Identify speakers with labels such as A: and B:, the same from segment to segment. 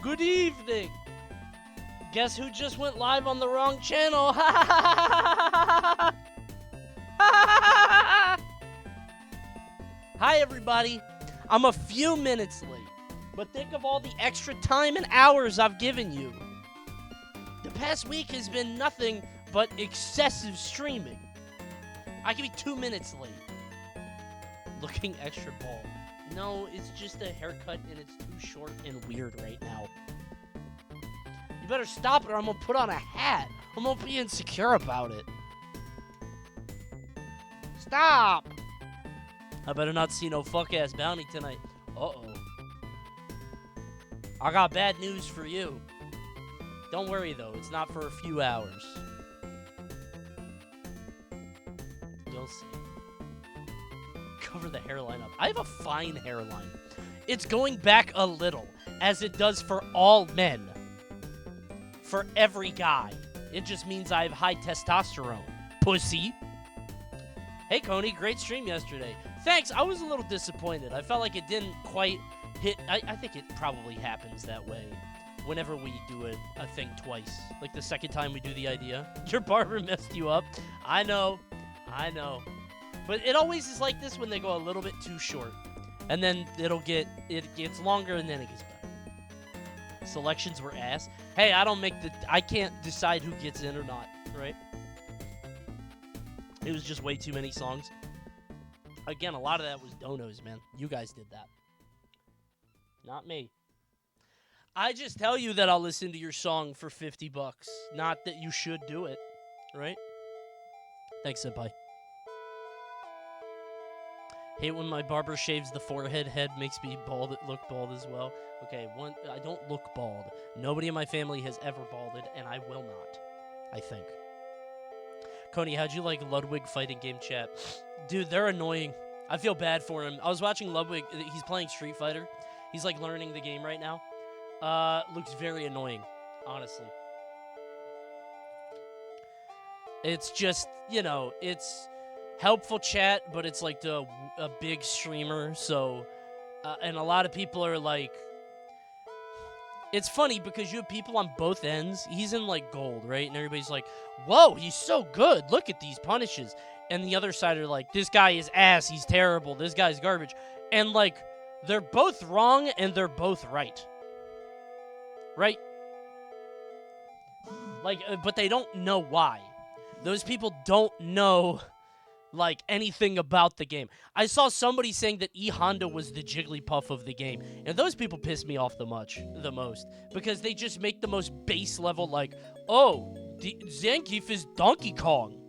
A: Good evening. Guess who just went live on the wrong channel? Hi, everybody. I'm a few minutes late, but think of all the extra time and hours I've given you. The past week has been nothing but excessive streaming. I can be 2 minutes late. Looking extra bald. No, it's just a haircut and it's too short and weird right now. You better stop it or I'm gonna put on a hat. I'm gonna be insecure about it. Stop! I better not see no fuck-ass bounty tonight. Uh-oh. I got bad news for you. Don't worry, though. It's not for a few hours. You'll see. Cover the hairline up. I have a fine hairline. It's going back a little, as it does for all men. For every guy. It just means I have high testosterone. Pussy. Hey, Coney. Great stream yesterday. Thanks. I was a little disappointed. I felt like it didn't quite hit. I think it probably happens that way whenever we do a thing twice. Like the second time we do the idea. Your barber messed you up. I know. But it always is like this when they go a little bit too short. And then it gets longer and then it gets better. Selections were ass. Hey, I can't decide who gets in or not, right? It was just way too many songs. Again, a lot of that was donos, man. You guys did that. Not me. I just tell you that I'll listen to your song for $50. Not that you should do it, right? Thanks, Senpai. Hate when my barber shaves the forehead. Head makes me look bald as well. Okay, I don't look bald. Nobody in my family has ever balded, and I will not. I think. Coney, how'd you like Ludwig fighting game chat? Dude, they're annoying. I feel bad for him. I was watching Ludwig. He's playing Street Fighter. He's like learning the game right now. Looks very annoying, honestly. It's just, it's helpful chat, but it's like a big streamer, so, and a lot of people are like, it's funny because you have people on both ends. He's in like gold, right? And everybody's like, whoa, he's so good. Look at these punishes. And the other side are like, this guy is ass. He's terrible. This guy's garbage. And like, they're both wrong and they're both right. Right? Like, but they don't know why. Those people don't know, like, anything about the game. I saw somebody saying that E Honda was the Jigglypuff of the game. And those people piss me off the most. Because they just make the most base level, like, oh, Zangief is Donkey Kong.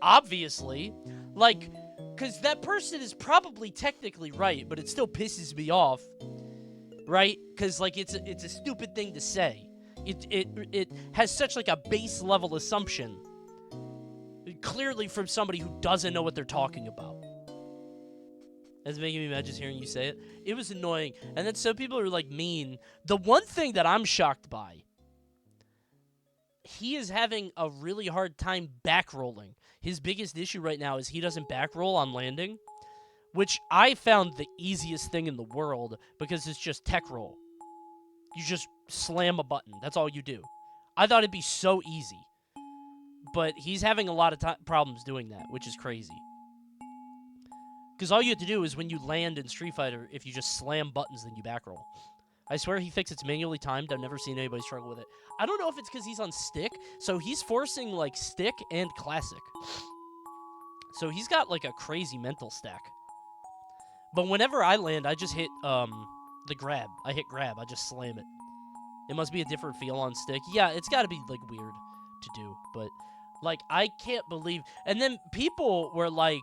A: Obviously. Like, because that person is probably technically right, but it still pisses me off. Right? Because, like, it's a stupid thing to say. It has such, like, a base level assumption. Clearly from somebody who doesn't know what they're talking about. That's making me mad just hearing you say it. It was annoying. And then some people are, like, mean. The one thing that I'm shocked by, he is having a really hard time back-rolling. His biggest issue right now is he doesn't back-roll on landing, which I found the easiest thing in the world because it's just tech roll. You just slam a button. That's all you do. I thought it'd be so easy. But he's having a lot of problems doing that, which is crazy. Because all you have to do is when you land in Street Fighter, if you just slam buttons, then you back roll. I swear he thinks it's manually timed. I've never seen anybody struggle with it. I don't know if it's because he's on stick. So he's forcing, like, stick and classic. So he's got, like, a crazy mental stack. But whenever I land, I just hit the grab. I hit grab. I just slam it. It must be a different feel on stick. Yeah, it's got to be, like, weird to do. But... like, I can't believe... and then people were like,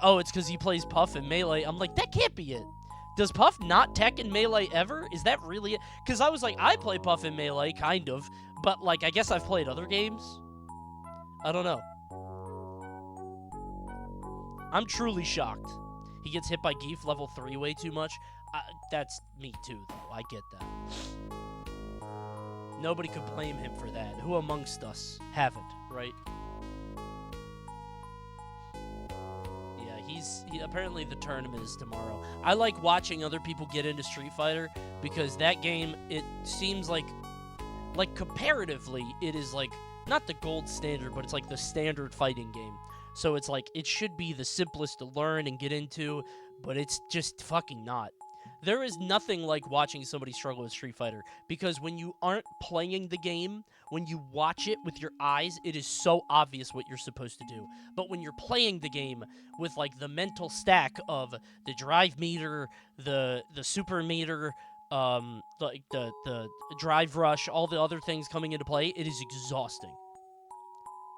A: oh, it's because he plays Puff in Melee. I'm like, that can't be it. Does Puff not tech in Melee ever? Is that really it? Because I was like, I play Puff in Melee, kind of. But, like, I guess I've played other games. I don't know. I'm truly shocked. He gets hit by Geef level 3 way too much. That's me too, though. I get that. Nobody could blame him for that. Who amongst us haven't, right? Yeah, apparently the tournament is tomorrow. I like watching other people get into Street Fighter because that game, it seems like comparatively, it is like not the gold standard, but it's like the standard fighting game. So it's like it should be the simplest to learn and get into, but it's just fucking not. There is nothing like watching somebody struggle with Street Fighter, because when you aren't playing the game, when you watch it with your eyes, it is so obvious what you're supposed to do. But when you're playing the game with like the mental stack of the drive meter, the super meter, like the drive rush, all the other things coming into play, it is exhausting.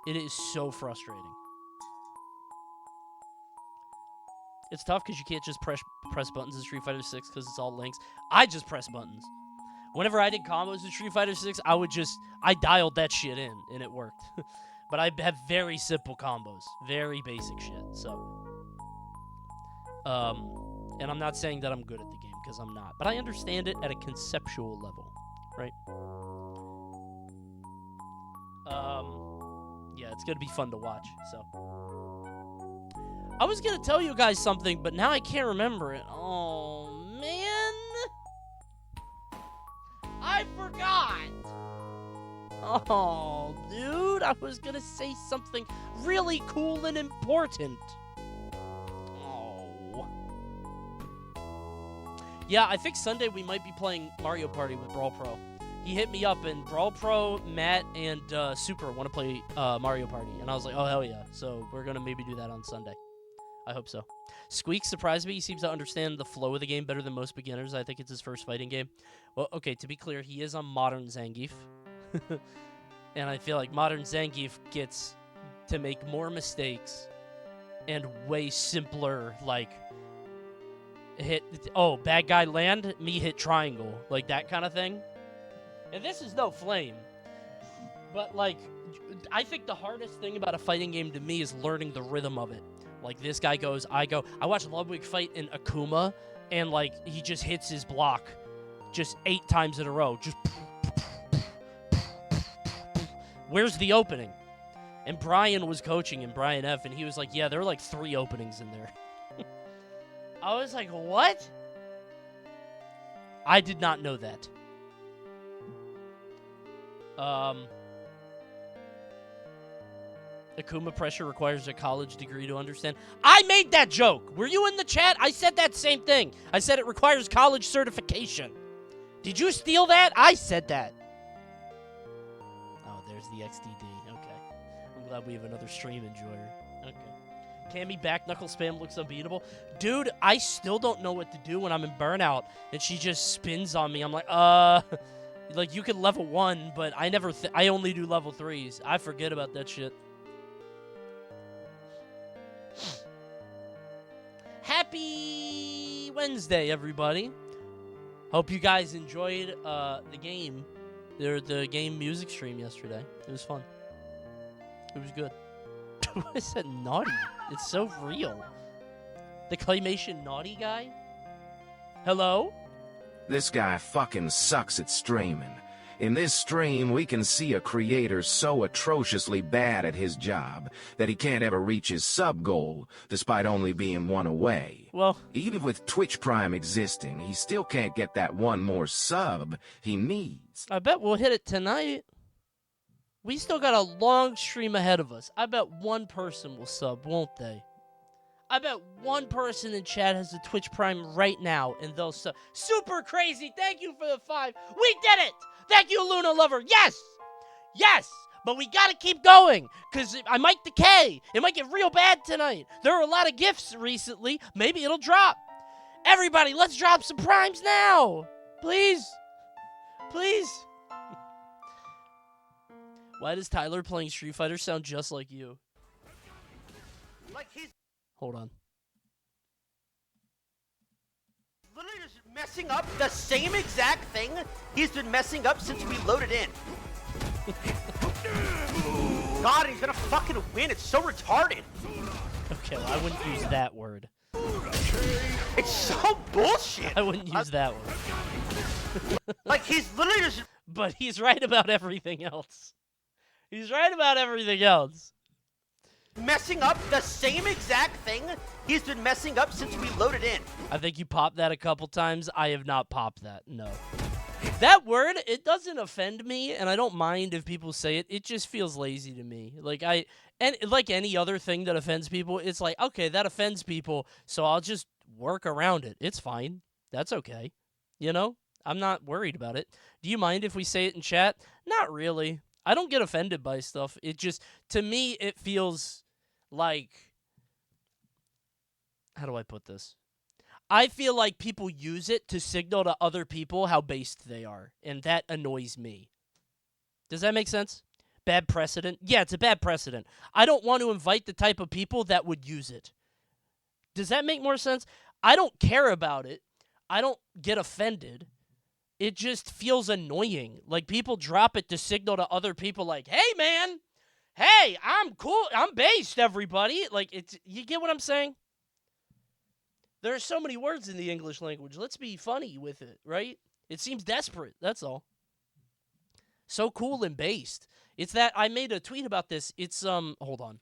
A: It is so frustrating. It's tough because you can't just press buttons in Street Fighter 6 because it's all links. I just press buttons. Whenever I did combos in Street Fighter 6, I dialed that shit in, and it worked. But I have very simple combos. Very basic shit, so. And I'm not saying that I'm good at the game, because I'm not. But I understand it at a conceptual level, right? Yeah, it's going to be fun to watch, so. I was going to tell you guys something, but now I can't remember it. Oh, man. I forgot. Oh, dude. I was going to say something really cool and important. Oh. Yeah, I think Sunday we might be playing Mario Party with Brawl Pro. He hit me up, and Brawl Pro, Matt, and Super want to play Mario Party. And I was like, oh, hell yeah. So we're going to maybe do that on Sunday. I hope so. Squeak surprised me. He seems to understand the flow of the game better than most beginners. I think it's his first fighting game. Well, okay, to be clear, he is on Modern Zangief. And I feel like Modern Zangief gets to make more mistakes and way simpler, like, bad guy land, me hit triangle. Like, that kind of thing. And this is no flame. But, like, I think the hardest thing about a fighting game to me is learning the rhythm of it. Like, this guy goes, I go. I watched Ludwig fight in Akuma, and, like, he just hits his block just 8 times in a row. Just, where's the opening? And Brian was coaching him, Brian F., and he was like, yeah, there are, like, 3 openings in there. I was like, what? I did not know that. Akuma pressure requires a college degree to understand. I made that joke. Were you in the chat? I said that same thing. I said it requires college certification. Did you steal that? I said that. Oh, there's the XDD. Okay. I'm glad we have another stream enjoyer. Okay. Cammy back knuckle spam looks unbeatable. Dude, I still don't know what to do when I'm in burnout and she just spins on me. I'm like, like, you can level 1, but I only do level 3s. I forget about that shit. Happy Wednesday, everybody. Hope you guys enjoyed the game. The game music stream yesterday. It was fun. It was good. What is that naughty? It's so real. The claymation naughty guy? Hello?
B: This guy fucking sucks at streaming. In this stream, we can see a creator so atrociously bad at his job that he can't ever reach his sub goal, despite only being 1 away.
A: Well,
B: even with Twitch Prime existing, he still can't get that 1 more sub he needs.
A: I bet we'll hit it tonight. We still got a long stream ahead of us. I bet 1 person will sub, won't they? I bet 1 person in chat has a Twitch Prime right now, and they'll sub. Super crazy! Thank you for the 5. We did it! Thank you, Luna Lover. Yes! Yes! But we gotta keep going, because I might decay. It might get real bad tonight. There are a lot of gifts recently. Maybe it'll drop. Everybody, let's drop some primes now! Please. Please. Why does Tyler playing Street Fighter sound just like you?
C: Like he's
A: Hold on.
C: literally just messing up the same exact thing he's been messing up since we loaded in. God, he's gonna fucking win. It's so retarded.
A: Okay, well, I wouldn't use that word.
C: It's so bullshit.
A: I wouldn't use that word.
C: Like, he's literally just
A: But he's right about everything else. He's right about everything else.
C: messing up the same exact thing he's been messing up since we loaded in.
A: I think you popped that a couple times. I have not popped that, no. That word, it doesn't offend me, and I don't mind if people say it. It just feels lazy to me. And like any other thing that offends people, it's like, okay, that offends people, so I'll just work around it. It's fine. That's okay. You know? I'm not worried about it. Do you mind if we say it in chat? Not really. I don't get offended by stuff. It just, to me, it feels like, how do I put this? I feel like people use it to signal to other people how based they are, and that annoys me. Does that make sense? Bad precedent? Yeah, it's a bad precedent. I don't want to invite the type of people that would use it. Does that make more sense? I don't care about it. I don't get offended. It just feels annoying. Like, people drop it to signal to other people like, hey, man, hey, I'm cool. I'm based, everybody. Like, you get what I'm saying? There are so many words in the English language. Let's be funny with it, right? It seems desperate, that's all. So cool and based. It's that I made a tweet about this. It's, hold on.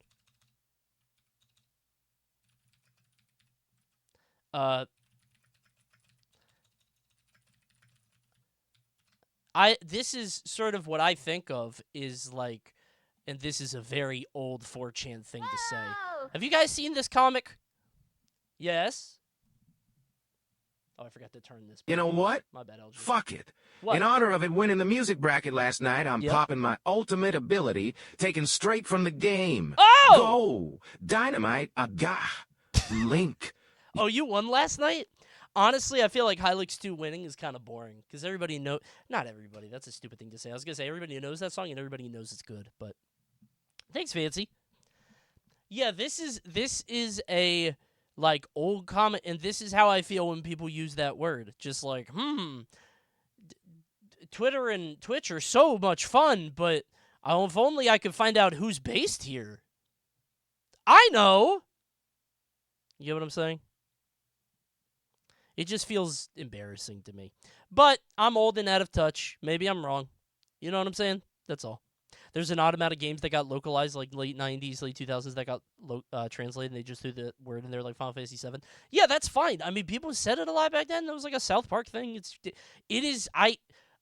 A: This is sort of what I think of is like, and this is a very old 4chan thing to say. Have you guys seen this comic? Yes? Oh, I forgot to turn this.
B: You know what?
A: My bad, LG.
B: Fuck it.
A: What?
B: In honor of it winning the music bracket last night, I'm
A: Yep.
B: popping my ultimate ability, taken straight from the game.
A: Oh!
B: Go! Dynamite, Aga. Link.
A: Oh, you won last night? Honestly, I feel like Hylix 2 winning is kind of boring because everybody know. Not everybody. That's a stupid thing to say. I was gonna say everybody knows that song and everybody knows it's good. But thanks, Fancy. Yeah, this is a like old comment, and this is how I feel when people use that word. Just like, Twitter and Twitch are so much fun, but if only I could find out who's based here. I know. You get what I'm saying? It just feels embarrassing to me. But I'm old and out of touch. Maybe I'm wrong. You know what I'm saying? That's all. There's an odd amount of games that got localized, like late 90s, late 2000s, that got translated, and they just threw the word in there, like Final Fantasy VII. Yeah, that's fine. I mean, people said it a lot back then. It was like a South Park thing.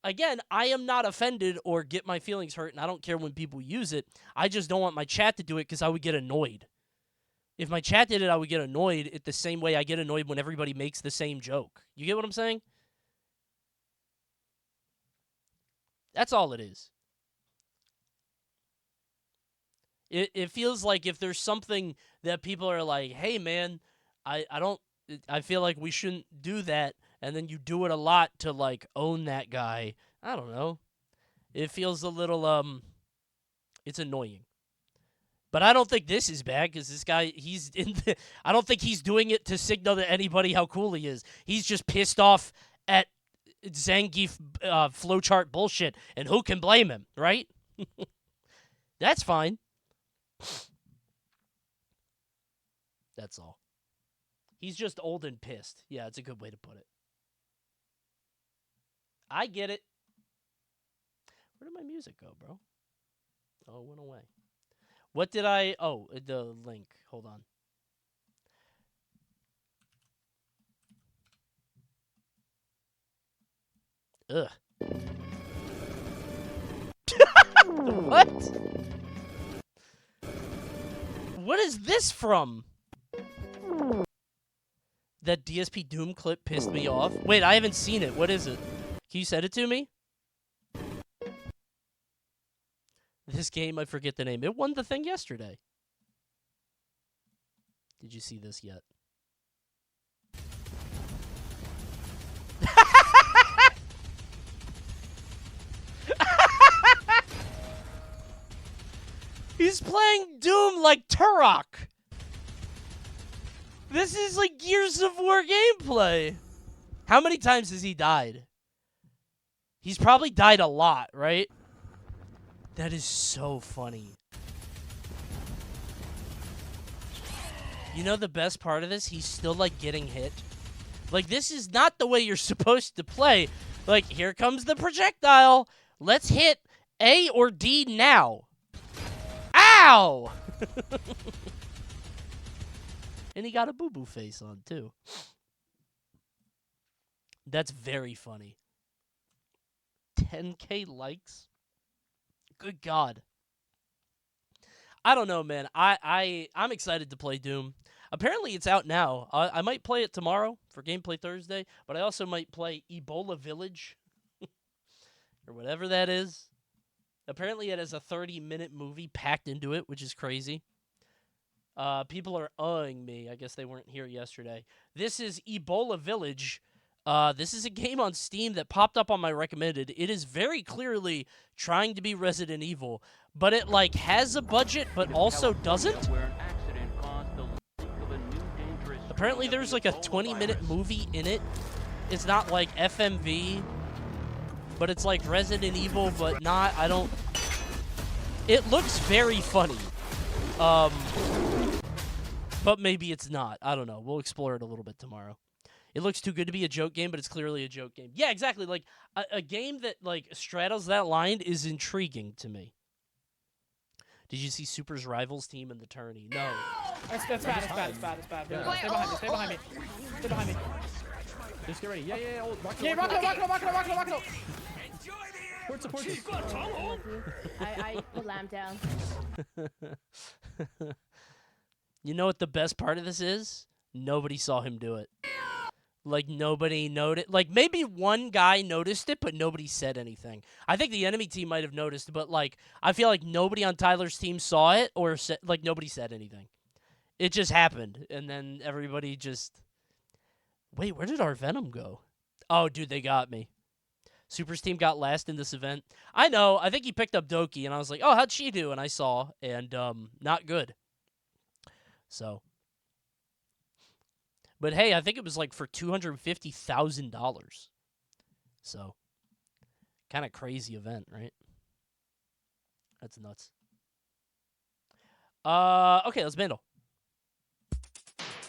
A: Again, I am not offended or get my feelings hurt, and I don't care when people use it. I just don't want my chat to do it because I would get annoyed. If my chat did it, I would get annoyed the same way I get annoyed when everybody makes the same joke. You get what I'm saying? That's all it is. It feels like if there's something that people are like, hey, man, I feel like we shouldn't do that, and then you do it a lot to, like, own that guy. I don't know. It feels a little, it's annoying. But I don't think this is bad, because this guy, I don't think he's doing it to signal to anybody how cool he is. He's just pissed off at Zangief flowchart bullshit, and who can blame him, right? That's fine. That's all. He's just old and pissed. Yeah, it's a good way to put it. I get it. Where did my music go, bro? Oh, it went away. What did I... Oh, the link. Hold on. Ugh. What? What is this from? That DSP Doom clip pissed me off. Wait, I haven't seen it. What is it? Can you send it to me? This game, I forget the name. It won the thing yesterday. Did you see this yet? He's playing Doom like Turok. This is like Gears of War gameplay. How many times has he died? He's probably died a lot, right? That is so funny. You know the best part of this? He's still, like, getting hit. Like, this is not the way you're supposed to play. Like, here comes the projectile. Let's hit A or D now. Ow! And he got a boo-boo face on, too. That's very funny. 10K likes? Good God. I don't know, man. I'm excited to play Doom. Apparently, it's out now. I might play it tomorrow for Gameplay Thursday, but I also might play Ebola Village, or whatever that is. Apparently, it has a 30-minute movie packed into it, which is crazy. People are uhing me. I guess they weren't here yesterday. This is Ebola Village. This is a game on Steam that popped up on my recommended. It is very clearly trying to be Resident Evil, but it, like, has a budget, but also doesn't. Apparently, there's, like, a 20-minute movie in it. It's not, like, FMV, but it's, like, Resident Evil, but not, It looks very funny. But maybe it's not. I don't know. We'll explore it a little bit tomorrow. It looks too good to be a joke game, but it's clearly a joke game. Yeah, exactly. Like, a game that, like, straddles that line is intriguing to me. Did you see Super's rivals team in the tourney? No.
D: That's bad. It's bad.
E: Yeah.
D: Stay behind me. Stay behind me. Stay behind me.
E: Just get ready. Yeah. Oh, rock
D: Rock.
E: Support.
F: I put lamp down.
A: You know what the best part of this is? Nobody saw him do it. Like, nobody noticed. Like, maybe one guy noticed it, but nobody said anything. I think the enemy team might have noticed, but, like, I feel like nobody on Tyler's team saw it, or, like, nobody said anything. It just happened, and then everybody just... Wait, where did our Venom go? Oh, dude, they got me. Super's team got last in this event. I know, I think he picked up Doki, and I was like, oh, how'd she do? And I saw, and, not good. So... But hey, I think it was like for $250,000. So, kind of crazy event, right? That's nuts. Okay, let's Vandal.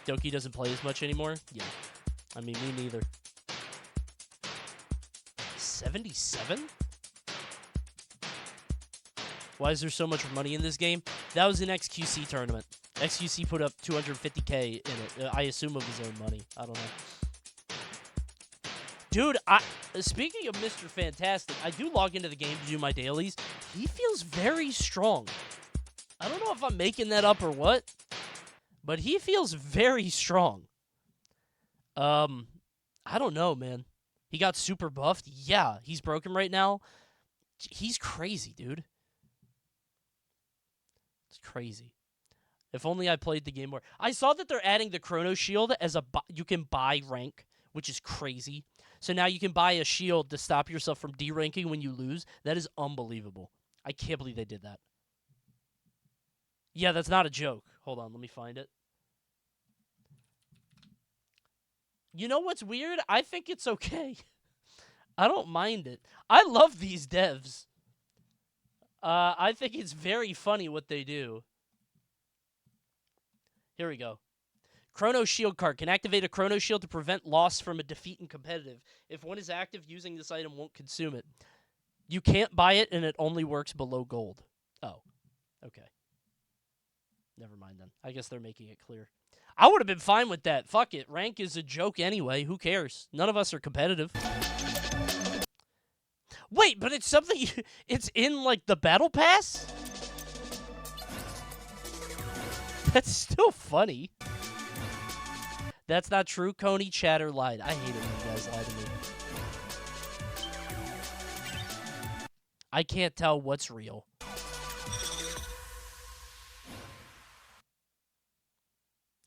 A: Doki doesn't play as much anymore? Yeah. I mean, me neither. 77? Why is there so much money in this game? That was an XQC tournament. XQC put up $250K in it. I assume of his own money. I don't know. Dude, speaking of Mr. Fantastic, I do log into the game to do my dailies. He feels very strong. I don't know if I'm making that up or what, but he feels very strong. I don't know, man. He got super buffed. Yeah, he's broken right now. He's crazy, dude. It's crazy. If only I played the game more. I saw that they're adding the Chrono Shield as you can buy rank, which is crazy. So now you can buy a shield to stop yourself from deranking when you lose. That is unbelievable. I can't believe they did that. Yeah, that's not a joke. Hold on, let me find it. You know what's weird? I think it's okay. I don't mind it. I love these devs. I think it's very funny what they do. Here we go. Chrono Shield card. Can activate a Chrono Shield to prevent loss from a defeat in competitive. If one is active, using this item won't consume it. You can't buy it, and it only works below gold. Oh. Okay. Never mind then. I guess they're making it clear. I would have been fine with that. Fuck it. Rank is a joke anyway. Who cares? None of us are competitive. Wait, but it's something... It's in, like, the Battle Pass? That's still funny. That's not true. Coney Chatter lied. I hate it when you guys lie to me. I can't tell what's real.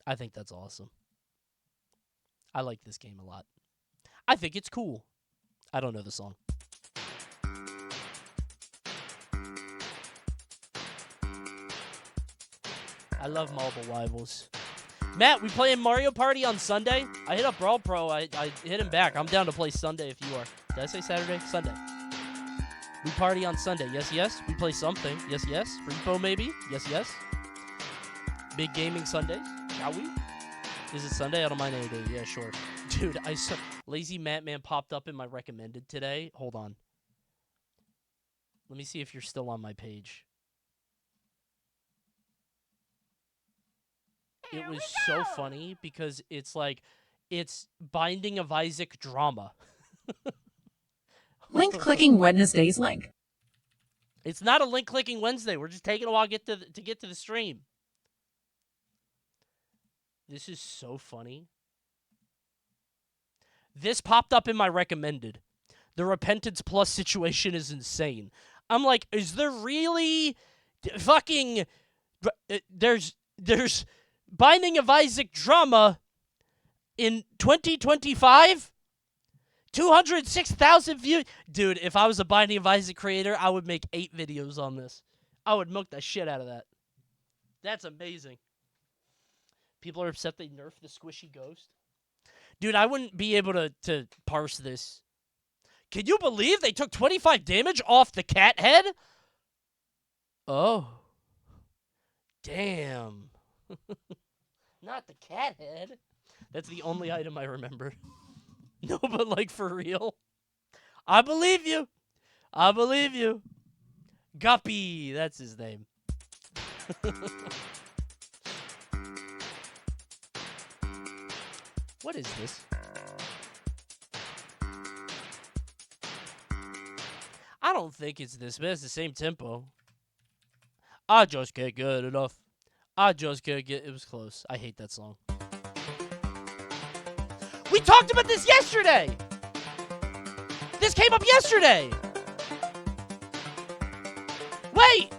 A: I think that's awesome. I like this game a lot. I think it's cool. I don't know the song. I love Marble Rivals. Matt, we playing Mario Party on Sunday? I hit up Brawl Pro. I hit him back. I'm down to play Sunday if you are. Did I say Saturday? Sunday. We party on Sunday. Yes, yes. We play something. Yes, yes. Repo maybe. Yes, yes. Big gaming Sundays. Shall we? Is it Sunday? I don't mind any day. Yeah, sure. Dude, I saw Lazy Matt Man popped up in my recommended today. Hold on. Let me see if you're still on my page. it was so funny because it's like, it's Binding of Isaac drama.
G: Link clicking Wednesday's link.
A: It's not a link clicking Wednesday. We're just taking a while to get to the stream. This is so funny. This popped up in my recommended. The Repentance Plus situation is insane. I'm like, is there really fucking there's Binding of Isaac drama in 2025? 206,000 views. Dude, if I was a Binding of Isaac creator, I would make 8 videos on this. I would milk the shit out of that. That's amazing. People are upset they nerfed the squishy ghost. Dude, I wouldn't be able to parse this. Can you believe they took 25 damage off the cat head? Oh. Damn. Not the cat head. That's the only item I remember. No, but like for real. I believe you. I believe you. Guppy, that's his name. What is this? I don't think it's this, but it's the same tempo. I just can't get enough. I just can't get... It was close. I hate that song. We talked about this yesterday! This came up yesterday! Wait!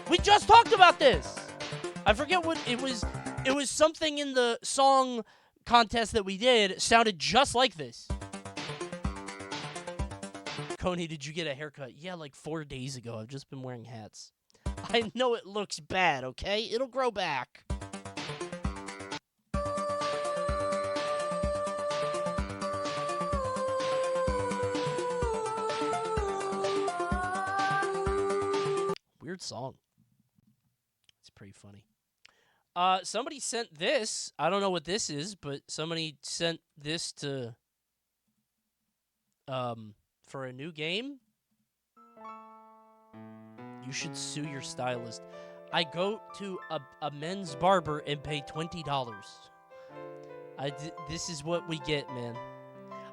A: We just talked about this! I forget what it was. It was something in the song contest that we did. Sounded just like this. Coney, did you get a haircut? Yeah, like 4 days ago. I've just been wearing hats. I know it looks bad, okay? It'll grow back. Weird song. It's pretty funny. Somebody sent this. I don't know what this is, but somebody sent this to for a new game. You should sue your stylist. I go to a men's barber and pay $20. This is what we get, man.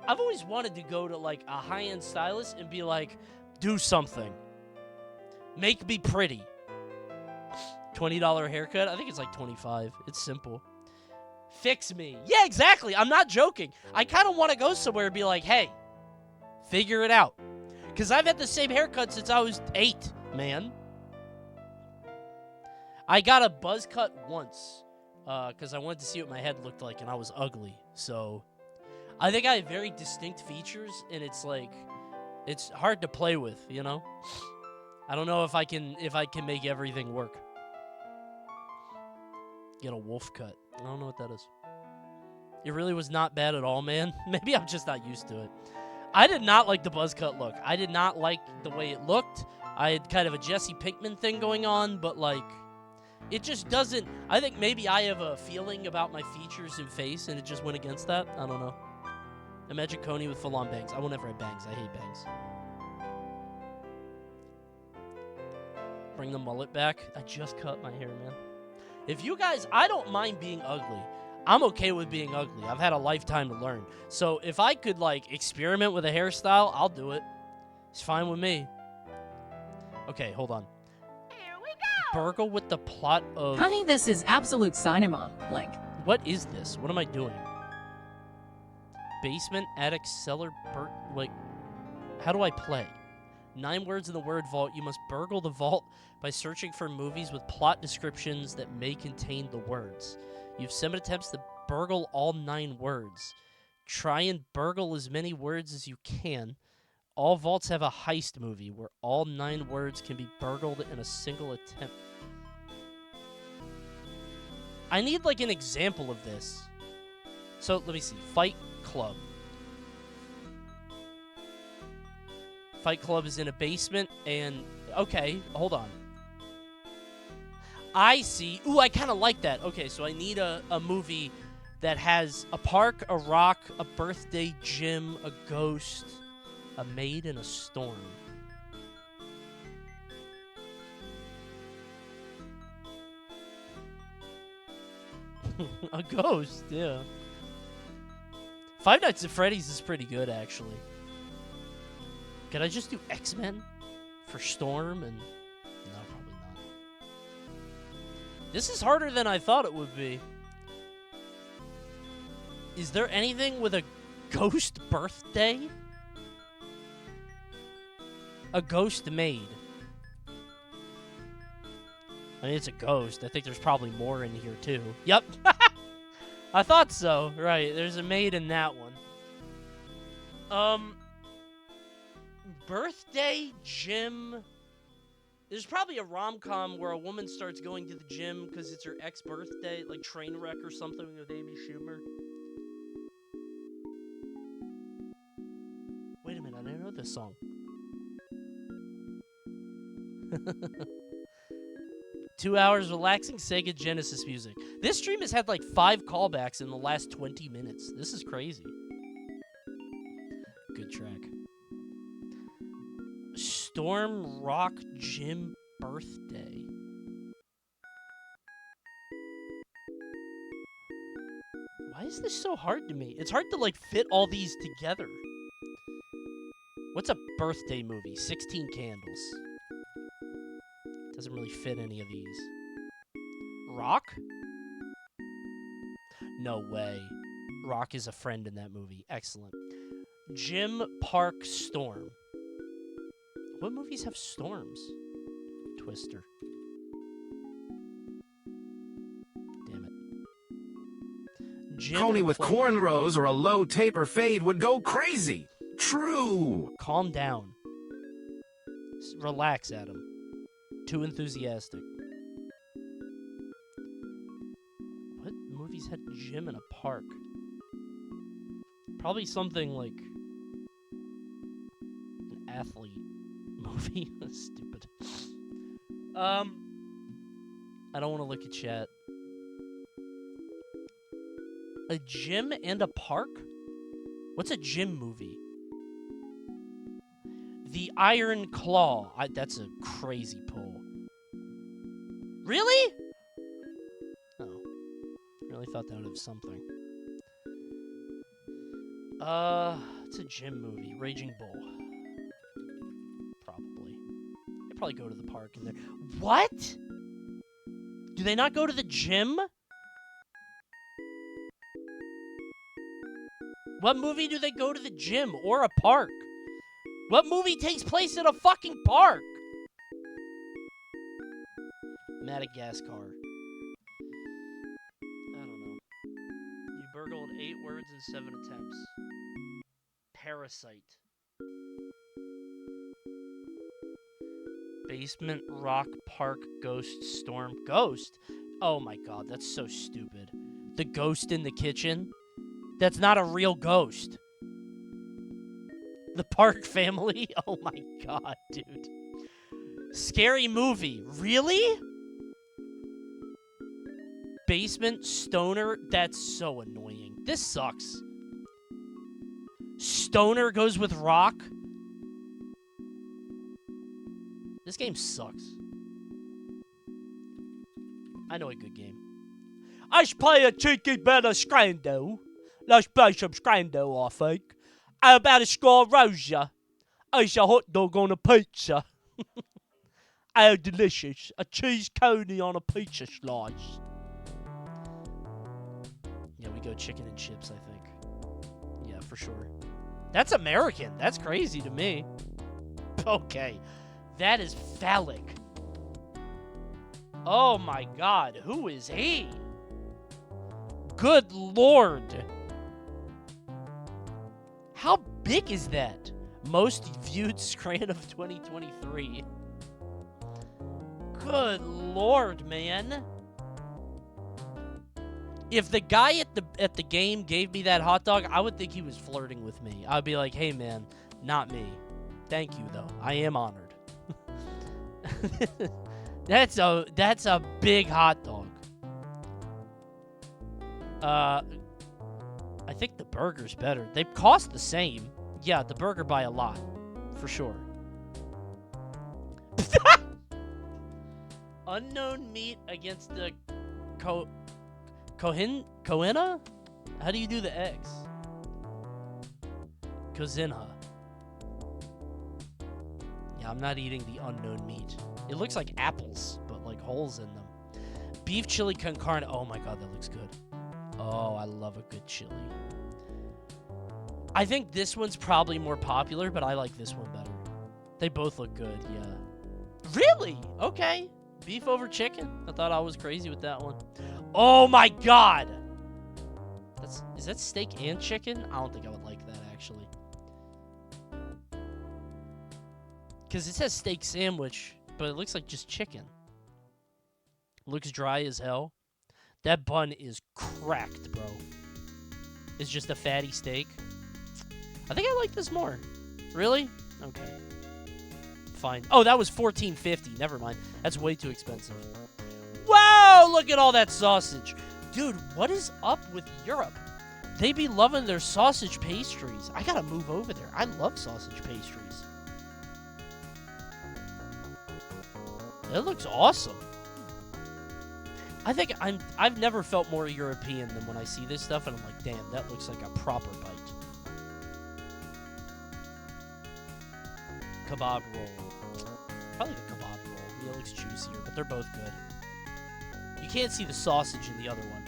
A: I've always wanted to go to like a high-end stylist and be like, do something. Make me pretty. $20 haircut? I think it's like $25. It's simple. Fix me. Yeah, exactly. I'm not joking. I kind of want to go somewhere and be like, hey, figure it out. Because I've had the same haircut since I was 8, man. I got a buzz cut once because I wanted to see what my head looked like, and I was ugly. So I think I have very distinct features, and it's like, it's hard to play with, you know? I don't know if I can make everything work. Get a wolf cut. I don't know what that is. It really was not bad at all, man. Maybe I'm just not used to it. I did not like the buzz cut look. I did not like the way it looked. I had kind of a Jesse Pinkman thing going on, but like, it just doesn't... I think maybe I have a feeling about my features and face, and it just went against that. I don't know. Imagine Coney with full-on bangs. I will never have bangs. I hate bangs. Bring the mullet back. I just cut my hair, man. If you guys... I don't mind being ugly. I'm okay with being ugly. I've had a lifetime to learn. So if I could, like, experiment with a hairstyle, I'll do it. It's fine with me. Okay, hold on.
F: Here we go.
A: Burgle with the plot of...
G: Honey, this is absolute cinema. Link.
A: What is this? What am I doing? Basement, attic, cellar, like... How do I play? 9 words in the word vault. You must burgle the vault by searching for movies with plot descriptions that may contain the words. You have 7 attempts to burgle all 9 words. Try and burgle as many words as you can. All vaults have a heist movie where all 9 words can be burgled in a single attempt. I need like an example of this. So let me see. Fight Club. Fight Club is in a basement and... Okay, hold on. I see. Ooh, I kind of like that. Okay, so I need a movie that has a park, a rock, a birthday gym, a ghost, a maid, and a storm. A ghost, yeah. Five Nights at Freddy's is pretty good, actually. Could I just do X-Men for Storm and... No, probably not. This is harder than I thought it would be. Is there anything with a ghost birthday? A ghost maid. I mean, it's a ghost. I think there's probably more in here, too. Yep. I thought so. Right, there's a maid in that one. Birthday gym. There's probably a rom-com where a woman starts going to the gym because it's her ex-birthday, like Trainwreck or something with Amy Schumer. Wait a minute, I didn't know this song. 2 hours relaxing Sega Genesis music. This stream has had like 5 callbacks in the last 20 minutes. This is crazy. Good track. Storm Rock Gym Birthday. Why is this so hard to me? It's hard to like fit all these together. What's a birthday movie? 16 Candles. Doesn't really fit any of these. Rock? No way. Rock is a friend in that movie. Excellent. Jim Park Storm. What movies have storms? Twister. Damn it. Jim
B: Coney with
A: Play-
B: cornrows or a low taper fade would go crazy. True.
A: Calm down. Relax, Adam. Too enthusiastic. What movies had gym in a park? Probably something like an athlete movie. Stupid. I don't want to look at chat. A gym and a park? What's a gym movie? The Iron Claw. That's a crazy pull. Really? Oh. Really thought that would have something. It's a gym movie. Raging Bull. Probably. They probably go to the park in there. What? Do they not go to the gym? What movie do they go to the gym or a park? What movie takes place in a fucking park? Madagascar. I don't know. You burgled 8 words in 7 attempts. Parasite. Basement Rock Park Ghost Storm. Ghost? Oh my god, that's so stupid. The ghost in the kitchen? That's not a real ghost. The Park Family? Oh my god, dude. Scary movie. Really? Basement Stoner? That's so annoying. This sucks. Stoner goes with Rock? This game sucks. I know a good game. Let's play a cheeky bit of Scrando. Let's play some Scrando, I think. How about a score Rosa? It's a hot dog on a pizza. How delicious. A cheese coney on a pizza slice. Yeah, we go chicken and chips, I think. Yeah, for sure. That's American. That's crazy to me. Okay. That is phallic. Oh my god. Who is he? Good lord. How big is that? Most viewed screen of 2023. Good lord, man. If the guy at the game gave me that hot dog, I would think he was flirting with me. I'd be like, "Hey man, not me. Thank you though. I am honored." That's a big hot dog. I think the burger's better. They cost the same. Yeah, the burger by a lot. For sure. Unknown meat against the Cohenna? How do you do the X? Cozinha. Yeah, I'm not eating the unknown meat. It looks like apples, but like holes in them. Beef chili con carne. Oh my god, that looks good. Oh, I love a good chili. I think this one's probably more popular, but I like this one better. They both look good, yeah. Really? Okay. Beef over chicken. I thought I was crazy with that one. Oh my god! Is that steak and chicken? I don't think I would like that, actually. Because it says steak sandwich, but it looks like just chicken. Looks dry as hell. That bun is cracked, bro. It's just a fatty steak. I think I like this more. Really? Okay. Fine. Oh, that was $14.50. Never mind. That's way too expensive. Wow, look at all that sausage. Dude, what is up with Europe? They be loving their sausage pastries. I gotta move over there. I love sausage pastries. That looks awesome. I think I've never felt more European than when I see this stuff and I'm like, damn, that looks like a proper bite. Kebab roll. Probably the kebab roll. Yeah, it looks juicier, but they're both good. You can't see the sausage in the other one.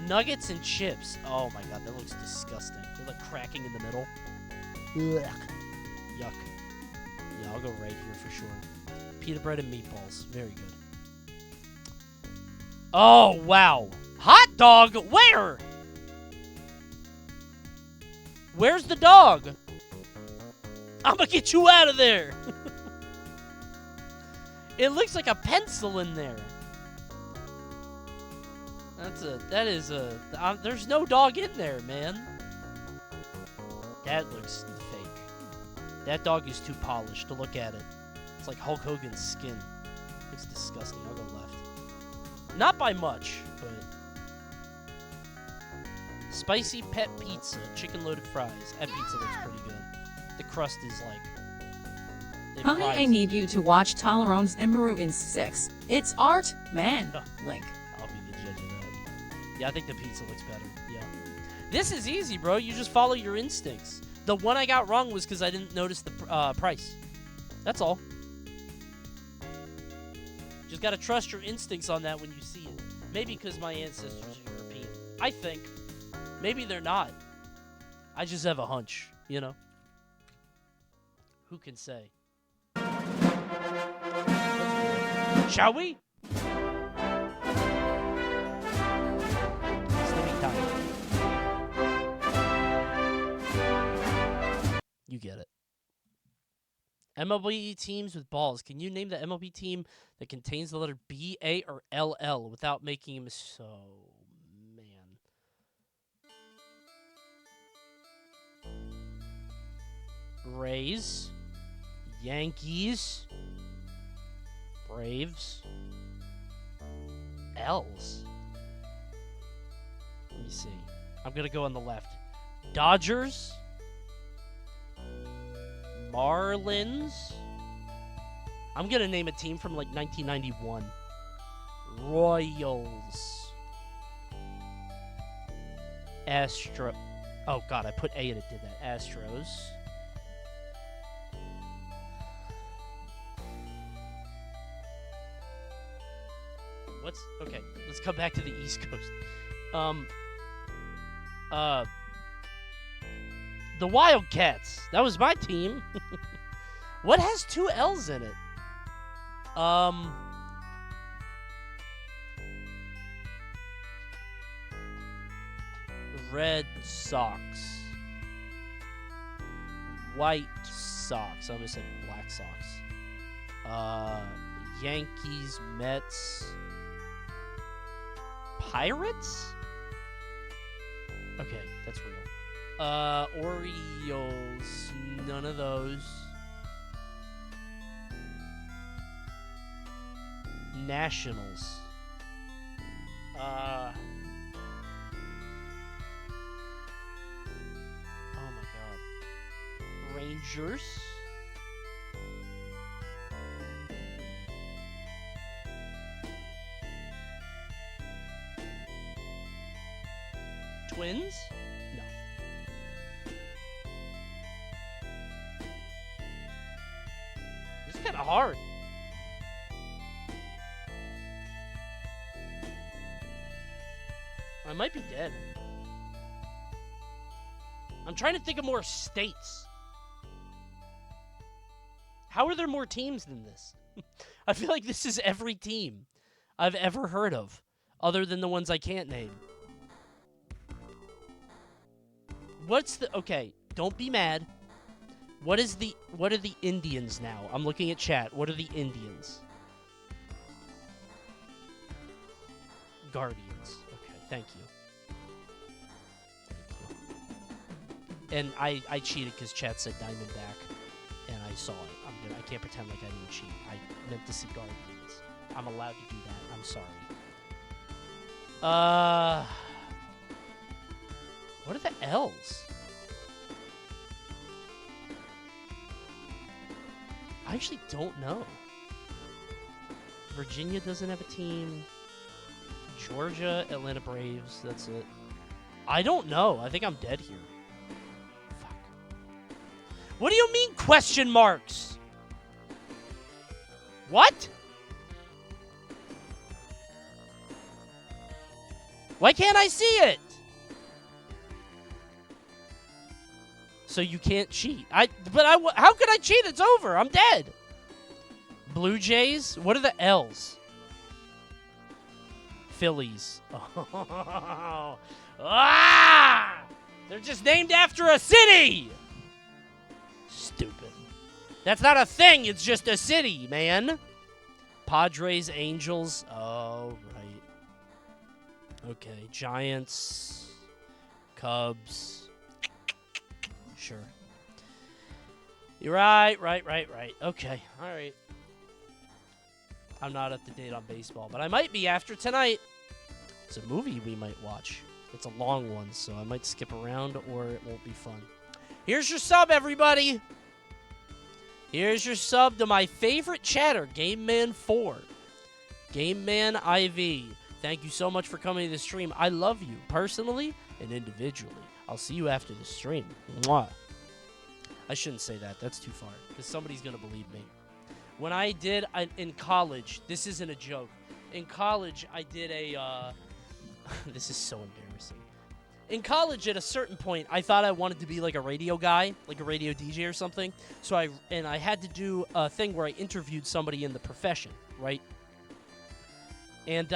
A: Nuggets and chips. Oh my god, that looks disgusting. They're like cracking in the middle. Ugh. Yuck. Yeah, I'll go right here for sure. Pita bread and meatballs. Very good. Oh, wow. Hot dog? Where? Where's the dog? I'm gonna get you out of there. It looks like a pencil in there. There's no dog in there, man. That looks fake. That dog is too polished to look at it. It's like Hulk Hogan's skin. Looks disgusting. I'll go left. Not by much, but... Spicy pet pizza. Chicken loaded fries. That pizza looks pretty good. The crust is like...
G: Coney, I need you to watch Tolarone's Emeru in 6. It's art, man. Link.
A: I'll be the judge of that. Yeah, I think the pizza looks better. Yeah. This is easy, bro. You just follow your instincts. The one I got wrong was because I didn't notice the price. That's all. Just gotta trust your instincts on that when you see it. Maybe because my ancestors are European. I think. Maybe they're not. I just have a hunch, you know? Who can say? Shall we? Slimming time. You get it. MLB teams with balls. Can you name the MLB team that contains the letter B, A, or LL without making him so... Man. Rays. Yankees. Braves. L's. Let me see. I'm going to go on the left. Dodgers. Marlins. I'm going to name a team from like 1991. Royals. Astro. Oh, God, I put A and it did that. Astros. Okay, let's come back to the East Coast. The Wildcats. That was my team. What has two L's in it? Red Sox. White Sox. I almost said Black Sox. Yankees, Mets. Pirates? Okay, that's real. Orioles. None of those. Nationals. Oh my god. Rangers. Twins? No. This is kind of hard. I might be dead. I'm trying to think of more states. How are there more teams than this? I feel like this is every team I've ever heard of, other than the ones I can't name. What's the... Okay, don't be mad. What are the Indians now? I'm looking at chat. What are the Indians? Guardians. Okay, thank you. And I cheated because chat said Diamondback, and I saw it. I can't pretend like I didn't cheat. I meant to see Guardians. I'm allowed to do that. I'm sorry. What are the L's? I actually don't know. Virginia doesn't have a team. Georgia, Atlanta Braves. That's it. I don't know. I think I'm dead here. Fuck. What do you mean question marks? What? Why can't I see it? So you can't cheat. How could I cheat? It's over. I'm dead. Blue Jays? What are the L's? Phillies. Oh. Ah! They're just named after a city. Stupid. That's not a thing. It's just a city, man. Padres, Angels. Oh, right. Okay. Giants. Cubs. Sure. You're right. Okay. All right. I'm not up to date on baseball, but I might be after tonight. It's a movie we might watch. It's a long one, so I might skip around or it won't be fun. Here's your sub, everybody. Here's your sub to my favorite chatter, Game Man 4. Game Man IV. Thank you so much for coming to the stream. I love you personally and individually. I'll see you after the stream. Mwah. I shouldn't say that. That's too far because somebody's going to believe me. When I did in college, this isn't a joke. In college, I did a... this is so embarrassing. In college, at a certain point, I thought I wanted to be like a radio guy, like a radio DJ or something. So I had to do a thing where I interviewed somebody in the profession, right? And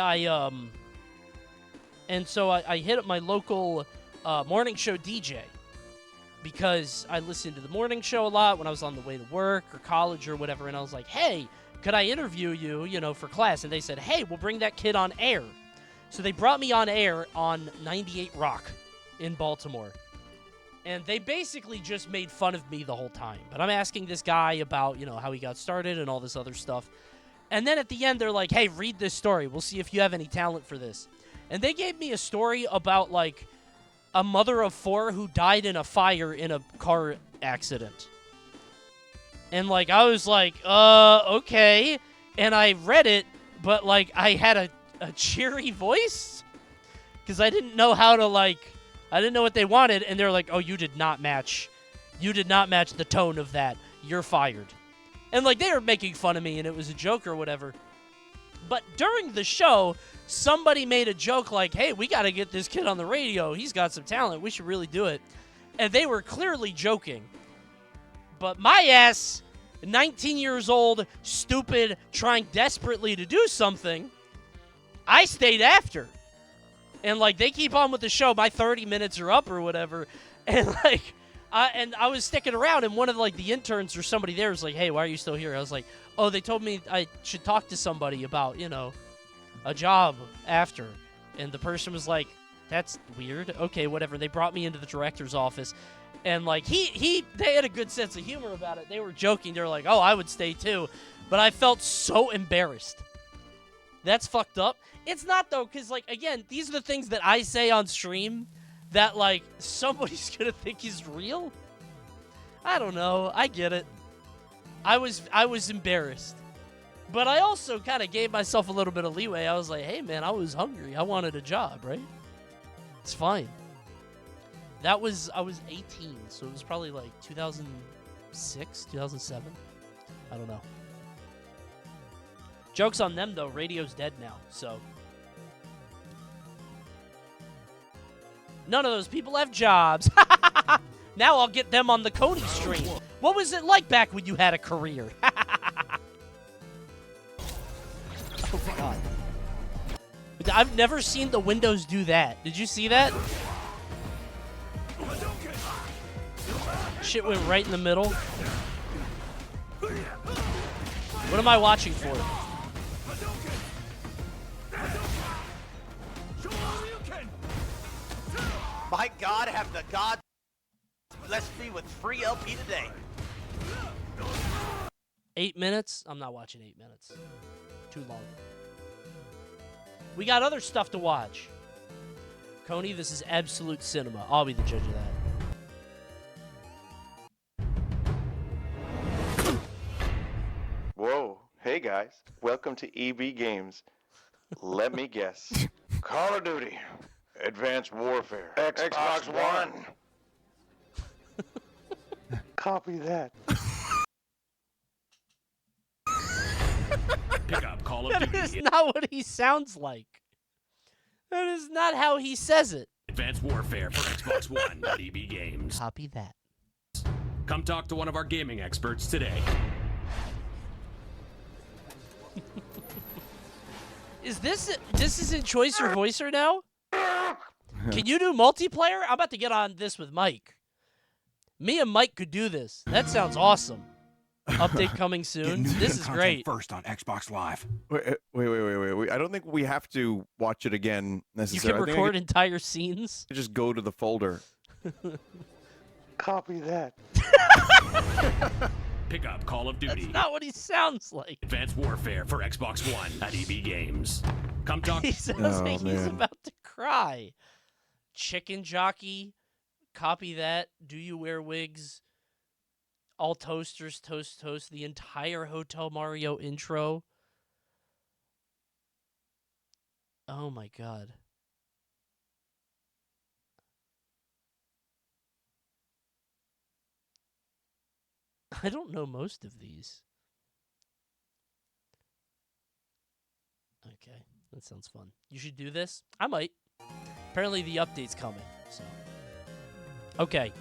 A: so I hit up my local morning show DJ because I listened to the morning show a lot when I was on the way to work or college or whatever. And I was like, hey, could I interview you, for class? And they said, hey, we'll bring that kid on air. So they brought me on air on 98 Rock in Baltimore. And they basically just made fun of me the whole time. But I'm asking this guy about, how he got started and all this other stuff. And then at the end, they're like, hey, read this story. We'll see if you have any talent for this. And they gave me a story about, like, a mother of 4 who died in a fire in a car accident. And, like, I was like, okay. And I read it, but, like, I had a cheery voice because I didn't know how to, like, I didn't know what they wanted. And they're like, oh, you did not match the tone of that. You're fired. And, like, they were making fun of me, and it was a joke or whatever. But during the show, somebody made a joke like, hey, we got to get this kid on the radio. He's got some talent. We should really do it. And they were clearly joking. But my ass, 19 years old, stupid, trying desperately to do something, I stayed after. And, like, they keep on with the show. My 30 minutes are up or whatever. And, like... I was sticking around, and one of, like, the interns or somebody there was like, hey, why are you still here? I was like, oh, they told me I should talk to somebody about, a job after. And the person was like, that's weird. Okay, whatever. They brought me into the director's office, and, like, they had a good sense of humor about it. They were joking. They were like, oh, I would stay too. But I felt so embarrassed. That's fucked up. It's not, though, because, like, again, these are the things that I say on stream that, like, somebody's gonna think is real? I don't know. I get it. I was embarrassed. But I also kind of gave myself a little bit of leeway. I was like, hey, man, I was hungry. I wanted a job, right? It's fine. That was, I was 18, so it was probably like 2006, 2007. I don't know. Joke's on them, though. Radio's dead now, so. None of those people have jobs. Now I'll get them on the Coney stream. What was it like back when you had a career? Oh, God. I've never seen the Windows do that. Did you see that? Shit went right in the middle. What am I watching for?
C: My God, have the gods blessed me with free LP today.
A: 8 minutes? I'm not watching 8 minutes. Too long. We got other stuff to watch. Coney, this is absolute cinema. I'll be the judge of that.
H: Whoa. Hey, guys. Welcome to EB Games. Let me guess. Call of Duty. Advanced Warfare. Xbox One. Copy that.
E: Pick up Call of
A: That
E: Duty.
A: is not what he sounds like. That is not how he says it.
E: Advanced Warfare for Xbox One at EB Games.
A: Copy that.
E: Come talk to one of our gaming experts today.
A: Is this isn't Choice or Voicer now? Can you do multiplayer? I'm about to get on this with Mike. Me and Mike could do this. That sounds awesome. Update coming soon. This is great.
I: First on Xbox Live.
J: Wait. I don't think we have to watch it again
A: You
J: necessarily.
A: can record entire scenes.
J: Just go to the folder.
H: Copy that.
E: Pick up Call of Duty.
A: That's not what he sounds like.
E: Advanced Warfare for Xbox One at EB Games. Come talk.
A: He sounds
J: Oh,
A: like he's
J: man.
A: about to cry. Chicken jockey. Copy that. Do you wear wigs? All toasters, toast, toast. The entire Hotel Mario intro. Oh my God. I don't know most of these. Okay, that sounds fun. You should do this. I might. Apparently the update's coming, so. Okay.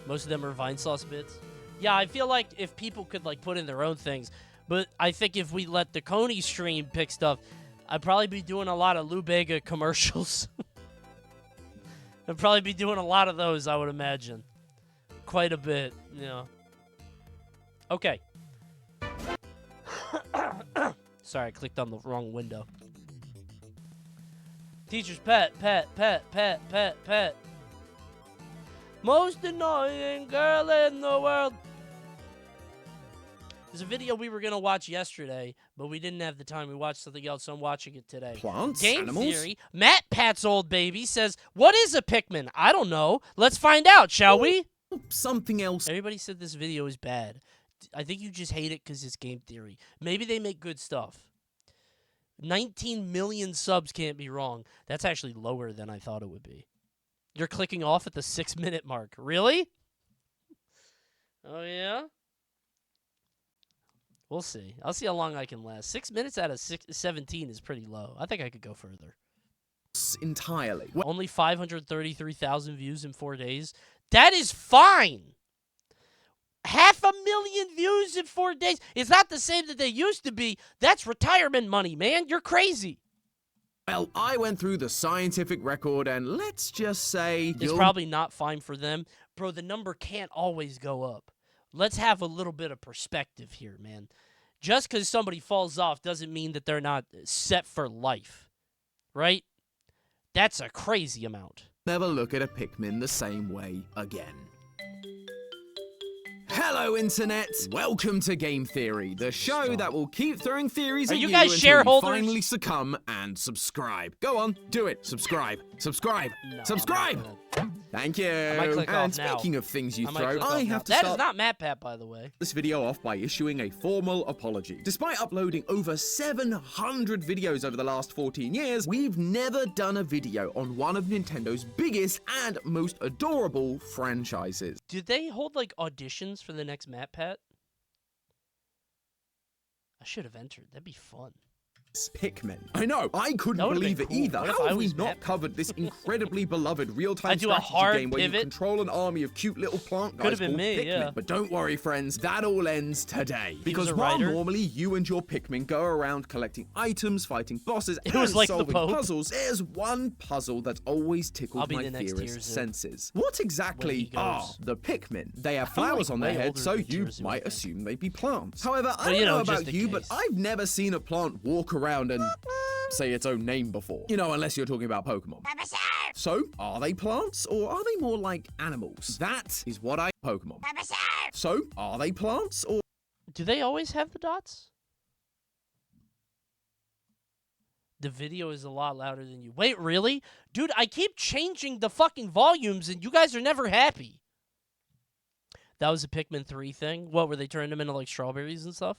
A: Most of them are Vine Sauce bits. Yeah, I feel like if people could, like, put in their own things, but I think if we let the Coney stream pick stuff, I'd probably be doing a lot of Lou Bega commercials. I'd probably be doing a lot of those, I would imagine. Quite a bit, you know. Okay. Sorry, I clicked on the wrong window. Teacher's pet. Most annoying girl in the world. There's a video we were going to watch yesterday, but we didn't have the time. We watched something else, so I'm watching it today.
I: Plants?
A: Game
I: Animals?
A: Theory. Matt Pat's old baby says, what is a Pikmin? I don't know. Let's find out, shall we?
I: Something else.
A: Everybody said this video is bad. I think you just hate it because it's Game Theory. Maybe they make good stuff. 19 million subs can't be wrong. That's actually lower than I thought it would be. You're clicking off at the 6-minute mark. Really? Oh, yeah? We'll see. I'll see how long I can last. 6 minutes out of 17 is pretty low. I think I could go further.
I: Entirely.
A: Only 533,000 views in 4 days. That is fine. 500,000 views in 4 days. It's not the same that they used to be. That's retirement money, man. You're crazy.
I: Well, I went through the scientific record, and let's just say
A: It's probably not fine for them. Bro, the number can't always go up. Let's have a little bit of perspective here, man. Just because somebody falls off doesn't mean that they're not set for life. Right? That's a crazy amount.
I: never look at a Pikmin the same way again. Hello, Internet! Welcome to Game Theory, the show that will keep throwing theories at
A: you
I: you
A: guys
I: until
A: shareholders?
I: you finally succumb and subscribe. Go on, do it. Subscribe. Subscribe.
A: No,
I: Subscribe!
A: I'm not
I: Thank you.
A: might click
I: And
A: off now.
I: speaking of things you
A: I might
I: throw,
A: click off
I: I
A: now.
I: have to
A: That
I: start
A: is not MatPat, by the way.
I: this video off by issuing a formal apology. Despite uploading over 700 videos over the last 14 years, we've never done a video on one of Nintendo's biggest and most adorable franchises.
A: Did they hold like auditions for the next MatPat? I should have entered. That'd be fun.
I: Pikmin. I know, I couldn't
A: That would've
I: believe
A: been
I: it
A: cool.
I: either.
A: What if
I: How
A: I
I: have we
A: was
I: not
A: Matt?
I: covered this incredibly beloved real-time
A: I do a
I: strategy
A: hard
I: game where you
A: pivot.
I: control an army of cute little plant guys
A: Could've been
I: called
A: me,
I: Pikmin?
A: yeah.
I: But don't worry, friends, that all ends today. Because
A: a
I: while
A: writer?
I: normally you and your Pikmin go around collecting items, fighting bosses,
A: It
I: and
A: was like the
I: solving
A: Pope.
I: puzzles, there's one puzzle that's always
A: I'll
I: tickled
A: be
I: my
A: the next
I: theorist
A: Tears
I: senses. What
A: when
I: exactly
A: he
I: are
A: goes.
I: the Pikmin? They have
A: I'm,
I: flowers
A: like,
I: on their
A: way
I: head,
A: older
I: so
A: than
I: you
A: Tears, I
I: might
A: think.
I: assume they'd be plants. However, I
A: Well,
I: don't
A: you know,
I: know
A: just
I: about
A: in
I: you, but
A: case.
I: I've never seen a plant walk around and say its own name before. You know, unless you're talking about Pokemon. So, are they plants or are they more like animals? That is what I Pokemon. So, are they plants or
A: Do they always have the dots? The video is a lot louder than you. Wait, really? Dude, I keep changing the fucking volumes and you guys are never happy. That was a Pikmin 3 thing? What, were they turning them into like strawberries and stuff?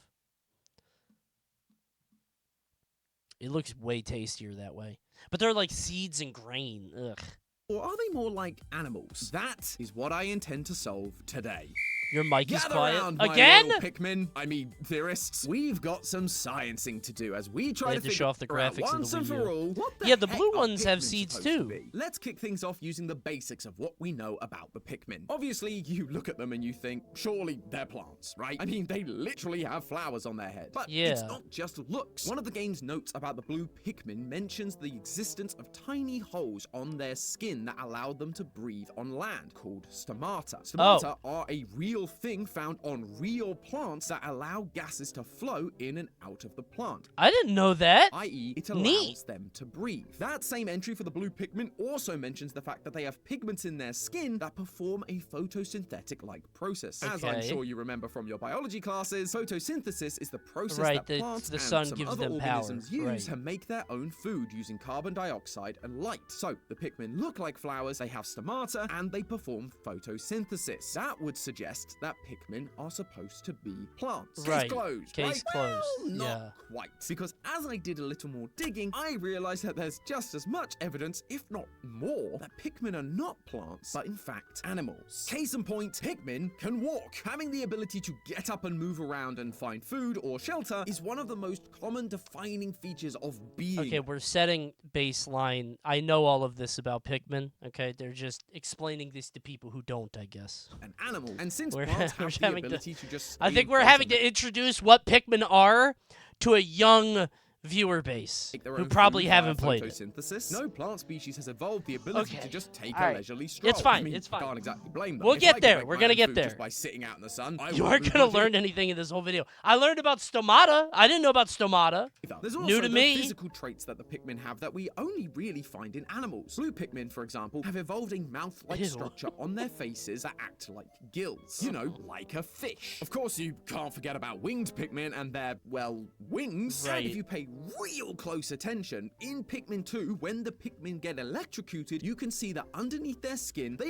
A: It looks way tastier that way. But they're like seeds and grain. Ugh.
I: or are they more like animals? That is what I intend to solve today.
A: Your mic is
I: Gather
A: quiet.
I: around, my
A: Again?
I: loyal Pikmin, I mean theorists. We've got some sciencing to do as we try
A: They
I: to
A: had to
I: figure
A: show off the
I: out
A: graphics of
I: once
A: the
I: and
A: Wii
I: for
A: U.
I: all what the
A: Yeah, the
I: heck
A: blue
I: are
A: ones have
I: Pikmin
A: seeds
I: supposed to
A: too.
I: be? Let's kick things off using the basics of what we know about the Pikmin. Obviously, you look at them and you think, surely they're plants, right? I mean, they literally have flowers on their head. But it's
A: Yeah.
I: not just looks. One of the game's notes about the blue Pikmin mentions the existence of tiny holes on their skin that allow them to breathe on land, called stomata. Stomata are a real thing found on real plants that allow gases to flow in and out of the plant,
A: I didn't know that.
I: i.e. it allows
A: Neat.
I: them to breathe. That same entry for the blue Pikmin also mentions the fact that they have pigments in their skin that perform a photosynthetic-like process. As I'm
A: Okay.
I: sure you remember from your biology classes, photosynthesis is the process
A: Right,
I: that plants
A: the
I: and
A: sun
I: some
A: gives
I: other
A: them power,
I: organisms use
A: right.
I: to make their own food using carbon dioxide and light. So the Pikmin look like flowers, they have stomata, and they perform photosynthesis. That would suggest that Pikmin are supposed to be plants.
A: Right.
I: Case closed.
A: Case
I: right?
A: closed,
I: Well, not
A: yeah.
I: quite. Because as I did a little more digging, I realized that there's just as much evidence, if not more, that Pikmin are not plants, but in fact animals. Case in point, Pikmin can walk. Having the ability to get up and move around and find food or shelter is one of the most common defining features of being.
A: Okay, we're setting baseline. I know all of this about Pikmin. Okay, they're just explaining this to people who don't, I guess.
I: An animal. And since
A: We're-
I: plants
A: we're
I: have the
A: having to-
I: ability to just
A: I
I: stay
A: think
I: in
A: we're
I: place
A: having
I: and
A: to introduce what Pikmin are to a young viewer base
I: make their
A: who
I: own
A: probably
I: food
A: haven't
I: via
A: played it.
I: photosynthesis. No plant species has evolved the ability
A: Okay.
I: to just take
A: All
I: a
A: right.
I: leisurely stroll.
A: It's fine,
I: I mean,
A: it's fine.
I: Can't exactly blame them.
A: We'll
I: If
A: get
I: I could
A: there,
I: make
A: we're
I: my
A: gonna
I: own
A: get
I: food
A: there.
I: Just by sitting out in the sun, I
A: You
I: would
A: aren't
I: be
A: gonna
I: with it.
A: learn anything in this whole video. I learned about stomata. I didn't know about stomata.
I: There's also
A: New to
I: the
A: me.
I: physical traits that the Pikmin have that we only really find in animals. Blue Pikmin, for example, have evolved a mouth-like
A: Ew.
I: structure on their faces that act like gills. You know, like a fish. Of course, you can't forget about winged Pikmin and their, well, wings.
A: Right.
I: And if you pay real close attention, in Pikmin 2, when the Pikmin get electrocuted, you can see that underneath their skin, they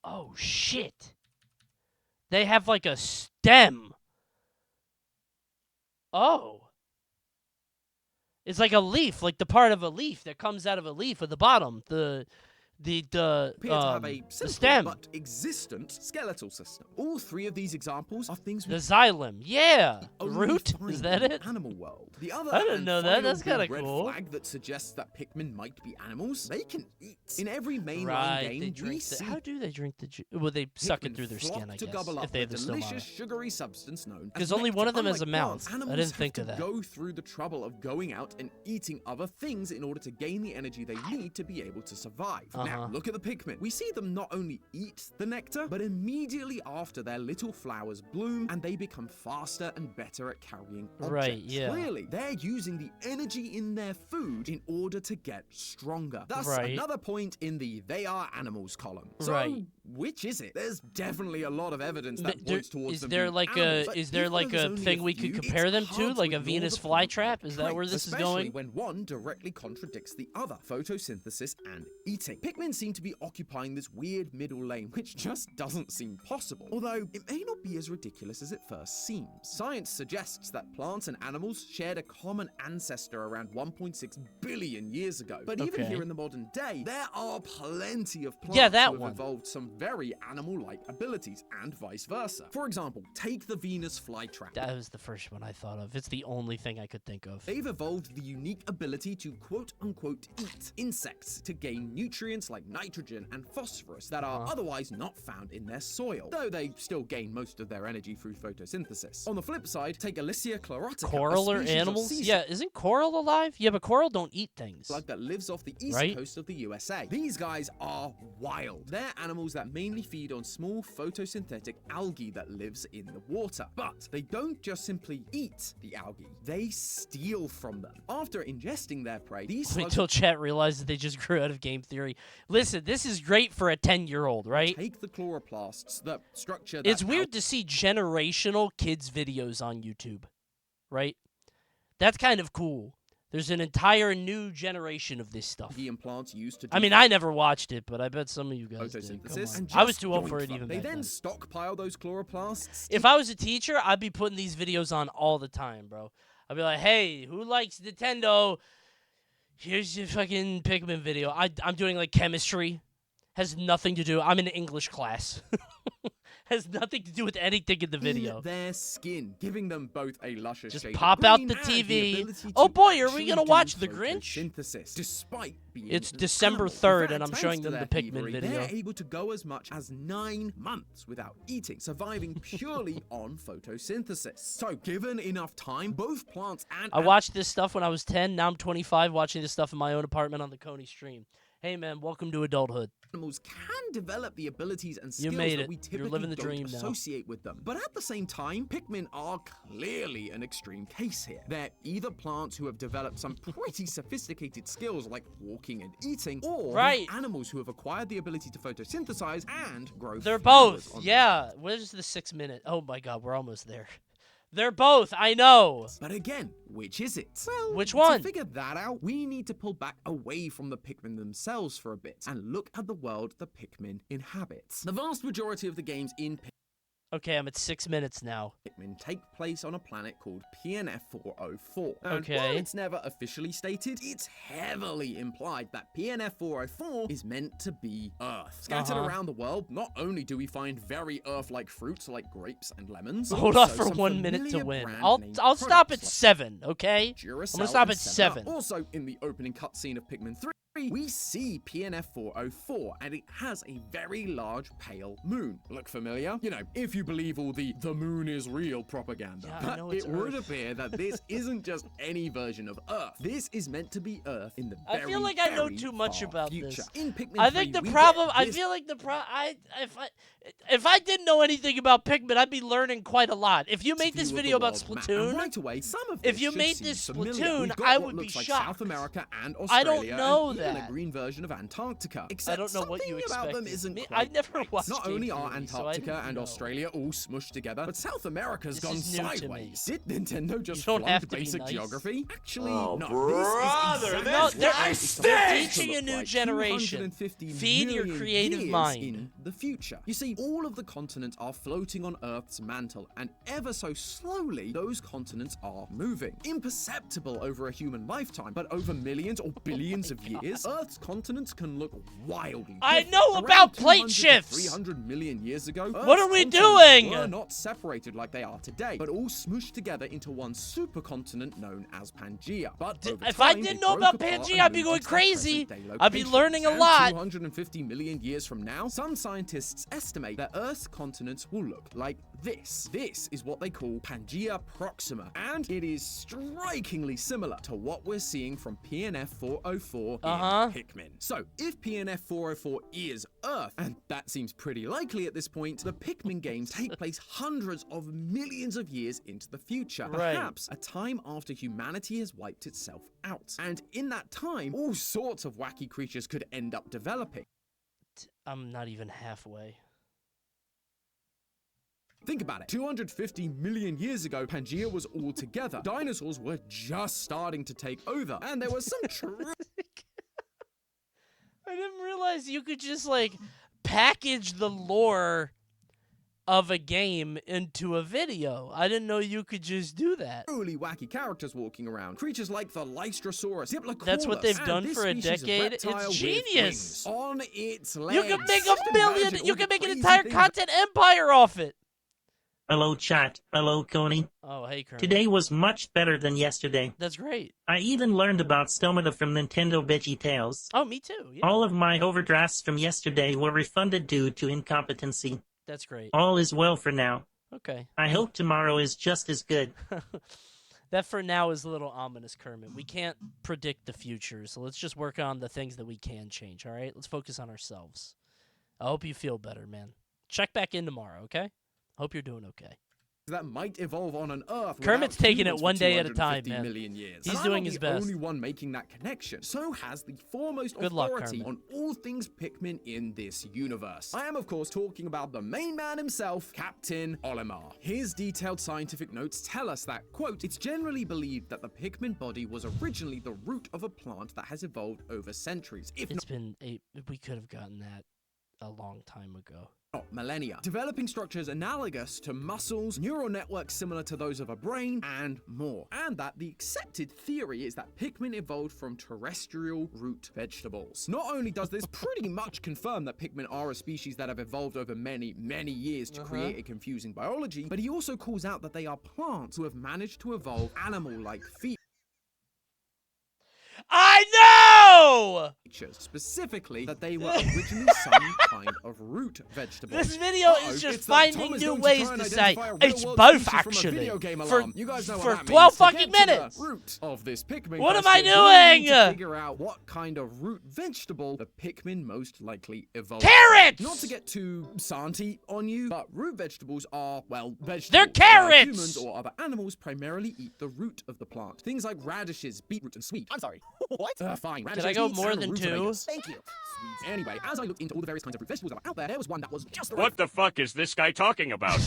A: Oh shit. They have like a stem. Oh. It's like a leaf, like the part of a leaf that comes out of a leaf at the bottom. The
I: appear to have a
A: the
I: simple
A: stem.
I: but existent skeletal system. All three of these examples are things we
A: The xylem. Yeah.
I: only
A: Root?
I: find
A: Is that
I: in
A: it?
I: the animal world. The other
A: I didn't
I: and
A: know that.
I: final
A: That's kinda
I: big red
A: cool.
I: flag that suggests that Pikmin might be animals. They can eat. In every mainline
A: Right,
I: game,
A: they
I: we
A: drink
I: see
A: the, how do they drink the juice? Well, they suck it
I: Pikmin
A: through their
I: flock
A: skin, I
I: to
A: guess,
I: gobble
A: if
I: up
A: they have the
I: delicious
A: stomata.
I: sugary substance known as
A: 'Cause only one of them has a
I: nectar.
A: mouth. I
I: Animals
A: didn't
I: have
A: think
I: to
A: of that.
I: go through the trouble of going out and eating other things in order to gain the energy they need to be able to survive. Now,
A: Uh-huh.
I: look at the Pikmin. We see them not only eat the nectar, but immediately after their little flowers bloom and they become faster and better at carrying objects.
A: Right, yeah.
I: Clearly, they're using the energy in their food in order to get stronger. Thus,
A: Right.
I: another point in the they are animals column. So,
A: Right.
I: which is it? There's definitely a lot of evidence that
A: There-
I: points towards
A: is
I: them
A: there
I: being
A: like
I: animals,
A: a
I: but
A: is there
I: even
A: like
I: though there's
A: a
I: only
A: thing we
I: few,
A: could compare
I: it's
A: them to,
I: hard
A: like a
I: ignore
A: Venus
I: the plant-like
A: flytrap? Is that where
I: traits,
A: this is
I: especially
A: going?
I: when one directly contradicts the other, photosynthesis and eating. Pikmin seem to be occupying this weird middle lane, which just doesn't seem possible. Although, it may not be as ridiculous as it first seems. Science suggests that plants and animals shared a common ancestor around 1.6 billion years ago. But even
A: Okay.
I: here in the modern day, there are plenty of plants
A: Yeah, that
I: who have
A: one.
I: evolved some very animal-like abilities, and vice versa. For example, take the Venus flytrap.
A: That was the first one I thought of. It's the only thing I could think of.
I: They've evolved the unique ability to quote-unquote eat insects to gain nutrients like nitrogen and phosphorus that are otherwise not found in their soil, though they still gain most of their energy through photosynthesis. On the flip side, take Alicia chlorotica,
A: Coral
I: a
A: or
I: species of
A: animals?
I: sea
A: Yeah, isn't coral alive? Yeah, but coral don't eat things.
I: slug that lives off the east
A: Right?
I: coast of the USA. These guys are wild. They're animals that mainly feed on small photosynthetic algae that lives in the water. But they don't just simply eat the algae, they steal from them. After ingesting their prey, these
A: Wait
I: slugs
A: till chat realizes they just grew out of game theory. Listen, this is great for a 10-year-old, right?
I: take the chloroplasts, the structure that
A: It's weird to see generational kids' videos on YouTube, right? That's kind of cool. There's an entire new generation of this stuff.
I: algae and plants used to
A: I mean, I never watched it, but I bet some of you guys did. Come
I: photosynthesis.
A: on.
I: And
A: I was
I: just
A: too old for
I: yoink
A: it
I: them.
A: even
I: They
A: back
I: then
A: then.
I: stockpile those chloroplasts.
A: If I was a teacher, I'd be putting these videos on all the time, bro. I'd be like, hey, who likes Nintendo? Here's your fucking Pikmin video. I'm doing like chemistry. Has nothing to do. I'm in English class. Has nothing to do with anything in the video.
I: In their skin, giving them both a luscious
A: Just
I: shade of
A: pop out
I: green
A: the
I: and
A: TV.
I: ability
A: Oh
I: to
A: boy, are we
I: actually
A: gonna
I: do
A: watch The Grinch?
I: photosynthesis, despite being
A: It's
I: an
A: December
I: animal.
A: 3rd,
I: In fact,
A: and I'm
I: thanks
A: showing
I: to
A: them
I: their
A: the Pikmin
I: thievery,
A: video.
I: They're able to go as much as 9 months without eating, surviving purely on photosynthesis. So, given enough time, both plants and
A: I watched this stuff when I was 10. Now I'm 25, watching this stuff in my own apartment on the Coney stream. Hey, man, welcome to adulthood.
I: animals can develop the abilities and skills
A: made
I: that
A: it.
I: we
A: You're
I: typically
A: living the
I: don't
A: dream now.
I: associate with them. But at the same time, Pikmin are clearly an extreme case here. They're either plants who have developed some pretty sophisticated skills like walking and eating, or
A: Right.
I: animals who have acquired the ability to photosynthesize and grow
A: They're
I: flowers
A: both.
I: on
A: Yeah. Where's the 6 minute? Oh my god, we're almost there. They're both. I know.
I: But again, which is it? Well,
A: Which one?
I: To figure that out, we need to pull back away from the Pikmin themselves for a bit and look at the world the Pikmin inhabits. The vast majority of the games in
A: Okay, I'm at 6 minutes now.
I: Pikmin take place on a planet called PNF 404. And
A: Okay.
I: while it's never officially stated, it's heavily implied that PNF 404 is meant to be Earth. Scattered around the world, not only do we find very Earth-like fruits like grapes and lemons, but
A: Hold on
I: also
A: for
I: some
A: 1 minute to
I: familiar
A: win.
I: brand
A: I'll
I: name
A: stop at
I: products like
A: 7, okay?
I: Duracell
A: I'm gonna stop
I: and
A: at
I: 7 Up.
A: 7.
I: Also, in the opening cutscene of Pikmin 3, we see PNF 404, and it has a very large pale moon. Look familiar? You know, if you believe all the moon is real propaganda.
A: Yeah, I
I: But
A: know it's
I: it would
A: Earth.
I: appear that this isn't just any version of Earth. This is meant to be Earth in the
A: I
I: very,
A: feel like I know
I: very
A: too much
I: far
A: about
I: future.
A: this.
I: In Pikmin
A: I
I: 3,
A: think the
I: we
A: problem.
I: get
A: I
I: this
A: feel like the if I didn't know anything about Pikmin, I'd be learning quite a lot. If you made this
I: view of
A: video
I: the
A: about
I: world map.
A: Splatoon,
I: And right away, some of
A: if
I: this
A: you
I: should
A: made
I: seem
A: this
I: familiar.
A: Splatoon,
I: We've got
A: I
I: what
A: would be
I: looks like
A: shocked.
I: South America and
A: I
I: Australia,
A: don't know
I: and even
A: that.
I: a green version of Antarctica. Except
A: I don't know what you
I: something about them
A: expected.
I: isn't
A: Me-
I: quite
A: I've never
I: right.
A: watched
I: Not
A: Game
I: only are
A: Theory, so I
I: Antarctica
A: didn't
I: and
A: know.
I: Australia all smushed together, but South America's
A: This
I: gone
A: is new to me.
I: sideways. Did Nintendo just
A: don't
I: flunk
A: have to be
I: basic
A: nice.
I: geography? Actually,
H: Oh,
I: no.
H: brother,
I: this is
A: No,
I: exactly
A: they're,
I: what it's
A: they're
I: supposed to
A: teaching a
I: look
A: new
I: like
A: generation.
I: 250
A: Feed your
I: million
A: creative
I: years
A: mind.
I: in the future. You see, all of the continents are floating on Earth's mantle, and ever so slowly, those continents are moving. Imperceptible over a human lifetime, but over millions or billions of years, Earth's continents can look wildly
A: I
I: different.
A: know
I: Around
A: about plate
I: 200 to
A: shifts.
I: 300 million years ago,
A: What are we
I: Earth's continents
A: doing?
I: were not separated like they are today, but all smooshed together into one supercontinent known as Pangaea. But over
A: If I
I: time,
A: didn't
I: it
A: know
I: broke
A: about
I: apart
A: Pangaea,
I: and
A: I'd be
I: moved
A: going
I: into their
A: crazy.
I: present-day
A: I'd be
I: locations.
A: learning a
I: And
A: lot.
I: 250 million years from now, some scientists estimate that Earth's continents will look like this. This is what they call Pangaea Proxima, and it is strikingly similar to what we're seeing from PNF 404 in Pikmin. So, if PNF 404 is Earth, and that seems pretty likely at this point, the Pikmin games take place hundreds of millions of years into the future,
A: Right.
I: perhaps a time after humanity has wiped itself out. And in that time, all sorts of wacky creatures could end up developing.
A: I'm not even halfway.
I: Think about it. 250 million years ago, Pangea was all together. Dinosaurs were just starting to take over, and there was some
A: I didn't realize you could just, like, package the lore of a game into a video. I didn't know you could just do that.
I: truly wacky characters walking around. Creatures like the Lystrosaurus, Diplocaulus,
A: That's what they've
I: and
A: done
I: this
A: for a
I: species of
A: decade.
I: reptile
A: It's
I: with
A: genius.
I: wings on its legs.
A: You can make
I: Just
A: a million.
I: imagine
A: You
I: all
A: can
I: the
A: make an
I: crazy
A: entire
I: things
A: content empire off it.
K: Hello, chat. Hello, Coney.
A: Oh, hey, Kermit.
K: Today was much better than yesterday.
A: That's great.
K: I even learned about Stomata from Nintendo Veggie Tales.
A: Oh, me too. Yeah.
K: All of my overdrafts from yesterday were refunded due to incompetency.
A: That's great.
K: All is well for now.
A: Okay.
K: I hope tomorrow is just as good.
A: That for now is a little ominous, Kermit. We can't predict the future, so let's just work on the things that we can change, all right? Let's focus on ourselves. I hope you feel better, man. Check back in tomorrow, okay? Hope you're doing okay.
I: that might evolve on an Earth.
A: Kermit's
I: without
A: taking it
I: humans
A: one
I: for
A: day at a time,
I: 250
A: man.
I: million years.
A: He's
I: And
A: doing
I: I'm not
A: his
I: the
A: best.
I: only one making that connection. So has the foremost
A: Good luck,
I: authority
A: Kermit.
I: on all things Pikmin in this universe. I am, of course, talking about the main man himself, Captain Olimar. His detailed scientific notes tell us that, quote, it's generally believed that the Pikmin body was originally the root of a plant that has evolved over centuries, if
A: It's been we could have gotten that a long time ago.
I: not millennia, developing structures analogous to muscles, neural networks similar to those of a brain, and more. And that the accepted theory is that Pikmin evolved from terrestrial root vegetables. Not only does this pretty much confirm that Pikmin are a species that have evolved over many, many years to create a confusing biology, but he also calls out that they are plants who have managed to evolve animal-like features.
A: I know!
I: Specifically, that they were originally some kind of root vegetable.
A: This video is just finding new ways to say it's both actually for 12 fucking minutes.
I: Root of this Pikmin
A: What am I
I: question, we need to
A: doing?
I: figure out what kind of root vegetable the Pikmin most likely evolved.
A: Carrots!
I: Not to get too Santi on you, but root vegetables are, well, vegetables.
A: They're
I: While
A: carrots!
I: Humans or other animals primarily eat the root of the plant. Things like radishes, beetroot, and sweet. I'm sorry. What? Fine.
A: Did I go more than 2?
I: Thank you. Sweet. Anyway, as I looked into all the various kinds of root vegetables that were out there, there was one that was just the
E: What the fuck is this guy talking about?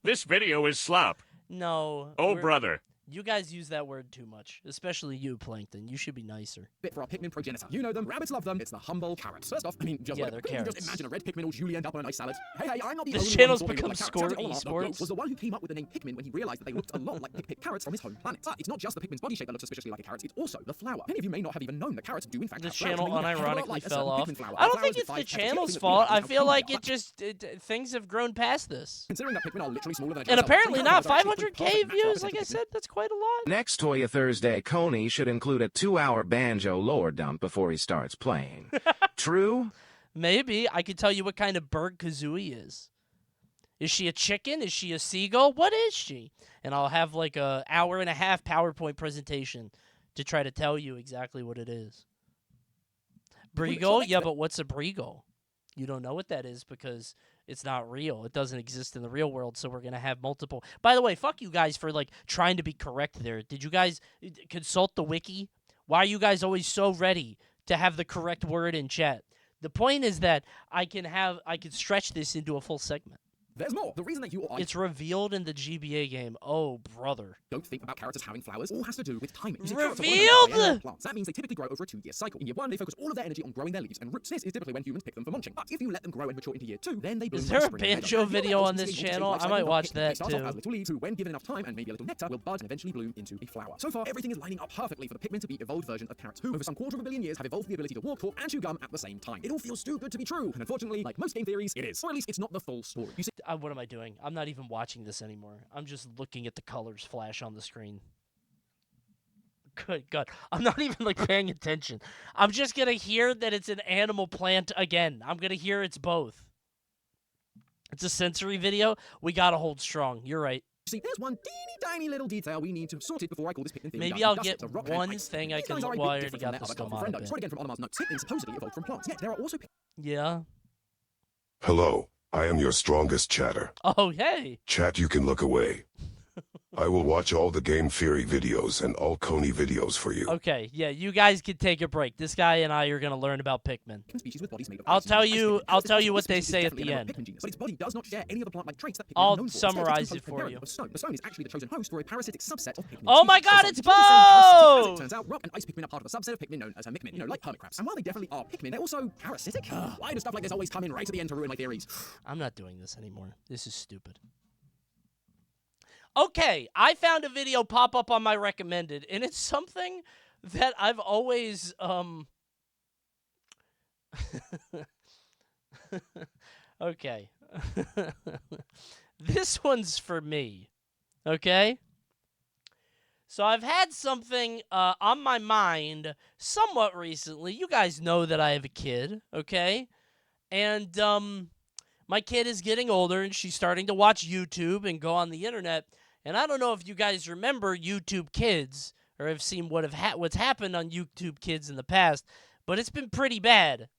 E: This video is slop.
A: No.
E: Oh, brother.
A: You guys use that word too much, especially you, Plankton. You should be nicer.
I: bit for our Pikmin progenitor. You know them, rabbits love them. It's the humble carrots. First off, I mean, just
A: Yeah,
I: like,
A: they're
I: couldn't you
A: carrots.
I: just imagine a red Pikmin all Julie end up on a nice salad. Hey, I'm not the
A: This
I: only
A: channel's
I: one who
A: become
I: thought they looked like carrots.
A: sport
I: Captain Olimar,
A: esports.
I: was the one who came up with the name Pikmin when he realized that they looked a lot like Pik carrots from his home planet. But it's not just the Pikmin's body shape that looks suspiciously like a carrot, it's also the flower. Many of you may not have even known that carrots do in fact
A: This
I: have flowers,
A: channel
I: and they look a hell of a lot
A: unironically
I: like a
A: fell
I: certain
A: off.
I: Pikmin flower.
A: I don't
I: Flowers
A: think
I: with
A: it's the
I: five
A: channel's
I: petals,
A: fault. I
I: how
A: feel like
I: cool
A: it just things have grown past this.
I: Considering that Pikmin are literally smaller than a
A: And
I: dinosaur,
A: apparently
I: some
A: not
I: flowers are actually
A: 500k
I: perfect match for
A: views.
I: our
A: Like I
I: Pikmin.
A: said, that's quite a lot.
B: Next Toya Thursday, Coney should include a 2-hour banjo lore dump before he starts playing. True?
A: Maybe I could tell you what kind of bird Kazooie is. Is she a chicken? Is she a seagull? What is she? And I'll have like a hour and a half PowerPoint presentation to try to tell you exactly what it is. Breagle? Yeah, but what's a breagle? You don't know what that is because it's not real. It doesn't exist in the real world, so we're going to have multiple. By the way, fuck you guys for like trying to be correct there. Did you guys consult the wiki? Why are you guys always so ready to have the correct word in chat? The point is that I can stretch this into a full segment.
I: There's more. The reason that you or I
A: It's revealed in the GBA game. Oh, brother.
I: don't think about carrots as having flowers all has to do with timing. You see,
A: Revealed!
I: carrots are biennial plants. That means they typically grow over a 2-year cycle. In year 1, they focus all of their energy on growing their leaves and roots. This is typically when humans pick them for munching. But if you let them grow and mature into year 2, then they bloom
A: Is
I: like
A: there a
I: spring and
A: banjo
I: meadow.
A: video
I: You'll
A: on
I: let
A: this
I: them
A: channel?
I: life
A: I might
I: cycle,
A: watch
I: they
A: that
I: start off
A: too.
I: as little leaves who, when given enough time and maybe a little nectar, will bud and eventually bloom into a flower. So far, everything is lining up perfectly for the Pikmin to be evolved version of carrots, who, over some quarter of a billion years, have evolved the ability to walk, talk, and chew gum at the same time. It all feels too good to be true, and unfortunately, like most game theories, it is. Or at least it's not the full story. You see,
A: What am I doing? I'm not even watching this anymore. I'm just looking at the colors flash on the screen. Good God. I'm not even like paying attention. I'm just going to hear that it's an animal plant again. I'm going to hear it's both. It's a sensory video. We got to hold strong. You're right.
I: see, there's one teeny tiny little detail we need to sort it before I call this Pikmin thing.
A: Maybe
I: done.
A: I'll
I: Dust
A: get
I: it to rock and
A: one
I: ice.
A: thing I
I: These
A: can
I: guys are a
A: look.
I: bit
A: Well, I already
I: different
A: got
I: from
A: the
I: their other
A: stomata
I: friendo.
A: bit.
I: Quote again from Olimar's notes. Pikmin supposedly evolved from plants, yet there are also
A: Yeah.
L: Hello, I am your strongest chatter.
A: Oh, hey.
L: Chat, you can look away. I will watch all the Game Theory videos and all Coney videos for you.
A: Okay, yeah, you guys can take a break. This guy and I are gonna learn about Pikmin. I'll tell you what they say at the end.
I: But its body does not share any of the plant-like traits that Pikmin
A: I'll
I: are known for.
A: summarize
I: Instead,
A: it for you.
I: The stone is actually the chosen host for a parasitic subset of Pikmin.
A: Oh my
I: species.
A: God,
I: So
A: it's
I: to keep the same parasitic as
A: both!
I: it turns out, rock and ice Pikmin are part of a subset of Pikmin known as Mikmin, like hermit crabs. And while they definitely are Pikmin, they're also parasitic. Why does stuff like this always come in right at the end to ruin my theories?
A: I'm not doing this anymore. This is stupid. Okay, I found a video pop up on my recommended, and it's something that I've always, okay. This one's for me, okay? So I've had something on my mind somewhat recently. You guys know that I have a kid, okay? And, my kid is getting older, and she's starting to watch YouTube and go on the internet. And I don't know if you guys remember YouTube Kids or have seen what's happened on YouTube Kids in the past, but it's been pretty bad.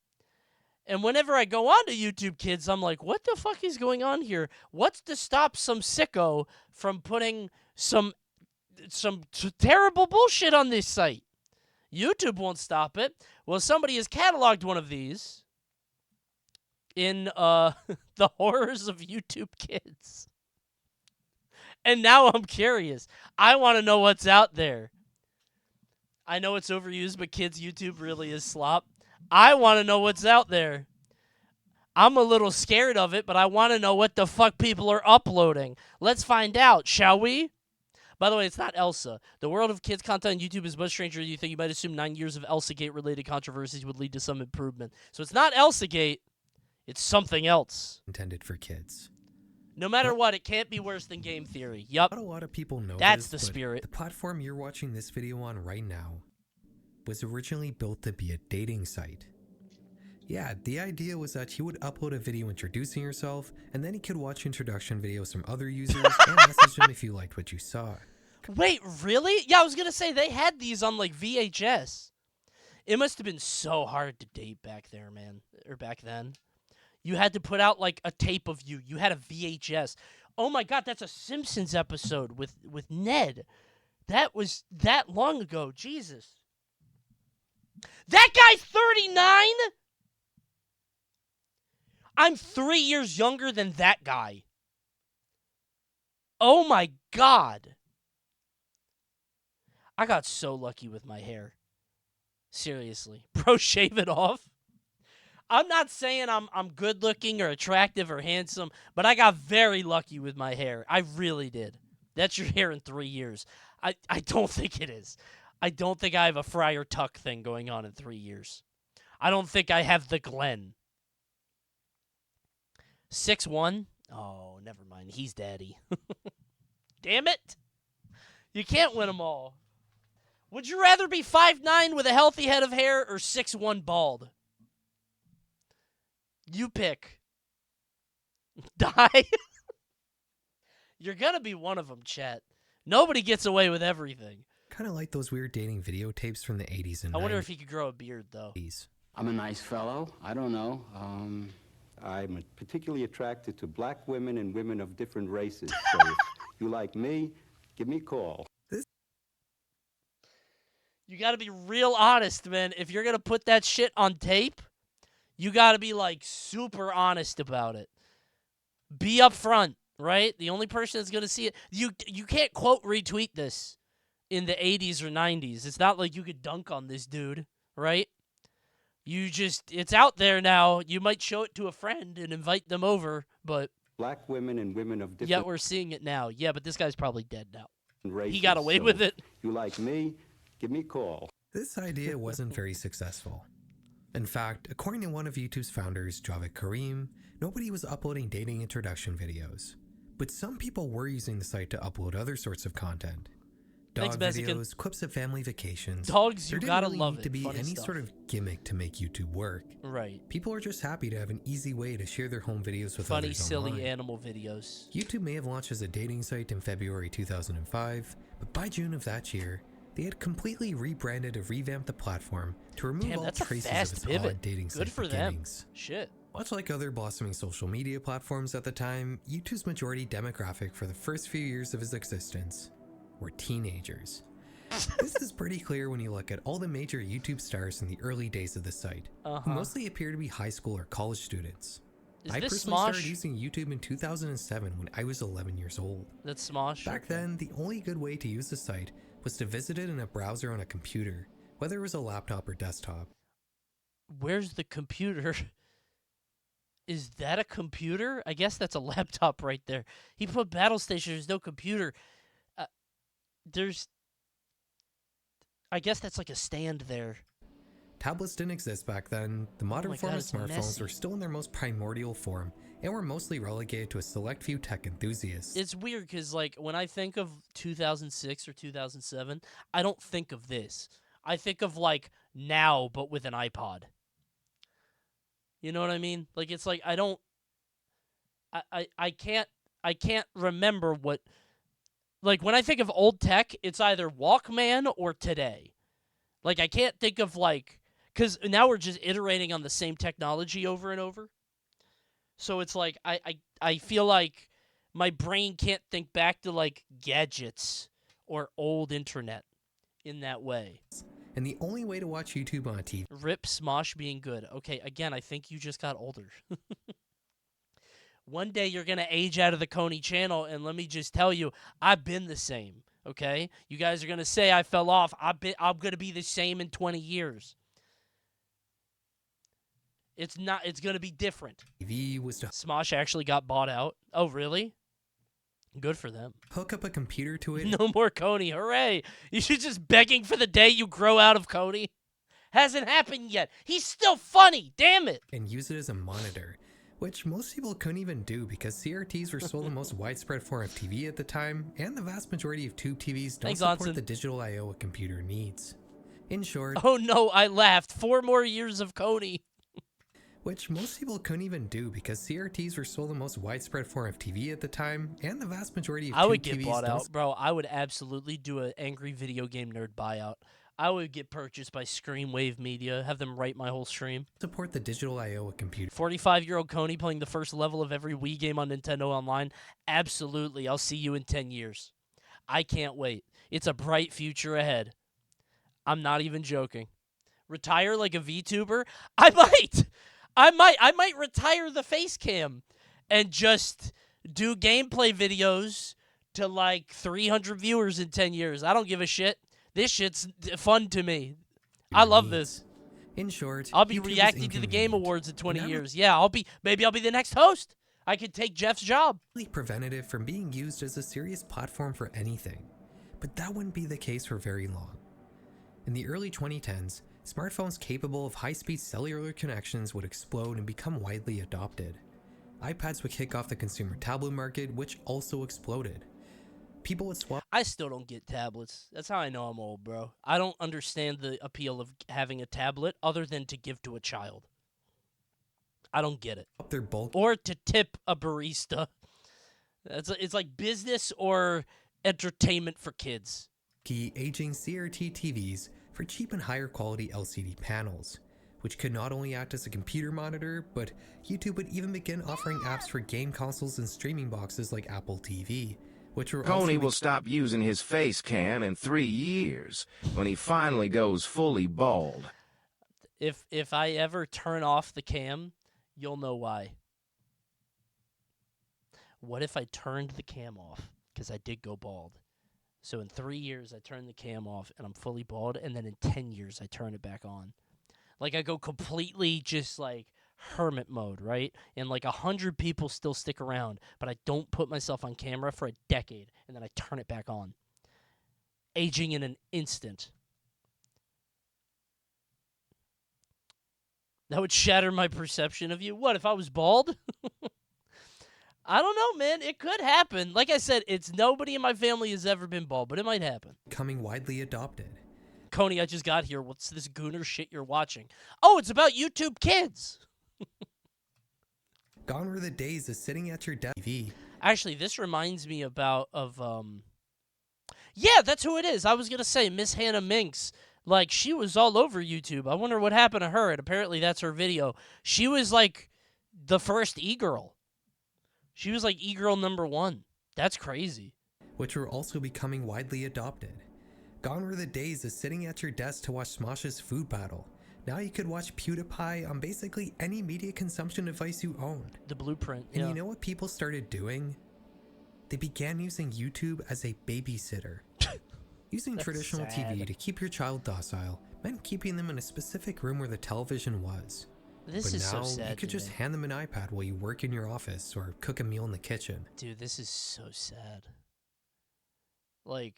A: And whenever I go on to YouTube Kids, I'm like, what the fuck is going on here? What's to stop some sicko from putting some terrible bullshit on this site? YouTube won't stop it. Well, somebody has cataloged one of these in the horrors of YouTube Kids. And now I'm curious. I want to know what's out there. I know it's overused, but kids' YouTube really is slop. I want to know what's out there. I'm a little scared of it, but I want to know what the fuck people are uploading. Let's find out, shall we? By the way, it's not Elsa. The world of kids' content on YouTube is much stranger than you think. You might assume 9 years of Elsa-Gate-related controversies would lead to some improvement. So it's not Elsa-Gate. It's something else.
M: Intended for kids.
A: No matter what, it can't be worse than Game Theory. Yup.
M: Not a lot of people know
A: That's
M: this,
A: the
M: but
A: spirit.
M: The platform you're watching this video on right now was originally built to be a dating site. Yeah, the idea was that you would upload a video introducing yourself, and then you could watch introduction videos from other users and message them if you liked what you saw.
A: Wait, really? Yeah, I was gonna say, they had these on, like, VHS. It must have been so hard to date back there, man. Or back then. You had to put out, like, a tape of you. You had a VHS. Oh, my God, that's a Simpsons episode with Ned. That was that long ago. Jesus. That guy's 39? I'm 3 years younger than that guy. Oh, my God. I got so lucky with my hair. Seriously. Bro, shave it off. I'm not saying I'm good looking or attractive or handsome, but I got very lucky with my hair. I really did. That's your hair in 3 years. I don't think it is. I don't think I have a Friar Tuck thing going on in 3 years. I don't think I have the Glen. 6'1"? Oh, never mind. He's daddy. Damn it. You can't win them all. Would you rather be 5'9" with a healthy head of hair or 6'1" bald? You pick. Die? You're gonna be one of them, chat. Nobody gets away with everything.
M: Kind of like those weird dating videotapes from the 80s and 90s.
A: I wonder if he could grow a beard, though.
N: I'm a nice fellow. I don't know. I'm particularly attracted to black women and women of different races. So if you like me, give me a call.
A: You gotta be real honest, man. If you're gonna put that shit on tape, you gotta be, like, super honest about it. Be upfront, right? The only person that's gonna see it... You can't quote retweet this in the 80s or 90s. It's not like you could dunk on this dude, right? You just... It's out there now. You might show it to a friend and invite them over, but...
N: Black women and women of different...
A: Yeah, we're seeing it now. Yeah, but this guy's probably dead now.
N: Races.
A: He got away with it.
N: You like me? Give me a call.
M: This idea wasn't very successful. In fact, according to one of YouTube's founders, Javed Karim, nobody was uploading dating introduction videos. But some people were using the site to upload other sorts of content. Dog videos, clips of family vacations.
A: Dogs, you
M: there
A: gotta
M: didn't really
A: love
M: need
A: it.
M: to be
A: Funny
M: any
A: stuff.
M: sort of gimmick to make YouTube work.
A: Right.
M: People are just happy to have an easy way to share their home videos with
A: Funny,
M: others
A: silly
M: online.
A: animal videos.
M: YouTube may have launched as a dating site in February 2005, but by June of that year, they had completely rebranded and revamped the platform to remove
A: Damn,
M: all
A: that's a
M: traces
A: fast
M: of its
A: pivot.
M: odd dating
A: Good
M: site
A: for
M: beginnings.
A: them. Shit.
M: Much like other blossoming social media platforms at the time, YouTube's majority demographic for the first few years of its existence were teenagers. This is pretty clear when you look at all the major YouTube stars in the early days of the site, who mostly appear to be high school or college students. I personally started using YouTube in 2007 when I was 11 years old.
A: That's Smosh.
M: Back then, the only good way to use the site was to visit it in a browser on a computer, whether it was a laptop or desktop.
A: Where's the computer? Is that a computer? I guess that's a laptop right there. He put Battle Station. There's no computer. I guess that's like a stand there.
M: Tablets didn't exist back then. The modern form of smartphones were still in their most primordial form and were mostly relegated to a select few tech enthusiasts.
A: It's weird because, like, when I think of 2006 or 2007, I don't think of this. I think of, like, now, but with an iPod. You know what I mean? Like, it's like I can't remember what. Like, when I think of old tech, it's either Walkman or today. Like, I can't think of, like, because now we're just iterating on the same technology over and over. So it's like, I feel like my brain can't think back to, like, gadgets or old internet in that way.
M: And the only way to watch YouTube on a TV.
A: Rip Smosh being good. Okay, again, I think you just got older. One day you're going to age out of the Coney channel, and let me just tell you, I've been the same, okay? You guys are going to say I fell off. I'm going to be the same in 20 years. It's going to be different.
M: TV was to
A: Smosh actually got bought out. Oh, really? Good for them.
M: Hook up a computer to it.
A: No more Coney. Hooray. You should just begging for the day you grow out of Coney. Hasn't happened yet. He's still funny. Damn it.
M: And use it as a monitor, which most people couldn't even do because CRTs were still the most widespread form of TV at the time, and the vast majority of tube TVs don't support the digital I/O a computer needs. In short...
A: Oh no, I laughed. 4 more years of Coney.
M: Which most people couldn't even do because CRTs were still the most widespread form of TV at the time, and the vast majority of
A: I would
M: tube
A: get
M: TVs
A: bought
M: don't
A: out, bro. I would absolutely do an angry video game nerd buyout. I would get purchased by Screamwave Media, have them write my whole stream.
M: Support the digital I/O a computer.
A: 45-year-old Coney playing the first level of every Wii game on Nintendo Online? Absolutely. I'll see you in 10 years. I can't wait. It's a bright future ahead. I'm not even joking. Retire like a VTuber? I might retire the face cam and just do gameplay videos to like 300 viewers in 10 years. I don't give a shit. This shit's fun to me. I love this.
M: In short,
A: I'll be reacting to the Game Awards in 20 years. Yeah, maybe I'll be the next host. I could take Jeff's job.
M: Preventative from being used as a serious platform for anything. But that wouldn't be the case for very long. In the early 2010s, smartphones capable of high-speed cellular connections would explode and become widely adopted. iPads would kick off the consumer tablet market, which also exploded. People would swap.
A: I still don't get tablets. That's how I know I'm old, bro. I don't understand the appeal of having a tablet other than to give to a child. I don't get it.
M: Their bulk.
A: Or to tip a barista. It's like business or entertainment for kids.
M: Key aging CRT TVs for cheap and higher quality LCD panels, which could not only act as a computer monitor, but YouTube would even begin offering apps for game consoles and streaming boxes like Apple TV.
B: Coney will stop using his face cam in 3 years when he finally goes fully bald.
A: If I ever turn off the cam, you'll know why. What if I turned the cam off? Because I did go bald. So in 3 years, I turn the cam off and I'm fully bald, and then in 10 years, I turn it back on. Like, I go completely just like hermit mode, right? And like 100 people still stick around, but I don't put myself on camera for a decade, and then I turn it back on. Aging in an instant. That would shatter my perception of you. What, if I was bald? I don't know, man. It could happen. Like I said, nobody in my family has ever been bald, but it might happen.
M: Becoming widely adopted.
A: Coney, I just got here. What's this gooner shit you're watching? Oh, it's about YouTube Kids.
M: Gone were the days of sitting at your desk.
A: Actually, this reminds me yeah, that's who it is. I was going to say Miss Hannah Minx. Like, she was all over YouTube. I wonder what happened to her, and apparently that's her video. She was, like, the first e-girl. She was like e-girl #1. That's crazy.
M: which are also becoming widely adopted. Gone were the days of sitting at your desk to watch Smosh's Food Battle. Now you could watch PewDiePie on basically any media consumption device you owned.
A: The blueprint,
M: And you know what people started doing? They began using YouTube as a babysitter. Using traditional TV to keep your child docile meant keeping them in a specific room where the television was.
A: This
M: but
A: is
M: now
A: so sad.
M: you could just hand them an iPad while you work in your office or cook a meal in the kitchen.
A: Dude, this is so sad. Like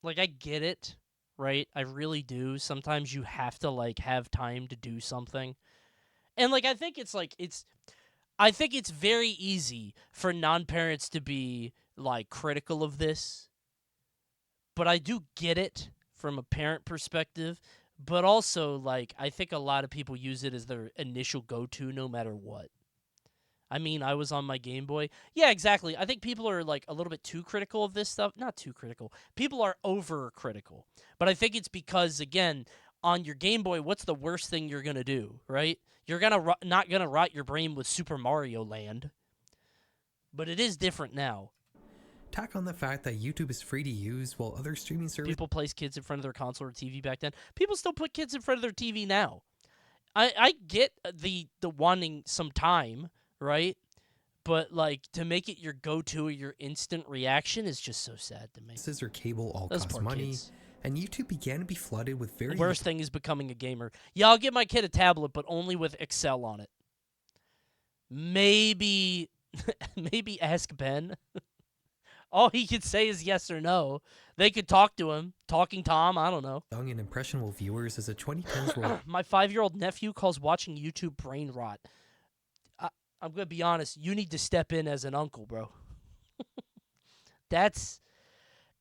A: I get it, right? I really do. Sometimes you have to like have time to do something. And like I think it's very easy for non-parents to be like critical of this. But I do get it from a parent perspective. But also, like, I think a lot of people use it as their initial go-to no matter what. I mean, I was on my Game Boy. Yeah, exactly. I think people are, like, a little bit too critical of this stuff. Not too critical. People are over-critical. But I think it's because, again, on your Game Boy, what's the worst thing you're going to do, right? You're not going to rot your brain with Super Mario Land. But it is different now.
M: Tack on the fact that YouTube is free to use while other streaming services...
A: People placed kids in front of their console or TV back then. People still put kids in front of their TV now. I get the wanting some time, right? But, like, to make it your go-to or your instant reaction is just so sad to me.
M: Or cable all
A: Those
M: cost
A: poor
M: money,
A: kids.
M: and YouTube began to be flooded with very...
A: The worst thing is becoming a gamer. Yeah, I'll get my kid a tablet, but only with Excel on it. Maybe ask Ben. All he could say is yes or no. They could talk to him. Talking Tom, I don't know.
M: Young and impressionable viewers as a 2010s world.
A: My 5-year-old nephew calls watching YouTube brain rot. I'm going to be honest. You need to step in as an uncle, bro. That's...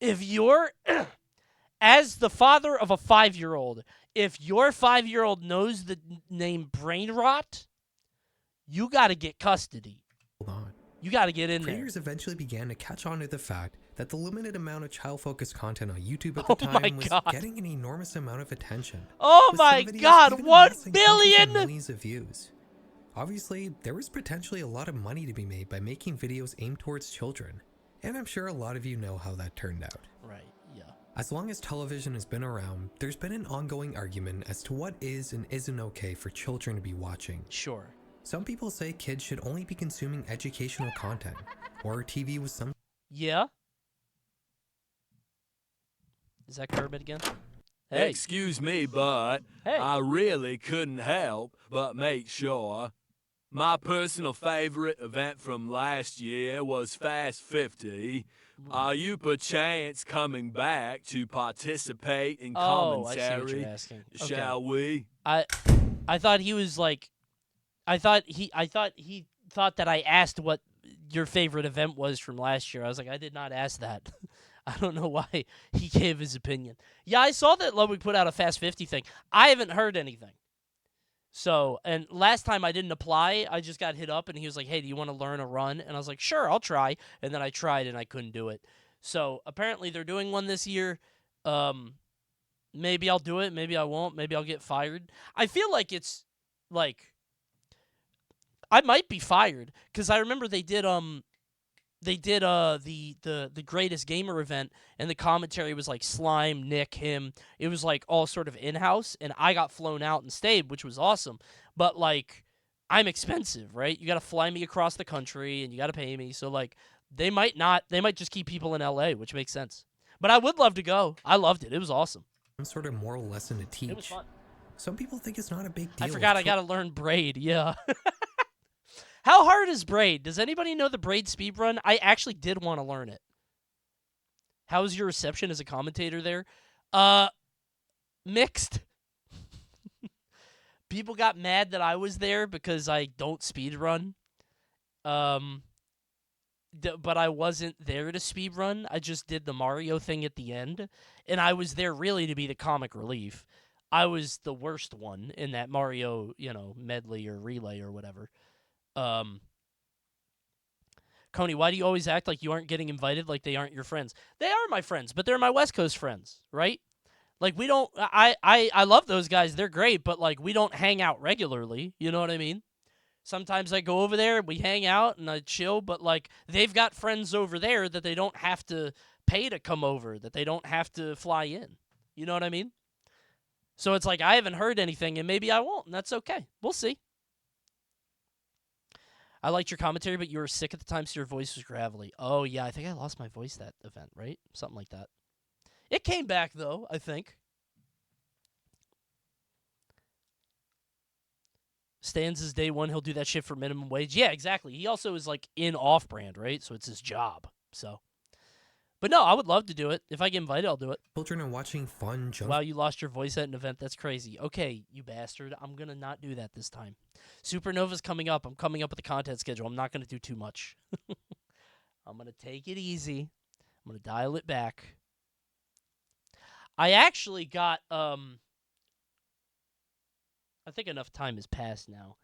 A: If you're... As the father of a 5-year-old, if your 5-year-old knows the name brain rot, you got to get custody.
M: Hold on.
A: You got to get in there.
M: Creators eventually began to catch on to the fact that the limited amount of child-focused content on YouTube at the time was getting an enormous amount of attention.
A: Oh my God, 1 billion!
M: Millions of views. Obviously, there was potentially a lot of money to be made by making videos aimed towards children. And I'm sure a lot of you know how that turned out.
A: Right, yeah.
M: As long as television has been around, there's been an ongoing argument as to what is and isn't okay for children to be watching.
A: Sure.
M: Some people say kids should only be consuming educational content, or TV with some...
A: Yeah? Is that Kermit again? Hey.
O: Excuse me, but I really couldn't help but make sure. My personal favorite event from last year was Fast 50. Are you perchance coming back to participate in commentary?
A: I see what you're asking.
O: Shall we?
A: I thought he was like... I thought he thought that I asked what your favorite event was from last year. I was like, I did not ask that. I don't know why he gave his opinion. Yeah, I saw that Ludwig put out a Fast 50 thing. I haven't heard anything. So, and last time I didn't apply, I just got hit up and he was like, hey, do you want to learn a run? And I was like, sure, I'll try. And then I tried and I couldn't do it. So apparently they're doing one this year. Maybe I'll do it. Maybe I won't. Maybe I'll get fired. I feel like it's like... I might be fired because I remember they did the Greatest Gamer event and the commentary was like Slime, Nick, him. It was like all sort of in-house and I got flown out and stayed, which was awesome. But like I'm expensive, right? You got to fly me across the country and you got to pay me. So like they might just keep people in LA, which makes sense. But I would love to go. I loved it. It was awesome.
M: Some sort of moral lesson to teach.
A: It was fun.
M: Some people think it's not a big deal.
A: I forgot I got to learn braid. Yeah. How hard is braid? Does anybody know the braid speedrun? I actually did want to learn it. How was your reception as a commentator there? Mixed. People got mad that I was there because I don't speedrun. But I wasn't there to speedrun. I just did the Mario thing at the end. And I was there really to be the comic relief. I was the worst one in that Mario, medley or relay or whatever. Coney, why do you always act like you aren't getting invited like they aren't your friends? They are my friends, but they're my West Coast friends, right? Like, we don't... I love those guys. They're great, but, like, we don't hang out regularly. You know what I mean? Sometimes I go over there, we hang out, and I chill, but, like, they've got friends over there that they don't have to pay to come over, that they don't have to fly in. You know what I mean? So it's like, I haven't heard anything, and maybe I won't, and that's okay. We'll see. I liked your commentary, but you were sick at the time, so your voice was gravelly. Oh, yeah, I think I lost my voice that event, right? Something like that. It came back, though, I think. Stans' day one, he'll do that shit for minimum wage. Yeah, exactly. He also is, like, in off-brand, right? So it's his job. So, but no, I would love to do it. If I get invited, I'll do it.
M: Children are watching fun junk.
A: Wow, you lost your voice at an event. That's crazy. Okay, you bastard. I'm going to not do that this time. Supernova's coming up. I'm coming up with a content schedule. I'm not going to do too much. I'm going to take it easy. I'm going to dial it back. I actually got, I think enough time has passed now.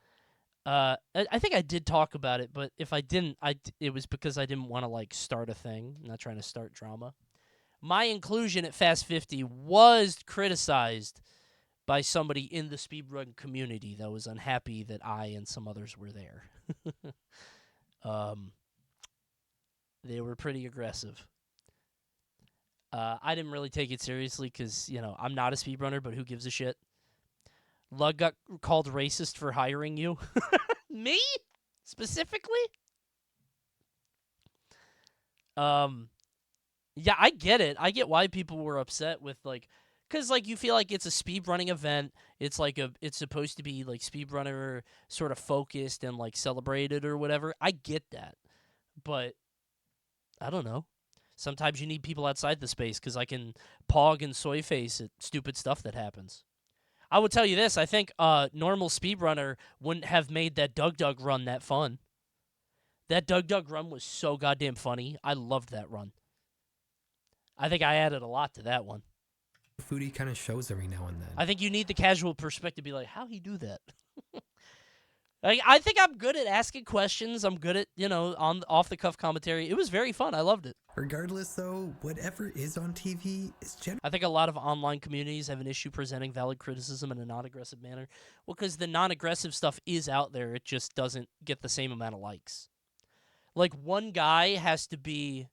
A: I think I did talk about it, but if I didn't, it was because I didn't want to, like, start a thing. I'm not trying to start drama. My inclusion at Fast 50 was criticized by somebody in the speedrun community that was unhappy that I and some others were there. They were pretty aggressive. I didn't really take it seriously because, you know, I'm not a speedrunner, but who gives a shit? Lug got called racist for hiring you. Me? Specifically? Yeah, I get it. I get why people were upset with, like, because, like, you feel like it's a speedrunning event. It's like it's supposed to be, like, speedrunner sort of focused and, like, celebrated or whatever. I get that. But, I don't know. Sometimes you need people outside the space because I can pog and soy face at stupid stuff that happens. I would tell you this. I think normal speedrunner wouldn't have made that Doug run that fun. That Doug run was so goddamn funny. I loved that run. I think I added a lot to that one.
M: Foodie kind of shows every now and then.
A: I think you need the casual perspective to be like, how'd he do that? I think I'm good at asking questions. I'm good at, you know, on off-the-cuff commentary. It was very fun. I loved it.
M: Regardless, though, whatever is on TV is generally...
A: I think a lot of online communities have an issue presenting valid criticism in a non-aggressive manner. Well, because the non-aggressive stuff is out there. It just doesn't get the same amount of likes. Like, one guy has to be...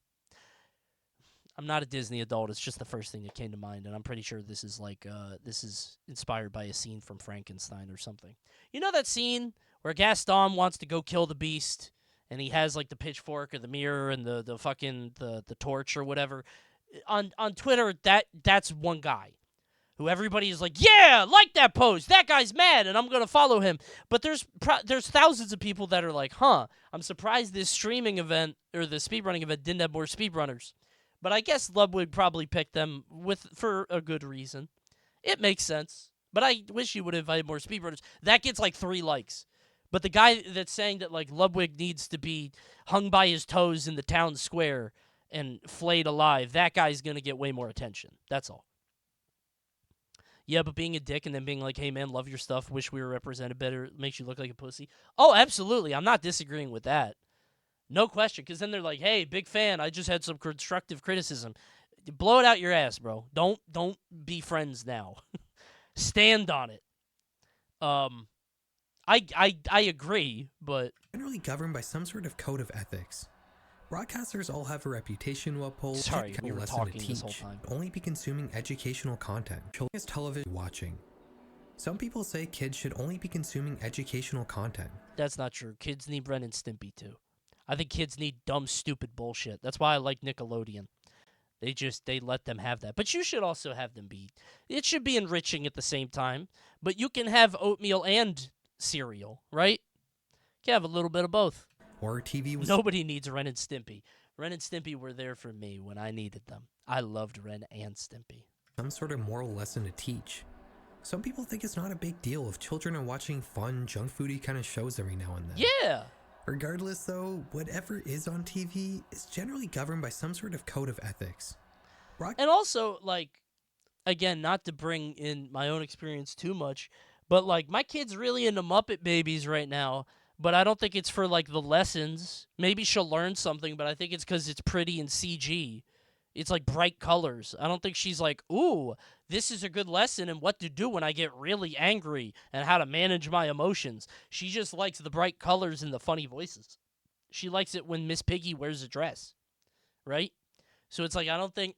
A: I'm not a Disney adult. It's just the first thing that came to mind, and I'm pretty sure this is like this is inspired by a scene from Frankenstein or something. You know that scene where Gaston wants to go kill the beast, and he has like the pitchfork or the mirror and the fucking the torch or whatever. On Twitter, that's one guy who everybody is like, yeah, like that pose. That guy's mad, and I'm gonna follow him. But there's thousands of people that are like, huh, I'm surprised this streaming event or the speedrunning event didn't have more speedrunners. But I guess Ludwig probably picked them for a good reason. It makes sense. But I wish you would have invited more speedrunners. That gets like 3 likes. But the guy that's saying that like Ludwig needs to be hung by his toes in the town square and flayed alive, that guy's going to get way more attention. That's all. Yeah, but being a dick and then being like, hey man, love your stuff, wish we were represented better, makes you look like a pussy. Oh, absolutely. I'm not disagreeing with that. No question, because then they're like, hey, big fan, I just had some constructive criticism. Blow it out your ass, bro. Don't be friends now. Stand on it. I agree, but...
M: generally governed by some sort of code of ethics. Broadcasters all have a reputation to uphold.
A: Sorry, we were talking this whole time.
M: Only be consuming educational content. Children's television watching. Some people say kids should only be consuming educational content.
A: That's not true. Kids need Ren and Stimpy, too. I think kids need dumb, stupid bullshit. That's why I like Nickelodeon. They let them have that. But you should also have them be... It should be enriching at the same time. But you can have oatmeal and cereal, right? You can have a little bit of both.
M: Or TV was...
A: Nobody needs Ren and Stimpy. Ren and Stimpy were there for me when I needed them. I loved Ren and Stimpy.
M: Some sort of moral lesson to teach. Some people think it's not a big deal if children are watching fun, junk foodie kind of shows every now and then.
A: Yeah!
M: Regardless, though, whatever is on TV is generally governed by some sort of code of ethics.
A: And also, like, again, not to bring in my own experience too much, but, like, my kid's really into Muppet Babies right now, but I don't think it's for, like, the lessons. Maybe she'll learn something, but I think it's because it's pretty in CG. It's like bright colors. I don't think she's like, ooh, this is a good lesson in what to do when I get really angry and how to manage my emotions. She just likes the bright colors and the funny voices. She likes it when Miss Piggy wears a dress, right? So it's like I don't think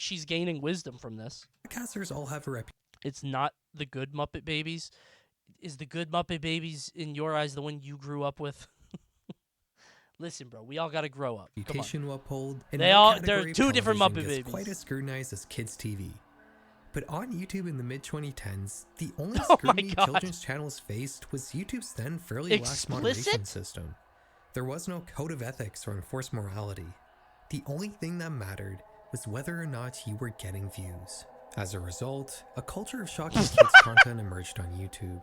A: she's gaining wisdom from this.
M: Podcasters all have a reputation.
A: It's not the good Muppet Babies. Is the good Muppet Babies in your eyes the one you grew up with? Listen, bro, we all got to grow up.
M: Reputation to uphold. And
A: They're two different Muppet Babies.
M: Quite as scrutinized as kids' TV. But on YouTube in the mid-2010s, the only
A: Oh my
M: scrutiny
A: God.
M: children's channels faced was YouTube's then fairly lax moderation
A: Explicit?
M: system. There was no code of ethics or enforced morality. The only thing that mattered was whether or not you were getting views. As a result, a culture of shocking kids content emerged on YouTube.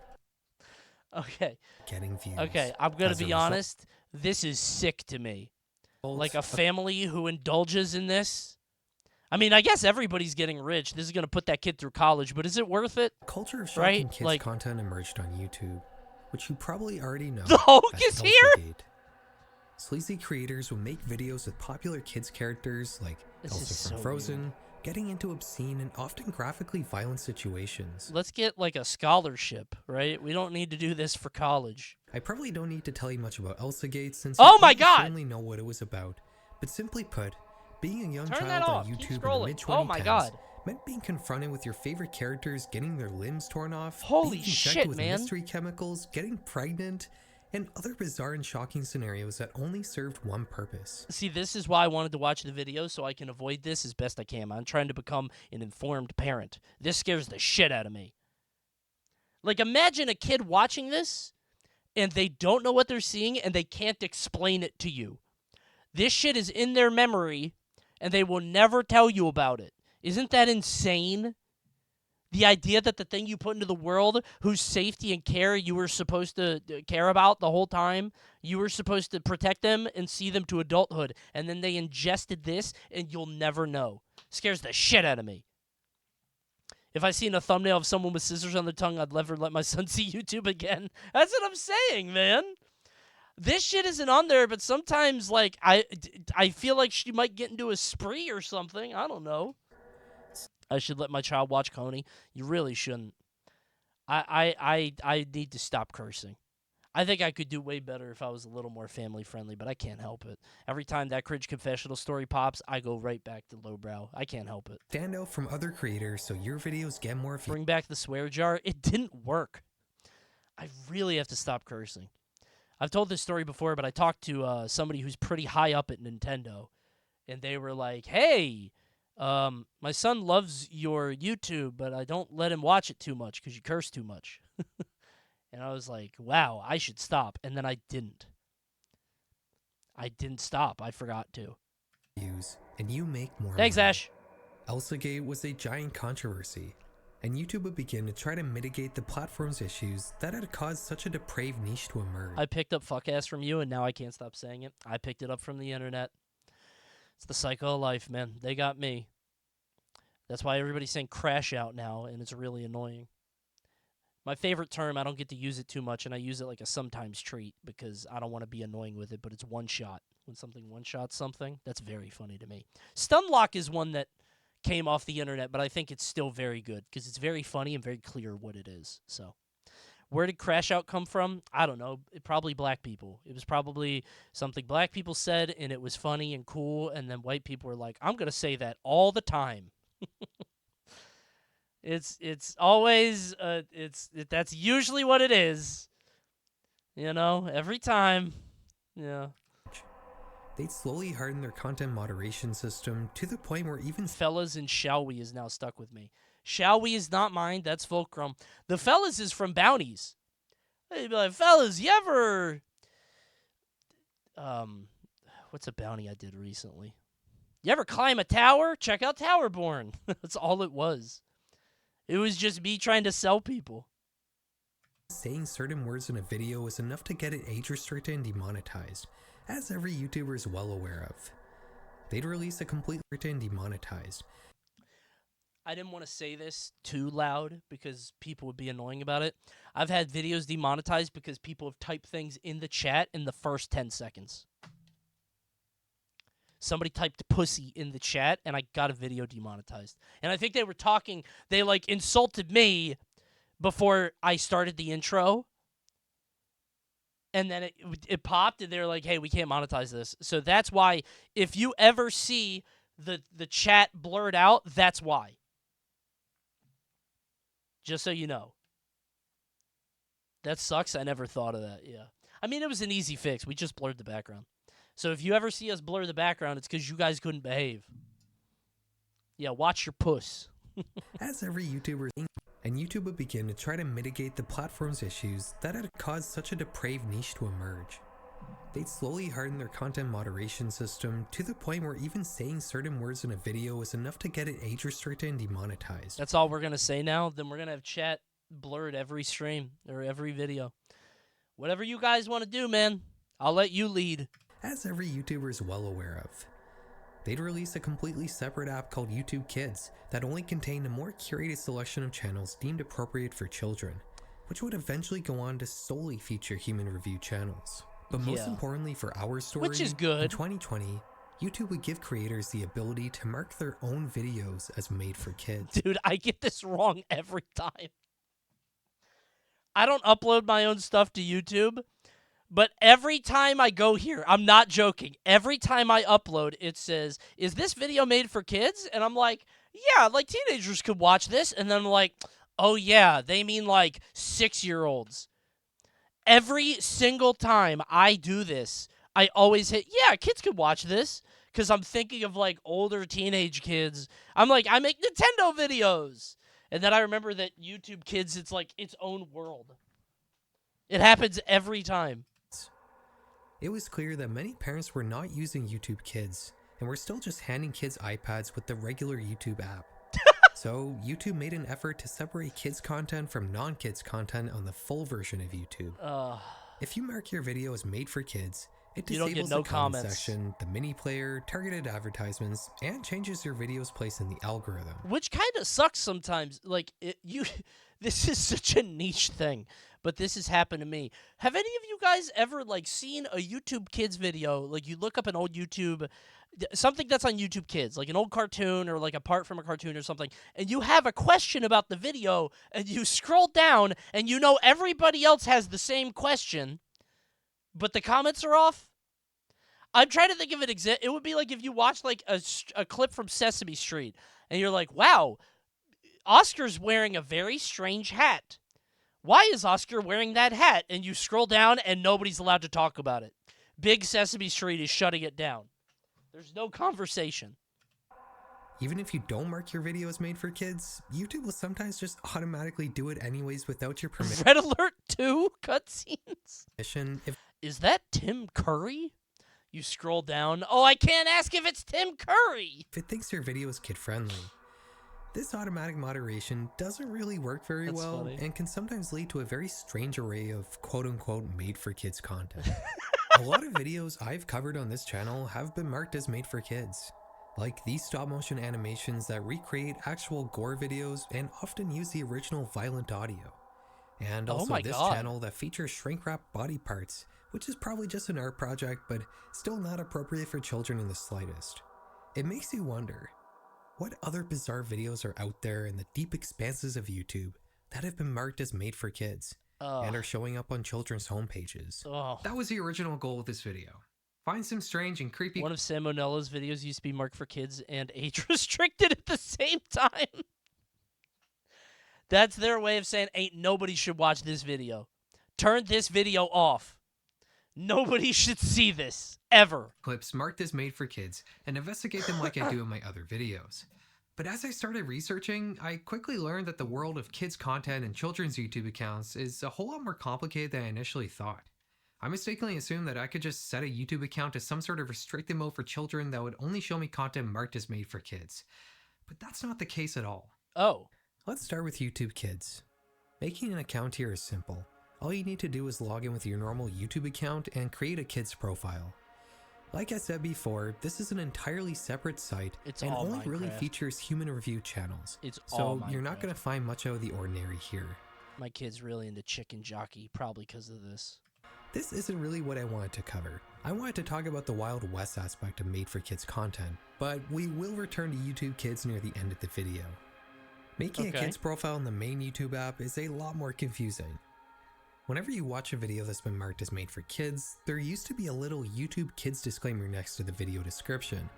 A: Okay.
M: Getting views.
A: Okay, I'm going
M: As
A: to
M: a
A: be
M: result-
A: honest. This is sick to me. Like a family who indulges in this. I mean, I guess everybody's getting rich. This is going to put that kid through college, but is it worth it?
M: A culture of shocking
A: Right?
M: kids
A: Like,
M: content emerged on YouTube, which you probably already know.
A: The Hulk
M: as
A: is here?
M: Elsagate. Sleazy creators will make videos with popular kids characters like
A: This
M: Elsa
A: is
M: from
A: so
M: Frozen, getting into obscene and often graphically violent situations.
A: let's get like a scholarship, right? We don't need to do this for college.
M: I probably don't need to tell you much about Elsagate since
A: Oh
M: you
A: my
M: only
A: God!
M: certainly know what it was about. But simply put, being a young
A: Turn that
M: child
A: off.
M: on
A: Keep
M: YouTube in the
A: scrolling.
M: mid-2010s
A: Oh my God.
M: meant being confronted with your favorite characters getting their limbs torn off,
A: Holy
M: being injected
A: shit,
M: with
A: man.
M: mystery chemicals, getting pregnant, and other bizarre and shocking scenarios that only served one purpose.
A: See, this is why I wanted to watch the video, so I can avoid this as best I can. I'm trying to become an informed parent. This scares the shit out of me. Like, imagine a kid watching this, and they don't know what they're seeing, and they can't explain it to you. This shit is in their memory, and they will never tell you about it. Isn't that insane? The idea that the thing you put into the world, whose safety and care you were supposed to care about the whole time, you were supposed to protect them and see them to adulthood, and then they ingested this, and you'll never know. Scares the shit out of me. If I seen a thumbnail of someone with scissors on their tongue, I'd never let my son see YouTube again. That's what I'm saying, man. This shit isn't on there, but sometimes, like, I feel like she might get into a spree or something. I don't know. I should let my child watch Coney. You really shouldn't. I need to stop cursing. I think I could do way better if I was a little more family friendly, but I can't help it. Every time that cringe confessional story pops, I go right back to lowbrow. I can't help it.
M: Stand out from other creators so your videos get more views.
A: Bring back the swear jar. It didn't work. I really have to stop cursing. I've told this story before, but I talked to somebody who's pretty high up at Nintendo, and they were like, hey, my son loves your YouTube, but I don't let him watch it too much because you curse too much. And I was like, wow, I should stop. And then I didn't. I didn't stop. I forgot to.
M: And you make more
A: Thanks,
M: money.
A: Ash.
M: Elsagate was a giant controversy, and YouTube would begin to try to mitigate the platform's issues that had caused such a depraved niche to emerge.
A: I picked up fuck ass from you, and now I can't stop saying it. I picked it up from the internet. It's the cycle of life, man. They got me. That's why everybody's saying crash out now, and it's really annoying. My favorite term, I don't get to use it too much, and I use it like a sometimes treat because I don't want to be annoying with it, but it's one shot. When something one-shots something, that's very funny to me. Stunlock is one that came off the internet, but I think it's still very good because it's very funny and very clear what it is. So, where did crash out come from? I don't know. Probably black people. It was probably something black people said, and it was funny and cool, and then white people were like, I'm going to say that all the time. It's always that's usually what it is. You know, every time. Yeah.
M: They'd slowly harden their content moderation system to the point where even
A: Fellas and Shall We is now stuck with me. Shall We is not mine. That's Fulcrum. The Fellas is from Bounties. They'd be like, fellas, you ever what's a bounty I did recently? You ever climb a tower? Check out Towerborn. That's all it was. It was just me trying to sell people.
M: saying certain words in a video is enough to get it age restricted and demonetized, as every YouTuber is well aware of. They'd release a complete and demonetized.
A: I didn't want to say this too loud because people would be annoying about it. I've had videos demonetized because people have typed things in the chat in the first 10 seconds. somebody typed pussy in the chat, and I got a video demonetized. And I think they were talking, they, like, insulted me before I started the intro. And then it popped, and they were like, hey, we can't monetize this. So that's why, if you ever see the chat blurred out, that's why. Just so you know. That sucks. I never thought of that, yeah. I mean, it was an easy fix. We just blurred the background. So if you ever see us blur the background, it's because you guys couldn't behave. Yeah, watch your puss.
M: As every YouTuber, and YouTube would begin to try to mitigate the platform's issues that had caused such a depraved niche to emerge. They'd slowly harden their content moderation system to the point where even saying certain words in a video was enough to get it age restricted and demonetized.
A: That's all we're going to say now? Then we're going to have chat blurred every stream or every video. Whatever you guys want to do, man. I'll let you lead.
M: As every YouTuber is well aware of, they'd release a completely separate app called YouTube Kids that only contained a more curated selection of channels deemed appropriate for children, which would eventually go on to solely feature human review channels. But most importantly for our story,
A: which is good.
M: In 2020, YouTube would give creators the ability to mark their own videos as made for kids.
A: Dude, I get this wrong every time. I don't upload my own stuff to YouTube, but every time I go here, I'm not joking, every time I upload, it says, is this video made for kids? And I'm like, yeah, like teenagers could watch this. And then I'm like, oh yeah, they mean like 6-year-olds. Every single time I do this, I always hit, yeah, kids could watch this. Because I'm thinking of like older teenage kids. I'm like, I make Nintendo videos. And then I remember that YouTube Kids, it's like its own world. It happens every time.
M: It was clear that many parents were not using YouTube Kids and were still just handing kids iPads with the regular YouTube app. So YouTube made an effort to separate kids content from non-kids content on the full version of YouTube. If you mark your video as made for kids, it disables the comment section, the mini player, targeted advertisements, and changes your video's place in the algorithm.
A: Which kind of sucks sometimes. Like, this is such a niche thing, but this has happened to me. Have any of you guys ever, like, seen a YouTube Kids video? Like, you look up an old YouTube, something that's on YouTube Kids, like an old cartoon or, like, apart from a cartoon or something, and you have a question about the video, and you scroll down, and you know everybody else has the same question, but the comments are off? I'm trying to think of an example. It would be like if you watch like a clip from Sesame Street, and you're like, wow, Oscar's wearing a very strange hat. Why is Oscar wearing that hat? And you scroll down, and nobody's allowed to talk about it. Big Sesame Street is shutting it down. There's no conversation.
M: Even if you don't mark your video as made for kids, YouTube will sometimes just automatically do it anyways without your permission.
A: Red Alert 2 cutscenes? Is that Tim Curry? You scroll down. Oh, I can't ask if it's Tim Curry.
M: If it thinks your video is kid-friendly. This automatic moderation doesn't really work very well and can sometimes lead to a very strange array of quote-unquote made-for-kids content. A lot of videos I've covered on this channel have been marked as made for kids. Like these stop-motion animations that recreate actual gore videos and often use the original violent audio. And also this channel that features shrink-wrapped body parts, which is probably just an art project, but still not appropriate for children in the slightest. It makes you wonder, what other bizarre videos are out there in the deep expanses of YouTube that have been marked as made for kids and are showing up on children's homepages? That was the original goal of this video. Find some strange and creepy...
A: One of Sam Monella's videos used to be marked for kids and age restricted at the same time. That's their way of saying, ain't nobody should watch this video. Turn this video off. Nobody should see this, ever.
M: Clips marked as made for kids and investigate them like I do in my other videos. But as I started researching, I quickly learned that the world of kids content and children's YouTube accounts is a whole lot more complicated than I initially thought. I mistakenly assumed that I could just set a YouTube account to some sort of restricted mode for children that would only show me content marked as made for kids. But that's not the case at all. Let's start with YouTube Kids. Making an account here is simple. All you need to do is log in with your normal YouTube account and create a kids profile. Like I said before, this is an entirely separate site and only really features human review channels. So you're not going to find much out of the ordinary here.
A: My kid's really into chicken jockey, probably because of this.
M: This isn't really what I wanted to cover, I wanted to talk about the Wild West aspect of made for kids content, but we will return to YouTube Kids near the end of the video. Making a kids profile in the main YouTube app is a lot more confusing. Whenever you watch a video that's been marked as made for kids, there used to be a little YouTube Kids disclaimer next to the video description,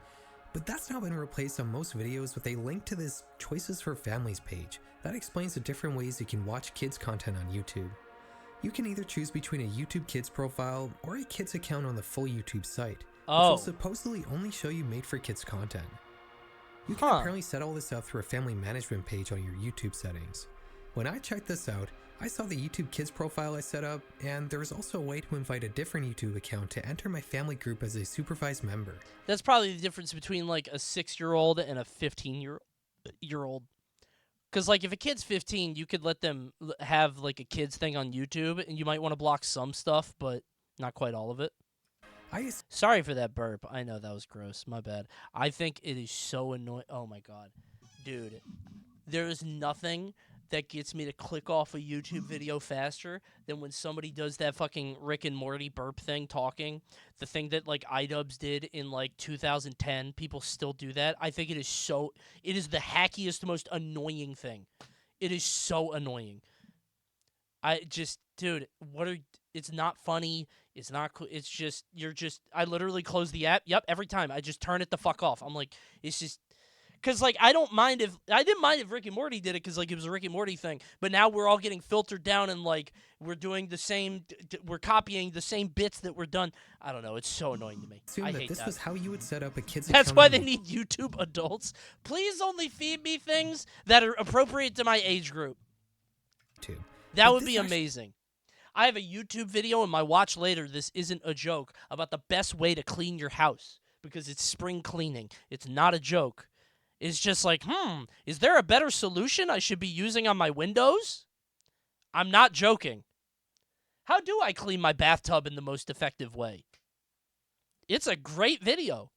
M: but that's now been replaced on most videos with a link to this Choices for Families page that explains the different ways you can watch kids content on YouTube. You can either choose between a YouTube Kids profile or a kids account on the full YouTube site, which will supposedly only show you made for kids content. You can apparently set all this up through a family management page on your YouTube settings. When I checked this out, I saw the YouTube Kids profile I set up, and there was also a way to invite a different YouTube account to enter my family group as a supervised member.
A: That's probably the difference between like a 6-year-old and a 15-year-old. Because like if a kid's 15, you could let them have like a kids thing on YouTube, and you might want to block some stuff, but not quite all of it. Sorry for that burp. I know that was gross. My bad. I think it is so annoying. Oh my god. Dude, there is nothing that gets me to click off a YouTube video faster than when somebody does that fucking Rick and Morty burp thing talking. The thing that like iDubbbz did in like 2010. People still do that. I think it is the hackiest, most annoying thing. It is so annoying. Dude, it's not funny. It's not cool. It's just, I literally close the app. Yep, every time. I just turn it the fuck off. I'm like, it's just, because, like, I didn't mind if Rick and Morty did it because, like, it was a Rick and Morty thing. But now we're all getting filtered down and, like, we're doing the same, we're copying the same bits that were done. I don't know. It's so annoying to me. I hate
M: this
A: that.
M: was how you would set up a kid's
A: That's
M: account
A: why
M: on
A: they need YouTube adults. Please only feed me things that are appropriate to my age group.
M: YouTube.
A: That would be amazing. I have a YouTube video in my watch later, this isn't a joke, about the best way to clean your house. Because it's spring cleaning. It's not a joke. It's just like, is there a better solution I should be using on my windows? I'm not joking. How do I clean my bathtub in the most effective way? It's a great video.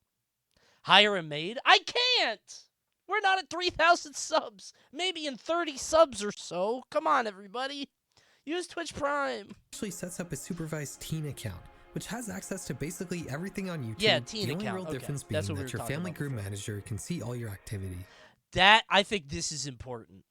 A: Hire a maid? I can't! We're not at 3,000 subs. Maybe in 30 subs or so. Come on, everybody. Use Twitch Prime.
M: Actually sets up a supervised teen account, which has access to basically everything on YouTube.
A: Yeah, teen
M: the only
A: account.
M: real
A: Okay.
M: difference being
A: That's what we
M: that
A: were
M: your
A: talking
M: family
A: about
M: group
A: before.
M: manager can see all your activity.
A: I think this is important.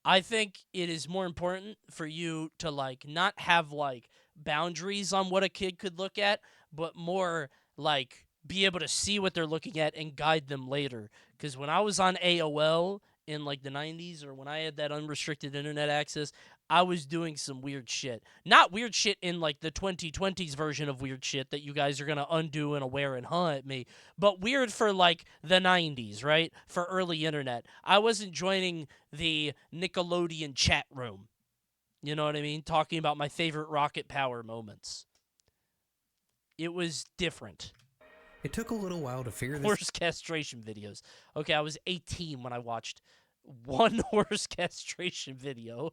A: I think it is more important for you to, like, not have, like, boundaries on what a kid could look at, but more, like, be able to see what they're looking at and guide them later. Because when I was on AOL in, like, the 90s, or when I had that unrestricted internet access, I was doing some weird shit. Not weird shit in, like, the 2020s version of weird shit that you guys are going to undo and aware and huh at me, but weird for, like, the 90s, right? For early internet. I wasn't joining the Nickelodeon chat room. You know what I mean? Talking about my favorite rocket power moments. It was different.
M: It took a little while to figure this
A: Horse castration videos. Okay, I was 18 when I watched one horse castration video.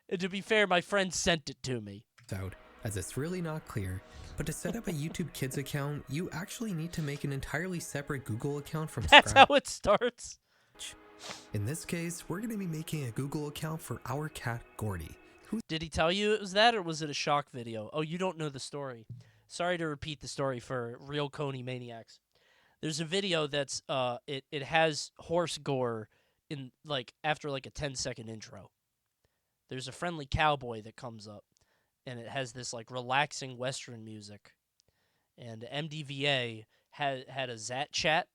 A: And to be fair, my friend sent it to me.
M: out, as it's really not clear, but to set up a YouTube Kids account, you actually need to make an entirely separate Google account from
A: That's
M: scratch.
A: how it starts.
M: In this case, we're going to be making a Google account for our cat, Gordy.
A: Did he tell you it was that, or was it a shock video? Oh, you don't know the story. Sorry to repeat the story for real Coney maniacs. There's a video that's it has horse gore in like after like a 10-second intro. There's a friendly cowboy that comes up, and it has this like relaxing Western music. And MDVA had a Zat chat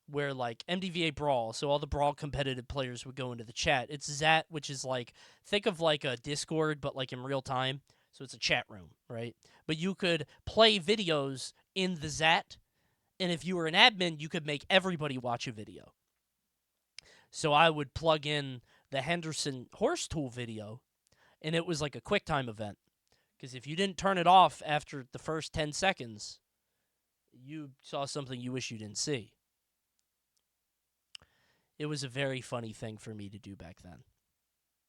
A: where like MDVA Brawl, so all the Brawl competitive players would go into the chat. It's Zat, which is like, think of like a Discord, but like in real time. So it's a chat room, right? But you could play videos in the Zat, and if you were an admin, you could make everybody watch a video. So I would plug in the Henderson Horse Tool video, and it was like a QuickTime event. Because if you didn't turn it off after the first 10 seconds, you saw something you wish you didn't see. It was a very funny thing for me to do back then.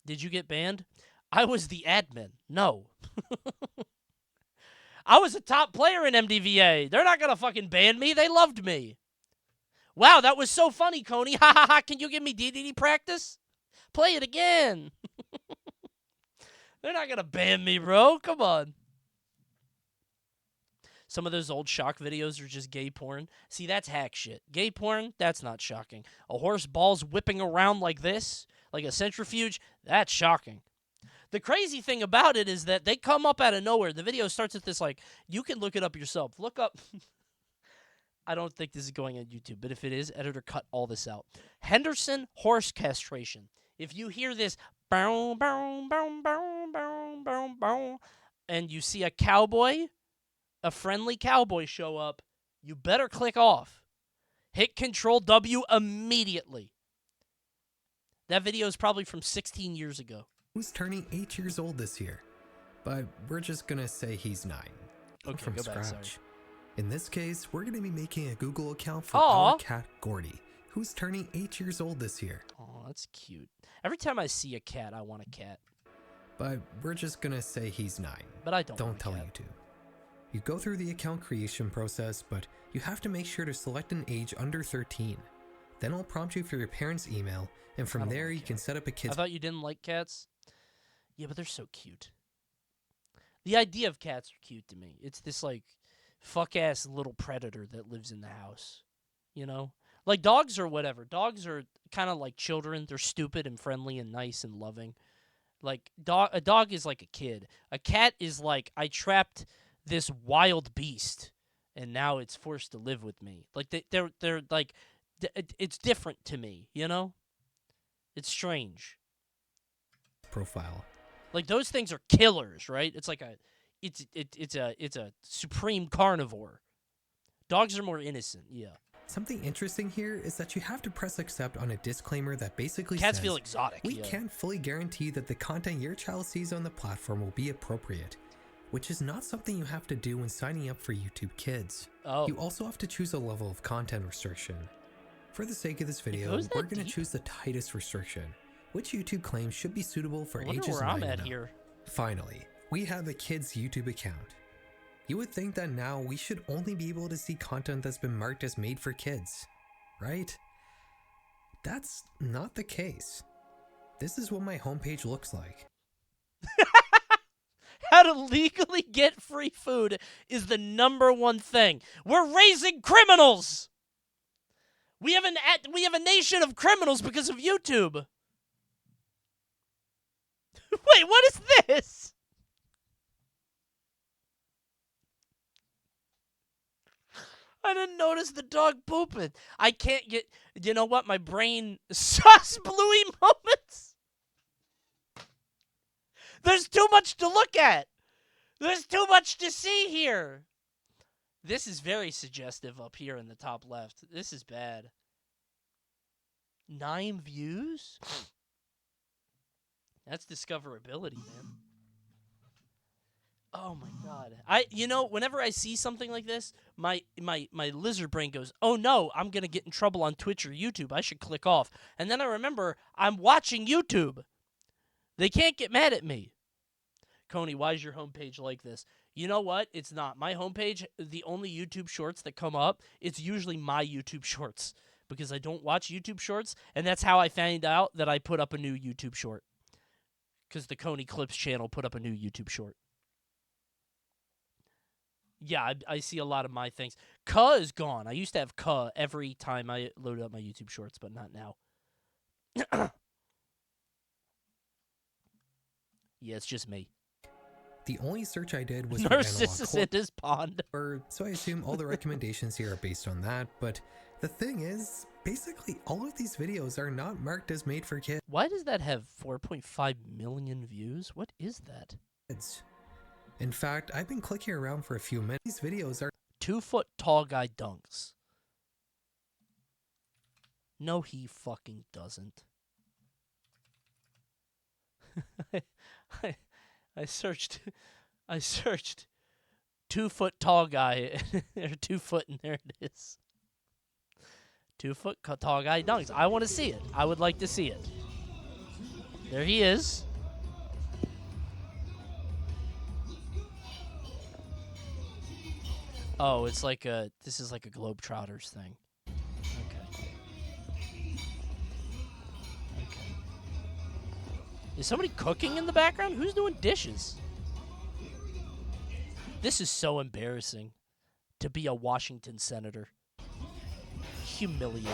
A: Did you get banned? I was the admin. No. I was a top player in MDVA. They're not going to fucking ban me. They loved me. Wow, that was so funny, Coney. Ha ha ha. Can you give me DDD practice? Play it again. They're not going to ban me, bro. Come on. Some of those old shock videos are just gay porn. See, that's hack shit. Gay porn, that's not shocking. A horse balls whipping around like this, like a centrifuge, that's shocking. The crazy thing about it is that they come up out of nowhere. The video starts at this, like, you can look it up yourself. Look up. I don't think this is going on YouTube, but if it is, editor, cut all this out. Henderson horse castration. If you hear this, boom, boom, boom, boom, boom, boom, boom, and you see a cowboy, a friendly cowboy show up, you better click off. Hit Control W immediately. That video is probably from 16 years ago.
M: Who's turning 8 years old this year, but we're just gonna say he's 9.
A: Okay,
M: from
A: go
M: scratch.
A: back, sorry.
M: In this case, we're gonna be making a Google account for
A: Aw.
M: our cat Gordy, who's turning 8 years old this year.
A: Oh, that's cute. Every time I see a cat, I want a cat.
M: But we're just gonna say he's 9.
A: But I don't want a
M: tell
A: cat.
M: YouTube. You go through the account creation process, but you have to make sure to select an age under 13. Then I'll prompt you for your parents' email, and from there you can set up a
A: I
M: kid's...
A: thought you didn't like cats. Yeah, but they're so cute. The idea of cats are cute to me. It's this, like, fuck-ass little predator that lives in the house. You know? Like, dogs or whatever. Dogs are kind of like children. They're stupid and friendly and nice and loving. Like, a dog is like a kid. A cat is like, I trapped this wild beast, and now it's forced to live with me. Like, they're like, it's different to me, you know? It's strange.
M: profile.
A: Like, those things are killers, right? It's like it's a supreme carnivore. Dogs are more innocent, yeah.
M: Something interesting here is that you have to press accept on a disclaimer that basically
A: Cats
M: says,
A: feel exotic,
M: we
A: yeah.
M: can't fully guarantee that the content your child sees on the platform will be appropriate, which is not something you have to do when signing up for YouTube Kids.
A: Oh.
M: You also have to choose a level of content restriction. For the sake of this video,
A: goes that
M: we're going to
A: deep?
M: choose the tightest restriction, which YouTube claims should be suitable for
A: I wonder
M: ages
A: where
M: 9
A: I'm
M: and
A: at
M: up.
A: here.
M: Finally, we have a kid's YouTube account. You would think that now we should only be able to see content that's been marked as made for kids, right? That's not the case. This is what my homepage looks like.
A: How to legally get free food is the #1 thing. We're raising criminals. We have a nation of criminals because of YouTube. Wait, what is this? I didn't notice the dog pooping. I can't get... You know what? My brain... Sus Bluey moments. There's too much to look at. There's too much to see here. This is very suggestive up here in the top left. This is bad. 9 views? That's discoverability, man. Oh my god. Whenever I see something like this, my lizard brain goes, "Oh no, I'm going to get in trouble on Twitch or YouTube. I should click off." And then I remember I'm watching YouTube. They can't get mad at me. Coney, why is your homepage like this? You know what? It's not. My homepage, the only YouTube shorts that come up, it's usually my YouTube shorts because I don't watch YouTube shorts, and that's how I found out that I put up a new YouTube short. Because the Coney Clips channel put up a new YouTube short. Yeah, I see a lot of my things. Cuh is gone. I used to have Cuh every time I loaded up my YouTube shorts, but not now. Yeah, it's just me.
M: The only search I did was
A: Narcissus in his pond.
M: So I assume all the recommendations here are based on that, but the thing is, basically all of these videos are not marked as made for kids.
A: Why does that have 4.5 million views? What is that?
M: In fact, I've been clicking around for a few minutes. These videos are
A: 2-foot tall guy dunks. No, he fucking doesn't. I searched 2-foot tall guy, or 2 foot, and there it is. 2-foot tall guy dunks. I want to see it. I would like to see it. There he is. Oh, this is like a Globetrotters thing. Okay. Is somebody cooking in the background? Who's doing dishes? This is so embarrassing. to be a Washington senator. Humiliating.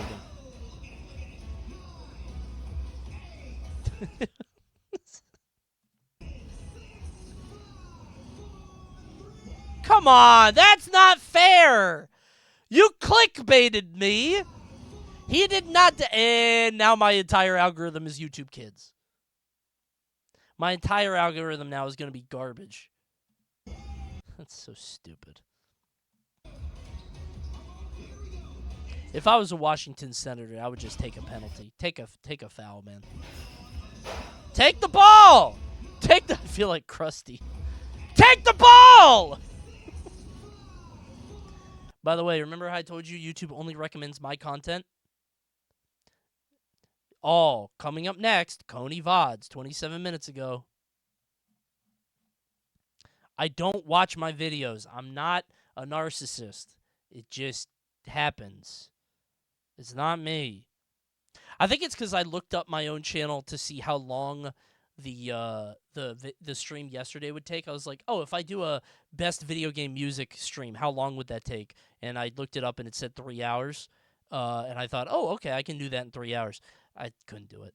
A: Come on, that's not fair. You clickbaited me. He did not. And now my entire algorithm is YouTube Kids. My entire algorithm now is going to be garbage. That's so stupid. If I was a Washington senator, I would just take a penalty. Take a foul, man. Take the ball. I feel like Krusty. Take the ball. By the way, remember how I told you YouTube only recommends my content? Oh, coming up next, Coney VODs, 27 minutes ago. I don't watch my videos. I'm not a narcissist. It just happens. It's not me. I think it's because I looked up my own channel to see how long the stream yesterday would take. I was like, oh, if I do a best video game music stream, how long would that take? And I looked it up and it said 3 hours. And I thought, oh, okay, I can do that in 3 hours. I couldn't do it.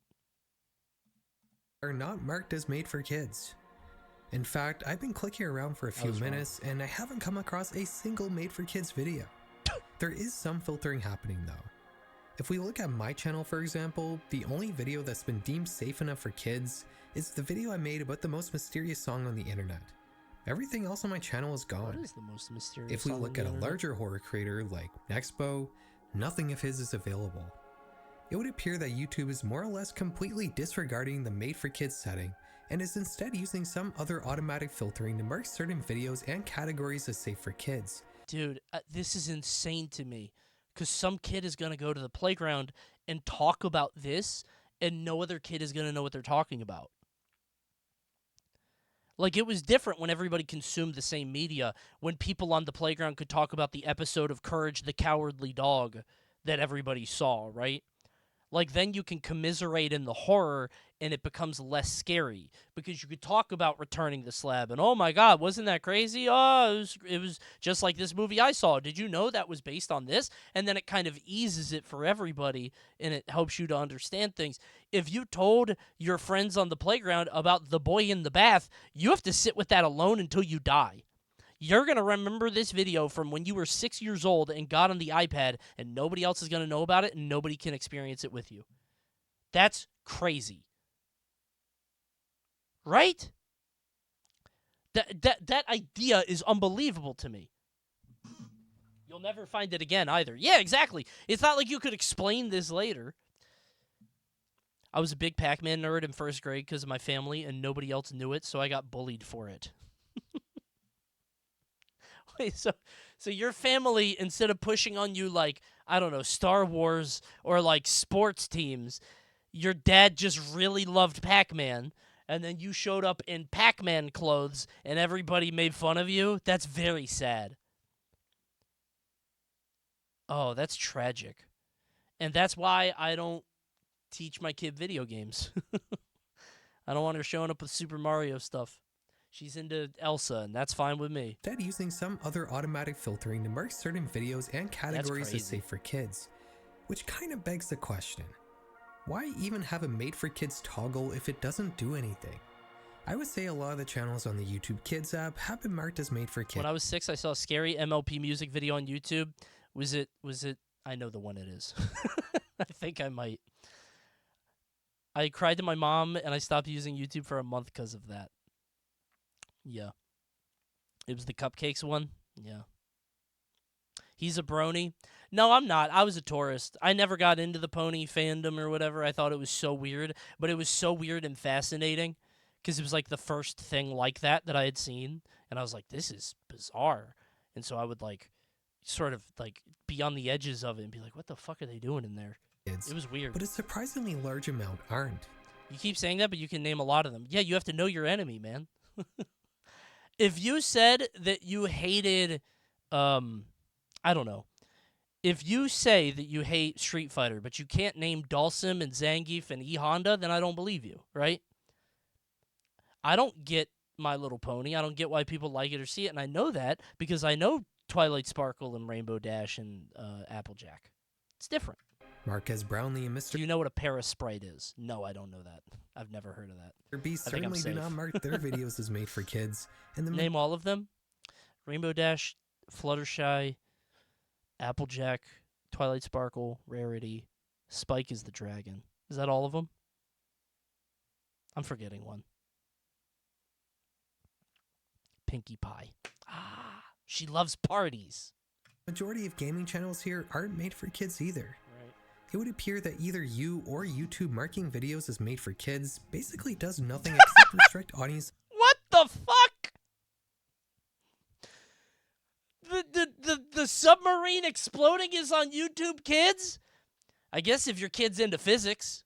M: Are not marked as made for kids. In fact, I've been clicking around for a few minutes and I haven't come across a single made for kids video. There is some filtering happening though. If we look at my channel, for example, the only video that's been deemed safe enough for kids is the video I made about the most mysterious song on the internet. Everything else on my channel is gone.
A: What is the most mysterious
M: If we
A: song
M: look
A: on
M: at
A: the
M: a larger horror creator like Nexpo, nothing of his is available. It would appear that YouTube is more or less completely disregarding the made for kids setting and is instead using some other automatic filtering to mark certain videos and categories as safe for kids.
A: Dude, this is insane to me. Because some kid is going to go to the playground and talk about this, and no other kid is going to know what they're talking about. Like, it was different when everybody consumed the same media, when people on the playground could talk about the episode of Courage the Cowardly Dog that everybody saw, right? Like, then you can commiserate in the horror, and it becomes less scary. Because you could talk about Returning the Slab, and oh my god, wasn't that crazy? Oh, it was just like this movie I saw. Did you know that was based on this? And then it kind of eases it for everybody, and it helps you to understand things. If you told your friends on the playground about The Boy in the Bath, you have to sit with that alone until you die. You're going to remember this video from when you were 6 years old and got on the iPad, and nobody else is going to know about it, and nobody can experience it with you. That's crazy. Right? That idea is unbelievable to me. You'll never find it again either. Yeah, exactly. It's not like you could explain this later. I was a big Pac-Man nerd in first grade because of my family, and nobody else knew it, so I got bullied for it. Wait, so your family, instead of pushing on you like, I don't know, Star Wars or like sports teams, your dad just really loved Pac-Man, and then you showed up in Pac-Man clothes and everybody made fun of you? That's very sad. Oh, that's tragic. And that's why I don't teach my kid video games. I don't want her showing up with Super Mario stuff. She's into Elsa, and that's fine with me.
M: Instead using some other automatic filtering to mark certain videos and categories as safe for kids. Which kind of begs the question, why even have a made for kids toggle if it doesn't do anything? I would say a lot of the channels on the YouTube Kids app have been marked as made for kids.
A: When I was 6, I saw a scary MLP music video on YouTube. Was it, I know the one it is. I think I might. I cried to my mom, and I stopped using YouTube for a month because of that. Yeah. It was the cupcakes one? Yeah. He's a brony? No, I'm not. I was a tourist. I never got into the pony fandom or whatever. I thought it was so weird. But it was so weird and fascinating because it was like the first thing like that I had seen. And I was like, this is bizarre. And so I would like sort of like be on the edges of it and be like, what the fuck are they doing in there? It was weird.
M: But a surprisingly large amount aren't.
A: You keep saying that, but you can name a lot of them. Yeah, you have to know your enemy, man. If you said that you hated, I don't know. If you say that you hate Street Fighter, but you can't name Dhalsim and Zangief and E Honda, then I don't believe you, right? I don't get My Little Pony. I don't get why people like it or see it, and I know that because I know Twilight Sparkle and Rainbow Dash and Applejack. It's different.
M: Marquez Brownlee and Mr.
A: Do you know what a Paris Sprite is? No, I don't know that. I've never heard of that.
M: Beast
A: I think I'm
M: certainly do
A: safe.
M: not mark their videos as made for kids. And the
A: Name all of them. Rainbow Dash, Fluttershy, Applejack, Twilight Sparkle, Rarity, Spike is the dragon. Is that all of them? I'm forgetting one. Pinkie Pie. Ah, she loves parties.
M: majority of gaming channels here aren't made for kids either.
A: Right.
M: It would appear that either you or YouTube marking videos as made for kids basically does nothing except restrict audience.
A: What the fuck? The submarine exploding is on YouTube Kids? I guess if your kid's into physics.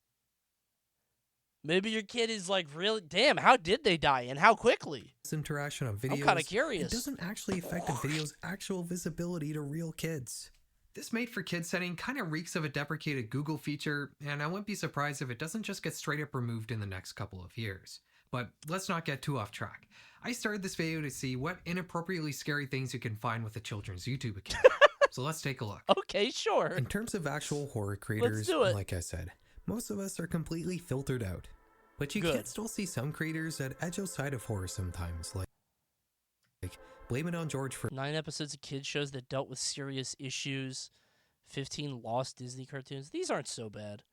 A: Maybe your kid is like, really, damn, how did they die and how quickly?
M: This interaction on videos,
A: I'm kind of curious.
M: It doesn't actually affect a video's actual visibility to real kids. This made for kids setting kind of reeks of a deprecated Google feature, and I wouldn't be surprised if it doesn't just get straight up removed in the next couple of years. But let's not get too off track. I started this video to see what inappropriately scary things you can find with a children's YouTube account. So let's take a look.
A: Okay, sure.
M: In terms of actual horror creators,
A: Let's do it.
M: like I said, most of us are completely filtered out. But you can still see some creators that edge outside of horror sometimes, like Blame It on George for
A: 9 episodes of kids shows that dealt with serious issues, 15 lost Disney cartoons. These aren't so bad.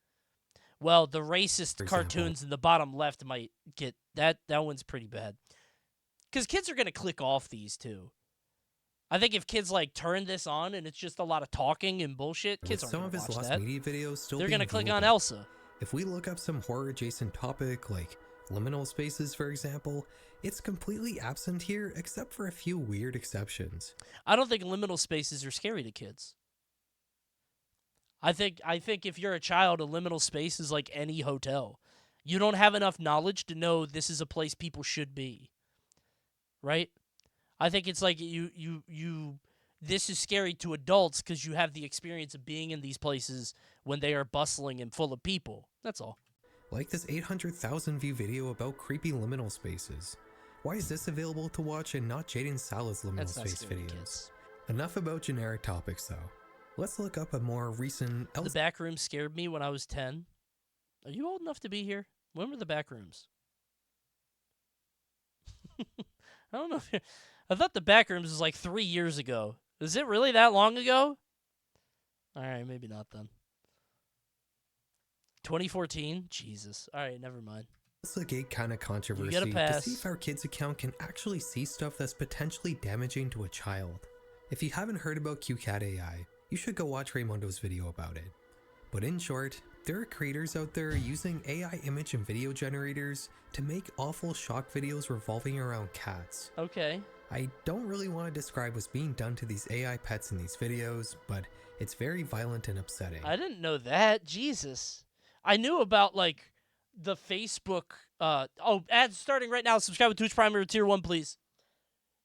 A: Well, the racist cartoons in the bottom left might get that one's pretty bad. Cuz kids are going to click off these too. I think if kids like turn this on and it's just a lot of talking and bullshit, kids aren't
M: some
A: going
M: of
A: to
M: his
A: watch
M: lost
A: that.
M: media videos still
A: They're
M: going to
A: click on Elsa.
M: If we look up some horror adjacent topic like liminal spaces, for example, it's completely absent here except for a few weird exceptions.
A: I don't think liminal spaces are scary to kids. I think if you're a child, a liminal space is like any hotel. You don't have enough knowledge to know this is a place people should be. Right? I think it's like this is scary to adults because you have the experience of being in these places when they are bustling and full of people. That's all.
M: Like this 800,000 view video about creepy liminal spaces. Why is this available to watch and not Jaden Salah's liminal
A: That's not
M: space
A: scary to
M: videos?
A: kids.
M: Enough about generic topics though. Let's look up a more recent
A: The back room scared me when I was 10. Are you old enough to be here? When were the back rooms? I don't know. I thought the back rooms was like 3 years ago. Is it really that long ago? All right, maybe not then. 2014? Jesus. All right, never mind.
M: It's a gate kind of controversy
A: get a
M: to
A: pass.
M: see if our kid's account can actually see stuff that's potentially damaging to a child. If you haven't heard about QCat AI, you should go watch Raymondo's video about it. But in short, there are creators out there using AI image and video generators to make awful shock videos revolving around cats.
A: Okay.
M: I don't really want to describe what's being done to these AI pets in these videos, but it's very violent and upsetting.
A: I didn't know that. Jesus. I knew about, like, the Facebook... ads starting right now. Subscribe to Twitch Prime or Tier 1, please.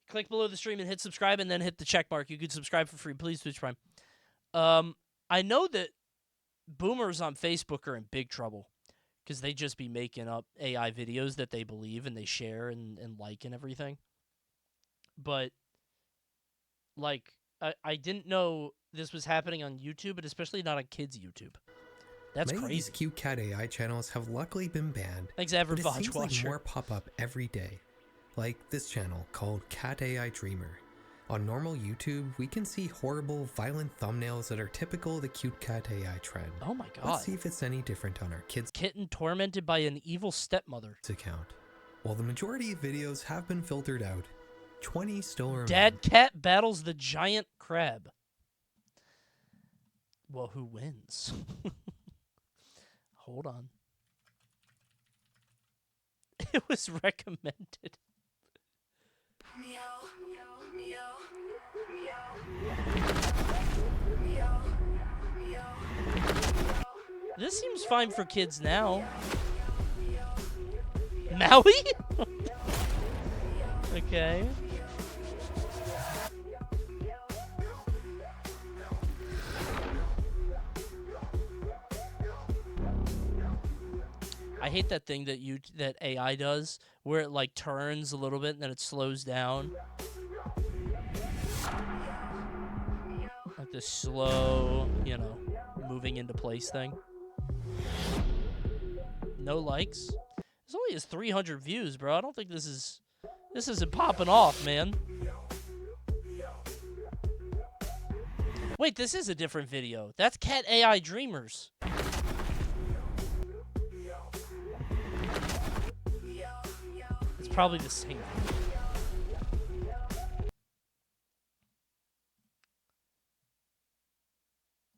A: Click below the stream and hit subscribe, and then hit the check mark. You can subscribe for free. Please, Twitch Prime. I know that boomers on Facebook are in big trouble because they just be making up AI videos that they believe and they share and like and everything. But, like, I didn't know this was happening on YouTube, but especially not on kids' YouTube. That's
M: Many
A: crazy.
M: of these QCat AI channels have luckily been banned.
A: Thanks, average
M: but it
A: watch
M: seems like
A: watcher.
M: more pop up every day. Like this channel called Cat AI Dreamer. On normal YouTube, we can see horrible, violent thumbnails that are typical of the cute cat AI trend.
A: Oh my god.
M: Let's see if it's any different on our kids'
A: Kitten tormented by an evil stepmother.
M: account. While the majority of videos have been filtered out, 20 still remain.
A: Dad cat battles the giant crab. Well, who wins? Hold on. It was recommended. This seems fine for kids now. Maui? Okay. I hate that thing that AI does, where it like turns a little bit and then it slows down. the slow, you know, moving into place thing. No likes. This only has 300 views, bro. I don't think this isn't popping off, man. Wait, this is a different video. That's Cat AI Dreamers. It's probably the same.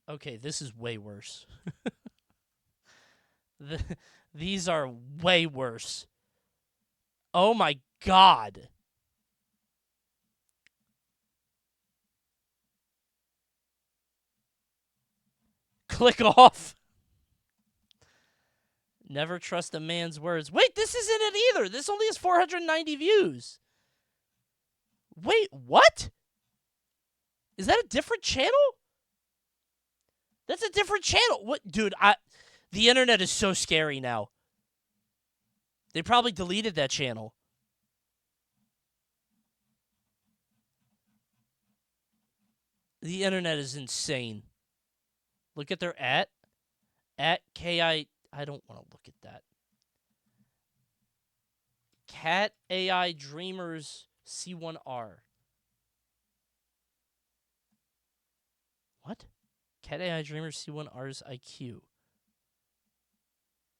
A: Okay, this is way worse. These are way worse. Oh my god. Click off. Never trust a man's words. Wait, this isn't it either. This only has 490 views. Wait, what? Is that a different channel? That's a different channel. What, dude? The internet is so scary now. They probably deleted that channel. The internet is insane. Look at their at KI. I don't want to look at that. Cat AI Dreamers C1R. What? Cat AI Dreamers C1R's IQ.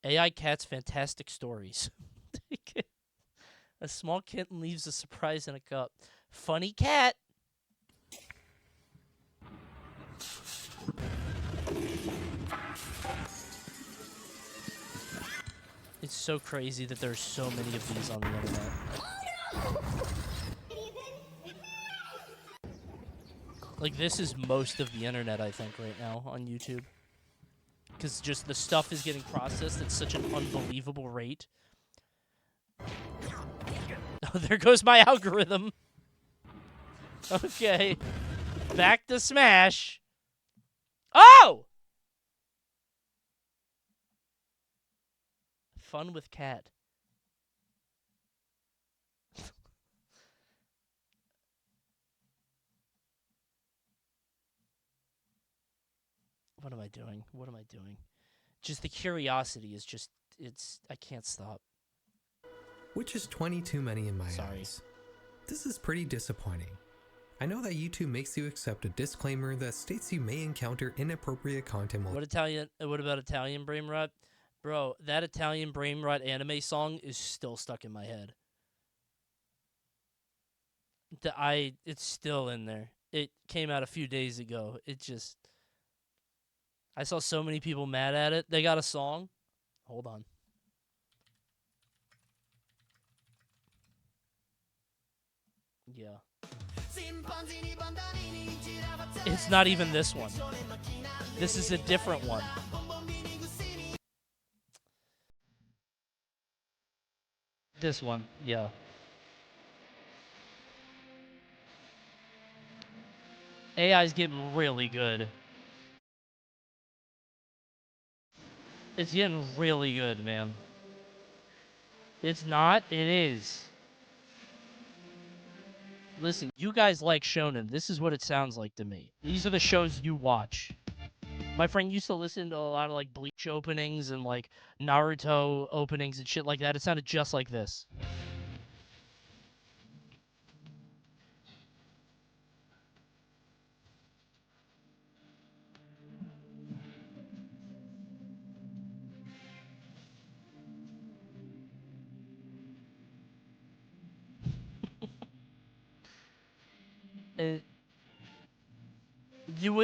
A: AI Cat's fantastic stories. A small kitten leaves a surprise in a cup. Funny cat. It's so crazy that there's so many of these on the internet. Like, this is most of the internet, I think, right now on YouTube. Because just the stuff is getting processed at such an unbelievable rate. Oh, there goes my algorithm. Okay. Back to Smash. Oh! Fun with cat. What am I doing? What am I doing? Just the curiosity is just, I can't stop.
M: Which is 20 too many in my eyes. This is pretty disappointing. I know that YouTube makes you accept a disclaimer that states you may encounter inappropriate content.
A: What about Italian brain rot? Bro, that Italian brain rot anime song is still stuck in my head. It's still in there. It came out a few days ago. I saw so many people mad at it. They got a song. Hold on. Yeah. It's not even this one. This is a different one. This one, yeah. AI's getting really good. It's getting really good, man. It's not? It is. Listen, you guys like shonen. This is what it sounds like to me. These are the shows you watch. My friend used to listen to a lot of like Bleach openings and like Naruto openings and shit like that. It sounded just like this.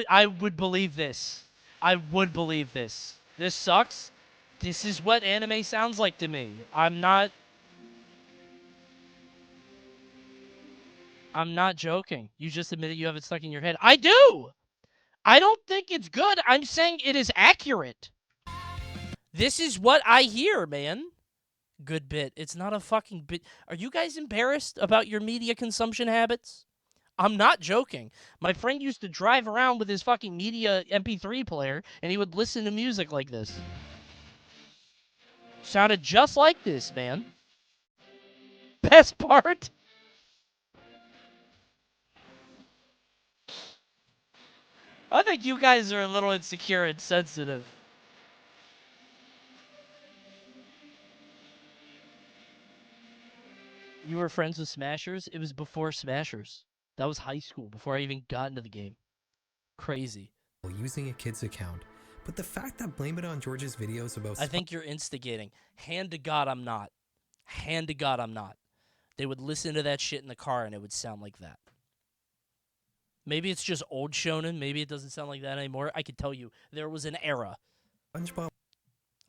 A: I would believe this. I would believe this. This sucks. This is what anime sounds like to me. I'm not joking. You just admitted you have it stuck in your head. I do! I don't think it's good. I'm saying it is accurate. This is what I hear, man. Good bit. It's not a fucking bit. Are you guys embarrassed about your media consumption habits? I'm not joking. My friend used to drive around with his fucking media MP3 player, and he would listen to music like this. Sounded just like this, man. Best part? I think you guys are a little insecure and sensitive. You were friends with Smashers? It was before Smashers. That was high school, before I even got into the game. Crazy.
M: Using a kid's account, but the fact that Blame It on George's videos about
A: I think you're instigating. Hand to God, I'm not. Hand to God, I'm not. They would listen to that shit in the car and it would sound like that. Maybe it's just old shonen. Maybe it doesn't sound like that anymore. I can tell you, there was an era.
M: SpongeBob.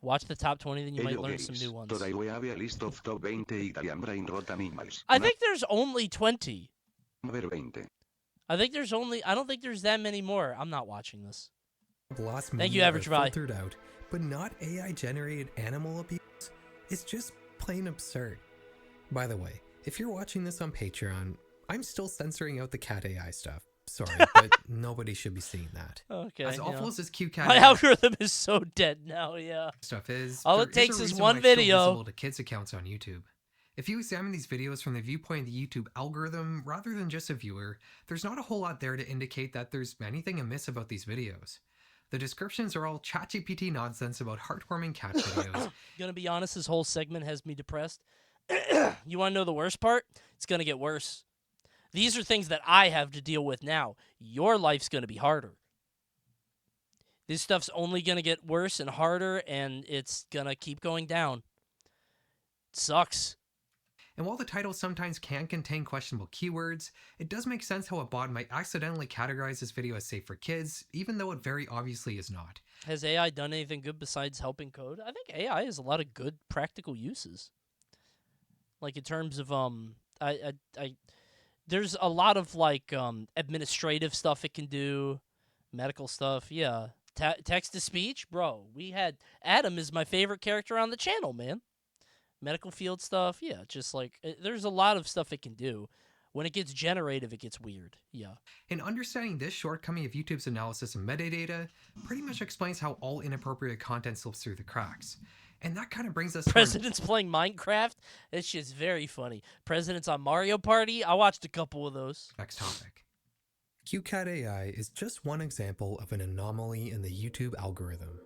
A: Watch the top 20, then you might learn some new ones.
P: Today we have a list of top 20 Italian brain rot animals.
A: I think there's only 20.
P: Number 20.
A: I don't think there's that many more. I'm not watching this.
M: Lost
A: Thank you,
M: media
A: Average
M: are
A: Vi.
M: filtered out, but not AI-generated animal abuse. It's just plain absurd. By the way, if you're watching this on Patreon, I'm still censoring out the cat AI stuff. Sorry, but nobody should be seeing that.
A: Okay.
M: As awful as this cute cat
A: My
M: AI
A: algorithm is so dead now, yeah.
M: stuff is,
A: All
M: there
A: it takes
M: is a
A: is
M: reason
A: one
M: why it's still
A: video.
M: visible to kids' accounts on YouTube. If you examine these videos from the viewpoint of the YouTube algorithm rather than just a viewer, there's not a whole lot there to indicate that there's anything amiss about these videos. The descriptions are all ChatGPT nonsense about heartwarming cat videos.
A: Gonna be honest, this whole segment has me depressed. You wanna know the worst part? It's gonna get worse. These are things that I have to deal with now. Your life's gonna be harder. This stuff's only gonna get worse and harder, and it's gonna keep going down. It sucks.
M: And while the title sometimes can contain questionable keywords, it does make sense how a bot might accidentally categorize this video as safe for kids, even though it very obviously is not.
A: Has AI done anything good besides helping code? I think AI has a lot of good practical uses. Like in terms of there's a lot of like administrative stuff it can do, medical stuff. Yeah, text to speech, bro. We had Adam is my favorite character on the channel, man. Medical field stuff, yeah. Just like there's a lot of stuff it can do. When it gets generative, it gets weird. Yeah.
M: And understanding this shortcoming of YouTube's analysis of metadata pretty much explains how all inappropriate content slips through the cracks. And that kind of brings us
A: President's playing Minecraft. It's just very funny. President's on Mario Party. I watched a couple of those.
M: Next topic. QCat AI is just one example of an anomaly in the YouTube algorithm.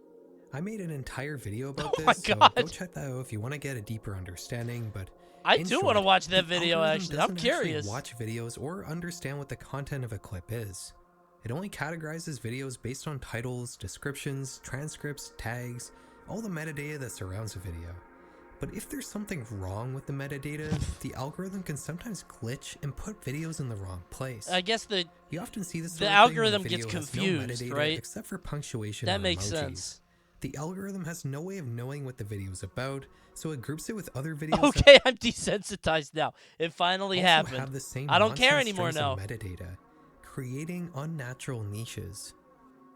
M: I made an entire video about this, so go check that out if you want to get a deeper understanding, but
A: I do want to watch that video, actually. I'm curious.
M: Watch videos or understand what the content of a clip is. It only categorizes videos based on titles, descriptions, transcripts, tags, all the metadata that surrounds a video. But if there's something wrong with the metadata, the algorithm can sometimes glitch and put videos in the wrong place.
A: I guess
M: you often see this
A: the algorithm gets confused,
M: no
A: right?
M: Except for punctuation.
A: That
M: or
A: makes
M: emojis.
A: sense.
M: The algorithm has no way of knowing what the video is about, so it groups it with other videos.
A: Okay, I'm desensitized now. It finally happened.
M: Have the same
A: I don't care
M: nonsense
A: anymore
M: strings
A: now.
M: of metadata, creating unnatural niches.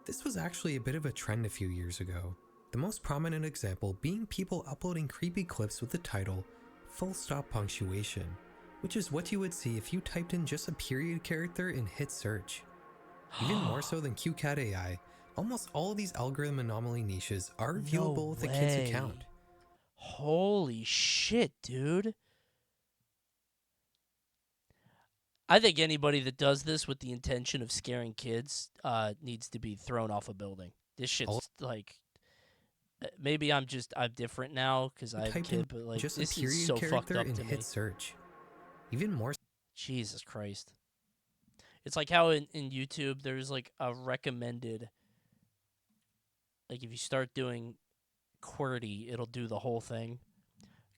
M: This was actually a bit of a trend a few years ago. The most prominent example being people uploading creepy clips with the title full stop punctuation, which is what you would see if you typed in just a period character and hit search. Even more so than QCat AI, almost all of these algorithm anomaly niches are viewable with a kid's account.
A: Holy shit, dude. I think anybody that does this with the intention of scaring kids needs to be thrown off a building. This shit's like... Maybe I'm different now because I have a kid, but like
M: just
A: this
M: a period
A: is so fucked
M: character
A: up
M: and
A: to me.
M: hit search. Even more.
A: Jesus Christ. It's like how in YouTube there's like a recommended, like if you start doing QWERTY, it'll do the whole thing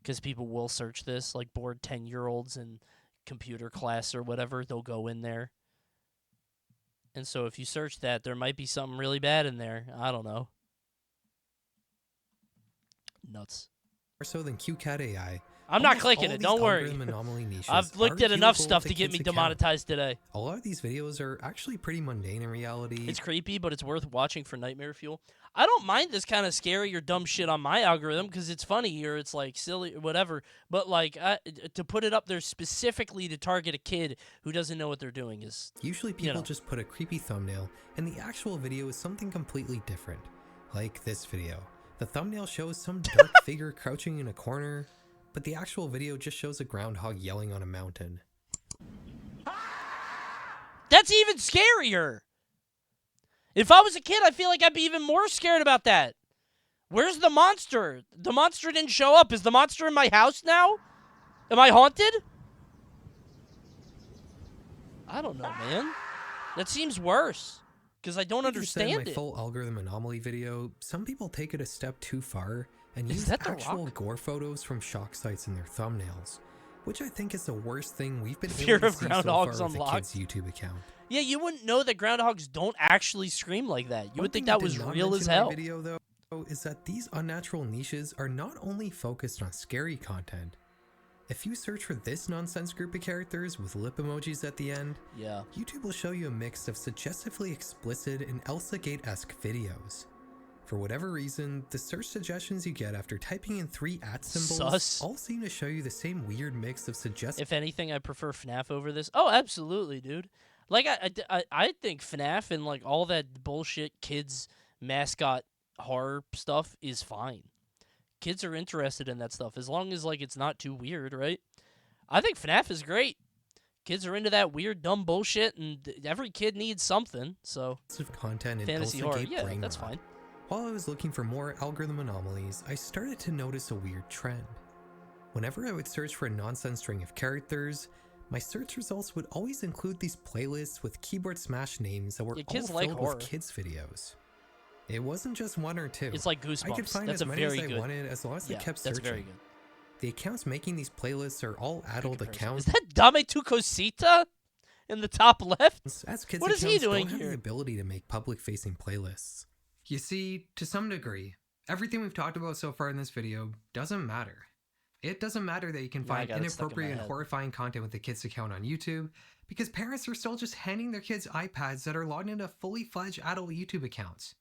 A: because people will search this, like bored 10-year-olds in computer class or whatever, they'll go in there. And so if you search that, there might be something really bad in there. I don't know. Nuts.
M: More so than QCat AI.
A: I'm not clicking it, don't worry. I've looked at enough stuff to get me demonetized today.
M: A lot of these videos are actually pretty mundane in reality.
A: It's creepy, but it's worth watching for nightmare fuel. I don't mind this kind of scary or dumb shit on my algorithm because it's funny or it's like silly or whatever. But like to put it up there specifically to target a kid who doesn't know what they're doing is...
M: Usually people just put a creepy thumbnail and the actual video is something completely different. Like this video. The thumbnail shows some dark figure crouching in a corner, but the actual video just shows a groundhog yelling on a mountain.
A: That's even scarier! If I was a kid, I feel like I'd be even more scared about that. Where's the monster? The monster didn't show up. Is the monster in my house now? Am I haunted? I don't know, man. That seems worse. Because I don't understand
M: in my full algorithm anomaly video, some people take it a step too far and use actual gore photos from shock sites in their thumbnails, which I think is the worst thing we've been
A: Fear
M: able to
A: of
M: see so
A: groundhogs
M: far with the
A: unlocked.
M: kid's YouTube account.
A: Yeah, you wouldn't know that groundhogs don't actually scream like that. You would think that was real as
M: In my
A: hell.
M: video, though, is that these unnatural niches are not only focused on scary content. If you search for this nonsense group of characters with lip emojis at the end,
A: yeah,
M: YouTube will show you a mix of suggestively explicit and Elsa Gate-esque videos. For whatever reason, the search suggestions you get after typing in 3 @ symbols all seem to show you the same weird mix of suggestive.
A: If anything, I prefer FNAF over this. Oh, absolutely, dude. Like, I think FNAF and, like, all that bullshit kids mascot horror stuff is fine. Kids are interested in that stuff as long as, like, it's not too weird, right? I think FNAF is great. Kids are into that weird, dumb bullshit, and every kid needs something, so...
M: Content in
A: fantasy
M: Elsa
A: horror,
M: Gate
A: yeah,
M: brain
A: that's
M: rot.
A: fine.
M: While I was looking for more algorithm anomalies, I started to notice a weird trend. Whenever I would search for a nonsense string of characters, my search results would always include these playlists with keyboard smash names that were all
A: kids
M: filled
A: like horror.
M: with kids videos. It wasn't just 1 or 2.
A: It's like Goosebumps.
M: I could find
A: That's
M: as
A: a
M: many
A: very
M: as I
A: good.
M: wanted as long as I kept
A: that's
M: searching.
A: very good.
M: The accounts making these playlists are all adult accounts.
A: Is that Dame Tu Cosita in the top left?
M: As kids
A: What is he
M: accounts
A: doing
M: don't have
A: here?
M: the ability to make public-facing playlists. You see, to some degree, everything we've talked about so far in this video doesn't matter. It doesn't matter that you can
A: Yeah, I
M: find
A: got it stuck in my
M: inappropriate and
A: head.
M: horrifying content with the kids' account on YouTube, because parents are still just handing their kids iPads that are logged into fully fledged adult YouTube accounts.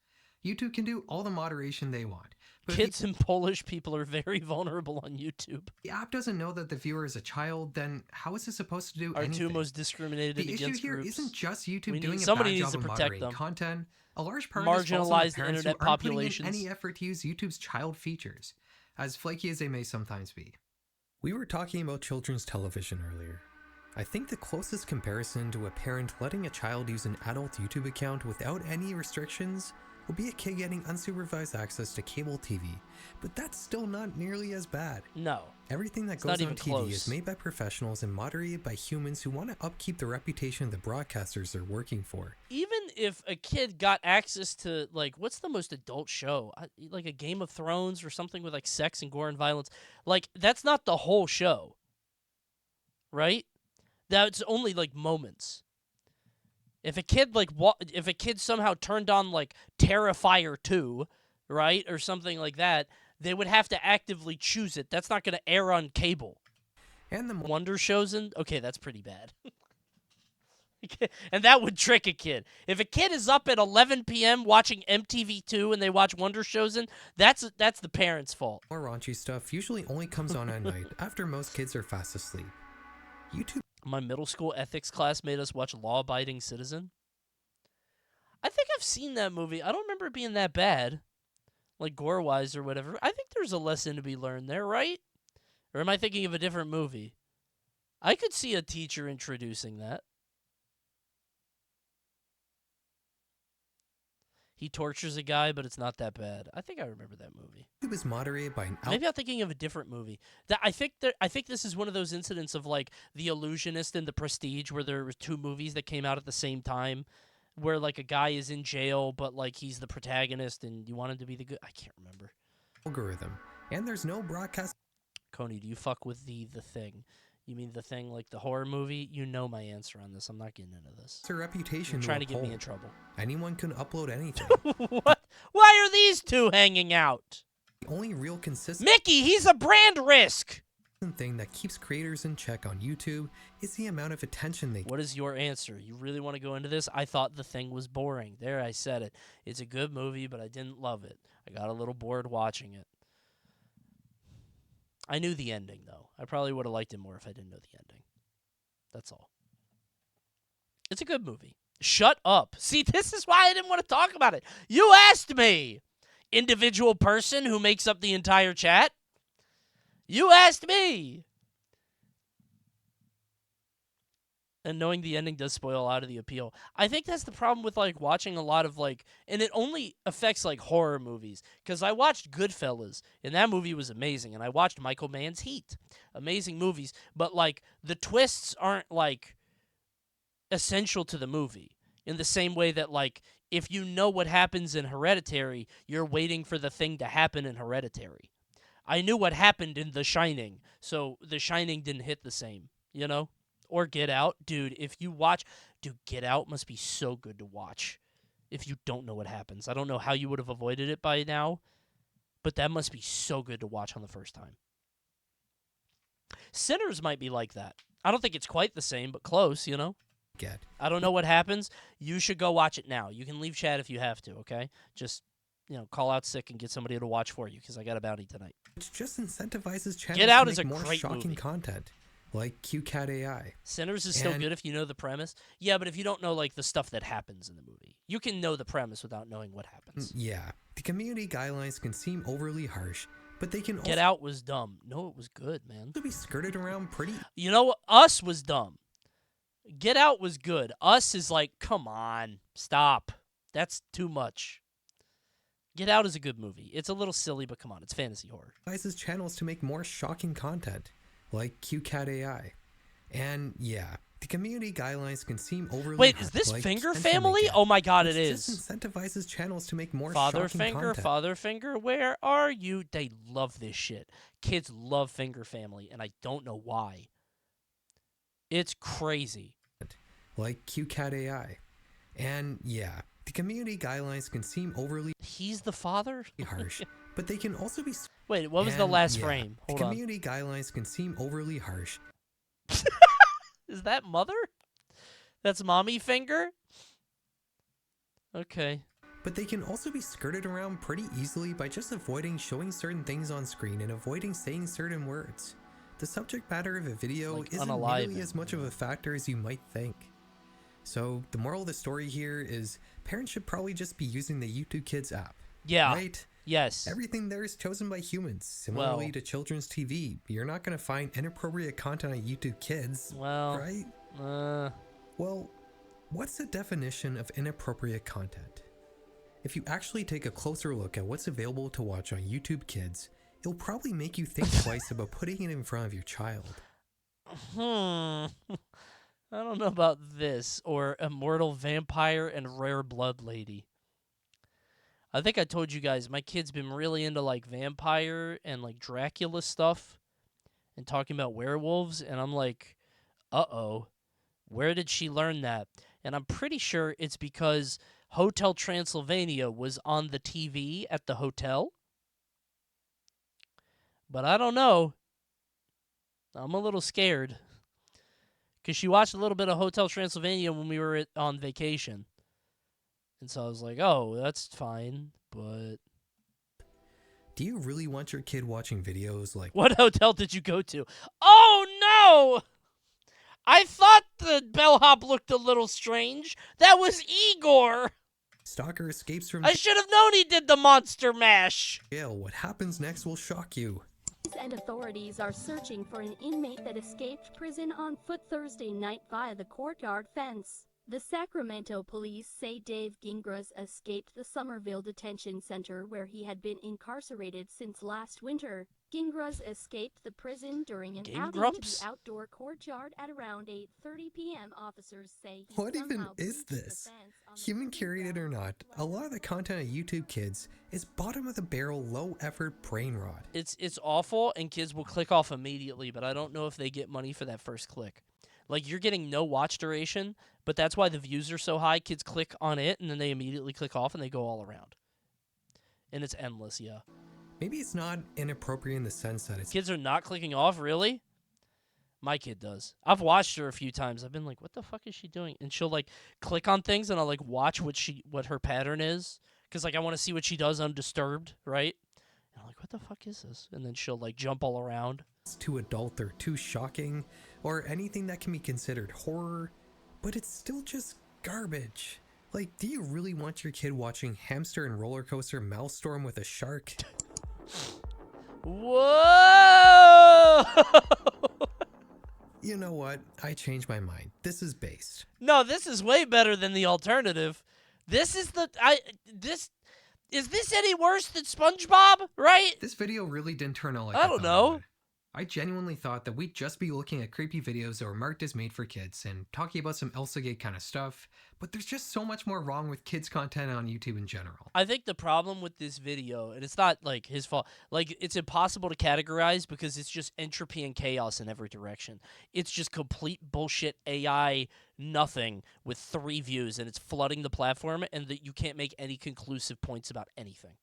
M: YouTube can do all the moderation they want. But if
A: Kids and Polish people are very vulnerable on YouTube.
M: the app doesn't know that the viewer is a child, then how is it supposed to do
A: Our
M: anything?
A: two most discriminated
M: The issue
A: against
M: here
A: groups.
M: isn't just YouTube
A: We
M: doing
A: need,
M: a
A: somebody
M: bad
A: needs
M: job
A: to
M: of
A: protect
M: moderating
A: them.
M: content. A large part of this falls on the
A: Marginalized
M: parents
A: internet
M: who aren't putting in
A: populations.
M: any effort to use YouTube's child features, as flaky as they may sometimes be. We were talking about children's television earlier. I think the closest comparison to a parent letting a child use an adult YouTube account without any restrictions would be a kid getting unsupervised access to cable TV, but that's still not nearly as bad.
A: No.
M: Everything that
A: It's
M: goes
A: not
M: on
A: even
M: TV
A: close.
M: is made by professionals and moderated by humans who want to upkeep the reputation of the broadcasters they're working for.
A: Even if a kid got access to, like, what's the most adult show? Like a Game of Thrones or something with, like, sex and gore and violence. Like, that's not the whole show. Right? That's only, like, moments. If a kid, like, if a kid somehow turned on, like, Terrifier 2, right, or something like that, they would have to actively choose it. That's not going to air on cable.
M: And the
A: Wonder Shows in? Okay, that's pretty bad. And that would trick a kid. If a kid is up at 11 p.m. watching MTV2 and they watch Wonder Shows in, that's the parents' fault.
M: More raunchy stuff usually only comes on at night after most kids are fast asleep. YouTube.
A: My middle school ethics class made us watch Law Abiding Citizen. I think I've seen that movie. I don't remember it being that bad. Like gore-wise or whatever. I think there's a lesson to be learned there, right? Or am I thinking of a different movie? I could see a teacher introducing that. He tortures a guy, but it's not that bad. I think I remember that movie.
M: It was moderated by an
A: Maybe I'm thinking of a different movie. I think this is one of those incidents of like The Illusionist and The Prestige, where there were 2 movies that came out at the same time, where like a guy is in jail, but like he's the protagonist, and you want him to be the good. I can't remember.
M: algorithm, and there's no broadcast.
A: Coney, do you fuck with the thing? You mean the thing like the horror movie? You know my answer on this. I'm not getting into this.
M: It's a reputation.
A: You're trying to get me in trouble.
M: Anyone can upload anything.
A: What? Why are these 2 hanging out?
M: The only real consistent
A: Mickey, he's a brand risk.
M: thing that keeps creators in check on YouTube is the amount of attention they.
A: What is your answer? You really want to go into this? I thought The Thing was boring. There, I said it. It's a good movie, but I didn't love it. I got a little bored watching it. I knew the ending, though. I probably would have liked it more if I didn't know the ending. That's all. It's a good movie. Shut up. See, this is why I didn't want to talk about it. You asked me, individual person who makes up the entire chat. You asked me. And knowing the ending does spoil a lot of the appeal. I think that's the problem with like watching a lot of like, and it only affects like horror movies. Because I watched Goodfellas, and that movie was amazing. And I watched Michael Mann's Heat, amazing movies. But like the twists aren't like essential to the movie in the same way that like if you know what happens in Hereditary, you're waiting for the thing to happen in Hereditary. I knew what happened in The Shining, so The Shining didn't hit the same, you know? Or Get Out. Dude, if you watch... Dude, Get Out must be so good to watch if you don't know what happens. I don't know how you would have avoided it by now, but that must be so good to watch on the first time. Sinners might be like that. I don't think it's quite the same, but close, you know? I don't know what happens. You should go watch it now. You can leave chat if you have to, okay? Just, call out sick and get somebody to watch for you, because I got a bounty tonight.
M: Which just incentivizes channels
A: Get Out
M: to
A: is
M: make
A: a
M: more
A: great
M: shocking
A: movie.
M: content, like QCat AI.
A: Sinners is still good if you know the premise. Yeah, but if you don't know like the stuff that happens in the movie, you can know the premise without knowing what happens.
M: Yeah, the community guidelines can seem overly harsh, but they can also
A: Get Out was dumb. No, it was good, man.
M: be skirted around pretty.
A: You know what? Us was dumb. Get Out was good. Us is like, come on, stop. That's too much. Get Out is a good movie. It's a little silly, but come on, it's fantasy horror.
M: Advises channels to make more shocking content, like QCat AI. And yeah, the community guidelines can seem overly
A: Wait,
M: harsh,
A: is this
M: like
A: Finger
M: Infamy
A: Family?
M: Cat,
A: Oh my god, it
M: which
A: is.
M: just incentivizes channels to make more
A: Father
M: shocking
A: Finger,
M: content.
A: Father Finger, where are you? They love this shit. Kids love Finger Family, and I don't know why. It's crazy.
M: Like QCat AI. And yeah, the community guidelines can seem overly
A: He's the father?
M: harsh, but they can also be.
A: Wait, what was the
M: And
A: last
M: yeah,
A: frame? Hold
M: the
A: on.
M: community guidelines can seem overly harsh.
A: Is that mother? That's mommy finger? Okay.
M: But they can also be skirted around pretty easily by just avoiding showing certain things on screen and avoiding saying certain words. The subject matter of a video
A: Like
M: isn't
A: unalive
M: nearly as much of a factor as you might think. So the moral of the story here is parents should probably just be using the YouTube Kids app.
A: Yeah.
M: Right?
A: Yes.
M: Everything there is chosen by humans. Similarly
A: Well.
M: to children's TV, you're not going to find inappropriate content on YouTube Kids,
A: Well.
M: right? Well, what's the definition of inappropriate content? If you actually take a closer look at what's available to watch on YouTube Kids, it'll probably make you think twice about putting it in front of your child.
A: I don't know about this, or Immortal Vampire and Rare Blood Lady. I think I told you guys, my kid's been really into, like, vampire and, like, Dracula stuff and talking about werewolves, and I'm like, uh-oh, where did she learn that? And I'm pretty sure it's because Hotel Transylvania was on the TV at the hotel. But I don't know. I'm a little scared. Because she watched a little bit of Hotel Transylvania when we were on vacation. And so I was like, oh, that's fine, but...
M: Do you really want your kid watching videos like...
A: What hotel did you go to? Oh, no! I thought the bellhop looked a little strange. That was Igor!
M: Stalker escapes from
A: I should have known he did the monster mash!
M: jail. What happens next will shock you.
Q: And authorities are searching for an inmate that escaped prison on foot Thursday night via the courtyard fence. The Sacramento police say Dave Gingras escaped the Somerville Detention Center where he had been incarcerated since last winter. Gingras escaped the prison during an outing to the outdoor courtyard at around 8:30 p.m. Officers say he
M: What even
Q: somehow
M: is
Q: breached the
M: this?
Q: fence on the
M: Human curated or not, a lot of the content on YouTube Kids is bottom of the barrel, low effort brain rot.
A: It's awful, and kids will click off immediately, but I don't know if they get money for that first click. Like, you're getting no watch duration, but that's why the views are so high. Kids click on it, and then they immediately click off, and they go all around. And it's endless, yeah.
M: Maybe it's not inappropriate in the sense that it's...
A: Kids are not clicking off, really? My kid does. I've watched her a few times. I've been like, what the fuck is she doing? And she'll, like, click on things, and I'll, like, watch what her pattern is. Because, like, I want to see what she does undisturbed, right? And I'm like, what the fuck is this? And then she'll, like, jump all around.
M: It's too adult or too shocking, or anything that can be considered horror, but it's still just garbage. Like, do you really want your kid watching Hamster and Roller Coaster Mouse Storm with a shark?
A: Whoa!
M: You know what? I changed my mind. This is based.
A: No, this is way better than the alternative. This is the is this any worse than SpongeBob, right?
M: This video really didn't turn out like
A: I don't
M: thought it
A: know.
M: would. I genuinely thought that we'd just be looking at creepy videos that were marked as made for kids and talking about some Elsagate kind of stuff, but there's just so much more wrong with kids' content on YouTube in general.
A: I think the problem with this video, and it's not like his fault, like it's impossible to categorize because it's just entropy and chaos in every direction. It's just complete bullshit AI nothing with 3 views, and it's flooding the platform, and that you can't make any conclusive points about anything.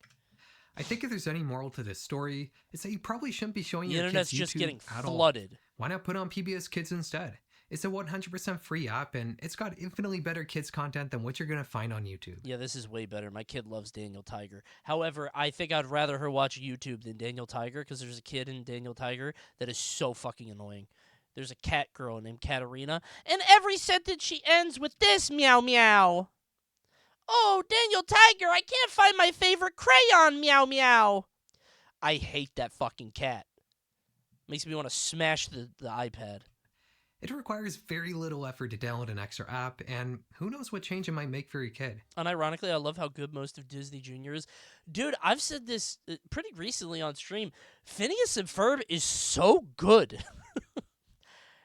M: I think if there's any moral to this story, it's that you probably shouldn't be showing
A: The
M: your
A: internet's
M: kids
A: just
M: YouTube
A: getting
M: at all.
A: flooded.
M: Why not put on PBS Kids instead? It's a 100% free app, and it's got infinitely better kids content than what you're going to find on YouTube.
A: Yeah, this is way better. My kid loves Daniel Tiger. However, I think I'd rather her watch YouTube than Daniel Tiger because there's a kid in Daniel Tiger that is so fucking annoying. There's a cat girl named Katarina, and every sentence she ends with this, meow meow. Oh, Daniel Tiger, I can't find my favorite crayon, meow meow. I hate that fucking cat. Makes me want to smash the iPad.
M: It requires very little effort to download an extra app, and who knows what change it might make for your kid.
A: Unironically, I love how good most of Disney Junior is. Dude, I've said this pretty recently on stream. Phineas and Ferb is so good.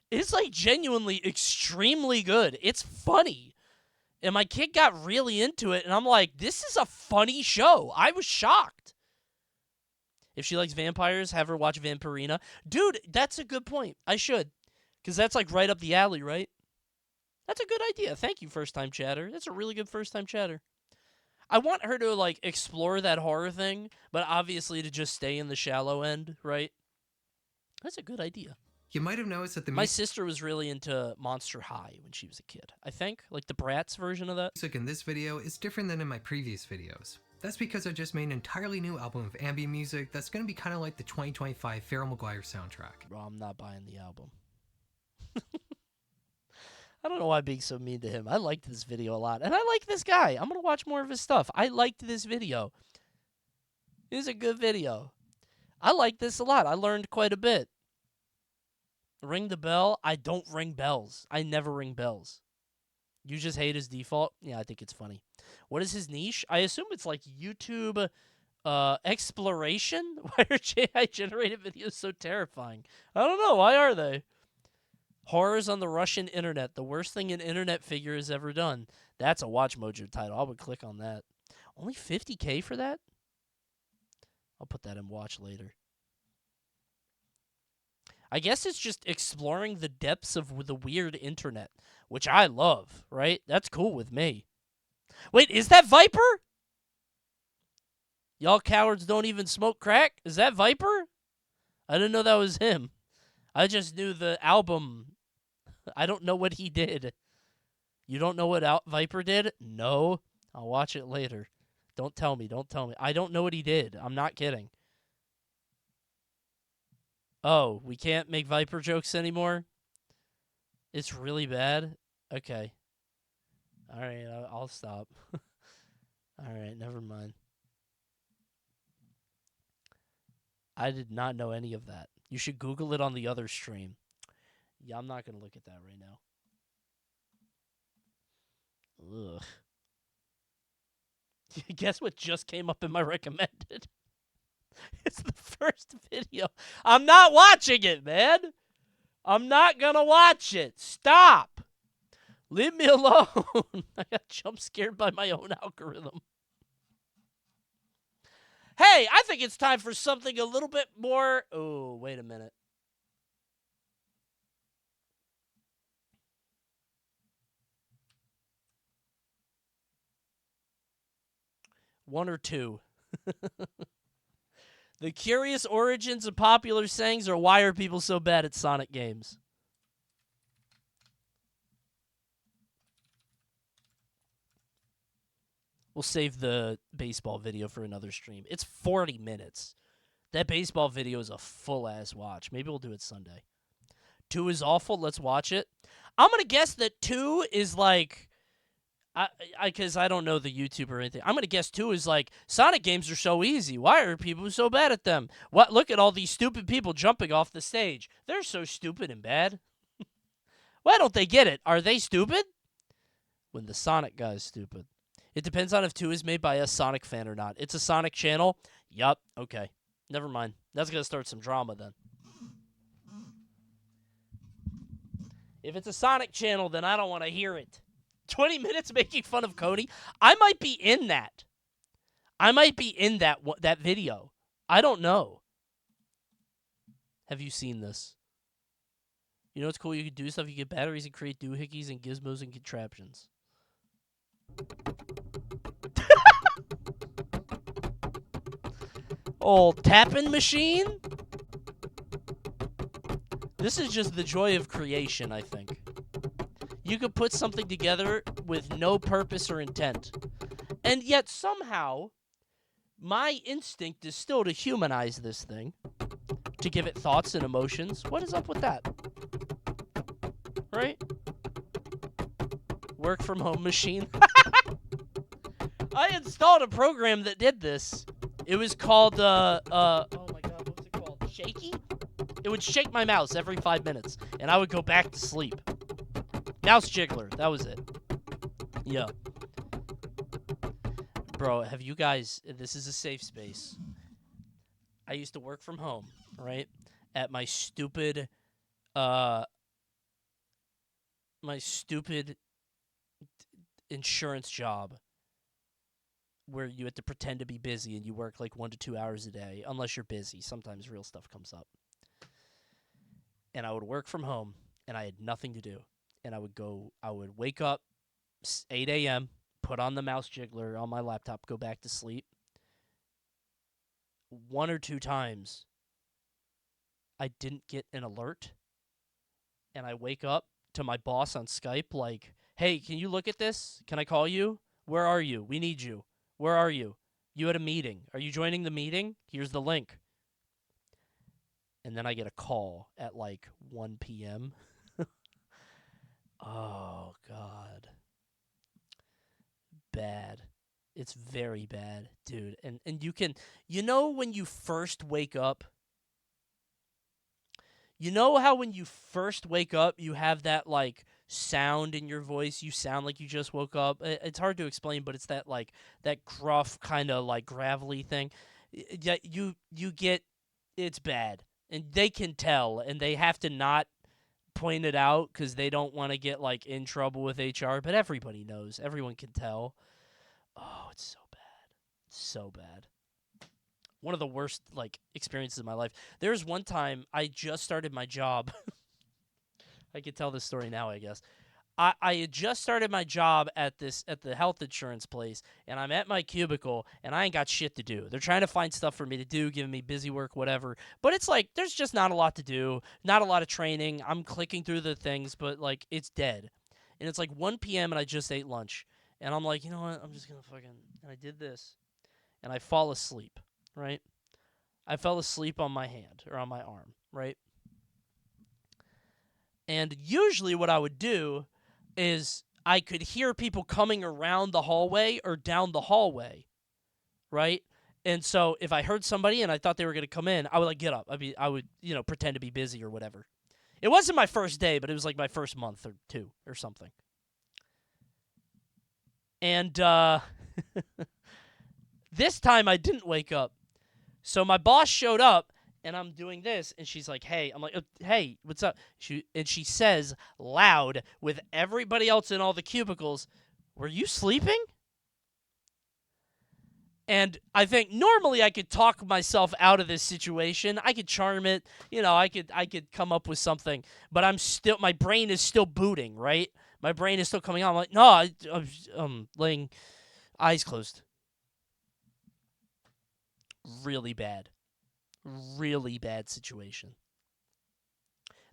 A: It's like genuinely extremely good. It's funny. And my kid got really into it, and I'm like, this is a funny show. I was shocked. If she likes vampires, have her watch Vampirina. Dude, that's a good point. I should. Because that's like right up the alley, right? That's a good idea. Thank you, first-time chatter. That's a really good first-time chatter. I want her to, like, explore that horror thing, but obviously to just stay in the shallow end, right? That's a good idea.
M: You might have noticed that
A: My sister was really into Monster High when she was a kid, I think. Like the Bratz version of that.
M: music in this video is different than in my previous videos. That's because I just made an entirely new album of ambient music that's going to be kind of like the 2025 Pharrell Maguire soundtrack.
A: Bro, I'm not buying the album. I don't know why I'm being so mean to him. I liked this video a lot. And I like this guy. I'm going to watch more of his stuff. I liked this video. It was a good video. I like this a lot. I learned quite a bit. Ring the bell? I don't ring bells. I never ring bells. You just hate his default? Yeah, I think it's funny. What is his niche? I assume it's like YouTube exploration? Why are AI-generated videos so terrifying? I don't know. Why are they? Horrors on the Russian internet. The worst thing an internet figure has ever done. That's a Watch Mojo title. I would click on that. Only 50K for that? I'll put that in watch later. I guess it's just exploring the depths of the weird internet, which I love, right? That's cool with me. Wait, is that Viper? Y'all cowards don't even smoke crack? Is that Viper? I didn't know that was him. I just knew the album. I don't know what he did. You don't know what Viper did? No. I'll watch it later. Don't tell me. Don't tell me. I don't know what he did. I'm not kidding. Oh, we can't make Viper jokes anymore? It's really bad? Okay. All right, I'll stop. All right, never mind. I did not know any of that. You should Google it on the other stream. Yeah, I'm not going to look at that right now. Ugh. Guess what just came up in my recommended? It's the first video. I'm not watching it, man. I'm not going to watch it. Stop. Leave me alone. I got jump scared by my own algorithm. Hey, I think it's time for something a little bit more... Oh, wait a minute. One or two. The curious origins of popular sayings, or why are people so bad at Sonic games? We'll save the baseball video for another stream. It's 40 minutes. That baseball video is a full-ass watch. Maybe we'll do it Sunday. 2 is awful. Let's watch it. I'm going to guess that 2 is like... Because I don't know the YouTube or anything. I'm going to guess 2 is like, Sonic games are so easy. Why are people so bad at them? What? Look at all these stupid people jumping off the stage. They're so stupid and bad. Why don't they get it? Are they stupid? When the Sonic guy is stupid. It depends on if 2 is made by a Sonic fan or not. It's a Sonic channel? Yup. Okay. Never mind. That's going to start some drama then. If it's a Sonic channel, then I don't want to hear it. 20 minutes making fun of Coney? I might be in that. I might be in that video. I don't know. Have you seen this? You know what's cool? You can do stuff. You get batteries and create doohickeys and gizmos and contraptions. Old tapping machine? This is just the joy of creation, I think. You could put something together with no purpose or intent. And yet somehow, my instinct is still to humanize this thing. To give it thoughts and emotions. What is up with that? Right? Work from home machine. I installed a program that did this. It was called, oh my god, what was it called? Shaky? It would shake my mouse every 5 minutes, and I would go back to sleep. Mouse jiggler, that was it. Yeah. Bro, have you guys, this is a safe space. I used to work from home, right? At my stupid insurance job where you had to pretend to be busy and you work like 1 to 2 hours a day, unless you're busy. Sometimes real stuff comes up. And I would work from home, and I had nothing to do. And I would wake up 8 a.m., put on the mouse jiggler on my laptop, go back to sleep. 1 or 2 times, I didn't get an alert. And I wake up to my boss on Skype like, hey, can you look at this? Can I call you? Where are you? We need you. Where are you? You had a meeting. Are you joining the meeting? Here's the link. And then I get a call at like 1 p.m. Oh, God. Bad. It's very bad, dude. And you can, you know when you first wake up, you know how when you first wake up, you have that, like, sound in your voice? You sound like you just woke up. It's hard to explain, but it's that, like, that gruff kind of, like, gravelly thing. Yeah, you get, it's bad. And they can tell, and they have to not point it out because they don't want to get, like, in trouble with HR, but everybody knows. Everyone can tell. Oh, it's so bad. So bad. One of the worst, like, experiences of my life. There was one time I just started my job. I could tell this story now, I guess. I had just started my job at the health insurance place, and I'm at my cubicle, and I ain't got shit to do. They're trying to find stuff for me to do, giving me busy work, whatever. But it's like, there's just not a lot to do, not a lot of training. I'm clicking through the things, but, like, it's dead. And it's like 1 p.m., and I just ate lunch. And I'm like, you know what? I'm just going to fucking... And I did this. And I fall asleep, right? I fell asleep on my hand, or on my arm, right? And usually what I would do is I could hear people coming around the hallway or down the hallway, right? And so if I heard somebody and I thought they were going to come in, I would, like, get up. I would, you know, pretend to be busy or whatever. It wasn't my first day, but it was like my first month or 2 or something. And this time I didn't wake up. So my boss showed up, and I'm doing this, and she's like, hey. I'm like, hey, what's up? She says loud with everybody else in all the cubicles, were you sleeping? And I think normally I could talk myself out of this situation. I could charm it. You know, I could come up with something. But my brain is still booting, right? My brain is still coming on. I'm like, no, I'm laying eyes closed. Really bad. Really bad situation.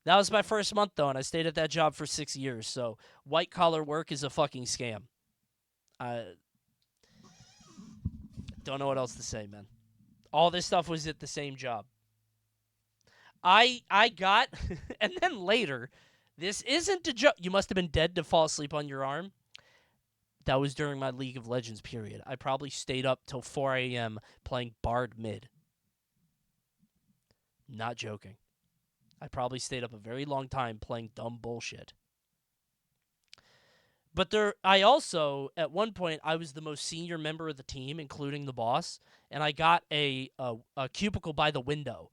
A: That was my first month, though, and I stayed at that job for 6 years, so white-collar work is a fucking scam. I don't know what else to say, man. All this stuff was at the same job. I got, and then later, this isn't a joke. You must have been dead to fall asleep on your arm. That was during my League of Legends period. I probably stayed up till 4 a.m. playing Bard mid. Not joking. I probably stayed up a very long time playing dumb bullshit. But I also, at one point, I was the most senior member of the team, including the boss, and I got a cubicle by the window.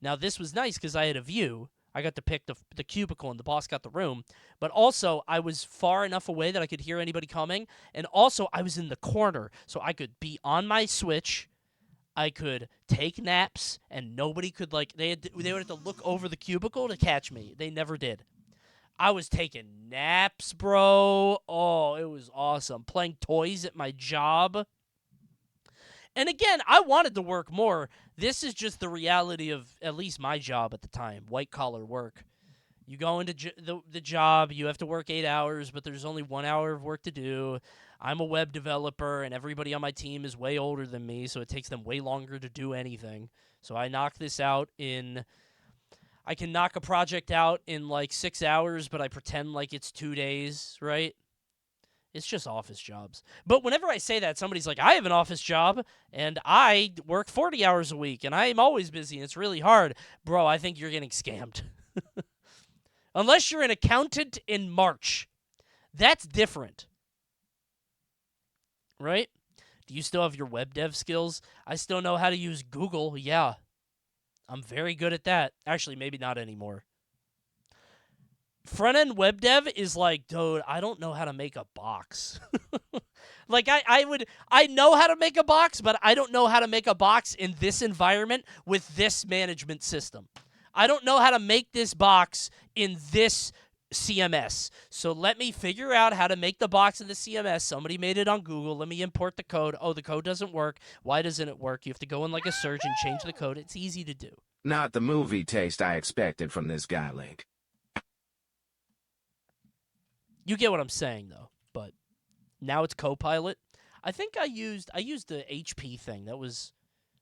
A: Now, this was nice because I had a view. I got to pick the cubicle, and the boss got the room. But also, I was far enough away that I could hear anybody coming, and also, I was in the corner, so I could be on my Switch. I could take naps, and nobody could, like, they would have to look over the cubicle to catch me. They never did. I was taking naps, bro. Oh, it was awesome. Playing toys at my job. And again, I wanted to work more. This is just the reality of at least my job at the time, white-collar work. You go into the job, you have to work 8 hours, but there's only 1 hour of work to do. I'm a web developer, and everybody on my team is way older than me, so it takes them way longer to do anything. So I knock this out in... I can knock a project out in like 6 hours, but I pretend like it's 2 days, right? It's just office jobs. But whenever I say that, somebody's like, I have an office job, and I work 40 hours a week, and I am always busy, and it's really hard. Bro, I think you're getting scammed. Unless you're an accountant in March. That's different. Right? Do you still have your web dev skills? I still know how to use Google, yeah. I'm very good at that. Actually, maybe not anymore. Front-end web dev is like, dude, I don't know how to make a box. Like, I know how to make a box, but I don't know how to make a box in this environment with this management system. I don't know how to make this box in this CMS. So let me figure out how to make the box in the CMS. Somebody made it on Google. Let me import the code. Oh, the code doesn't work. Why doesn't it work? You have to go in like a search and change the code. It's easy to do.
B: Not the movie taste I expected from this guy, Link.
A: You get what I'm saying, though. But now it's Copilot. I think I used the HP thing. That was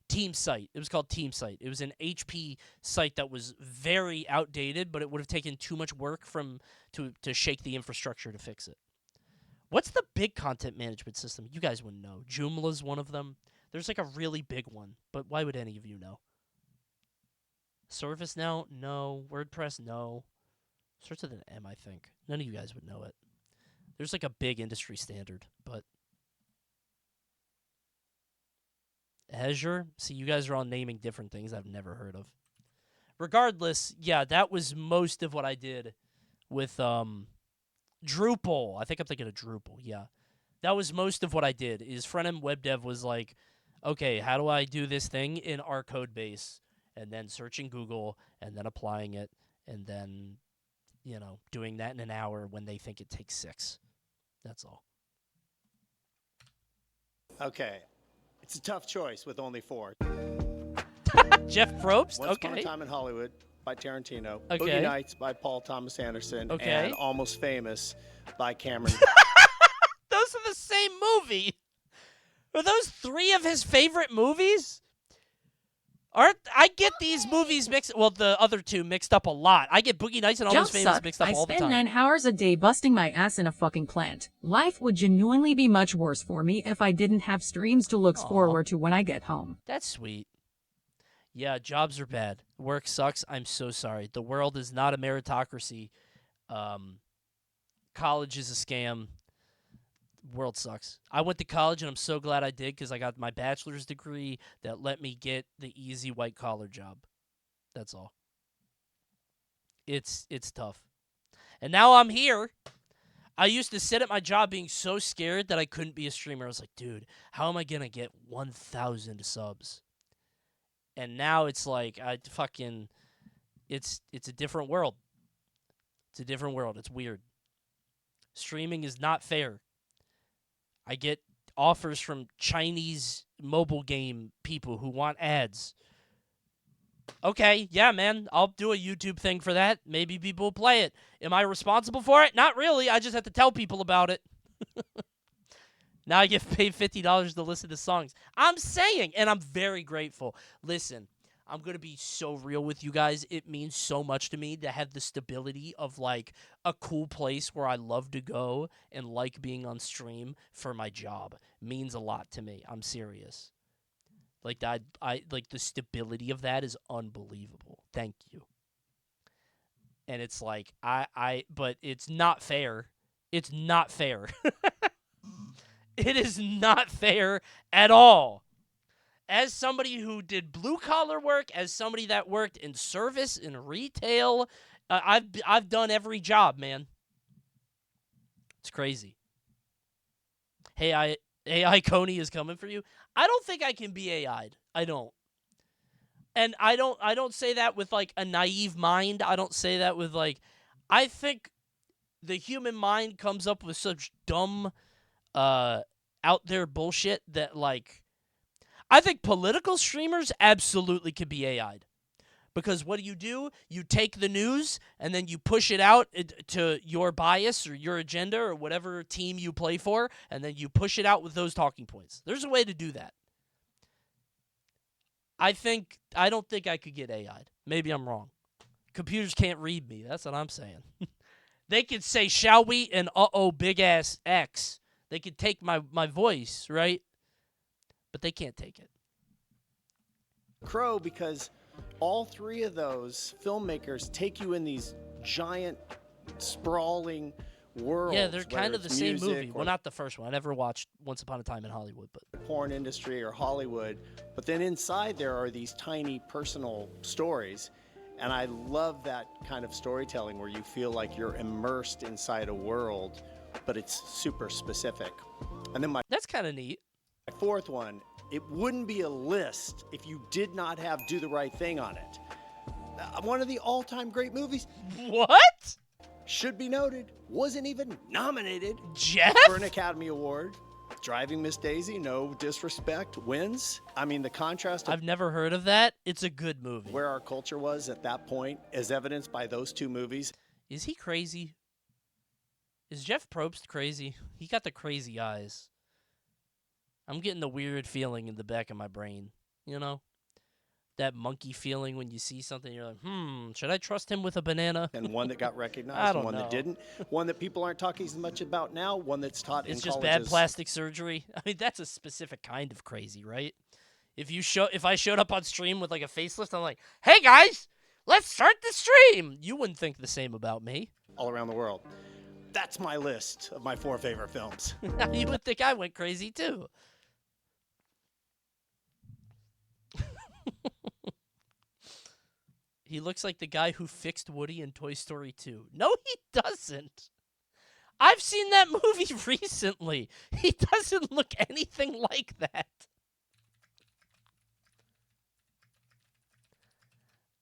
A: Team Site. It was called Team Site. It was an HP site that was very outdated, but it would have taken too much work to shake the infrastructure to fix it. What's the big content management system? You guys wouldn't know. Joomla's one of them. There's like a really big one, but why would any of you know? ServiceNow? No. WordPress? No. Starts with an M, I think. None of you guys would know it. There's like a big industry standard, but Azure? See, you guys are all naming different things I've never heard of. Regardless, yeah, that was most of what I did with Drupal. I think I'm thinking of Drupal, yeah. That was most of what I did, is front-end web dev was like, okay, how do I do this thing in our code base? And then searching Google, and then applying it, and then, you know, doing that in an hour when they think it takes 6. That's all.
R: Okay. It's a tough choice with only 4.
A: Jeff Probst?
R: Once
A: Okay.
R: Upon a Time in Hollywood by Tarantino.
A: Okay.
R: Boogie Nights by Paul Thomas Anderson.
A: Okay.
R: And Almost Famous by Cameron.
A: Those are the same movie. Are those 3 of his favorite movies? I get these movies mixed... Well, the other 2 mixed up a lot. I get Boogie Nights and Almost
G: Jump
A: Famous
G: suck.
A: mixed up
G: I
A: all the
G: spend
A: time.
G: 9 hours a day busting my ass in a fucking plant. Life would genuinely be much worse for me if I didn't have streams to look forward to when I get home.
A: That's sweet. Yeah, jobs are bad. Work sucks. I'm so sorry. The world is not a meritocracy. College is a scam. World sucks. I went to college, and I'm so glad I did because I got my bachelor's degree that let me get the easy white-collar job. That's all. It's tough. And now I'm here. I used to sit at my job being so scared that I couldn't be a streamer. I was like, dude, how am I going to get 1,000 subs? And now it's like, it's a different world. It's a different world. It's weird. Streaming is not fair. I get offers from Chinese mobile game people who want ads. Okay, yeah, man, I'll do a YouTube thing for that. Maybe people will play it. Am I responsible for it? Not really. I just have to tell people about it. Now I get paid $50 to listen to songs. I'm saying, and I'm very grateful. Listen, I'm going to be so real with you guys. It means so much to me to have the stability of, like, a cool place where I love to go and like being on stream for my job. It means a lot to me. I'm serious. Like, like, the stability of that is unbelievable. Thank you. And it's like, but it's not fair. It's not fair. It is not fair at all. As somebody who did blue-collar work, as somebody that worked in service, in retail, I've done every job, man. It's crazy. Hey, AI Coney is coming for you. I don't think I can be AI'd. I don't. And I don't say that with, like, a naive mind. I don't say that with, like... I think the human mind comes up with such dumb, out there bullshit that, like... I think political streamers absolutely could be AI'd. Because what do? You take the news, and then you push it out to your bias or your agenda or whatever team you play for, and then you push it out with those talking points. There's a way to do that. I don't think I could get AI'd. Maybe I'm wrong. Computers can't read me. That's what I'm saying. They could say, shall we, and uh-oh, big-ass X. They could take my voice, right? But they can't take it.
R: Crow, because all three of those filmmakers take you in these giant, sprawling worlds.
A: Yeah, they're kind of the same
R: music
A: movie.
R: or
A: Well, not the first one. I never watched Once Upon a Time in Hollywood, but
R: porn industry or Hollywood. But then inside there are these tiny personal stories. And I love that kind of storytelling where you feel like you're immersed inside a world, but it's super specific. And then
A: that's kind of neat.
R: My fourth one, it wouldn't be a list if you did not have Do the Right Thing on it. One of the all-time great movies.
A: What?
R: Should be noted, wasn't even nominated
A: Jeff?
R: for an Academy Award. Driving Miss Daisy, no disrespect, wins. I mean, the contrast of
A: I've never heard of that. It's a good movie.
R: where our culture was at that point is evidenced by those two movies.
A: Is he crazy? Is Jeff Probst crazy? He got the crazy eyes. I'm getting the weird feeling in the back of my brain. You know? That monkey feeling when you see something, you're like, should I trust him with a banana?
R: And one that got recognized,
A: I don't
R: and one
A: know.
R: that didn't. One that people aren't talking as much about now, one that's taught
A: It's
R: in
A: just
R: colleges.
A: bad plastic surgery. I mean, that's a specific kind of crazy, right? If I showed up on stream with like a facelift, I'm like, hey guys, let's start the stream. You wouldn't think the same about me.
R: All around the world. That's my list of my 4 favorite films.
A: You would think I went crazy too. He looks like the guy who fixed Woody in Toy Story 2. No, he doesn't. I've seen that movie recently. He doesn't look anything like that.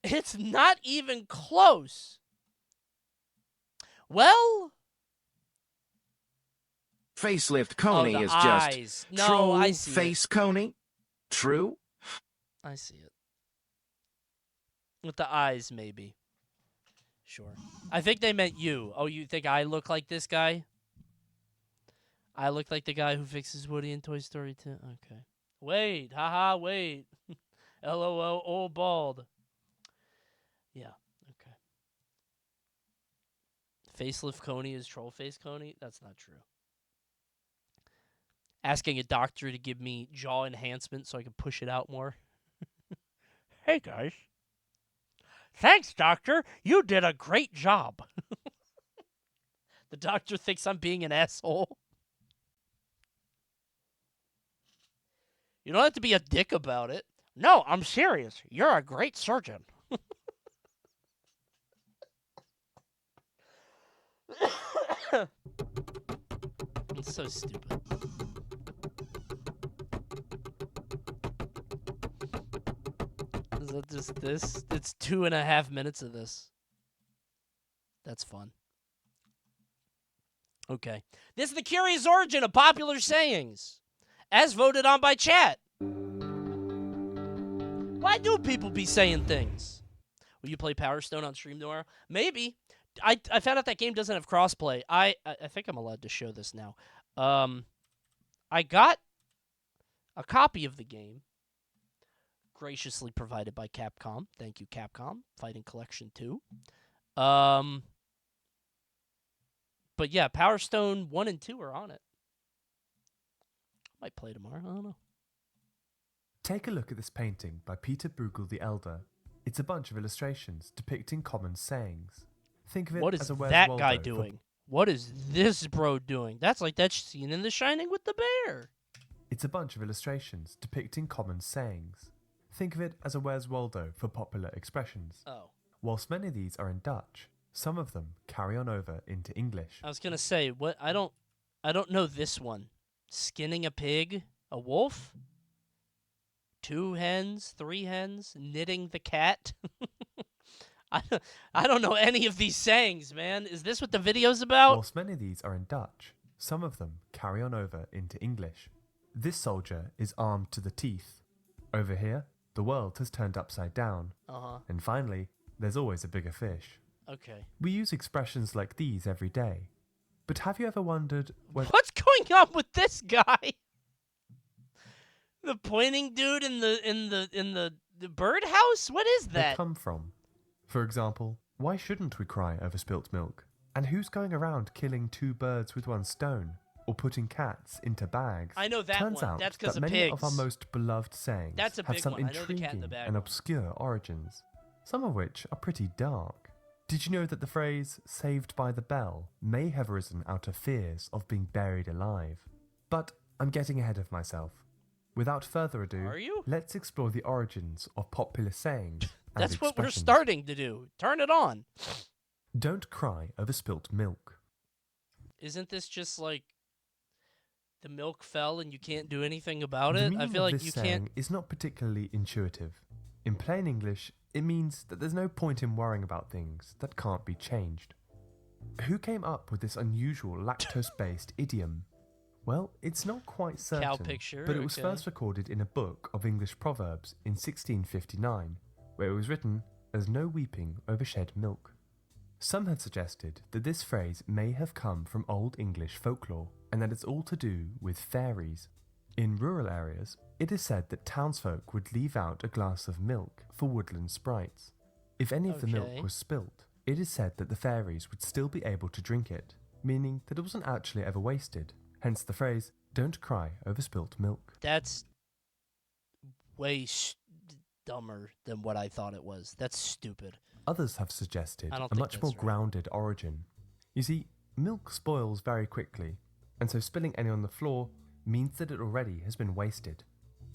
A: It's not even close. Well...
B: Facelift Coney
A: the
B: is
A: eyes.
B: just
A: No,
B: troll
A: I see
B: face Coney. True?
A: I see it. With the eyes, maybe. Sure. I think they meant you. Oh, you think I look like this guy? I look like the guy who fixes Woody in Toy Story 2? Okay. Wait. Haha, wait. LOL, old bald. Yeah, okay. Facelift Coney is troll face Coney? That's not true. Asking a doctor to give me jaw enhancement so I can push it out more. Hey, guys. Thanks, doctor. You did a great job. The doctor thinks I'm being an asshole. You don't have to be a dick about it. No, I'm serious. You're a great surgeon. It's so stupid. Is that just this? It's 2.5 minutes of this. That's fun. Okay. This is the curious origin of popular sayings, as voted on by chat. Why do people be saying things? Will you play Power Stone on stream tomorrow? Maybe. I found out that game doesn't have crossplay. I think I'm allowed to show this now. I got a copy of the game, graciously provided by Capcom. Thank you, Capcom. Fighting Collection 2. But yeah, Power Stone 1 and 2 are on it. Might play tomorrow. I don't know.
S: Take a look at this painting by Peter Bruegel the Elder. It's a bunch of illustrations depicting common sayings. Think of it
A: What
S: as
A: is
S: a Where's
A: that
S: Waldo
A: guy
S: for
A: doing? What is this bro doing? That's like that scene in The Shining with the bear.
S: It's a bunch of illustrations depicting common sayings. Think of it as a Where's Waldo for popular expressions.
A: Oh.
S: Whilst many of these are in Dutch, some of them carry on over into English.
A: I was gonna say, what I don't know this one. Skinning a pig, a wolf, 2 hens, 3 hens, knitting the cat. I don't know any of these sayings, man. Is this what the video's about?
S: Whilst many of these are in Dutch, some of them carry on over into English. This soldier is armed to the teeth. Over here, the world has turned upside down. And finally, there's always a bigger fish.
A: Okay.
S: We use expressions like these every day. But have you ever wondered whether...
A: What's going on with this guy? The pointing dude in the birdhouse? What is
S: they
A: that?
S: come from? For example, why shouldn't we cry over spilt milk? And who's going around killing 2 birds with 1 stone? Or putting cats into bags?
A: I know that
S: Turns
A: one.
S: out
A: That's 'cause
S: that
A: of
S: many
A: pigs.
S: of our most beloved sayings
A: That's a
S: have
A: big
S: some
A: one. I know the cat in the
S: intriguing
A: bag
S: and
A: one.
S: obscure origins, some of which are pretty dark. Did you know that the phrase "saved by the bell" may have arisen out of fears of being buried alive? But I'm getting ahead of myself. Without further ado,
A: Are you?
S: let's explore the origins of popular sayings and
A: That's what we're
S: expressions.
A: starting to do. Turn it on.
S: Don't cry over spilt milk.
A: Isn't this just like the milk fell and you can't do anything about
S: The
A: it? I
S: meaning
A: feel
S: of
A: like
S: this
A: you
S: saying
A: can't.
S: is not particularly intuitive. In plain English, it means that there's no point in worrying about things that can't be changed. Who came up with this unusual lactose-based idiom? Well, it's not quite certain,
A: picture,
S: but it was
A: okay.
S: first recorded in a book of English proverbs in 1659, where it was written as "no weeping over shed milk." Some have suggested that this phrase may have come from Old English folklore, and that it's all to do with fairies. In rural areas, it is said that townsfolk would leave out a glass of milk for woodland sprites. If any of the
A: Okay.
S: milk was spilt, it is said that the fairies would still be able to drink it, meaning that it wasn't actually ever wasted. Hence the phrase, "Don't cry over spilt milk."
A: That's way dumber than what I thought it was. That's stupid.
S: Others have suggested
A: I don't
S: a
A: think
S: much
A: that's
S: more
A: right.
S: grounded origin. You see, milk spoils very quickly, and so spilling any on the floor means that it already has been wasted.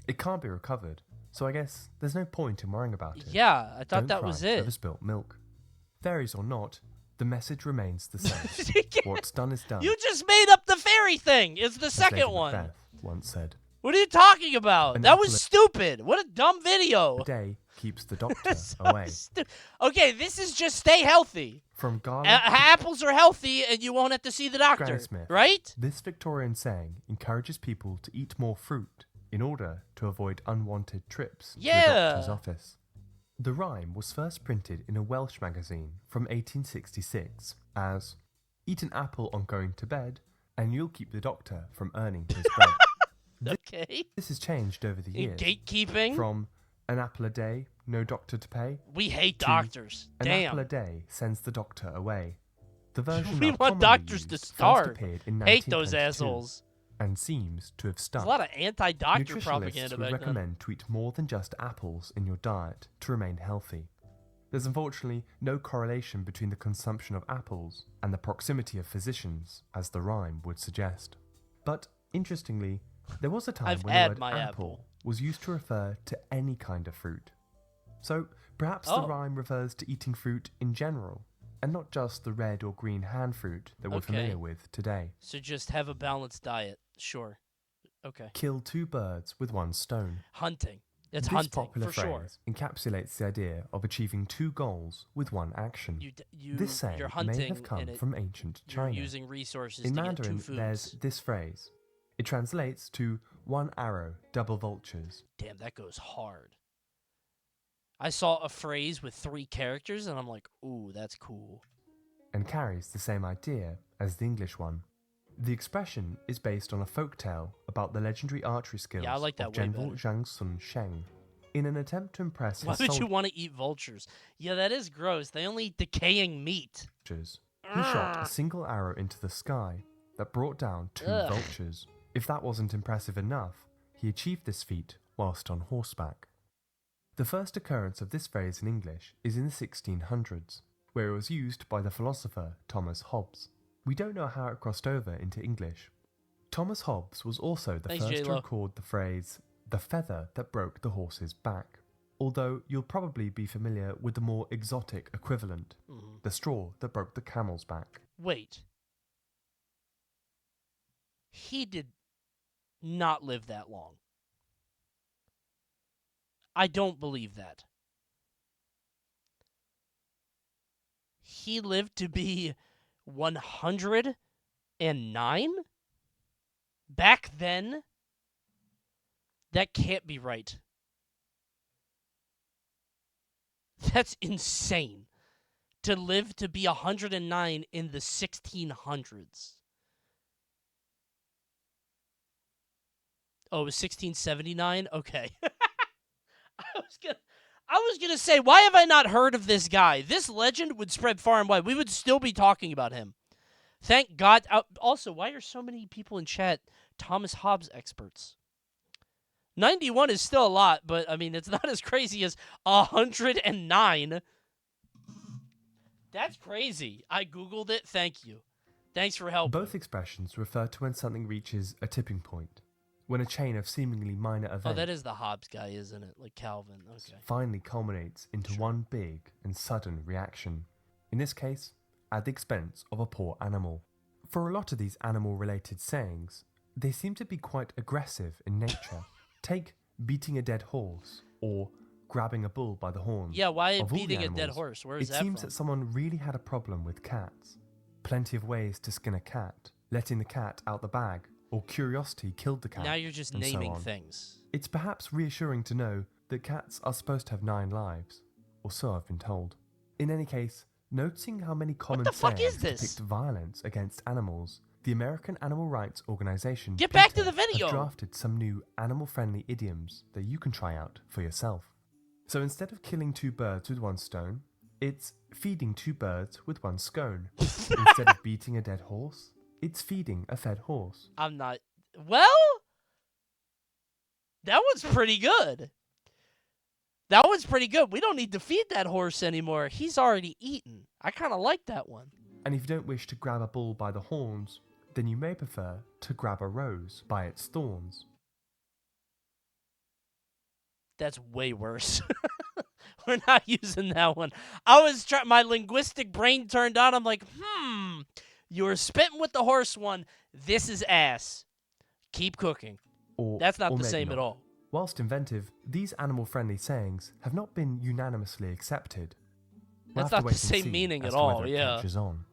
S: It can't be recovered, so I guess there's no point in worrying about it.
A: Yeah, I thought
S: Don't
A: that
S: cry
A: was it.
S: over spilt milk. Fairies or not, the message remains the same. What's done is done.
A: You just made up the fairy thing. It's the
S: as
A: second
S: Lady
A: one.
S: Macbeth once said.
A: What are you talking about?
S: An
A: That was
S: apple-
A: stupid. What a dumb video.
S: A day keeps the doctor away.
A: Okay, this is just stay healthy.
S: From garlic
A: Apples are healthy and you won't have to see the doctor.
S: Granny Smith,
A: Right?
S: This Victorian saying encourages people to eat more fruit in order to avoid unwanted trips to the doctor's office. The rhyme was first printed in a Welsh magazine from 1866 as, "Eat an apple on going to bed, and you'll keep the doctor from earning his bread."
A: Okay.
S: This has changed over the
A: In
S: years.
A: gatekeeping?
S: From "an apple a day, no doctor to pay."
A: We hate
S: to
A: doctors.
S: "An
A: Damn.
S: apple a day sends the doctor away." The version
A: We
S: now
A: want
S: commonly
A: doctors to
S: used first
A: starve.
S: appeared in
A: Hate those
S: 1922
A: assholes.
S: and seems to have stuck.
A: There's a lot of anti-doctor
S: Nutritionists
A: propaganda
S: would
A: back then.
S: recommend to eat more than just apples in your diet to remain healthy. There's unfortunately no correlation between the consumption of apples and the proximity of physicians, as the rhyme would suggest. But interestingly, there was a time
A: I've
S: when
A: had
S: the word
A: my
S: apple was used to refer to any kind of fruit. So perhaps the
A: Oh.
S: rhyme refers to eating fruit in general, and not just the red or green hand fruit that we're
A: Okay.
S: familiar with today.
A: So just have a balanced diet. Sure. Okay.
S: Kill 2 birds with 1 stone.
A: Hunting. It's
S: This
A: hunting,
S: popular
A: for sure.
S: phrase encapsulates the idea of achieving 2 goals with 1 action. This saying
A: you're
S: may
A: hunting
S: have come
A: and
S: from ancient
A: you're
S: China.
A: using resources
S: In
A: to
S: Mandarin,
A: get 2
S: there's
A: foods.
S: this phrase. It translates to 1 arrow, double vultures.
A: Damn, that goes hard. I saw a phrase with 3 characters, and I'm like, ooh, that's cool.
S: And carries the same idea as the English one. The expression is based on a folktale about the legendary archery skills
A: Yeah, I like that
S: of
A: way
S: General
A: better.
S: Zhang Sun Sheng. In an attempt to impress
A: Why
S: his
A: would you
S: soldiers,
A: want to eat vultures? Yeah, that is gross. They only eat decaying meat.
S: he shot a single arrow into the sky that brought down 2
A: Ugh.
S: vultures. If that wasn't impressive enough, he achieved this feat whilst on horseback. The first occurrence of this phrase in English is in the 1600s, where it was used by the philosopher Thomas Hobbes. We don't know how it crossed over into English. Thomas Hobbes was also the
A: Thanks,
S: first to
A: J-Lo.
S: record the phrase, "the feather that broke the horse's back," although you'll probably be familiar with the more exotic equivalent, the straw that broke the camel's back.
A: Wait. He did not live that long. I don't believe that. He lived to be 109? Back then? That can't be right. That's insane. To live to be 109 in the 1600s. Oh, it was 1679? Okay. I was gonna say, why have I not heard of this guy? This legend would spread far and wide. We would still be talking about him. Thank God. Also, why are so many people in chat Thomas Hobbes experts? 91 is still a lot, but I mean, it's not as crazy as 109. That's crazy. I Googled it. Thank you. Thanks for helping.
S: Both expressions refer to when something reaches a tipping point, when a chain of seemingly minor events
A: Oh, that is the Hobbes guy, isn't it? Like Calvin. Okay.
S: finally culminates into one big and sudden reaction. In this case, at the expense of a poor animal. For a lot of these animal-related sayings, they seem to be quite aggressive in nature. Take beating a dead horse, or grabbing a bull by the horns.
A: Yeah, why
S: Of all the
A: beating a dead
S: animals,
A: horse? Where is
S: it
A: that
S: seems
A: from?
S: that someone really had a problem with cats. Plenty of ways to skin a cat, letting the cat out the bag, or curiosity killed the cat.
A: Now you're just
S: and so
A: naming
S: on.
A: things.
S: It's perhaps reassuring to know that cats are supposed to have 9 lives, or so I've been told. In any case, noticing how many common
A: the fuck
S: sayings
A: is this?
S: depict violence against animals, the American Animal Rights Organization
A: Get back to
S: PETA
A: the video!
S: have drafted some new animal-friendly idioms that you can try out for yourself. So instead of killing 2 birds with 1 stone, it's feeding 2 birds with 1 scone. Instead of beating a dead horse, it's feeding a fed horse.
A: I'm not... Well? That one's pretty good. That one's pretty good. We don't need to feed that horse anymore. He's already eaten. I kind of like that one.
S: And if you don't wish to grab a bull by the horns, then you may prefer to grab a rose by its thorns.
A: That's way worse. We're not using that one. I was my linguistic brain turned on. I'm like, you were spitting with the horse one. This is ass. Keep cooking. That's not
S: or
A: the
S: maybe
A: same
S: not.
A: at all.
S: Whilst inventive, these animal-friendly sayings have not been unanimously accepted. We'll
A: That's
S: have to
A: not
S: wait
A: the
S: and
A: same
S: see
A: meaning
S: as
A: at
S: to
A: all,
S: whether it
A: yeah.
S: catches on.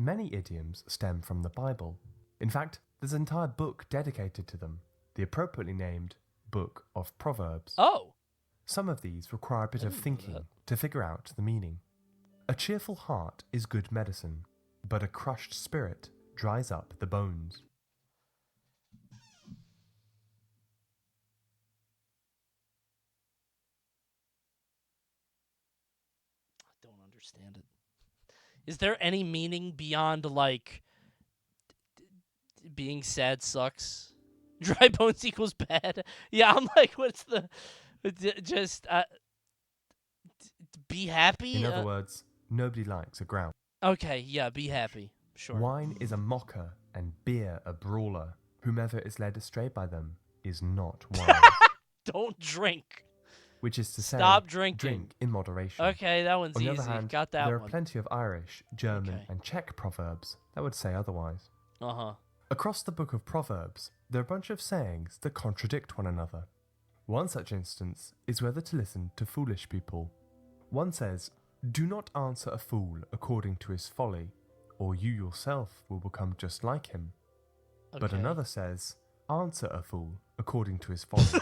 S: Many idioms stem from the Bible. In fact, there's an entire book dedicated to them, the appropriately named Book of Proverbs.
A: Oh!
S: Some of these require a bit of thinking to figure out the meaning. A cheerful heart is good medicine, but a crushed spirit dries up the bones.
A: I don't understand it. Is there any meaning beyond, like, being sad sucks? Dry bones equals bad? Yeah, I'm like, what's the... Just, be happy?
S: In other words, nobody likes a grouch.
A: Okay, yeah, be happy. Sure.
S: Wine is a mocker and beer a brawler. Whomever is led astray by them is not wise.
A: Don't drink.
S: Which is to say,
A: Stop drinking.
S: drink in moderation.
A: Okay, that one's
S: On the
A: easy.
S: other hand,
A: Got that
S: there
A: one.
S: are plenty of Irish, German, and Czech proverbs that would say otherwise.
A: Uh-huh.
S: Across the Book of Proverbs, there are a bunch of sayings that contradict one another. One such instance is whether to listen to foolish people. One says, "Do not answer a fool according to his folly, or you yourself will become just like him." But
A: Okay.
S: another says, "Answer a fool according to his folly,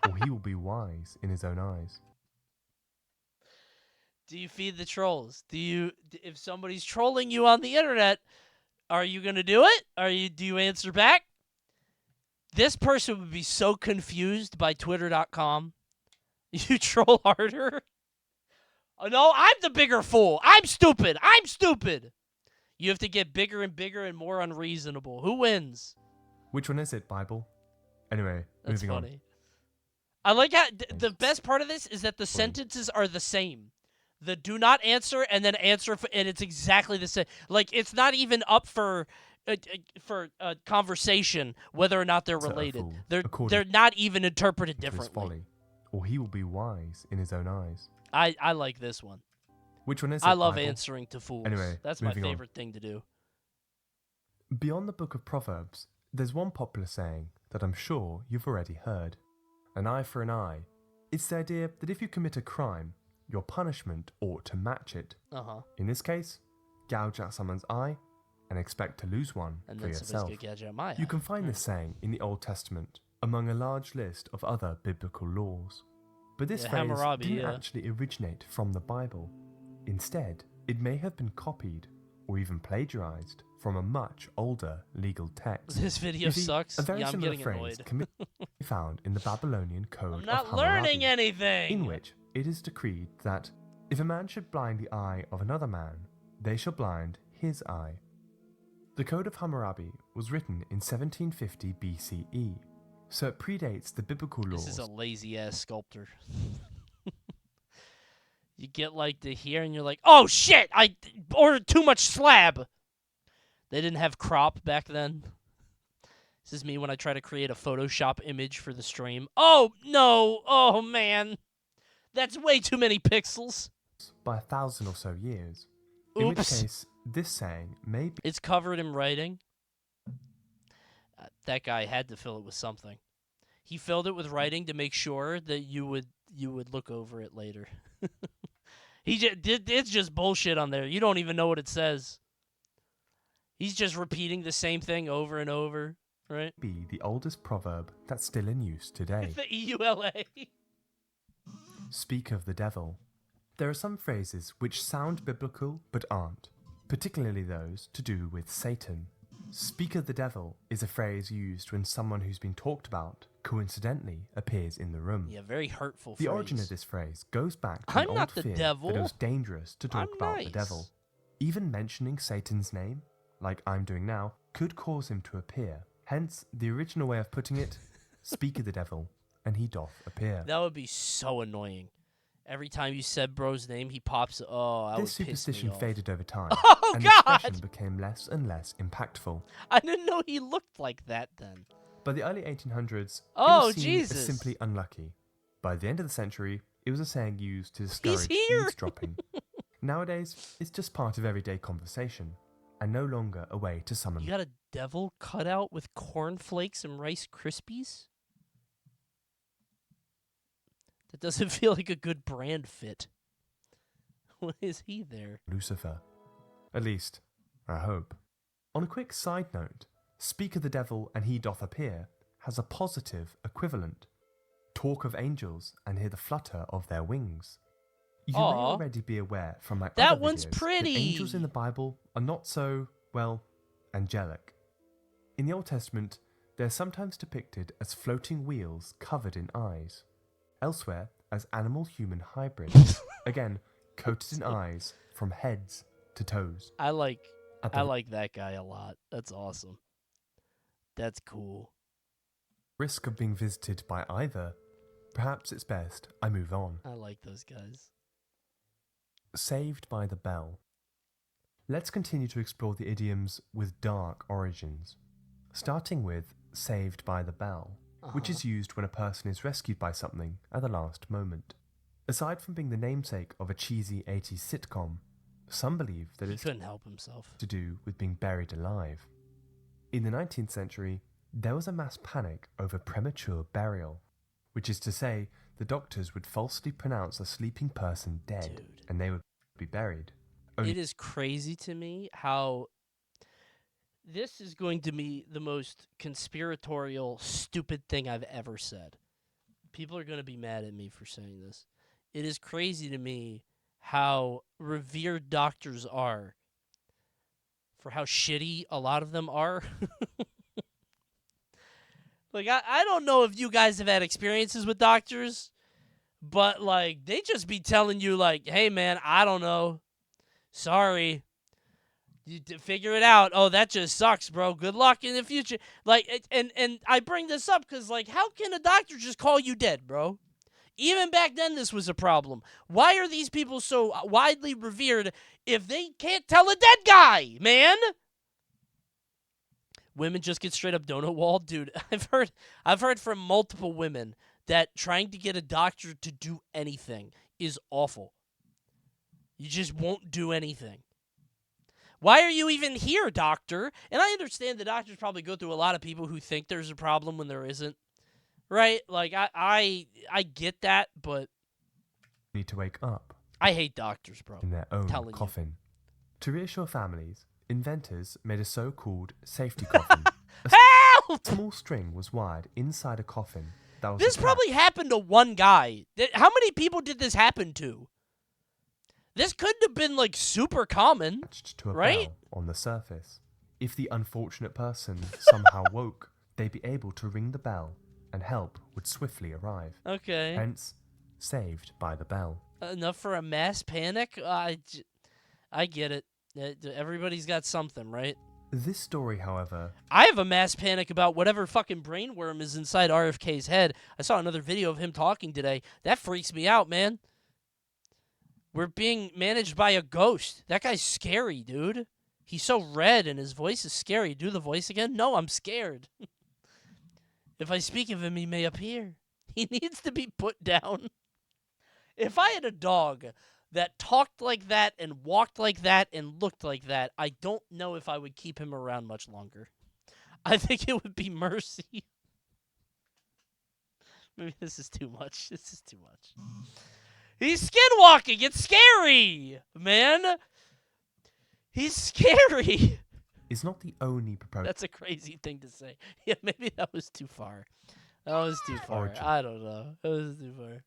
S: or he will be wise in his own eyes."
A: Do you feed the trolls? If somebody's trolling you on the internet, are you going to do it? Do you answer back? This person would be so confused by twitter.com. You troll harder? Oh, no, I'm the bigger fool. I'm stupid. You have to get bigger and bigger and more unreasonable. Who wins?
S: Which one is it, Bible? Anyway,
A: That's
S: moving
A: funny. I like how the best part of this is that the sentences are the same. the do not answer and then answer, and it's exactly the same. Like, it's not even up for conversation whether or not they're related. They're not even interpreted differently.
S: Folly, or he will be wise in his own eyes.
A: I like this one.
S: Which one is it?
A: I love
S: Michael?
A: answering to fools.
S: Anyway,
A: that's my
S: moving on.
A: favorite thing to do.
S: Beyond the Book of Proverbs, there's one popular saying that I'm sure you've already heard. An eye for an eye. It's the idea that if you commit a crime, your punishment ought to match it. In this case, gouge out someone's eye and expect to lose one
A: and
S: for
A: then
S: yourself.
A: Gouge out my
S: You
A: eye.
S: can find this saying in the Old Testament among a large list of other biblical laws. But this phrase didn't actually originate from the Bible. Instead, it may have been copied or even plagiarized from a much older legal text.
A: This video sucks.
S: A very
A: I'm
S: similar
A: getting
S: phrase can be found in the Babylonian Code
A: I'm not
S: of Hammurabi,
A: learning anything.
S: in which it is decreed that if a man should blind the eye of another man, they shall blind his eye. The Code of Hammurabi was written in 1750 BCE, so it predates the biblical laws.
A: This is a lazy-ass sculptor. You get like to here and you're like, oh shit, I ordered too much slab. They didn't have crop back then. This is me when I try to create a Photoshop image for the stream. Oh no, oh man. That's way too many pixels.
S: By 1,000 or so years. In which case, this saying may be...
A: It's covered in writing. That guy had to fill it with something. He filled it with writing to make sure that you would look over it later. It's just bullshit on there. You don't even know what it says. He's just repeating the same thing over and over, right?
S: Be the oldest proverb that's still in use today.
A: The EULA.
S: Speak of the devil. There are some phrases which sound biblical but aren't, particularly those to do with Satan. Speak of the devil is a phrase used when someone who's been talked about coincidentally appears in the room.
A: Yeah, very hurtful
S: The
A: phrase.
S: origin of this phrase goes back to
A: I'm
S: an old
A: not the
S: fear
A: devil.
S: that it was dangerous to talk
A: I'm
S: about
A: nice.
S: the devil. Even mentioning Satan's name, like I'm doing now, could cause him to appear. Hence, the original way of putting it, speak of the devil, and he doth appear.
A: That would be so annoying. Every time you said bro's name, he pops. Oh, that
S: This
A: would piss me
S: superstition
A: off.
S: faded over time,
A: Oh,
S: and
A: God!
S: the expression became less and less impactful.
A: I didn't know he looked like that then.
S: By the early 1800s,
A: Oh,
S: it was seen
A: Jesus.
S: as simply unlucky. By the end of the century, it was a saying used to discourage
A: here.
S: eavesdropping. Nowadays, it's just part of everyday conversation, and no longer a way to summon.
A: You got a devil cut out with cornflakes and Rice Krispies? That doesn't feel like a good brand fit. Why is he there?
S: Lucifer. At least, I hope. On a quick side note, speak of the devil and he doth appear has a positive equivalent. Talk of angels and hear the flutter of their wings. You may already be aware from my
A: That
S: other
A: one's
S: videos
A: pretty.
S: that angels in the Bible are not so, well, angelic. In the Old Testament, they're sometimes depicted as floating wheels covered in eyes. Elsewhere, as animal-human hybrids. Again, coated in eyes from heads to toes.
A: I like that guy a lot. That's awesome. That's cool.
S: Risk of being visited by either. Perhaps it's best I move on.
A: I like those guys.
S: Saved by the bell. Let's continue to explore the idioms with dark origins. Starting with saved by the bell, which is used when a person is rescued by something at the last moment. Aside from being the namesake of a cheesy 80s sitcom, some believe that
A: He
S: it's
A: couldn't help himself.
S: to do with being buried alive. In the 19th century, there was a mass panic over premature burial, which is to say, the doctors would falsely pronounce a sleeping person dead, and they would be buried.
A: It is crazy to me how this is going to be the most conspiratorial, stupid thing I've ever said. People are going to be mad at me for saying this. It is crazy to me how revered doctors are, for how shitty a lot of them are. Like, I don't know if you guys have had experiences with doctors, but, like, they just be telling you, like, hey, man, I don't know. Sorry. You figure it out. Oh, that just sucks, bro. Good luck in the future. Like, and I bring this up because, like, how can a doctor just call you dead, bro? Even back then, this was a problem. Why are these people so widely revered if they can't tell a dead guy, man? Women just get straight up donut walled, dude. I've heard from multiple women that trying to get a doctor to do anything is awful. You just won't do anything. Why are you even here, doctor? And I understand the doctors probably go through a lot of people who think there's a problem when there isn't. Right? Like, I get that, but
S: need to wake up
A: I hate doctors, bro.
S: in their own
A: Telling
S: coffin. To reassure families, inventors made a so-called safety coffin.
A: Help!
S: A small string was wired inside a coffin that was
A: This
S: attached
A: probably happened to one guy. How many people did this happen to? This couldn't have been, like, super common,
S: to a
A: right?
S: bell on the surface. If the unfortunate person somehow woke, they'd be able to ring the bell and help would swiftly arrive.
A: Okay.
S: Hence, saved by the bell.
A: Enough for a mass panic? I get it. Everybody's got something, right?
S: This story, however...
A: I have a mass panic about whatever fucking brainworm is inside RFK's head. I saw another video of him talking today. That freaks me out, man. We're being managed by a ghost. That guy's scary, dude. He's so red and his voice is scary. Do the voice again? No, I'm scared. If I speak of him, he may appear. He needs to be put down. If I had a dog that talked like that and walked like that and looked like that, I don't know if I would keep him around much longer. I think it would be Mercy. Maybe this is too much. This is too much. He's skinwalking. It's scary, man. He's scary.
S: Is not the only proposal.
A: That's a crazy thing to say. Yeah, maybe that was too far. That was too far. I don't know. That was too far.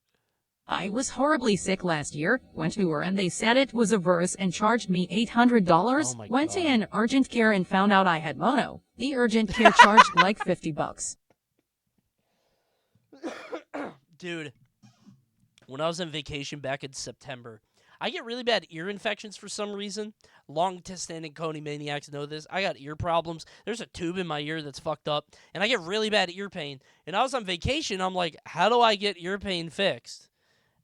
G: I was horribly sick last year, went to her and they said it was a virus and charged me $800. Went to an urgent care and found out I had mono. The urgent care charged like $50.
A: Dude, when I was on vacation back in September, I get really bad ear infections for some reason. Long-standing Coney maniacs know this. I got ear problems. There's a tube in my ear that's fucked up, and I get really bad ear pain. And I was on vacation. I'm like, how do I get ear pain fixed?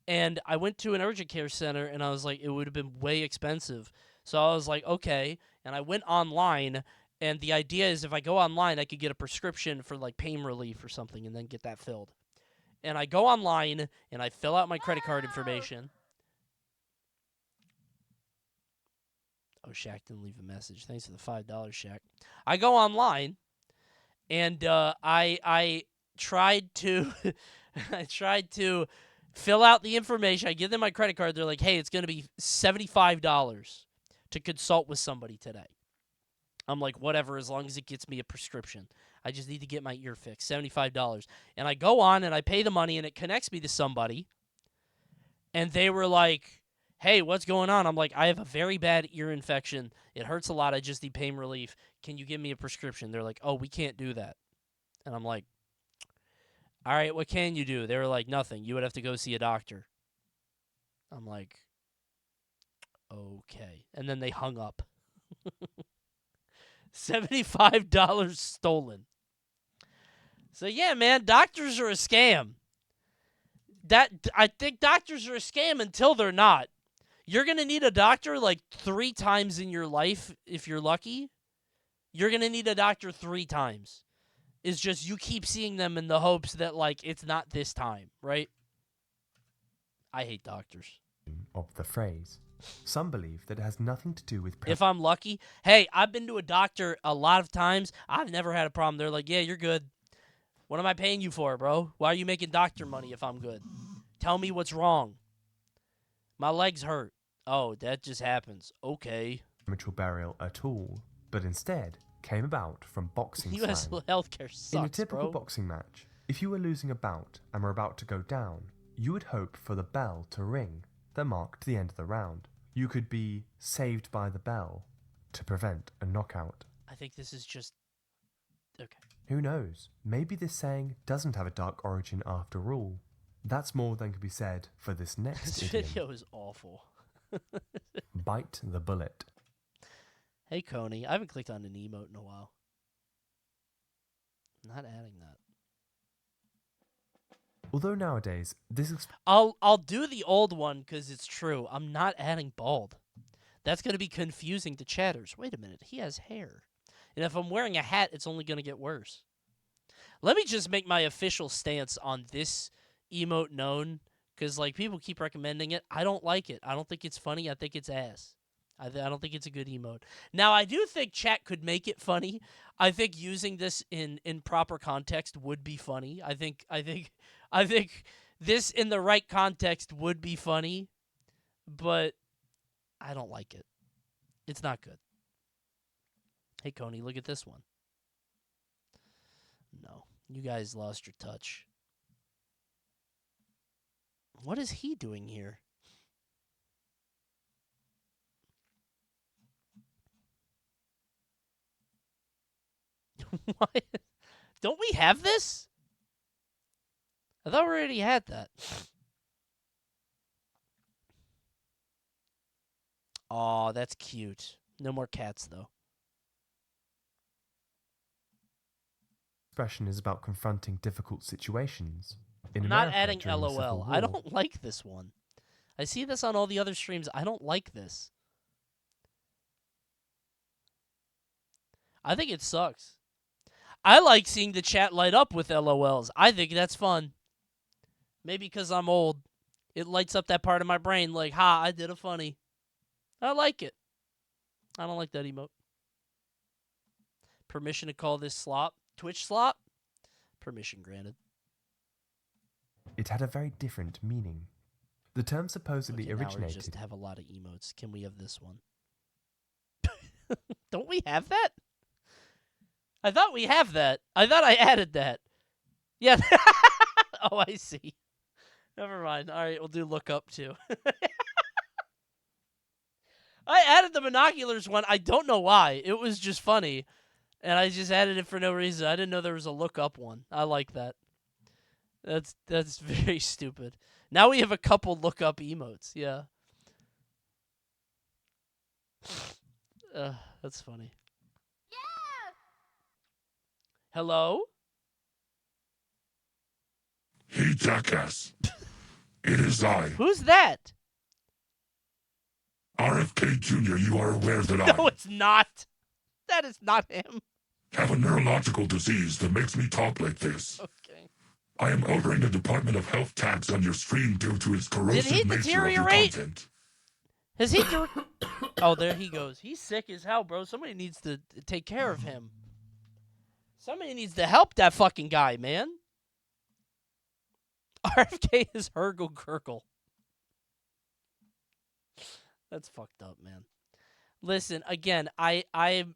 A: And I went to an urgent care center, and I was like, it would have been way expensive. So I was like, okay. And I went online, and the idea is if I go online, I could get a prescription for, like, pain relief or something and then get that filled. And I go online, and I fill out my credit card information. Oh, Shaq didn't leave a message. Thanks for the $5, Shaq. I go online, and I tried to I tried to fill out the information. I give them my credit card. They're like, hey, it's going to be $75 to consult with somebody today. I'm like, whatever, as long as it gets me a prescription. I just need to get my ear fixed, $75. And I go on, and I pay the money, and it connects me to somebody. And they were like, hey, what's going on? I'm like, I have a very bad ear infection. It hurts a lot. I just need pain relief. Can you give me a prescription? They're like, oh, we can't do that. And I'm like, all right, what can you do? They were like, nothing. You would have to go see a doctor. I'm like, okay. And then they hung up. $75 stolen. So, yeah, man, doctors are a scam. I think doctors are a scam until they're not. You're going to need a doctor like 3 times in your life if you're lucky. You're going to need a doctor 3 times. It's just you keep seeing them in the hopes that, like, it's not this time, right? I hate doctors.
S: Of the phrase. Some believe that it has nothing to do with...
A: If I'm lucky. Hey, I've been to a doctor a lot of times. I've never had a problem. They're like, yeah, you're good. What am I paying you for, bro? Why are you making doctor money if I'm good? Tell me what's wrong. My legs hurt. Oh, that just happens. Okay.
S: Ritual burial at all, but instead came about from boxing
A: U.S.
S: slang.
A: healthcare sucks,
S: In a typical
A: bro.
S: boxing match, if you were losing a bout and were about to go down, you would hope for the bell to ring that marked the end of the round. You could be saved by the bell to prevent a knockout.
A: I think this is just... Okay.
S: Who knows? Maybe this saying doesn't have a dark origin after all. That's more than can be said for this next
A: This
S: idiom.
A: video is awful.
S: Bite the bullet.
A: Hey, Coney. I haven't clicked on an emote in a while. I'm not adding that.
S: Although nowadays, this
A: I'll do the old one because it's true. I'm not adding bald. That's going to be confusing to chatters. Wait a minute, he has hair. And if I'm wearing a hat, it's only going to get worse. Let me just make my official stance on this emote known, because like people keep recommending it. I don't like it. I don't think it's funny. I think it's ass. I don't think it's a good emote. Now, I do think chat could make it funny. I think using this in proper context would be funny. I think this in the right context would be funny, but I don't like it. It's not good. Hey, Coney, look at this one. No, you guys lost your touch. What is he doing here? What? Don't we have this? I thought we already had that. Aw, that's cute. No more cats, though.
S: expression is about confronting difficult situations. In
A: I'm not
S: America,
A: adding
S: during the Civil
A: LOL.
S: War,
A: I don't like this one. I see this on all the other streams. I don't like this. I think it sucks. I like seeing the chat light up with LOLs. I think that's fun. Maybe because I'm old. It lights up that part of my brain like, ha, I did a funny. I like it. I don't like that emote. Permission to call this slop? Twitch slop? Permission granted.
S: It had a very different meaning. The term supposedly
A: Okay, now we
S: originated.
A: just have a lot of emotes. Can we have this one? Don't we have that? I thought we have that. I thought I added that. Yeah. Oh, I see. Never mind. All right, we'll do look up too. I added the binoculars one. I don't know why. It was just funny. And I just added it for no reason. I didn't know there was a look up one. I like that. That's very stupid. Now we have a couple look up emotes. Yeah. That's funny. Hello?
L: Hey, jackass. It is I,
A: Who's that?
L: RFK Jr. You are aware that
A: No, it's not. That is not him.
L: I have a neurological disease that makes me talk like this.
A: Okay.
L: I am ordering the Department of Health tax on your stream due to its corrosive
A: Did he
L: nature of your
A: deteriorate?
L: content.
A: Has he... Oh, there he goes. He's sick as hell, bro. Somebody needs to take care of him. Somebody needs to help that fucking guy, man. RFK is Hergel Gurgle. That's fucked up, man. Listen, again, I'm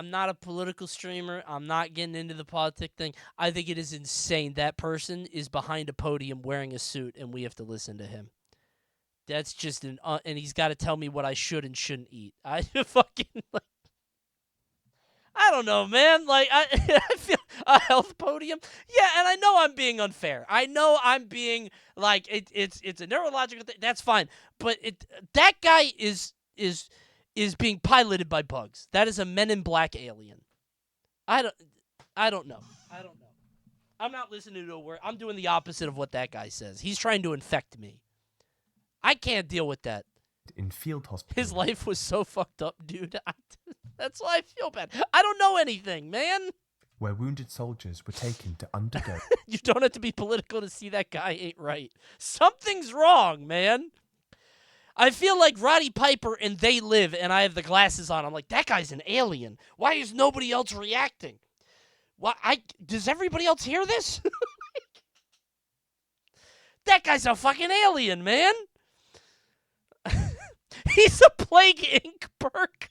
A: not a political streamer. I'm not getting into the politic thing. I think it is insane that person is behind a podium wearing a suit, and we have to listen to him. That's just and he's got to tell me what I should and shouldn't eat. I fucking like. I don't know, man. Like, I feel a health podium. Yeah, and I know I'm being unfair. I know I'm being like it's a neurological thing. That's fine, but that guy is being piloted by bugs. That is a Men in Black alien. I don't know. I'm not listening to a word. I'm doing the opposite of what that guy says. He's trying to infect me. I can't deal with that.
S: In field hospital.
A: His life was so fucked up, dude. That's why I feel bad. I don't know anything, man.
S: Where wounded soldiers were taken to undergo.
A: You don't have to be political to see that guy ain't right. Something's wrong, man. I feel like Roddy Piper and They Live, and I have the glasses on. I'm like, that guy's an alien. Why is nobody else reacting? Does everybody else hear this? That guy's a fucking alien, man. He's a Plague Inc. perk.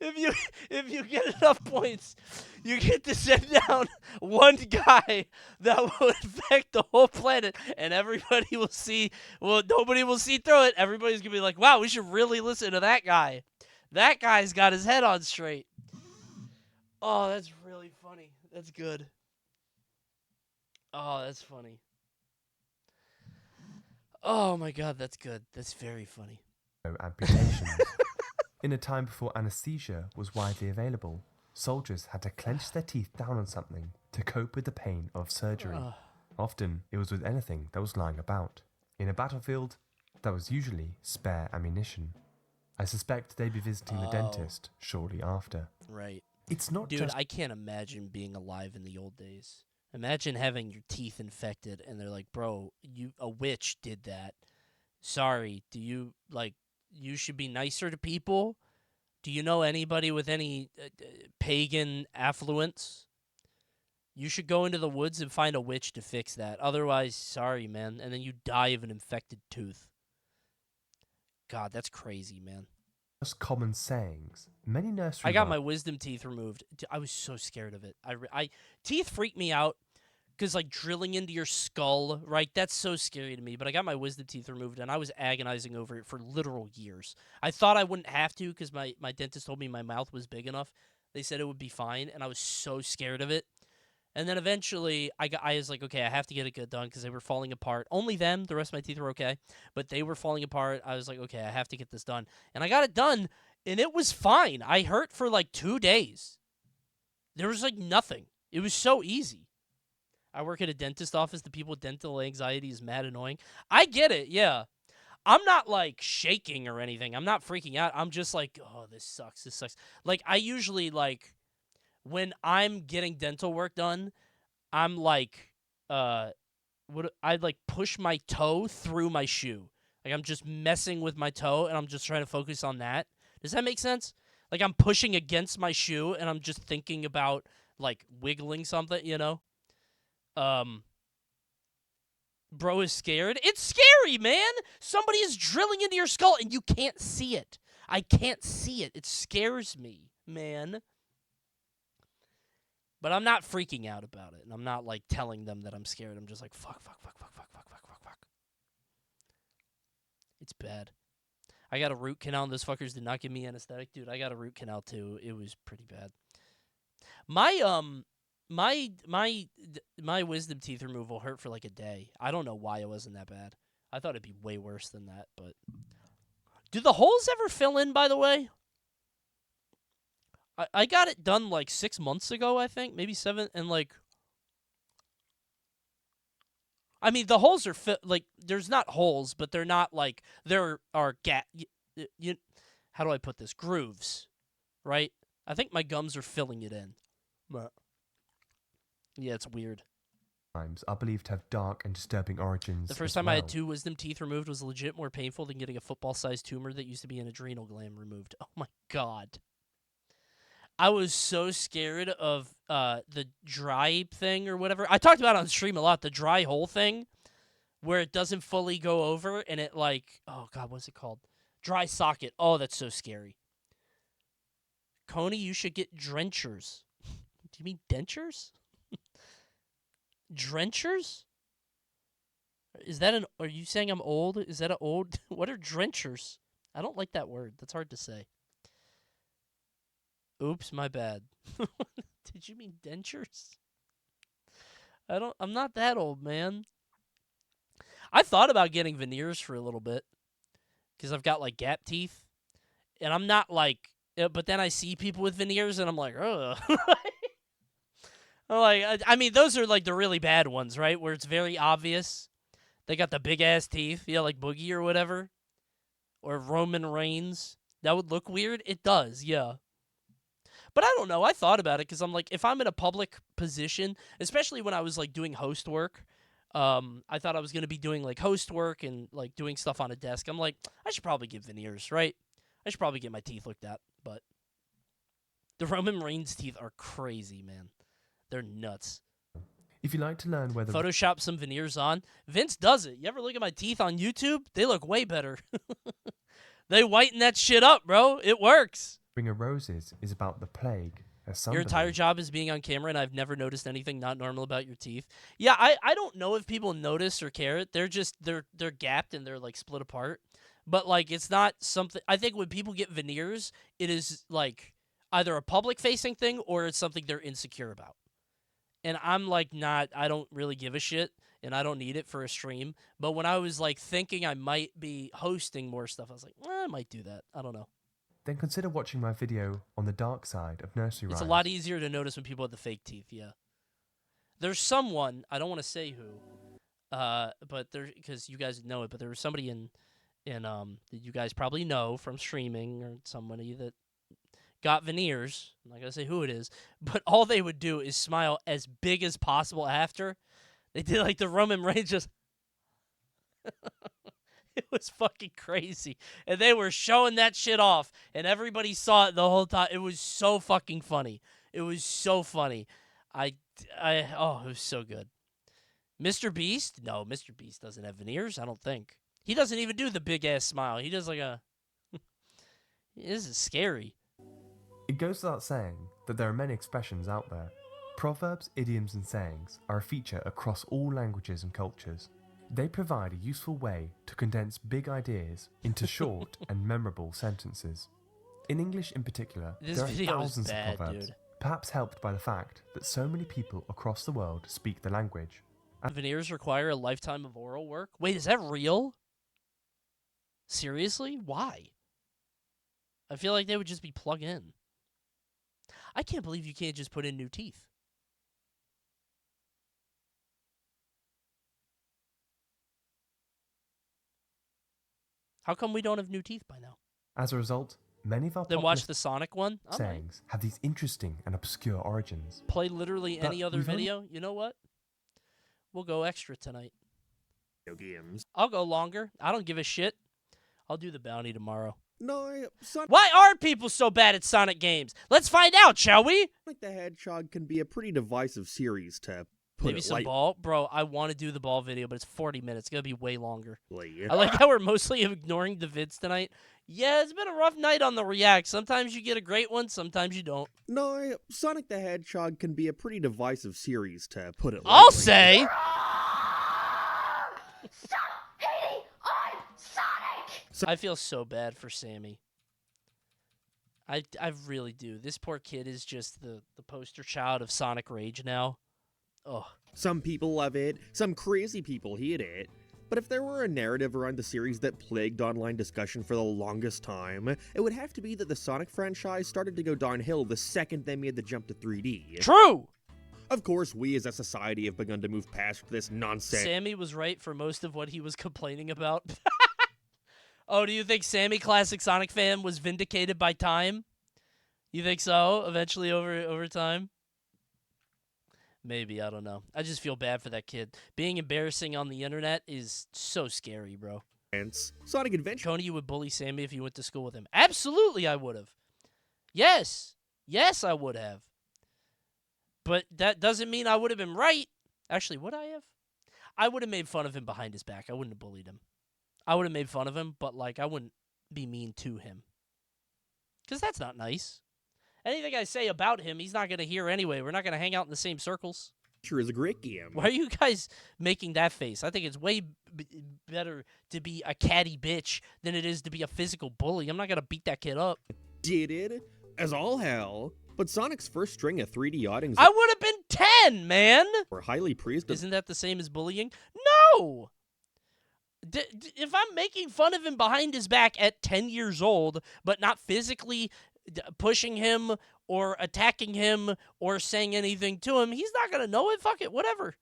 A: If you get enough points, you get to send down one guy that will infect the whole planet, and everybody will see. Well, nobody will see through it. Everybody's gonna be like, "Wow, we should really listen to that guy. That guy's got his head on straight." Oh, that's really funny. That's good. Oh, that's funny. Oh my god, that's good. That's very funny.
S: Amputations. In a time before anesthesia was widely available, soldiers had to clench their teeth down on something to cope with the pain of surgery. Often, it was with anything that was lying about. In a battlefield, that was usually spare ammunition. I suspect they'd be visiting the dentist shortly after.
A: Right.
S: It's not
A: Dude,
S: just...
A: I can't imagine being alive in the old days. Imagine having your teeth infected and they're like, bro, a witch did that. Sorry, do you, you should be nicer to people? Do you know anybody with any pagan affluence? You should go into the woods and find a witch to fix that. Otherwise, sorry, man. And then you die of an infected tooth. God, that's crazy, man.
S: Just common sayings. Many nursery
A: I got my wisdom teeth removed. I was so scared of it. Teeth freak me out because, drilling into your skull, right? That's so scary to me. But I got my wisdom teeth removed, and I was agonizing over it for literal years. I thought I wouldn't have to because my dentist told me my mouth was big enough. They said it would be fine, and I was so scared of it. And then eventually, I was like, okay, I have to get it done because they were falling apart. Only them. The rest of my teeth were okay. But they were falling apart. I was like, okay, I have to get this done. And I got it done, and it was fine. I hurt for 2 days. There was nothing. It was so easy. I work at a dentist office. The people with dental anxiety is mad annoying. I get it, yeah. I'm not, shaking or anything. I'm not freaking out. I'm just like, oh, this sucks. This sucks. I usually, when I'm getting dental work done, I'm I push my toe through my shoe. I'm just messing with my toe, and I'm just trying to focus on that. Does that make sense? I'm pushing against my shoe, and I'm just thinking about, wiggling something, you know? Bro is scared. It's scary, man! Somebody is drilling into your skull, and you can't see it. I can't see it. It scares me, man. But I'm not freaking out about it, and I'm not, telling them that I'm scared. I'm just like, fuck. It's bad. I got a root canal, and those fuckers did not give me anesthetic. Dude, I got a root canal, too. It was pretty bad. My wisdom teeth removal hurt for, a day. I don't know why it wasn't that bad. I thought it'd be way worse than that, but... Do the holes ever fill in, by the way? I got it done 6 months ago, I think, maybe 7, and I mean, the holes are there's not holes, but they're not there are how do I put this? Grooves, right? I think my gums are filling it in, but yeah, it's weird.
S: Are believed to have dark and disturbing origins.
A: The first time I had 2 wisdom teeth removed was legit more painful than getting a football-sized tumor that used to be an adrenal gland removed. Oh my god. I was so scared of the dry thing or whatever. I talked about it on stream a lot, the dry hole thing, where it doesn't fully go over, and it oh god, what's it called? Dry socket. Oh, that's so scary. Coney, you should get drenchers. Do you mean dentures? Drenchers? Is that are you saying I'm old? Is that an old? What are drenchers? I don't like that word. That's hard to say. Oops, my bad. Did you mean dentures? I'm not that old, man. I thought about getting veneers for a little bit because I've got gap teeth, and I'm not but then I see people with veneers and I'm like, ugh. I mean, those are the really bad ones, right? Where it's very obvious. They got the big ass teeth, like Boogie or whatever, or Roman Reigns. That would look weird. It does, yeah. But I don't know. I thought about it because I'm if I'm in a public position, especially when I was doing host work, I thought I was going to be doing host work and doing stuff on a desk. I'm I should probably get veneers, right? I should probably get my teeth looked at. But the Roman Reigns teeth are crazy, man. They're nuts.
S: If you like to learn whether...
A: Photoshop some veneers on. Vince does it. You ever look at my teeth on YouTube? They look way better. They whiten that shit up, bro. It works.
S: Ring of Roses is about the plague.
A: Your entire job is being on camera, and I've never noticed anything not normal about your teeth. Yeah, I don't know if people notice or care. They're just they're gapped and they're split apart. But it's not something. I think when people get veneers, it is either a public facing thing or it's something they're insecure about. And I'm not. I don't really give a shit, and I don't need it for a stream. But when I was thinking I might be hosting more stuff, I was I might do that. I don't know.
S: then consider watching my video on the dark side of nursery
A: It's
S: rhymes.
A: a lot easier to notice when people have the fake teeth, yeah. There's someone, I don't want to say who, but there, because you guys know it, but there was somebody in that you guys probably know from streaming, or somebody that got veneers. I'm not gonna say who it is, but all they would do is smile as big as possible after. They did like the Roman Reigns, just it was fucking crazy. And they were showing that shit off, and everybody saw it the whole time. It was so fucking funny. It was so funny. Oh, it was so good. Mr. Beast? No, Mr. Beast doesn't have veneers, I don't think. He doesn't even do the big-ass smile. He does like a... This is scary.
S: It goes without saying that there are many expressions out there. Proverbs, idioms, and sayings are a feature across all languages and cultures. They provide a useful way to condense big ideas into short and memorable sentences. In English in particular, there are thousands of proverbs, perhaps helped by the fact that so many people across the world speak the language.
A: Veneers require a lifetime of oral work? Wait, is that real? Seriously? Why? I feel like they would just be plug in. I can't believe you can't just put in new teeth. How come we don't have new teeth by now?
S: As a result, many of our
A: Then watch the Sonic one.
S: sayings have these interesting and obscure origins.
A: Play literally any other
S: we've only-
A: video. You know what? We'll go extra tonight.
I: Games.
A: I'll go longer. I don't give a shit. I'll do the bounty tomorrow.
I: No,
A: Why are people so bad at Sonic games? Let's find out, shall we?
I: Sonic the Hedgehog can be a pretty divisive series to put
A: Maybe
I: it
A: some
I: lightly.
A: ball? Bro, I want to do the ball video, but it's 40 minutes. It's going to be way longer.
I: Yeah.
A: I like how we're mostly ignoring the vids tonight. Yeah, it's been a rough night on the React. Sometimes you get a great one, sometimes you don't.
I: No, Sonic the Hedgehog can be a pretty divisive series to put it lightly.
A: I'll say... I feel so bad for Sammy. I really do. This poor kid is just the poster child of Sonic Rage now. Oh.
I: Some people love it, some crazy people hate it. But if there were a narrative around the series that plagued online discussion for the longest time, it would have to be that the Sonic franchise started to go downhill the second they made the jump to 3D.
A: True!
I: Of course, we as a society have begun to move past this nonsense.
A: Sammy was right for most of what he was complaining about. Oh, do you think Sammy, classic Sonic fan, was vindicated by time? You think so? Eventually over time? Maybe, I don't know. I just feel bad for that kid. Being embarrassing on the internet is so scary, bro.
I: Sonic Adventure.
A: Coney, you would bully Sammy if you went to school with him. Absolutely, I would have. Yes. Yes, I would have. But that doesn't mean I would have been right. Actually, would I have? I would have made fun of him behind his back. I wouldn't have bullied him. I would have made fun of him, but, like, I wouldn't be mean to him. Because that's not nice. Anything I say about him, he's not going to hear anyway. We're not going to hang out in the same circles.
I: Sure is a great game.
A: Why are you guys making that face? I think it's way better to be a catty bitch than it is to be a physical bully. I'm not going to beat that kid up.
I: Did it? As all hell. But Sonic's first string of 3D outings
A: I would have been 10, man!
I: were highly praised.
A: Isn't that the same as bullying? No! If I'm making fun of him behind his back at 10 years old, but not physically pushing him or attacking him or saying anything to him, he's not going to know it. Fuck it, whatever.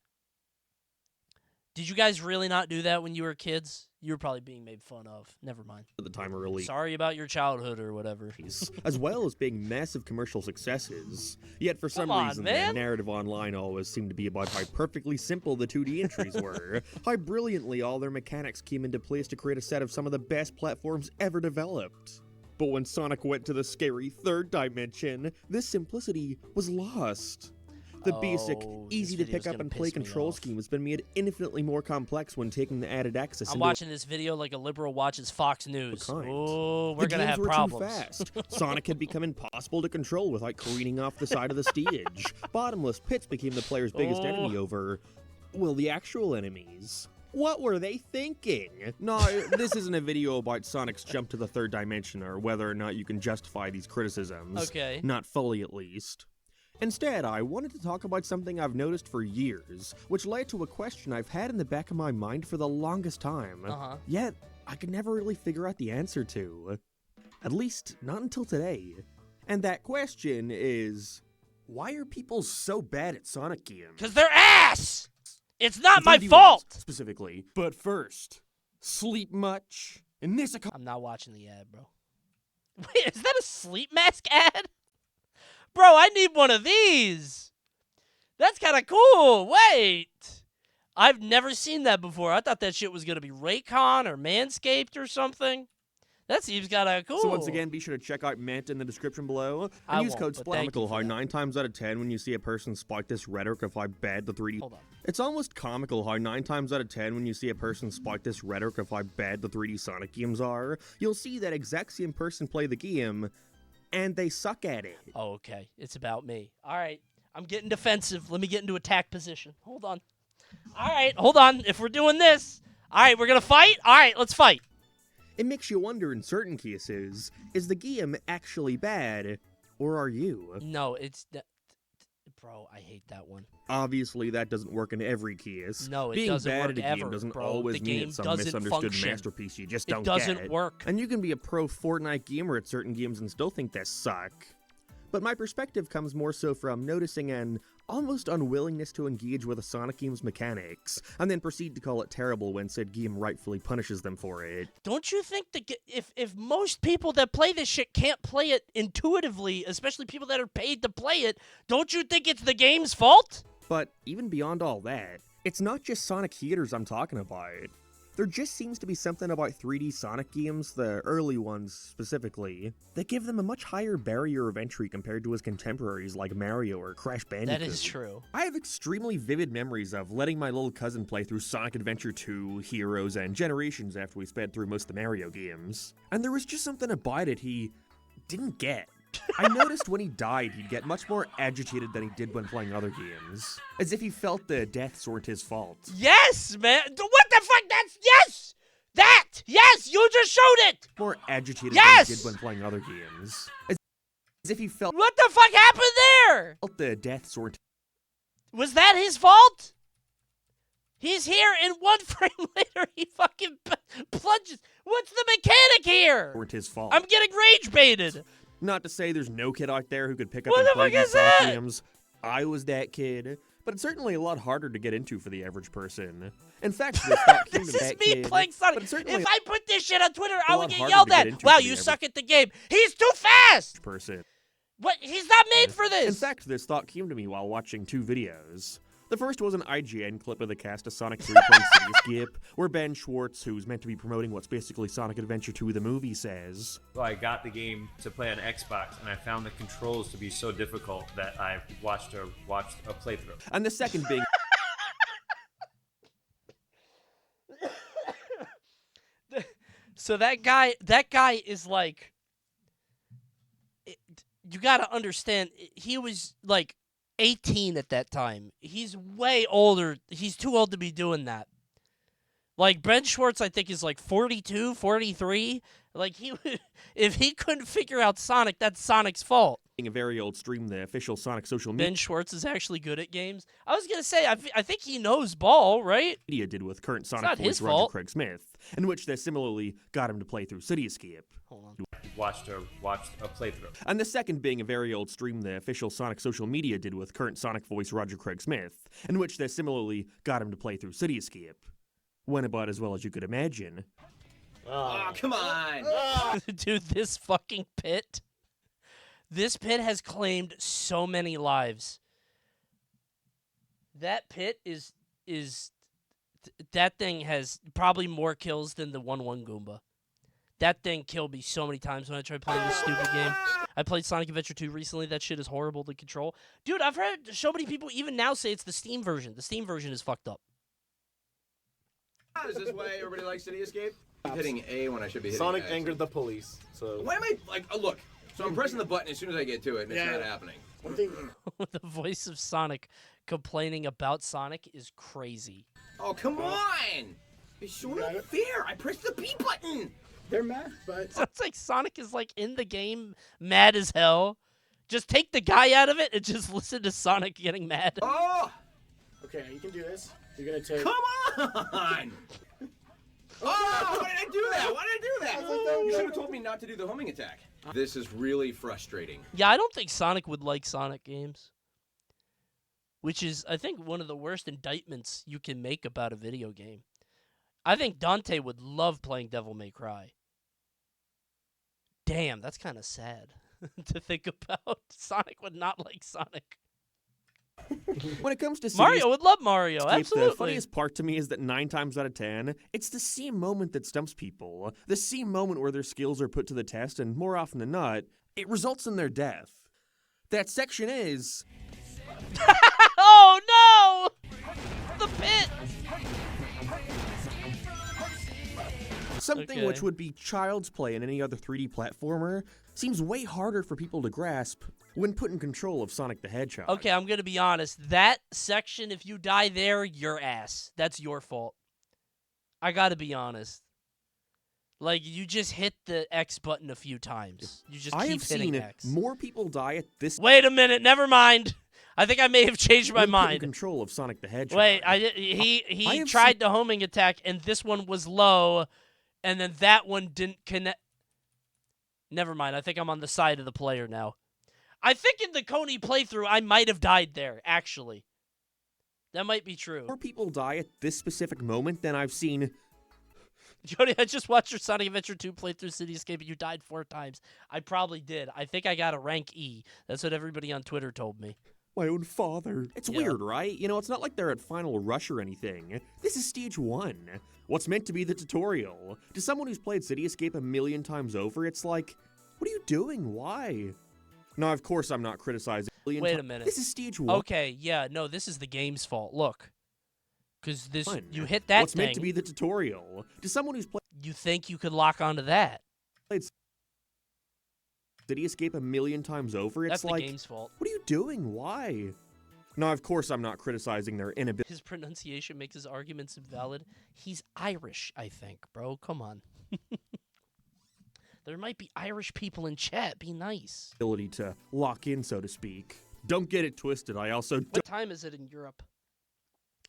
A: Did you guys really not do that when you were kids? You were probably being made fun of. Never mind.
I: At the time of release.
A: Sorry about your childhood or whatever.
I: As well as being massive commercial successes. Yet for some reason, the narrative online always seemed to be about how perfectly simple the 2D entries were. How brilliantly all their mechanics came into place to create a set of some of the best platforms ever developed. But when Sonic went to the scary third dimension, this simplicity was lost. The basic, easy to pick up and play control scheme has been made infinitely more complex when taking the added access.
A: I'm watching this video like a liberal watches Fox News. Oh, we're going to have
I: were
A: problems.
I: Too fast. Sonic had become impossible to control without careening off the side of the stage. Bottomless pits became the player's biggest enemy over, well, the actual enemies. What were they thinking? No, this isn't a video about Sonic's jump to the third dimension or whether or not you can justify these criticisms.
A: Okay.
I: Not fully, at least. Instead, I wanted to talk about something I've noticed for years, which led to a question I've had in the back of my mind for the longest time. Yet, I could never really figure out the answer to. At least, not until today. And that question is, why are people so bad at Sonic games?
A: Because they're ass! It's not
I: The
A: my
I: 3D
A: fault!
I: ones, specifically. But first, sleep much? In this
A: I'm not watching the ad, bro. Wait, is that a sleep mask ad? Bro, I need one of these! That's kind of cool! Wait! I've never seen that before. I thought that shit was going to be Raycon or Manscaped or something. That seems kind of cool.
I: So once again, be sure to check out Mant in the description below. And use code comical how 9 times out of 10 when you see a person spike this rhetoric of how bad the 3D...
A: Hold on.
I: It's almost comical how 9 times out of 10 when you see a person spike this rhetoric of how bad the 3D Sonic games are, you'll see that exact same person play the game, and they suck at it.
A: Oh, okay. It's about me. All right. I'm getting defensive. Let me get into attack position. Hold on. All right. Hold on. If we're doing this. All right. We're going to fight? All right. Let's fight.
I: It makes you wonder in certain cases, is the game actually bad, or are you?
A: No, it's... Bro, I hate that one.
I: Obviously, that doesn't work in every case.
A: No, it
I: Being
A: doesn't
I: bad
A: work
I: at a
A: ever,
I: game doesn't
A: bro.
I: always
A: The
I: mean
A: game
I: it's some
A: doesn't
I: misunderstood
A: function.
I: masterpiece you just
A: It
I: don't
A: doesn't
I: get.
A: work.
I: And you can be a pro Fortnite gamer at certain games and still think they suck. But my perspective comes more so from noticing an almost unwillingness to engage with a Sonic game's mechanics, and then proceed to call it terrible when said game rightfully punishes them for it.
A: Don't you think that if most people that play this shit can't play it intuitively, especially people that are paid to play it, don't you think it's the game's fault?
I: But even beyond all that, it's not just Sonic haters I'm talking about. There just seems to be something about 3D Sonic games, the early ones specifically, that give them a much higher barrier of entry compared to his contemporaries like Mario or Crash Bandicoot.
A: That is true.
I: I have extremely vivid memories of letting my little cousin play through Sonic Adventure 2, Heroes, and Generations after we sped through most of the Mario games. And there was just something about it he didn't get. I noticed when he died, he'd get much more agitated than he did when playing other games. As if he felt the deaths weren't his fault.
A: Yes, man! What the fuck? That's... Yes! That! Yes! You just showed it!
I: More agitated
A: yes!
I: than he did when playing other games. As if he felt...
A: What the fuck happened there?
I: Felt the deaths weren't...
A: Was that his fault? He's here, and 1 frame later, he fucking plunges. What's the mechanic here?
I: Weren't his fault.
A: I'm getting rage baited.
I: Not to say there's no kid out there who could pick up
A: What
I: and
A: the
I: play
A: fuck
I: these
A: is
I: Sonic
A: that?
I: games. I was that kid, but it's certainly a lot harder to get into for the average person. In fact,
A: this is me playing Sonic. If I put this shit on Twitter, I would get yelled at. Wow, you suck at the game. He's too fast.
I: Person.
A: What? He's not made for this.
I: In fact, this thought came to me while watching 2 videos. The first was an IGN clip of the cast of Sonic 3 playing Cityscape, where Ben Schwartz, who's meant to be promoting what's basically Sonic Adventure 2 the movie, says,
T: So I got the game to play on Xbox, and I found the controls to be so difficult that I watched a playthrough.
I: And the second being...
A: So that guy is like... You gotta understand, he was like 18 at that time. He's way older. He's too old to be doing that. Like, Ben Schwartz, I think, is like 42, 43. Like, if he couldn't figure out Sonic, that's Sonic's fault.
I: A very old stream, the official Sonic social media.
A: Ben Schwartz is actually good at games. I was going to say, I think he knows ball, right?
I: Media did with current
A: It's
I: Sonic
A: not
I: voice
A: his
I: Roger
A: fault.
I: Craig Smith, in which they similarly got him to play through Cityscape.
A: Hold on.
T: Watched a playthrough.
I: And the second being a very old stream the official Sonic social media did with current Sonic voice Roger Craig Smith, in which they similarly got him to play through Cityscape. Went about as well as you could imagine.
U: Oh, come on!
A: Dude, this fucking pit. This pit has claimed so many lives. That pit is that thing has probably more kills than the 1-1 Goomba. That thing killed me so many times when I tried playing this stupid game. I played Sonic Adventure 2 recently. That shit is horrible to control. Dude, I've heard so many people even now say it's the Steam version. The Steam version is fucked up.
U: Is this why everybody likes City Escape? I'm hitting A when I should be hitting
V: Sonic
U: X.
V: angered the police, so...
U: Why am I, like, oh, look. So I'm pressing the button as soon as I get to it, and it's not happening.
A: The voice of Sonic complaining about Sonic is crazy.
U: Oh, come on! It's so unfair. I pressed the B button.
D: They're mad, but...
A: Sounds like Sonic is, like, in the game, mad as hell. Just take the guy out of it and just listen to Sonic getting mad.
U: Oh!
D: Okay, you can do this. You're gonna take...
U: Come on! Oh, why did I do that? Why did I do that? You should have told me not to do the homing attack. This is really frustrating.
A: Yeah, I don't think Sonic would like Sonic games. Which is, I think, one of the worst indictments you can make about a video game. I think Dante would love playing Devil May Cry. Damn, that's kind of sad to think about. Sonic would not like Sonic.
F: When it comes to
A: Mario would love Mario, absolutely.
F: The funniest part to me is that 9 times out of 10, it's the same moment that stumps people. The same moment where their skills are put to the test, and more often than not, it results in their death. That section is...
A: Oh, no! The pit!
F: Something which would be child's play in any other 3D platformer seems way harder for people to grasp when put in control of Sonic the Hedgehog.
A: Okay, I'm going to be honest. That section, if you die there, you're ass. That's your fault. I got to be honest. Like, you just hit the X button a few times. You just keep hitting X.
F: More people die at this...
A: Wait a minute, never mind. I think I may have changed my mind.
F: In control of Sonic the Hedgehog.
A: Wait, he tried the homing attack, and this one was low, and then that one didn't connect. Never mind. I think I'm on the side of the player now. I think in the Coney playthrough, I might have died there, actually. That might be true.
F: More people die at this specific moment than I've seen...
A: Jody, I just watched your Sonic Adventure 2 playthrough City Escape, and you died 4 times. I probably did. I think I got a rank E. That's what everybody on Twitter told me.
F: My own father. It's weird, right? You know, it's not like they're at Final Rush or anything. This is Stage 1. What's meant to be the tutorial. To someone who's played City Escape a million times over, it's like, what are you doing? Why? Now, of course, I'm not criticizing.
A: Wait a minute.
F: This is Stage 1.
A: Okay, yeah, no, this is the game's fault. Look. Because this, you hit that
F: What's meant to be the tutorial. To someone who's played...
A: You think you could lock onto that.
F: City Escape a million times over, it's
A: That's
F: like...
A: the game's fault.
F: What are you doing? Why? Now, of course, I'm not criticizing their inability.
A: His pronunciation makes his arguments invalid. He's Irish, I think, bro. Come on. There might be Irish people in chat. Be nice.
F: Ability to lock in, so to speak. Don't get it twisted. I also
A: What time is it in Europe?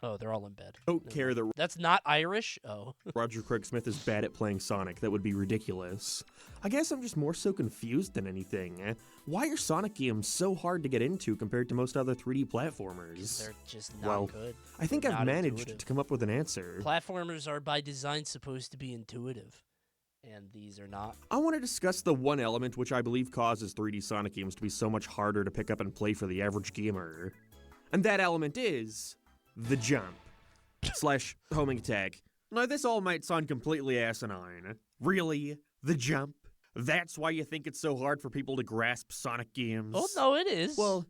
A: Oh, they're all in bed.
F: don't care that
A: That's not Irish? Oh.
F: Roger Craig Smith is bad at playing Sonic. That would be ridiculous. I guess I'm just more so confused than anything. Why are Sonic games so hard to get into compared to most other 3D platformers?
A: They're just not good.
F: I think
A: They're
F: I've
A: not
F: managed
A: intuitive.
F: to come up with an answer.
A: Platformers are by design supposed to be intuitive. And these are not.
F: I want to discuss the one element which I believe causes 3D Sonic games to be so much harder to pick up and play for the average gamer. And that element is... the jump. / homing attack. Now, this all might sound completely asinine. Really? The jump? That's why you think it's so hard for people to grasp Sonic games?
A: Oh, no, it is.
F: Well,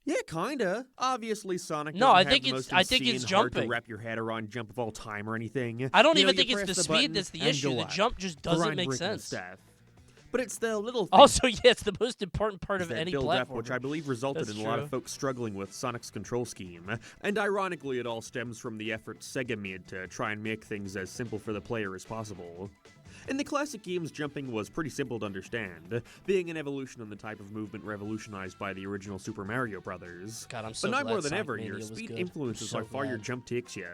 F: yeah, kinda. Obviously, Sonic
A: No,
F: doesn't
A: I
F: have
A: think
F: the
A: it's-
F: most
A: I think it's
F: insane, hard to
A: jumping.
F: wrap your head around jump of all time or anything.
A: I don't
F: You know,
A: even think
F: you
A: it's
F: press
A: the speed
F: button
A: that's the
F: and
A: issue.
F: go
A: The
F: up.
A: jump just doesn't make
F: Grind-breaking
A: sense.
F: Stuff. But it's the little things
A: Also, yeah, it's the most important part of
F: that
A: any
F: build
A: platform.
F: up, which I believe resulted
A: That's
F: in a lot of
A: true.
F: folks struggling with Sonic's control scheme. And ironically, it all stems from the effort Sega made to try and make things as simple for the player as possible. In the classic games, jumping was pretty simple to understand, being an evolution in the type of movement revolutionized by the original Super Mario Bros.
A: God, I'm so
F: But now
A: glad
F: more than
A: Sonic
F: ever,
A: Mania
F: your
A: was
F: speed
A: good.
F: influences
A: So
F: how far your
A: glad.
F: jump takes you.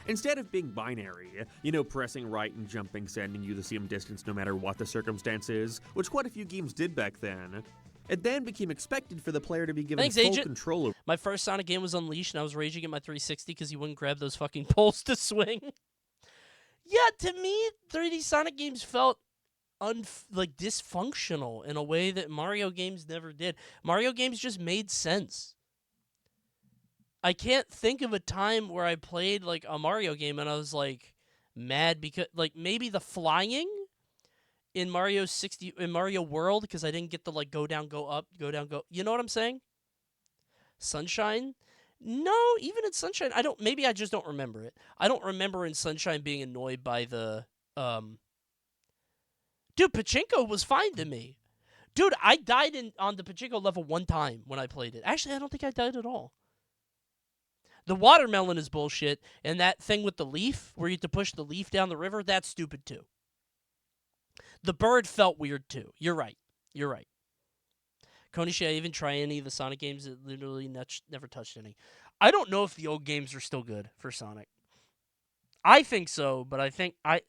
F: Instead of being binary, you know, pressing right and jumping sending you the same distance no matter what the circumstance is, which quite a few games did back then, it then became expected for the player to be given
A: Thanks,
F: full
A: Agent.
F: control over.
A: My first Sonic game was Unleashed, and I was raging at my 360 because he wouldn't grab those fucking poles to swing. Yeah, to me, 3D Sonic games felt dysfunctional in a way that Mario games never did. Mario games just made sense. I can't think of a time where I played like a Mario game and I was like mad because like maybe the flying in Mario World because I didn't get the like go down, go up, go down, go. You know what I'm saying? Sunshine? No, even in Sunshine, maybe I just don't remember it. I don't remember in Sunshine being annoyed by the Dude, Pachinko was fine to me. Dude, I died on the Pachinko level 1 time when I played it. Actually, I don't think I died at all. The watermelon is bullshit, and that thing with the leaf, where you have to push the leaf down the river, that's stupid too. The bird felt weird too. You're right. You're right. Coney, should I even try any of the Sonic games that literally never touched any? I don't know if the old games are still good for Sonic. I think so, but I think I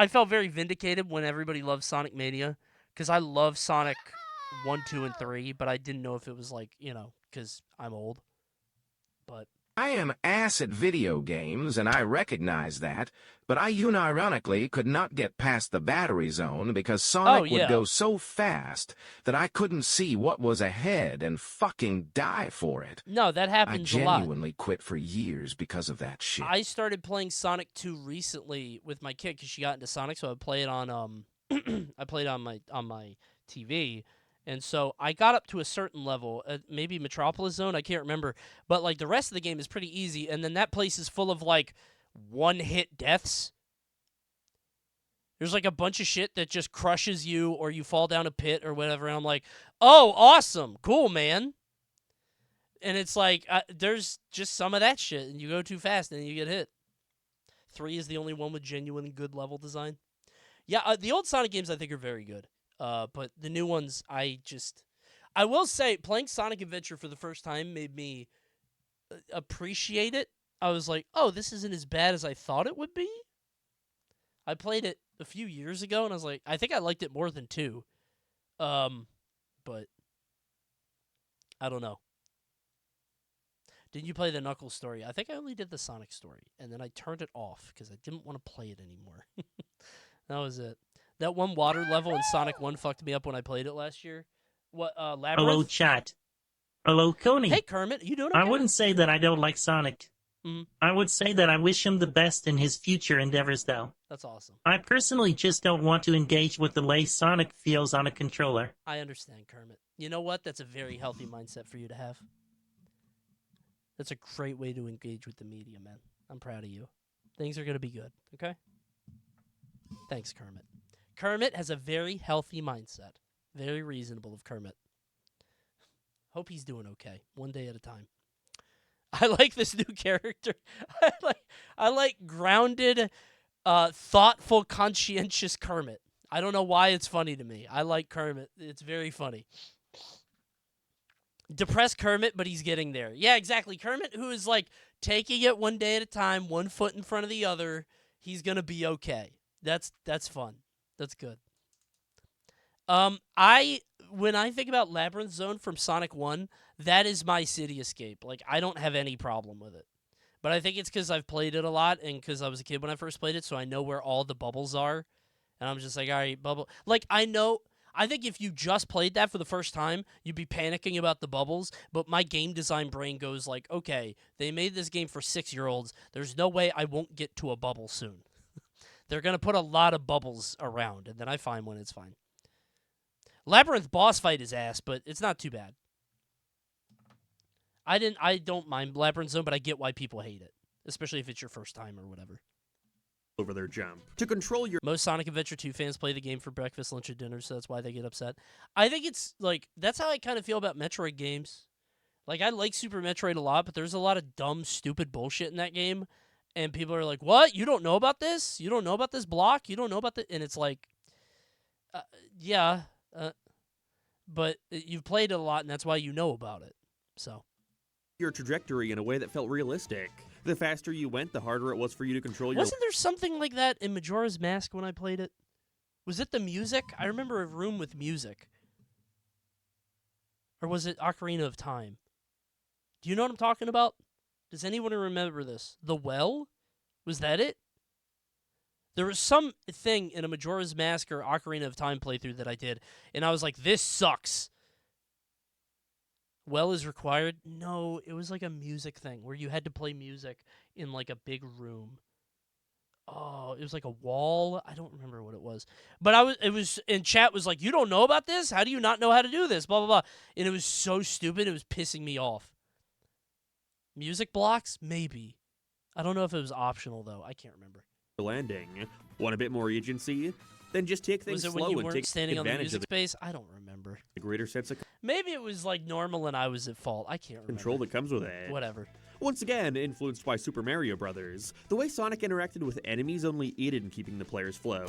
A: felt very vindicated when everybody loved Sonic Mania, because I love Sonic 1, 2, and 3, but I didn't know if it was like, because I'm old. But
B: I am ass at video games, and I recognize that, but I unironically could not get past the battery zone because Sonic would go so fast that I couldn't see what was ahead and fucking die for it.
A: No, that happens a lot.
B: I genuinely quit for years because of that shit.
A: I started playing Sonic 2 recently with my kid because she got into Sonic, so I play it on I played on my TV. And so I got up to a certain level, maybe Metropolis Zone, I can't remember. But, like, the rest of the game is pretty easy. And then that place is full of, like, one-hit deaths. There's, like, a bunch of shit that just crushes you or you fall down a pit or whatever. And I'm like, oh, awesome. Cool, man. And it's like, there's just some of that shit. And you go too fast and you get hit. 3 is the only one with genuine good level design. Yeah, the old Sonic games I think are very good. But the new ones, I will say, playing Sonic Adventure for the first time made me appreciate it. I was like, oh, this isn't as bad as I thought it would be. I played it a few years ago, and I was like, I think I liked it more than 2. But I don't know. Did you play the Knuckles story? I think I only did the Sonic story, and then I turned it off because I didn't want to play it anymore. That was it. That one water level in Sonic 1 fucked me up when I played it last year. What, Labyrinth?
K: Hello, chat. Hello, Coney.
A: Hey, Kermit. You doing okay?
K: I wouldn't say that I don't like Sonic.
A: Mm-hmm.
K: I would say that I wish him the best in his future endeavors, though.
A: That's awesome.
K: I personally just don't want to engage with the way Sonic feels on a controller.
A: I understand, Kermit. You know what? That's a very healthy mindset for you to have. That's a great way to engage with the media, man. I'm proud of you. Things are going to be good, okay? Thanks, Kermit. Kermit has a very healthy mindset. Very reasonable of Kermit. Hope he's doing okay. One day at a time. I like this new character. I like grounded, thoughtful, conscientious Kermit. I don't know why it's funny to me. I like Kermit. It's very funny. Depressed Kermit, but he's getting there. Yeah, exactly. Kermit, who is like taking it one day at a time, one foot in front of the other. He's gonna be okay. That's fun. That's good. When I think about Labyrinth Zone from Sonic 1, that is my city escape. Like, I don't have any problem with it. But I think it's because I've played it a lot and because I was a kid when I first played it, so I know where all the bubbles are. And I'm just like, all right, bubble. Like, I think if you just played that for the first time, you'd be panicking about the bubbles. But my game design brain goes like, okay, they made this game for 6-year-olds. There's no way I won't get to a bubble soon. They're going to put a lot of bubbles around, and then I find when it's fine. Labyrinth boss fight is ass, but it's not too bad. I don't mind Labyrinth Zone, but I get why people hate it, especially if it's your first time or whatever.
F: Over their jump. To control your...
A: Most Sonic Adventure 2 fans play the game for breakfast, lunch, and dinner, so that's why they get upset. I think it's, like, that's how I kind of feel about Metroid games. Like, I like Super Metroid a lot, but there's a lot of dumb, stupid bullshit in that game. And people are like, what? You don't know about this? You don't know about this block? You don't know about the... And it's like, yeah, but you've played it a lot, and that's why you know about it. So...
F: Your trajectory in a way that felt realistic. The faster you went, the harder it was for you to control your...
A: Wasn't there something like that in Majora's Mask when I played it? Was it the music? I remember a room with music. Or was it Ocarina of Time? Do you know what I'm talking about? Does anyone remember this? The well? Was that it? There was some thing in a Majora's Mask or Ocarina of Time playthrough that I did, and I was like, this sucks. Well is required? No, it was like a music thing where you had to play music in like a big room. Oh, it was like a wall. I don't remember what it was. But it was, and chat was like, you don't know about this? How do you not know how to do this? Blah, blah, blah. And it was so stupid, it was pissing me off. Music blocks? Maybe. I don't know if it was optional, though. I can't remember.
F: Landing. Want a bit more agency? Then just take things
A: slow
F: slow
A: and
F: take
A: standing on the
F: advantage
A: music
F: of
A: space? I don't remember.
F: The greater sense of
A: Maybe it was like normal and I was at fault. I can't remember.
F: Control that comes with it.
A: Whatever.
F: Once again, influenced by Super Mario Bros., the way Sonic interacted with enemies only aided in keeping the player's flow.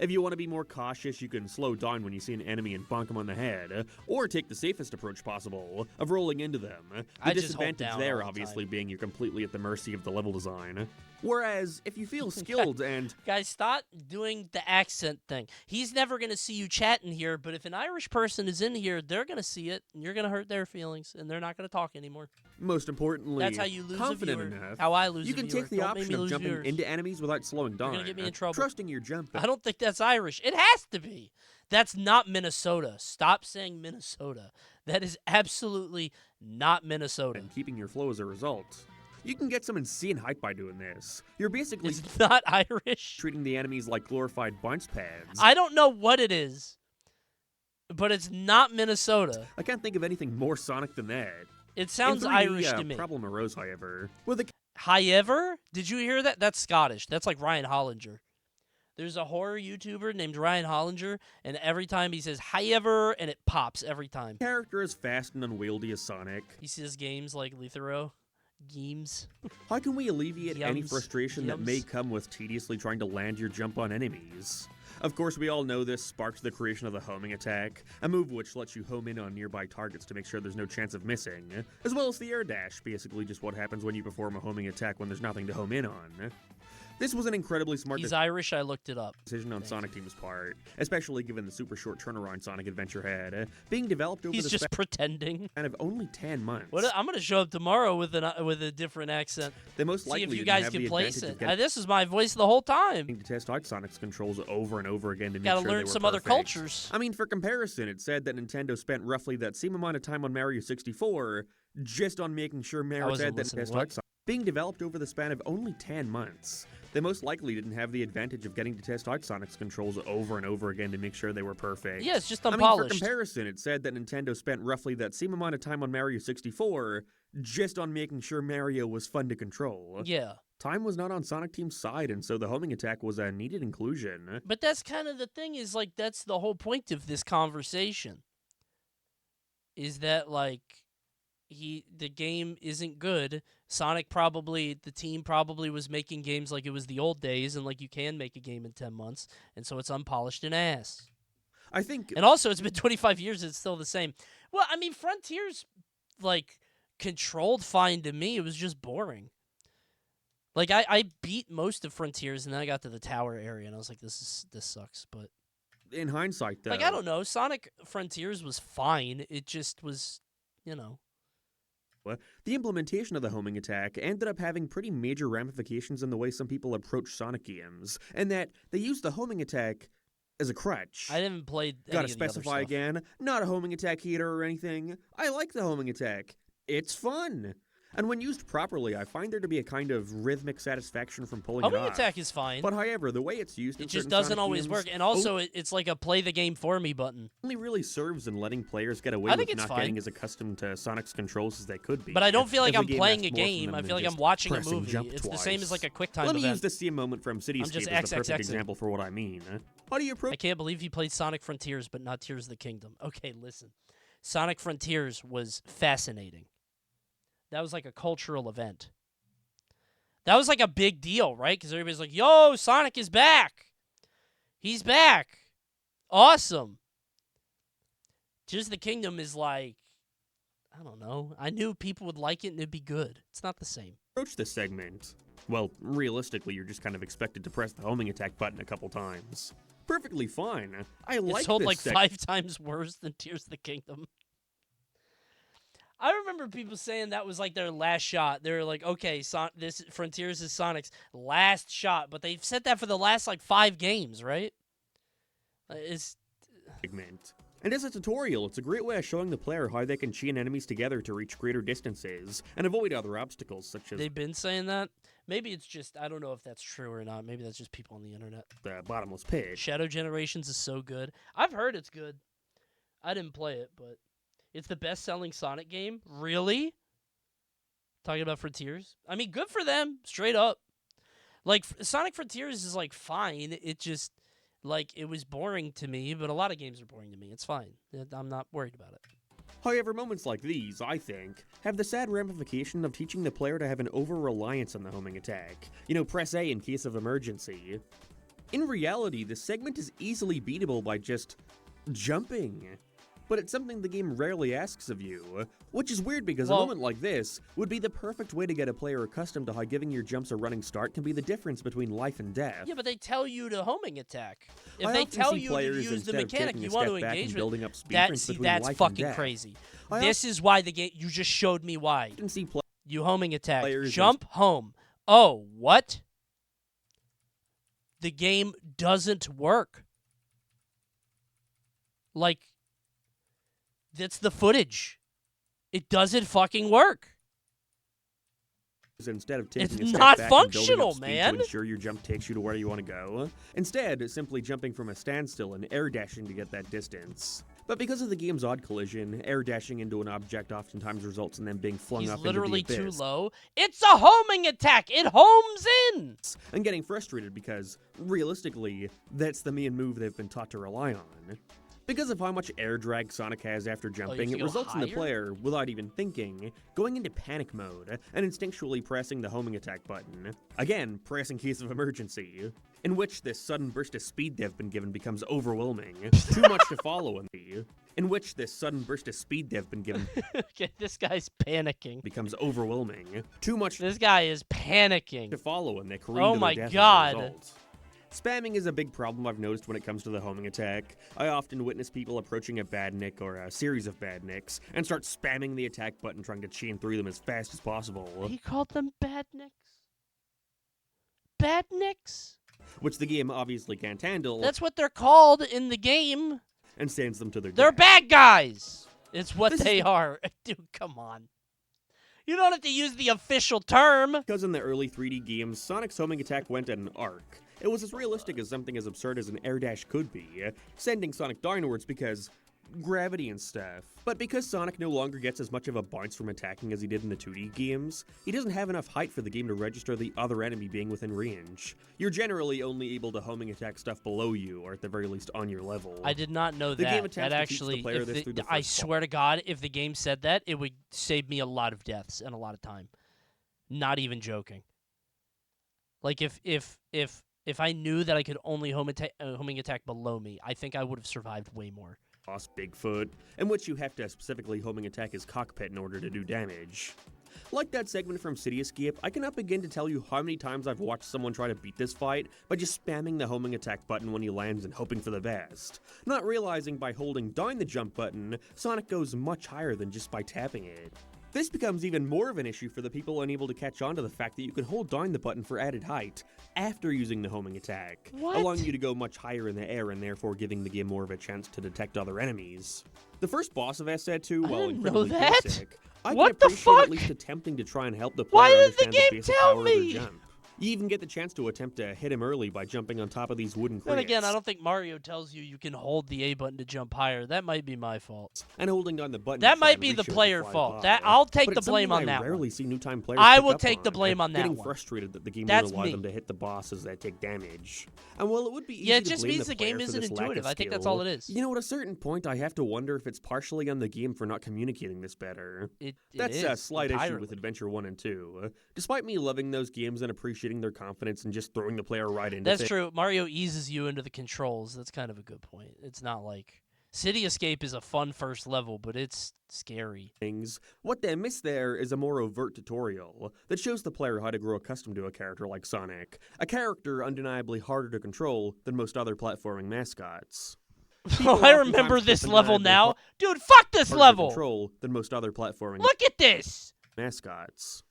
F: If you want to be more cautious, you can slow down when you see an enemy and bonk them on the head, or take the safest approach possible of rolling into them. The disadvantage there, obviously, being you're completely at the mercy of the level design. Whereas, if you feel skilled and...
A: Guys, stop doing the accent thing. He's never going to see you chatting here, but if an Irish person is in here, they're going to see it, and you're going to hurt their feelings, and they're not going to talk anymore.
F: Most importantly,
A: that's how you lose
F: confident
A: a viewer.
F: enough,
A: how I lose
F: you
A: a
F: can
A: viewer.
F: take the
A: Don't
F: option
A: make me
F: of
A: lose
F: jumping
A: viewers.
F: into enemies without slowing down.
A: You're going to get me in trouble.
F: Trusting your jump.
A: I don't think that's Irish. It has to be. That's not Minnesota. Stop saying Minnesota. That is absolutely not Minnesota.
F: And keeping your flow as a result. You can get some insane height by doing this. You're basically
A: it's not Irish.
F: Treating the enemies like glorified bounce pads.
A: I don't know what it is, but it's not Minnesota.
F: I can't think of anything more Sonic than that.
A: It sounds
F: 3D,
A: Irish to me.
F: Problem arose, however. With a
A: however? Did you hear that? That's Scottish. That's like Ryan Hollinger. There's a horror YouTuber named Ryan Hollinger, and every time he says however, and it pops every time.
F: Character as fast and unwieldy as Sonic.
A: He says games like Lethero. Games.
F: How can we alleviate any frustration that may come with tediously trying to land your jump on enemies? Of course, we all know this sparks the creation of the homing attack, a move which lets you home in on nearby targets to make sure there's no chance of missing, as well as the air dash, basically just what happens when you perform a homing attack when there's nothing to home in on. This was an incredibly smart
A: He's Irish, I looked it up.
F: Decision on Sonic Team's part, especially given the super short turnaround Sonic Adventure had, being developed over
A: He's just pretending.
F: And of only 10 months.
A: I'm going to show up tomorrow with a different accent.
F: They most likely
A: see if you
F: didn't
A: guys
F: have
A: can
F: the
A: place
F: advantage
A: it.
F: of
A: This is my voice the whole time.
F: To test out Sonic's controls over and over again to make
A: Gotta
F: sure
A: learn
F: they were
A: some other
F: perfect.
A: cultures.
F: I mean, for comparison, it said that Nintendo spent roughly that same amount of time on Mario 64 just on making sure Mario had that test out Sonic. Being developed over the span of only 10 months. They most likely didn't have the advantage of getting to test out Sonic's controls over and over again to make sure they were perfect.
A: Yeah, it's just
F: I mean,
A: unpolished.
F: for comparison, it said that Nintendo spent roughly that same amount of time on Mario 64 just on making sure Mario was fun to control.
A: Yeah.
F: Time was not on Sonic Team's side, and so the homing attack was a needed inclusion.
A: But that's kind of the thing, is like that's the whole point of this conversation. Is that like the game isn't good. Sonic the team probably was making games like it was the old days, and like you can make a game in 10 months, and so it's unpolished and ass.
F: I think...
A: And also, it's been 25 years, it's still the same. Well, I mean, Frontiers, like, controlled fine to me. It was just boring. Like, I beat most of Frontiers, and then I got to the tower area, and I was like, this sucks, but...
F: In hindsight, though...
A: Like, I don't know. Sonic Frontiers was fine. It just was, you know...
F: The implementation of the homing attack ended up having pretty major ramifications in the way some people approach Sonic games, and that they used the homing attack as a crutch.
A: I didn't play any
F: Gotta
A: of the other
F: specify
A: stuff.
F: again, not a homing attack hater or anything. I like the homing attack. It's fun. And when used properly, I find there to be a kind of rhythmic satisfaction from pulling it
A: Homing
F: off.
A: attack is fine.
F: But however, the way it's used
A: It
F: in
A: just
F: certain
A: doesn't
F: Sonic
A: always
F: games
A: work. And also, it's like a play the game for me button.
F: only really serves in letting players get away
A: I
F: with
A: think it's
F: not
A: fine.
F: getting as accustomed to Sonic's controls as they could be.
A: But I don't feel like
F: If
A: I'm
F: the
A: playing
F: asks
A: a
F: more from
A: game.
F: them
A: I
F: than
A: feel like I'm
F: just
A: watching a
F: pressing
A: movie.
F: jump
A: It's the same as like a QuickTime
F: Let me
A: event.
F: use this same moment from Cityscape
A: I'm just
F: as the perfect
A: XXXing.
F: example for what I mean. How do you approach...
A: I can't believe he played Sonic Frontiers, but not Tears of the Kingdom. Okay, listen. Sonic Frontiers was fascinating. That was like a cultural event. That was like a big deal, right? Because everybody's like, yo, Sonic is back. He's back. Awesome. Tears of the Kingdom is like, I don't know. I knew people would like it and it'd be good. It's not the same.
F: Approach this segment? Well, realistically, you're just kind of expected to press the homing attack button a couple times. Perfectly fine. I like
A: It's sold
F: this
A: like
F: seg-
A: 5 times worse than Tears of the Kingdom. I remember people saying that was like their last shot. They were like, okay, this Frontiers is Sonic's last shot, but they've said that for the last like 5 games, right? It's
F: segment. And as a tutorial, it's a great way of showing the player how they can chain enemies together to reach greater distances and avoid other obstacles such as
A: they've been saying that. Maybe it's just, I don't know if that's true or not. Maybe that's just people on the internet.
F: The bottomless pit.
A: Shadow Generations is so good. I've heard it's good. I didn't play it, but it's the best-selling Sonic game. Really? Talking about Frontiers? I mean, good for them. Straight up. Like, Sonic Frontiers is, like, fine. It just, like, it was boring to me, but a lot of games are boring to me. It's fine. I'm not worried about it.
F: However, moments like these, I think, have the sad ramification of teaching the player to have an over-reliance on the homing attack. Press A in case of emergency. In reality, this segment is easily beatable by just jumping. But it's something the game rarely asks of you, which is weird because a moment like this would be the perfect way to get a player accustomed to how giving your jumps a running start can be the difference between life and death.
A: Yeah, but they tell you to homing attack. If they tell you to use the mechanic you want to engage with, that's fucking crazy. This is why the game, you just showed me why. You homing attack, jump, home. Oh, what? The game doesn't work. Like, that's the footage. It doesn't fucking work.
F: Instead of taking
A: it's
F: a step
A: not
F: back
A: functional,
F: and
A: man.
F: To ensure your jump takes you to where you want to go. Instead, simply jumping from a standstill and air dashing to get that distance. But because of the game's odd collision, air dashing into an object oftentimes results in them being flung up into the abyss.
A: He's literally too low. It's a homing attack. It homes in.
F: And getting frustrated because, realistically, that's the main move they've been taught to rely on. Because of how much air drag Sonic has after jumping, it results in the player, without even thinking, going into panic mode and instinctually pressing the homing attack button. Again, press in case of emergency. In which this sudden burst of speed they've been given becomes overwhelming. Too much to follow in which this sudden burst of speed they've been given
A: okay, this guy's panicking.
F: Becomes overwhelming. Too much
A: This guy is panicking.
F: To follow and they careen
A: oh
F: to
A: my
F: their death
A: god.
F: as a result. Spamming is a big problem I've noticed when it comes to the homing attack. I often witness people approaching a bad nick or a series of bad nicks and start spamming the attack button trying to chain through them as fast as possible.
A: He called them bad nicks? Bad nicks?
F: Which the game obviously can't handle.
A: That's what they're called in the game.
F: And sends them to their
A: They're
F: death.
A: bad guys. It's what they are. Dude, come on. You don't have to use the official term.
F: Because in the early 3D games, Sonic's homing attack went at an arc. It was as realistic as something as absurd as an air dash could be, sending Sonic downwards because gravity and stuff. But because Sonic no longer gets as much of a bounce from attacking as he did in the 2D games, he doesn't have enough height for the game to register the other enemy being within range. You're generally only able to homing attack stuff below you, or at the very least on your level.
A: I did not know
F: the
A: that.
F: Game attempts
A: that
F: to teach
A: actually,
F: the player this through the
A: I
F: first
A: swear to God, if the game said that, it would save me a lot of deaths and a lot of time. Not even joking. Like if I knew that I could only homing attack below me, I think I would have survived way more.
F: Boss Bigfoot, in which you have to specifically homing attack his cockpit in order to do damage. Like that segment from City Escape, I cannot begin to tell you how many times I've watched someone try to beat this fight by just spamming the homing attack button when he lands and hoping for the best. Not realizing by holding down the jump button, Sonic goes much higher than just by tapping it. This becomes even more of an issue for the people unable to catch on to the fact that you can hold down the button for added height after using the homing attack, allowing you to go much higher in the air and therefore giving the game more of a chance to detect other enemies. The first boss of S2, while incredibly basic, I can appreciate at least attempting to try and help the player understand the basic power of their jump. You even get the chance to attempt to hit him early by jumping on top of these wooden crates.
A: And again, I don't think Mario tells you you can hold the A button to jump higher. That might be my fault.
F: And holding down the button.
A: That might be the player fault. That I'll take the blame on that.
F: I rarely see new time players.
A: I will take the blame on that.
F: Getting frustrated that the game won't allow them to hit the bosses that take damage. And while it would be easy
A: it
F: to
A: just
F: blame
A: means the game isn't intuitive. I think that's all it is.
F: You know, at a certain point, I have to wonder if it's partially on the game for not communicating this better. That's a slight issue with Adventure 1 and 2. Despite me loving those games and appreciating their confidence and just throwing the player right into
A: That's true. Mario eases you into the controls. That's kind of a good point. It's not like City Escape is a fun first level, but it's scary.
F: What they miss there is a more overt tutorial that shows the player how to grow accustomed to a character like Sonic, a character undeniably harder to control than most other platforming mascots.
A: Oh, I remember this level now. Dude, fuck this level!
F: Control than most other platforming
A: Look at this!
F: Mascots.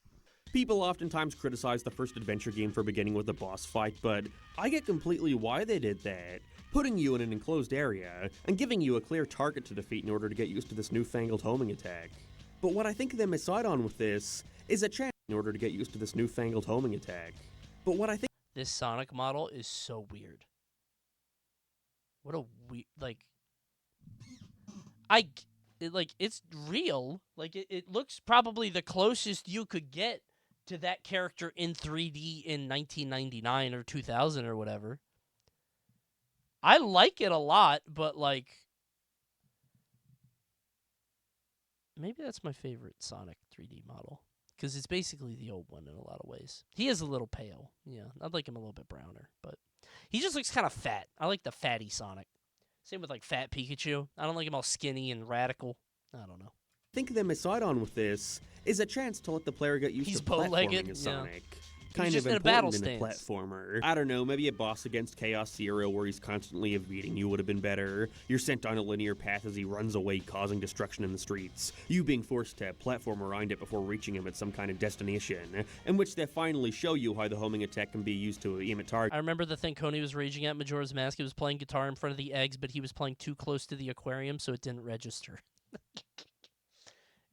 F: People oftentimes criticize the first adventure game for beginning with a boss fight, but I get completely why they did that, putting you in an enclosed area and giving you a clear target to defeat in order to get used to this newfangled homing attack. But what I think they miss out on with this is a chance in order to get used to this newfangled homing attack. But what I think
A: this Sonic model is so weird. What a it's real. Like it looks probably the closest you could get to that character in 3D in 1999 or 2000 or whatever. I like it a lot, but like Maybe that's my favorite Sonic 3D model. Because it's basically the old one in a lot of ways. He is a little pale. Yeah, I'd like him a little bit browner. But he just looks kind of fat. I like the fatty Sonic. Same with, like, fat Pikachu. I don't like him all skinny and radical. I don't know.
F: I think the side-on with this is a chance to let the player get used
A: He's
F: to
A: bow-legged,
F: platforming as
A: yeah.
F: Sonic.
A: He's
F: Kind
A: just
F: of
A: in a battle
F: important in a
A: stance.
F: platformer. I don't know, maybe a boss against Chaos Zero where he's constantly evading you would have been better. You're sent down a linear path as he runs away, causing destruction in the streets. You being forced to platform around it before reaching him at some kind of destination, in which they finally show you how the homing attack can be used to aim at targets.
A: I remember the thing Coney was raging at Majora's Mask. He was playing guitar in front of the eggs, but he was playing too close to the aquarium, so it didn't register.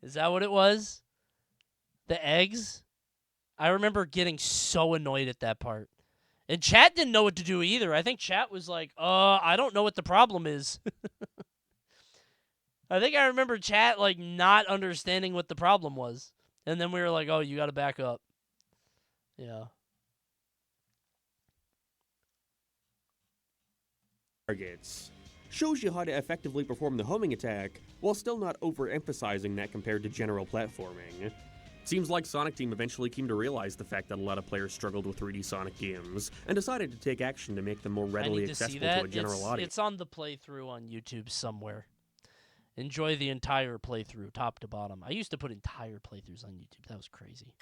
A: Is that what it was? The eggs? I remember getting so annoyed at that part. And chat didn't know what to do either. I think chat was like, I don't know what the problem is. I think I remember chat, like, not understanding what the problem was. And then we were like, oh, you got to back up. Yeah.
F: Targets. Shows you how to effectively perform the homing attack, while still not overemphasizing that compared to general platforming. Seems like Sonic Team eventually came to realize the fact that a lot of players struggled with 3D Sonic games, and decided to take action to make them more readily accessible to a general audience.
A: It's on the playthrough on YouTube somewhere. Enjoy the entire playthrough, top to bottom. I used to put entire playthroughs on YouTube. That was crazy.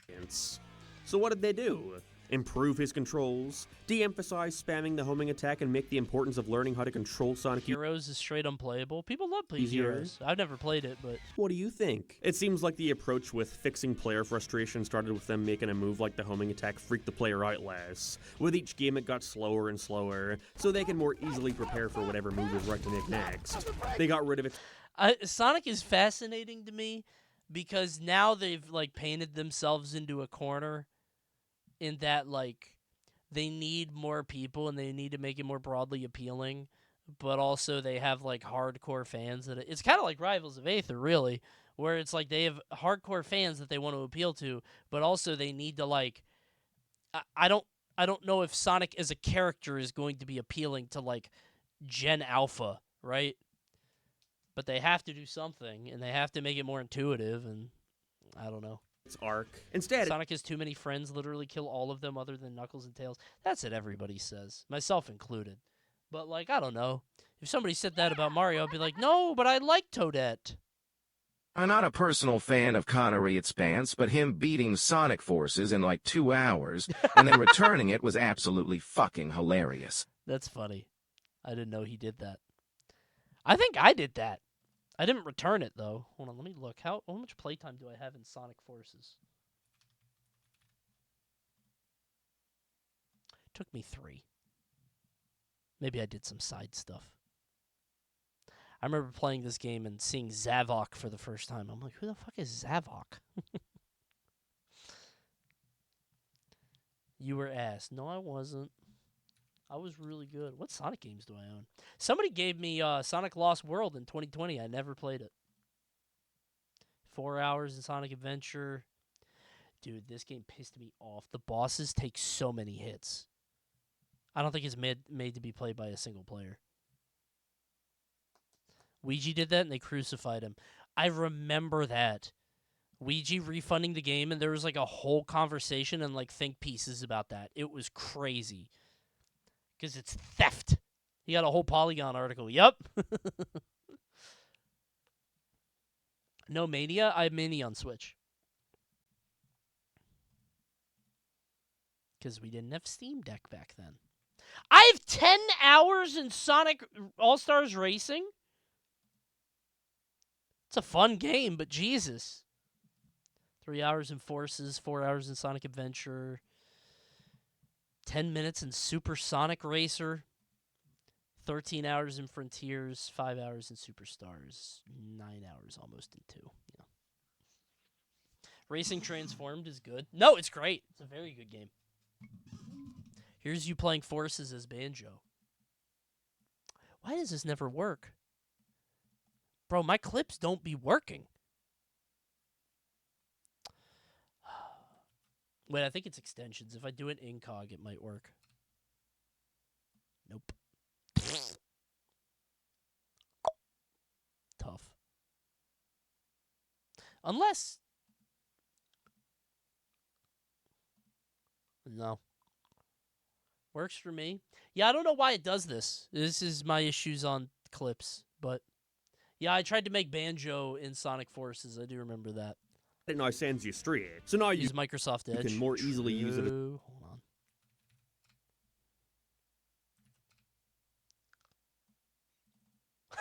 F: So what did they do? Improve his controls, de-emphasize spamming the homing attack, and make the importance of learning how to control Sonic
A: Heroes is straight unplayable. People love playing
F: easier.
A: Heroes. I've never played it, but...
F: What do you think? It seems like the approach with fixing player frustration started with them making a move like the homing attack freak the player out less. With each game it got slower and slower, so they can more easily prepare for whatever move is right to make next. They got rid of it.
A: Sonic is fascinating to me because now they've, like, painted themselves into a corner in that, like, they need more people and they need to make it more broadly appealing, but also they have, like, hardcore fans that it's kind of like Rivals of Aether, really, where it's like they have hardcore fans that they want to appeal to, but also they need to, like, I don't know if Sonic as a character is going to be appealing to, like, Gen Alpha, right? But they have to do something, and they have to make it more intuitive, and I don't know.
F: Arc. Instead,
A: Sonic has too many friends, literally kill all of them other than Knuckles and Tails. That's what everybody says, myself included. But, like, I don't know. If somebody said that about Mario, I'd be like, no, but I like Toadette.
B: I'm not a personal fan of Connery Expanse, but him beating Sonic Forces in like 2 hours and then returning it was absolutely fucking hilarious.
A: That's funny. I didn't know he did that. I think I did that. I didn't return it, though. Hold on, let me look. How much playtime do I have in Sonic Forces? Took me 3. Maybe I did some side stuff. I remember playing this game and seeing Zavok for the first time. I'm like, who the fuck is Zavok? You were ass. No, I wasn't. I was really good. What Sonic games do I own? Somebody gave me Sonic Lost World in 2020. I never played it. 4 hours in Sonic Adventure. Dude, this game pissed me off. The bosses take so many hits. I don't think it's made to be played by a single player. Ouija did that, and they crucified him. I remember that. Ouija refunding the game, and there was, like, a whole conversation and, like, think pieces about that. It was crazy. Because it's theft. He got a whole Polygon article. Yup. No Mania? I have Mania on Switch. Because we didn't have Steam Deck back then. I have 10 hours in Sonic All-Stars Racing? It's a fun game, but Jesus. 3 hours in Forces, 4 hours in Sonic Adventure, 10 minutes in Super Sonic Racer, 13 hours in Frontiers, 5 hours in Superstars, 9 hours almost in 2. Yeah. Racing Transformed is good. No, it's great. It's a very good game. Here's you playing Forces as Banjo. Why does this never work? Bro, my clips don't be working. Wait, I think it's extensions. If I do it incog, it might work. Nope. Tough. Unless... No. Works for me. Yeah, I don't know why it does this. This is my issues on clips, but... Yeah, I tried to make Banjo in Sonic Forces. I do remember that.
F: It now sends you straight. So now
A: Use Microsoft Edge.
F: You can more easily use it.
A: Hold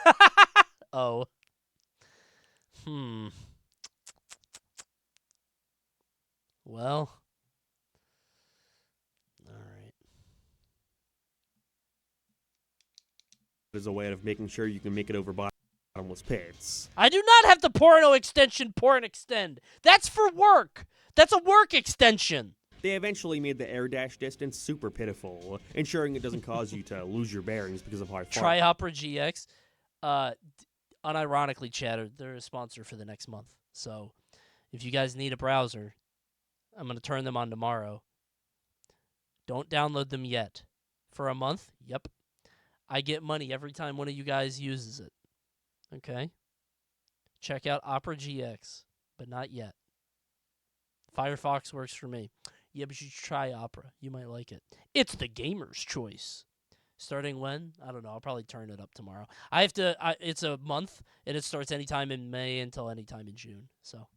A: on. Oh. Well. Alright.
F: As a way of making sure you can make it over bottomless pits.
A: I do not have the porno extension porn extend. That's for work. That's a work extension.
F: They eventually made the air dash distance super pitiful, ensuring it doesn't cause you to lose your bearings because of how far.
A: Try Opera GX. Unironically, Chatter, they're a sponsor for the next month. So if you guys need a browser, I'm going to turn them on tomorrow. Don't download them yet. For a month? Yep. I get money every time one of you guys uses it. Okay? Check out Opera GX, but not yet. Firefox works for me. Yeah, but you should try Opera. You might like it. It's the gamer's choice. Starting when? I don't know. I'll probably turn it up tomorrow. It's a month, and it starts anytime in May until anytime in June. So,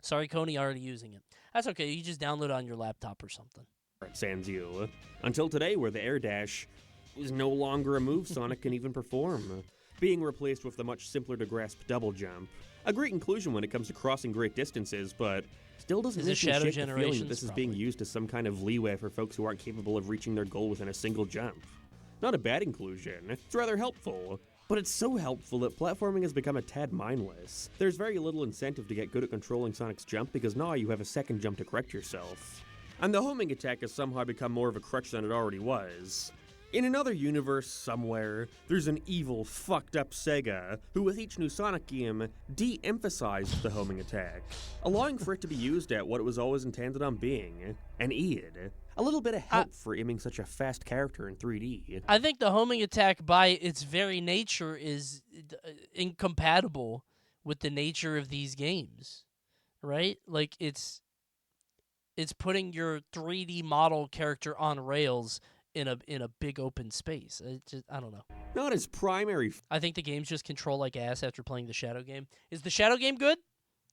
A: sorry, Coney, already using it. That's okay. You just download it on your laptop or something.
F: Sans you. Until today, where the air dash is no longer a move Sonic can even perform, being replaced with the much simpler to grasp double jump. A great inclusion when it comes to crossing great distances, but still doesn't make me shake the feeling that this is being used as some kind of leeway for folks who aren't capable of reaching their goal within a single jump. Not a bad inclusion, it's rather helpful. But it's so helpful that platforming has become a tad mindless. There's very little incentive to get good at controlling Sonic's jump because now you have a second jump to correct yourself. And the homing attack has somehow become more of a crutch than it already was. In another universe somewhere, there's an evil, fucked up Sega who with each new Sonic game de-emphasized the homing attack, allowing for it to be used at what it was always intended on being, an aid. A little bit of help for aiming such a fast character in 3D.
A: I think the homing attack by its very nature is incompatible with the nature of these games, right? Like it's putting your 3D model character on rails in a big open space. I don't know.
F: Not as primary.
A: I think the games just control like ass after playing the Shadow game. Is the Shadow game good?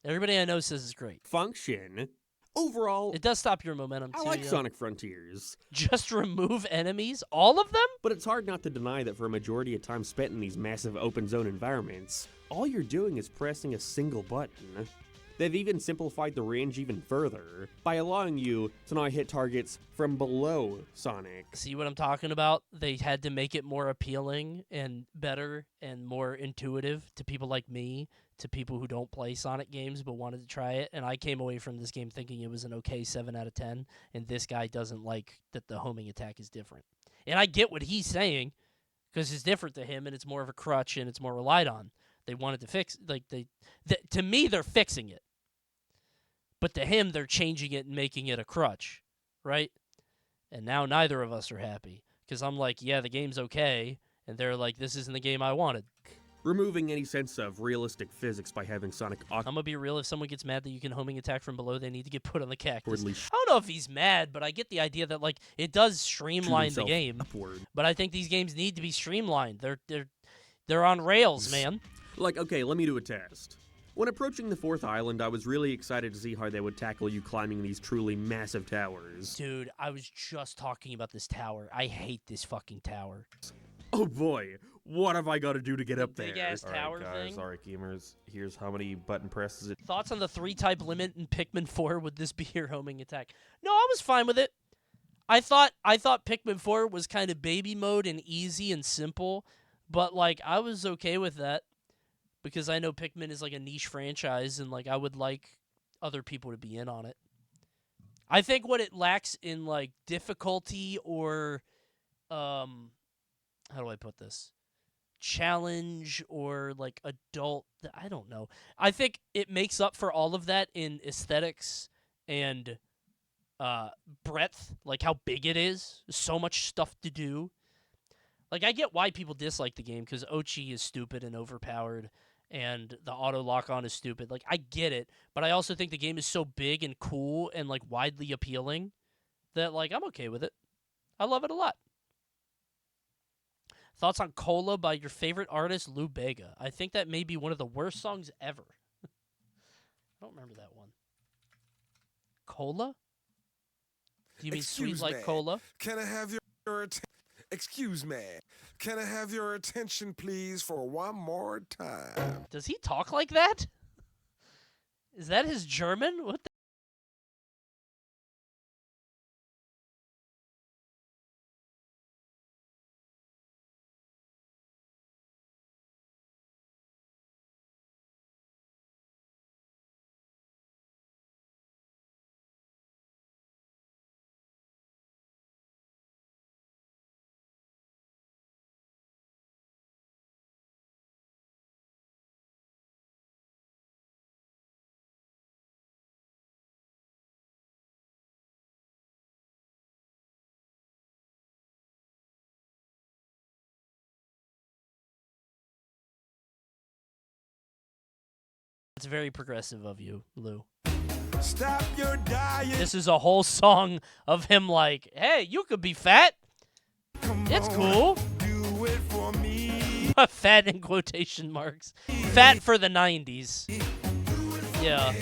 A: Everybody I know says it's great.
F: Function. Overall,
A: it does stop your momentum too.
F: I like Sonic Frontiers.
A: Just remove enemies? All of them?
F: But it's hard not to deny that for a majority of time spent in these massive open zone environments, all you're doing is pressing a single button. They've even simplified the range even further by allowing you to now hit targets from below Sonic.
A: See what I'm talking about? They had to make it more appealing and better and more intuitive to people like me, to people who don't play Sonic games but wanted to try it. And I came away from this game thinking it was an okay 7 out of 10, and this guy doesn't like that the homing attack is different. And I get what he's saying because it's different to him and it's more of a crutch and it's more relied on. They wanted to fix, to me, they're fixing it. But to him, they're changing it and making it a crutch, right? And now neither of us are happy. Because I'm like, yeah, the game's okay. And they're like, this isn't the game I wanted.
F: Removing any sense of realistic physics by having Sonic...
A: I'm going to be real. If someone gets mad that you can homing attack from below, they need to get put on the cactus.
F: I
A: don't know if he's mad, but I get the idea that like it does streamline the game.
F: Upward.
A: But I think these games need to be streamlined. They're on rails, man.
F: Like, okay, let me do a test. When approaching the 4th island, I was really excited to see how they would tackle you climbing these truly massive towers.
A: Dude, I was just talking about this tower. I hate this fucking tower.
F: Oh boy, what have I got to do to get up there?
A: Big-ass tower thing.
J: Sorry, gamers. Here's how many button presses it...
A: Thoughts on the 3-type limit in Pikmin 4? Would this be your homing attack? No, I was fine with it. I thought Pikmin 4 was kind of baby mode and easy and simple, but like I was okay with that. Because I know Pikmin is like a niche franchise and like I would like other people to be in on it. I think what it lacks in like difficulty or how do I put this? Challenge or like adult, I don't know. I think it makes up for all of that in aesthetics and breadth, like how big it is. So much stuff to do. Like I get why people dislike the game because Ochi is stupid and overpowered. and the auto lock on is stupid. Like, I get it, but I also think the game is so big and cool and like widely appealing that like I'm okay with it. I love it a lot. Thoughts on Cola by your favorite artist, Lou Bega. I think that may be one of the worst songs ever. I don't remember that one. Cola? Do you mean sweet like cola?
C: Can I have your excuse me? Can I have your attention, please, for one more time?
A: Does he talk like that? Is that his German? What the? It's very progressive of you, Lou.
C: Stop your diet.
A: This is a whole song of him like, hey, you could be fat. It's cool.
C: Do it for me.
A: Fat in quotation marks. Fat for the 90s. Yeah.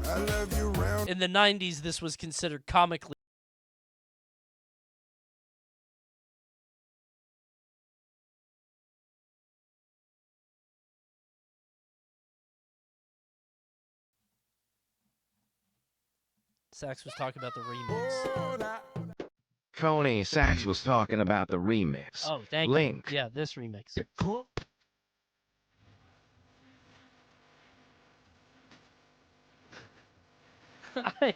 C: I love you round.
A: In the 90s, this was considered comically. Sax was talking about the remix.
B: Coney, Sax was talking about the remix.
A: Oh, thank
B: Link.
A: you. Yeah, this remix. I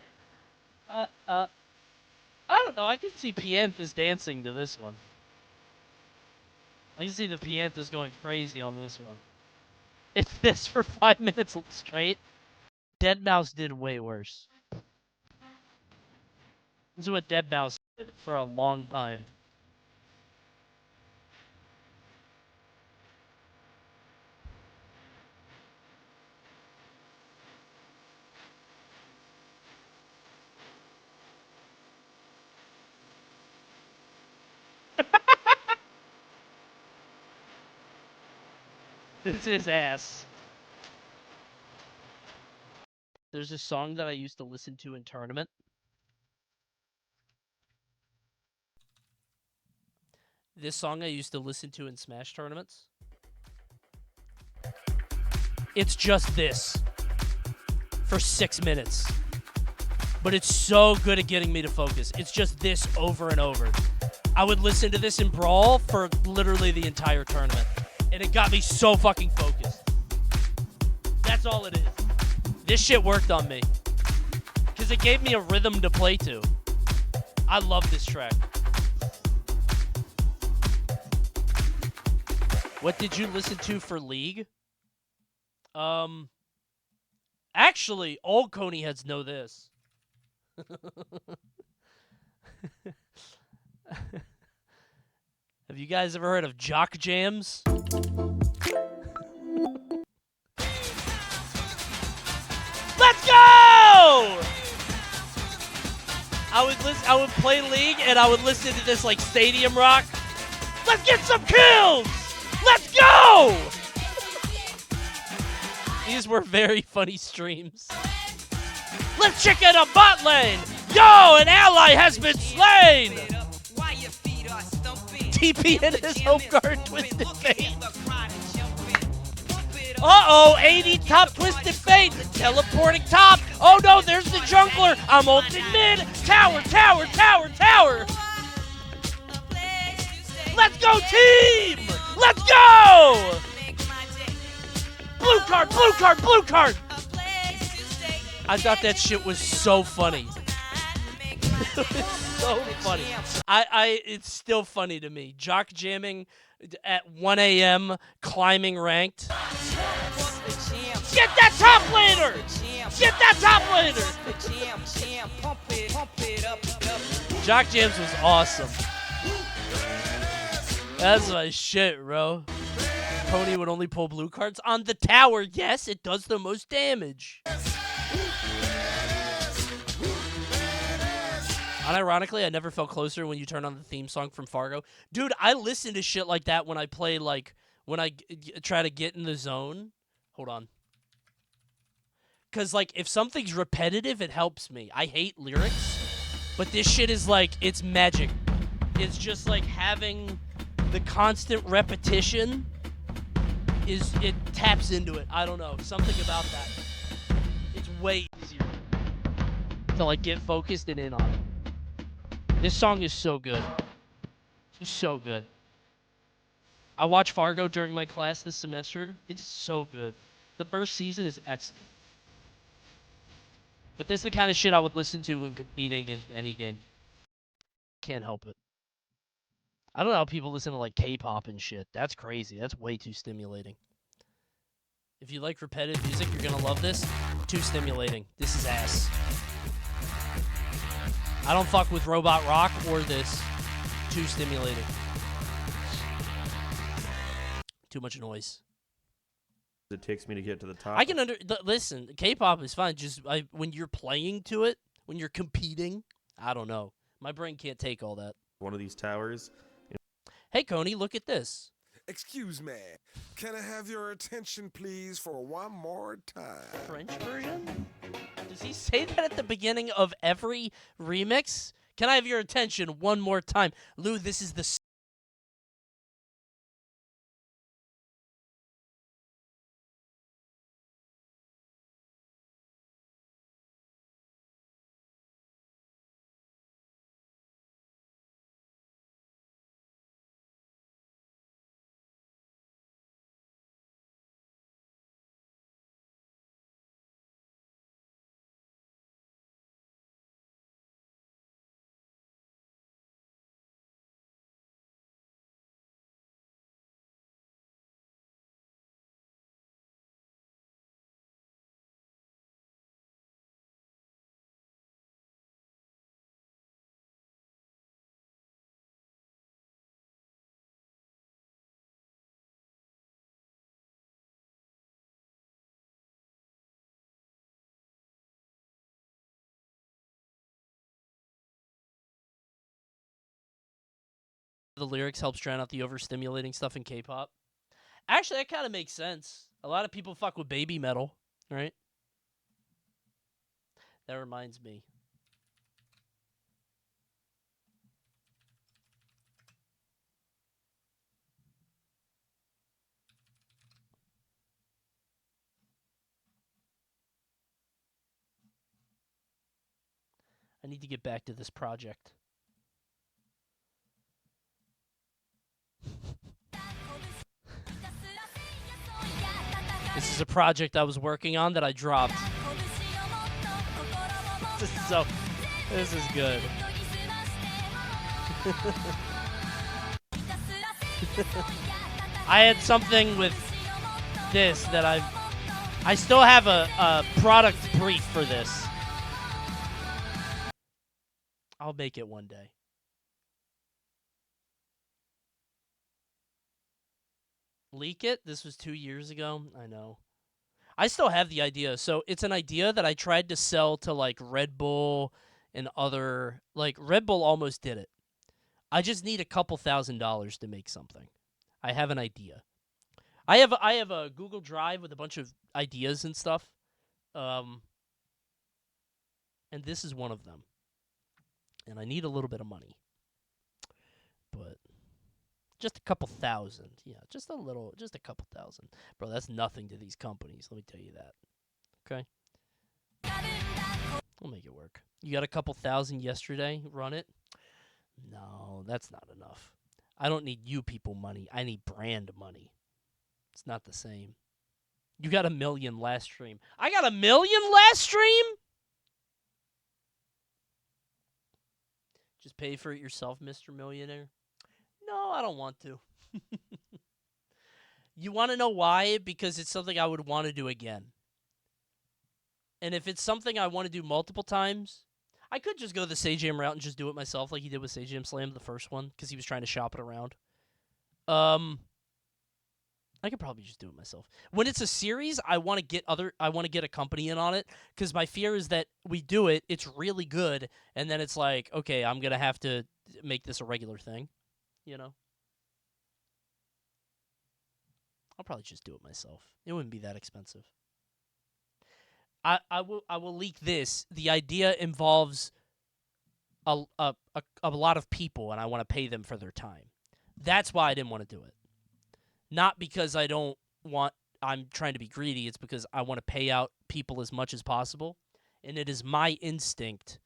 A: don't know. I can see Pianthus dancing to this one. I can see the Pianthus going crazy on this one. It's this for 5 minutes straight. Deadmau5 did way worse. This is what Deadmau5 did for a long time. This is ass. There's a song that I used to listen to in tournament. This song I used to listen to in Smash tournaments. It's just this. For 6 minutes. But it's so good at getting me to focus. It's just this over and over. I would listen to this in Brawl for literally the entire tournament. And it got me so fucking focused. That's all it is. This shit worked on me. Because it gave me a rhythm to play to. I love this track. What did you listen to for League? Actually, old Coney heads know this. Have you guys ever heard of Jock Jams? Let's go! I would play League and I would listen to this like Stadium Rock. Let's get some kills! Let's go! These were very funny streams. Let's check out a bot lane! Yo, an ally has been slain! TP in his home guard, Twisted Fate. Uh-oh, 80 top Twisted Fate. Teleporting top. Oh no, there's the jungler. I'm ulting mid. Tower, tower, tower, tower. Let's go, team! Let's go! Blue card, blue card, blue card! I thought that shit was so funny. So funny. It's still funny to me. Jock jamming at 1 a.m., climbing ranked. Get that top laner! Get that top laner! Jock jams was awesome. That's my shit, bro. Coney would only pull blue cards on the tower. Yes, it does the most damage. Unironically, I never felt closer when you turn on the theme song from Fargo. Dude, I listen to shit like that when I play, like, when I try to get in the zone. Hold on. Because, like, if something's repetitive, it helps me. I hate lyrics, but this shit is, like, it's magic. It's just, like, having the constant repetition it taps into it. I don't know. Something about that. It's way easier to, like, get focused and in on it. This song is so good. It's so good. I watched Fargo during my class this semester. It's so good. The first season is excellent. But this is the kind of shit I would listen to when competing in any game. Can't help it. I don't know how people listen to, like, K-pop and shit. That's crazy. That's way too stimulating. If you like repetitive music, you're gonna love this. Too stimulating. This is ass. I don't fuck with Robot Rock or this. Too stimulating. Too much noise.
F: It takes me to get to the top.
A: I can listen. K-pop is fine. Just when you're playing to it, when you're competing, I don't know. My brain can't take all that.
F: One of these towers.
A: Hey, Coney, look at this.
C: Excuse me. Can I have your attention, please, for one more time?
A: French version? Does he say that at the beginning of every remix? Can I have your attention one more time? Lou, this is the... The lyrics helps drown out the overstimulating stuff in K-pop. Actually, that kind of makes sense. A lot of people fuck with baby metal, right? That reminds me. I need to get back to this project. This is a project I was working on that I dropped. This is good. I had something with this that I still have a product brief for this. I'll make it one day. Leak it? This was 2 years ago? I know. I still have the idea. So it's an idea that I tried to sell to, like, Red Bull and other... Like, Red Bull almost did it. I just need a couple $1,000s to make something. I have an idea. I have a Google Drive with a bunch of ideas and stuff. And this is one of them. And I need a little bit of money. But... just a couple thousand. Yeah, just a couple thousand. Bro, that's nothing to these companies, let me tell you that. Okay? We'll make it work. You got a couple thousand yesterday? Run it? No, that's not enough. I don't need you people money. I need brand money. It's not the same. You got 1 million last stream. I got 1 million last stream? Just pay for it yourself, Mr. Millionaire. No, I don't want to. You want to know why? Because it's something I would want to do again. And if it's something I want to do multiple times, I could just go the Sajam route and just do it myself like he did with Sajam Slam, the first one, because he was trying to shop it around. I could probably just do it myself. When it's a series, I want to get a company in on it, because my fear is that we do it, it's really good, and then it's like, okay, I'm gonna have to make this a regular thing, you know. I'll probably just do it myself. It wouldn't be that expensive. I will leak this. The idea involves a lot of people, and I want to pay them for their time. That's why I didn't want to do it. Not because I'm trying to be greedy. It's because I want to pay out people as much as possible. And it is my instinct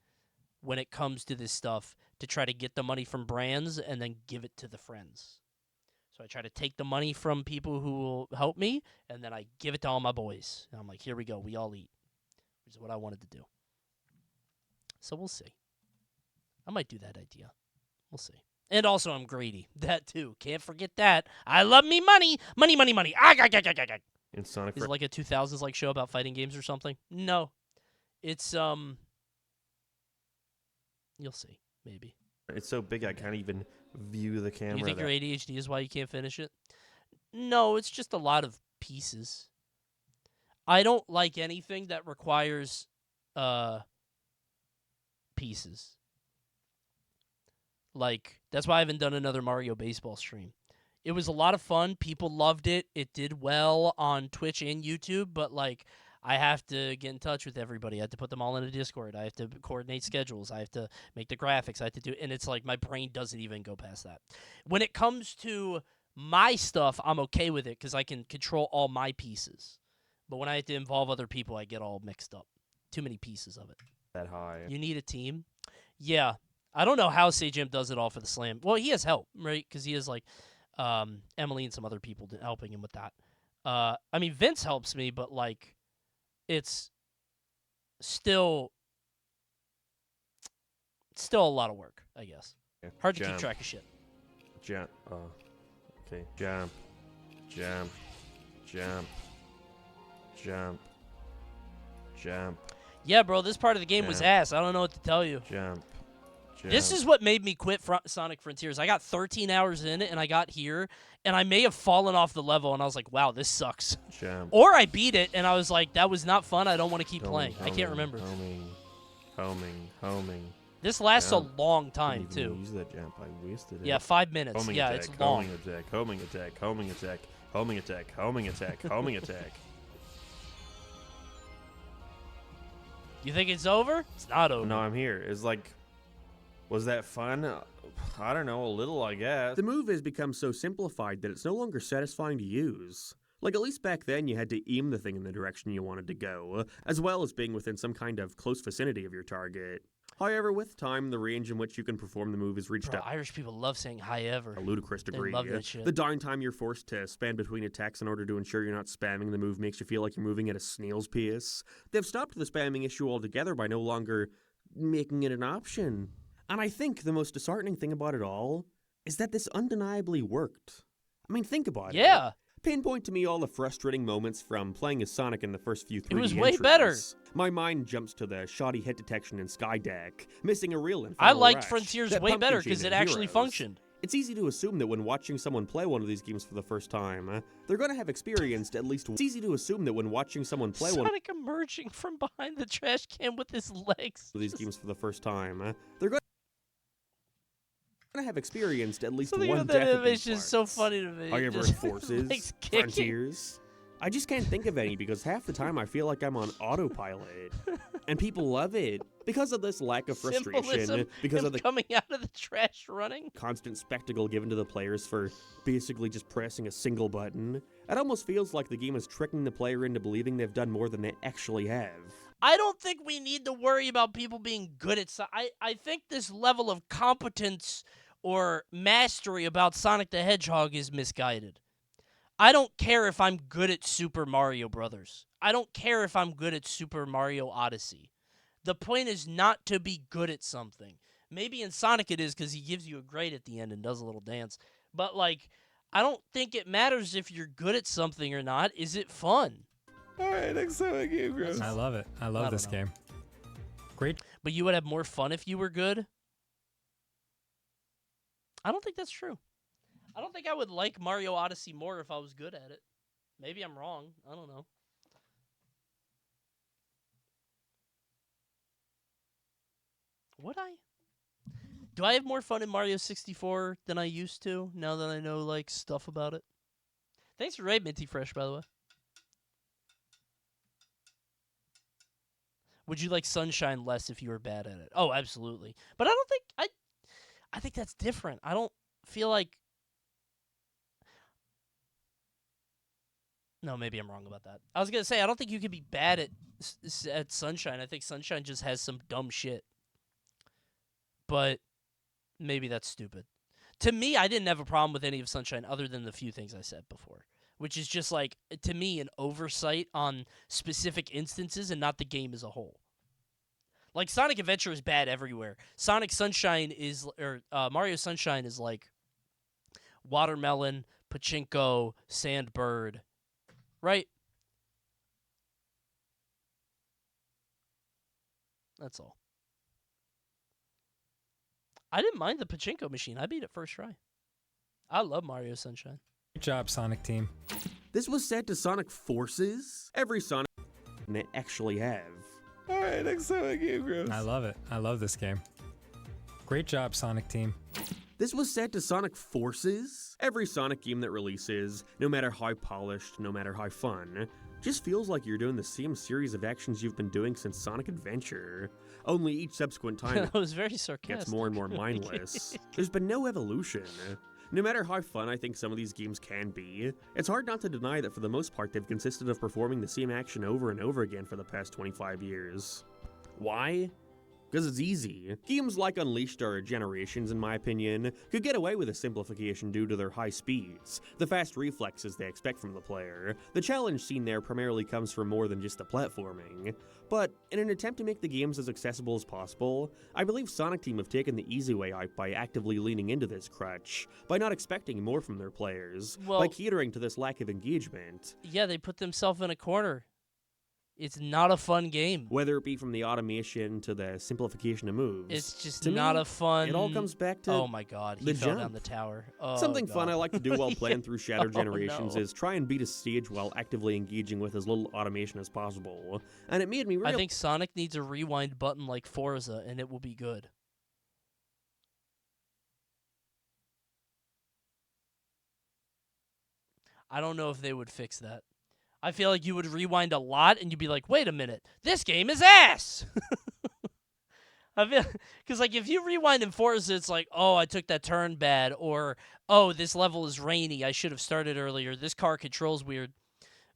A: when it comes to this stuff to try to get the money from brands and then give it to the friends. So I try to take the money from people who will help me, and then I give it to all my boys. And I'm like, here we go. We all eat, which is what I wanted to do. So we'll see. I might do that idea. We'll see. And also, I'm greedy. That, too. Can't forget that. I love me money. Money, money, money.
F: In Sonic
A: Is it like a 2000s like show about fighting games or something? No. It's, you'll see. Maybe.
F: It's so big I can't even view the camera.
A: You think your ADHD is why you can't finish it? No, it's just a lot of pieces. I don't like anything that requires pieces. Like, that's why I haven't done another Mario Baseball stream. It was a lot of fun. People loved it. It did well on Twitch and YouTube, but, like, I have to get in touch with everybody. I have to put them all in a Discord. I have to coordinate schedules. I have to make the graphics. I have to do, and it's like my brain doesn't even go past that. When it comes to my stuff, I'm okay with it because I can control all my pieces. But when I have to involve other people, I get all mixed up. Too many pieces of it.
F: That high.
A: You need a team? Yeah. I don't know how Sajim does it all for the slam. Well, he has help, right? Because he has, like, Emily and some other people helping him with that. I mean, Vince helps me, but, like, it's still a lot of work, I guess.
F: Yeah.
A: Hard to keep track of shit.
F: Jump. Okay. Jump. Jump. Jump. Jump. Jump.
A: Yeah, bro, this part of the game was
F: Jump.
A: ass. I don't know what to tell you.
F: Jump.
A: This is what made me quit Sonic Frontiers. I got 13 hours in it, and I got here, and I may have fallen off the level, and I was like, wow, this sucks.
F: Jump.
A: Or I beat it, and I was like, that was not fun. I don't want to keep playing. I can't remember.
F: Homing.
A: This lasts
F: Jump.
A: a long time, too.
F: Use that jump. I wasted it.
A: Yeah, 5 minutes.
F: Homing
A: yeah,
F: attack,
A: it's long.
F: Homing attack. Homing attack. Homing attack. Homing attack. Homing attack. Homing attack.
A: You think it's over? It's not over.
F: No, I'm here. It's like, was that fun? I don't know, a little, I guess.
H: The move has become so simplified that it's no longer satisfying to use. Like, at least back then, you had to aim the thing in the direction you wanted to go, as well as being within some kind of close vicinity of your target. However, with time, the range in which you can perform the move is reached up.
A: Irish people love saying "hi ever."
H: A ludicrous degree.
A: They love that shit.
H: The downtime you're forced to span between attacks in order to ensure you're not spamming the move makes you feel like you're moving at a snail's pace. They've stopped the spamming issue altogether by no longer making it an option. And I think the most disheartening thing about it all is that this undeniably worked. I mean, think about it.
A: Yeah.
H: Pinpoint to me all the frustrating moments from playing as Sonic in the first few 3D
A: It was way
H: entries.
A: better.
H: My mind jumps to the shoddy hit detection in Skydeck, missing a reel in
A: I
H: Final
A: liked
H: Rush,
A: Frontiers
H: that
A: way
H: pumpkin
A: better
H: chain
A: because
H: in
A: it actually
H: Heroes.
A: functioned.
H: It's easy to assume that when watching someone play one of these games for the first time, they're going to have experienced at least. It's easy to assume that when watching someone play one
A: Sonic emerging from behind the trash can with his legs.
H: of these games for the first time, they're going to have experienced at least
A: Something
H: one
A: about that
H: death of these
A: animation is so funny to me.
H: However,
A: Just
H: Forces,
A: legs kicking.
H: Frontiers. I just can't think of any because half the time I feel like I'm on autopilot. And people love it. Because of this lack of frustration,
A: Symbolism,
H: because
A: him
H: of the
A: coming out of the trash running.
H: constant spectacle given to the players for basically just pressing a single button, it almost feels like the game is tricking the player into believing they've done more than they actually have.
A: I don't think we need to worry about people being good at I think this level of competence or mastery about Sonic the Hedgehog is misguided. I don't care if I'm good at Super Mario Brothers. I don't care if I'm good at Super Mario Odyssey. The point is not to be good at something. Maybe in Sonic it is because he gives you a grade at the end and does a little dance. But, like, I don't think it matters if you're good at something or not. Is it fun?
J: Alright, next time I game gross.
V: I love it. I love this game. Great.
A: But you would have more fun if you were good? I don't think that's true. I don't think I would like Mario Odyssey more if I was good at it. Maybe I'm wrong. I don't know. Would I? Do I have more fun in Mario 64 than I used to now that I know like stuff about it? Thanks for raid, Minty Fresh, by the way. Would you like Sunshine less if you were bad at it? Oh, absolutely. But I don't think I think that's different. I don't feel like No, maybe I'm wrong about that. I was going to say I don't think you can be bad at Sunshine. I think Sunshine just has some dumb shit. But maybe that's stupid. To me, I didn't have a problem with any of Sunshine other than the few things I said before, which is just like, to me, an oversight on specific instances and not the game as a whole. Like, Sonic Adventure is bad everywhere. Sonic Sunshine is, or Mario Sunshine is like Watermelon, Pachinko, Sandbird, right? That's all. I didn't mind the Pachinko machine. I beat it first try. I love Mario Sunshine.
V: Good job, Sonic Team.
F: This was set to Sonic Forces. Every Sonic they actually have.
C: Alright, next Sonic game, Gross.
V: I love it. I love this game. Great job, Sonic Team.
F: This was set to Sonic Forces. Every Sonic game that releases, no matter how polished, no matter how fun, just feels like you're doing the same series of actions you've been doing since Sonic Adventure. Only each subsequent time
A: That was very sarcastic.
F: gets more and more mindless. There's been no evolution. No matter how fun I think some of these games can be, it's hard not to deny that for the most part they've consisted of performing the same action over and over again for the past 25 years. Why? Because it's easy. Games like Unleashed or Generations, in my opinion, could get away with a simplification due to their high speeds, the fast reflexes they expect from the player. The challenge seen there primarily comes from more than just the platforming. But in an attempt to make the games as accessible as possible, I believe Sonic Team have taken the easy way out by actively leaning into this crutch, by not expecting more from their players, by catering to this lack of engagement.
A: Yeah, they put themselves in a corner. It's not a fun game.
F: Whether it be from the automation to the simplification of moves.
A: It's just
F: to
A: not
F: me,
A: a fun...
F: It all comes back to
A: Oh my god, he
F: the
A: fell
F: jump.
A: down the tower. Oh,
F: Something
A: god.
F: fun I like to do while playing through Shattered Generations
A: no.
F: is try and beat a stage while actively engaging with as little automation as possible. And it made me realize...
A: I think Sonic needs a rewind button like Forza, and it will be good. I don't know if they would fix that. I feel like you would rewind a lot, and you'd be like, wait a minute, this game is ass! I feel... Because, like, if you rewind in Forza, it's like, oh, I took that turn bad, or, oh, this level is rainy, I should have started earlier, this car controls weird.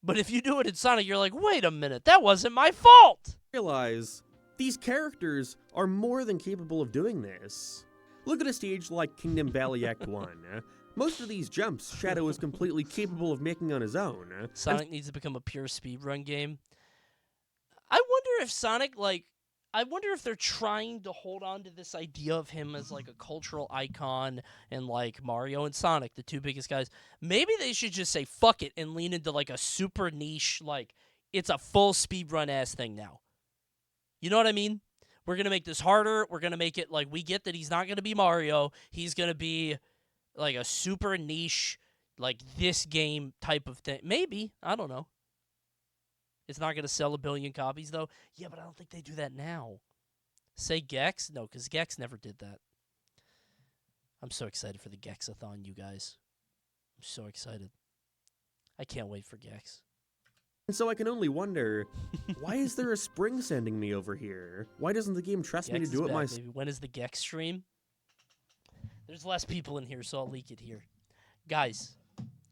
A: But if you do it in Sonic, you're like, wait a minute, that wasn't my fault!
F: Realize these characters are more than capable of doing this. Look at a stage like Kingdom Valley Act 1. Most of these jumps, Shadow is completely capable of making on his own.
A: Sonic needs to become a pure speedrun game. I wonder if Sonic, like... I wonder if they're trying to hold on to this idea of him as, like, a cultural icon and, like, Mario and Sonic, the two biggest guys. Maybe they should just say, fuck it, and lean into, like, a super niche, like, it's a full speedrun-ass thing now. You know what I mean? We're going to make this harder. We're going to make it, like, we get that he's not going to be Mario. He's going to be... like a super niche, like this game type of thing. Maybe. I don't know. It's not going to sell 1 billion copies, though. Yeah, but I don't think they do that now. Say Gex? No, because Gex never did that. I'm so excited for the Gexathon, you guys. I'm so excited. I can't wait for Gex.
F: And so I can only wonder, why is there a spring sending me over here? Why doesn't the game trust me to do it myself?
A: When is the Gex stream? There's less people in here, so I'll leak it here. Guys,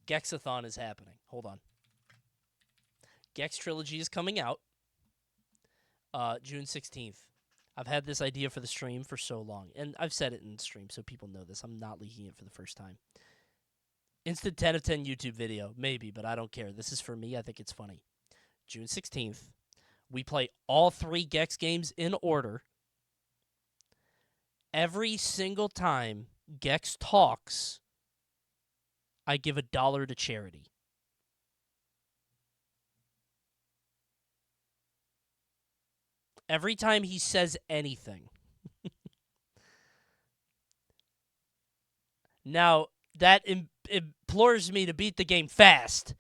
A: Gexathon is happening. Hold on. Gex Trilogy is coming out June 16th. I've had this idea for the stream for so long, and I've said it in the stream, so people know this. I'm not leaking it for the first time. Instant 10 of 10 YouTube video, maybe, but I don't care. This is for me. I think it's funny. June 16th, we play all 3 Gex games in order. Every single time Gex talks, I give $1 to charity. Every time he says anything. Now, that implores me to beat the game fast.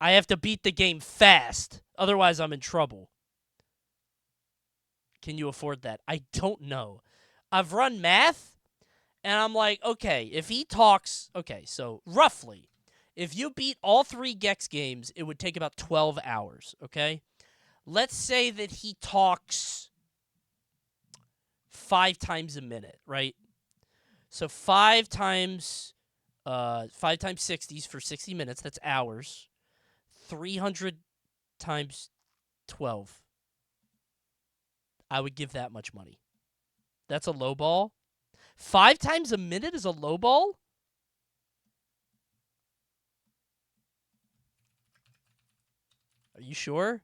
A: I have to beat the game fast. Otherwise, I'm in trouble. Can you afford that? I don't know. I've run math, and I'm like, okay, if he talks... Okay, so roughly, if you beat all 3 Gex games, it would take about 12 hours, okay? Let's say that he talks 5 times a minute, right? So 5 times 60s for 60 minutes, that's hours. 300 times 12. I would give that much money. That's a low ball. 5 times a minute is a low ball? Are you sure?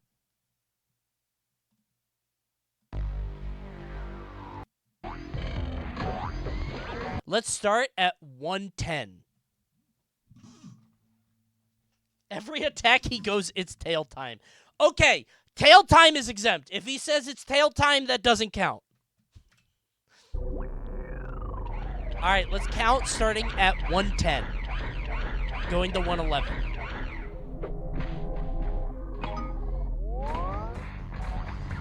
A: Let's start at 110. Every attack he goes, it's tail time. Okay, tail time is exempt. If he says it's tail time, that doesn't count. All right, let's count starting at 110. Going to 111.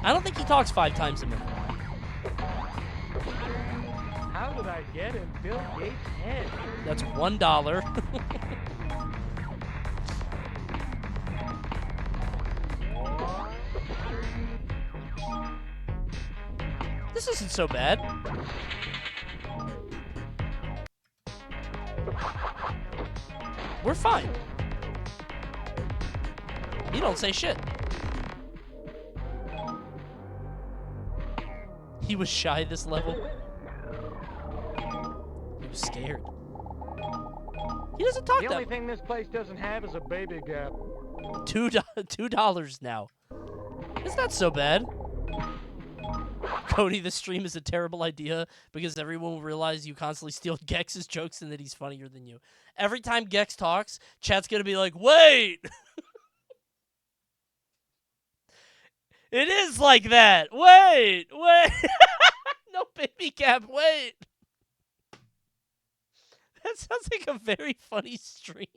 A: I don't think he talks 5 times a minute.
E: How did I get in Bill Gates' head?
A: That's $1. This isn't so bad. We're fine. You don't say shit. He was shy this level. He was scared. He doesn't talk
E: The
A: that
E: only thing this place doesn't have is a baby gap.
A: $2 now. It's not so bad. Coney, the stream is a terrible idea because everyone will realize you constantly steal Gex's jokes and that he's funnier than you. Every time Gex talks, chat's gonna be like, wait! It is like that! Wait! No baby cap, wait! That sounds like a very funny stream.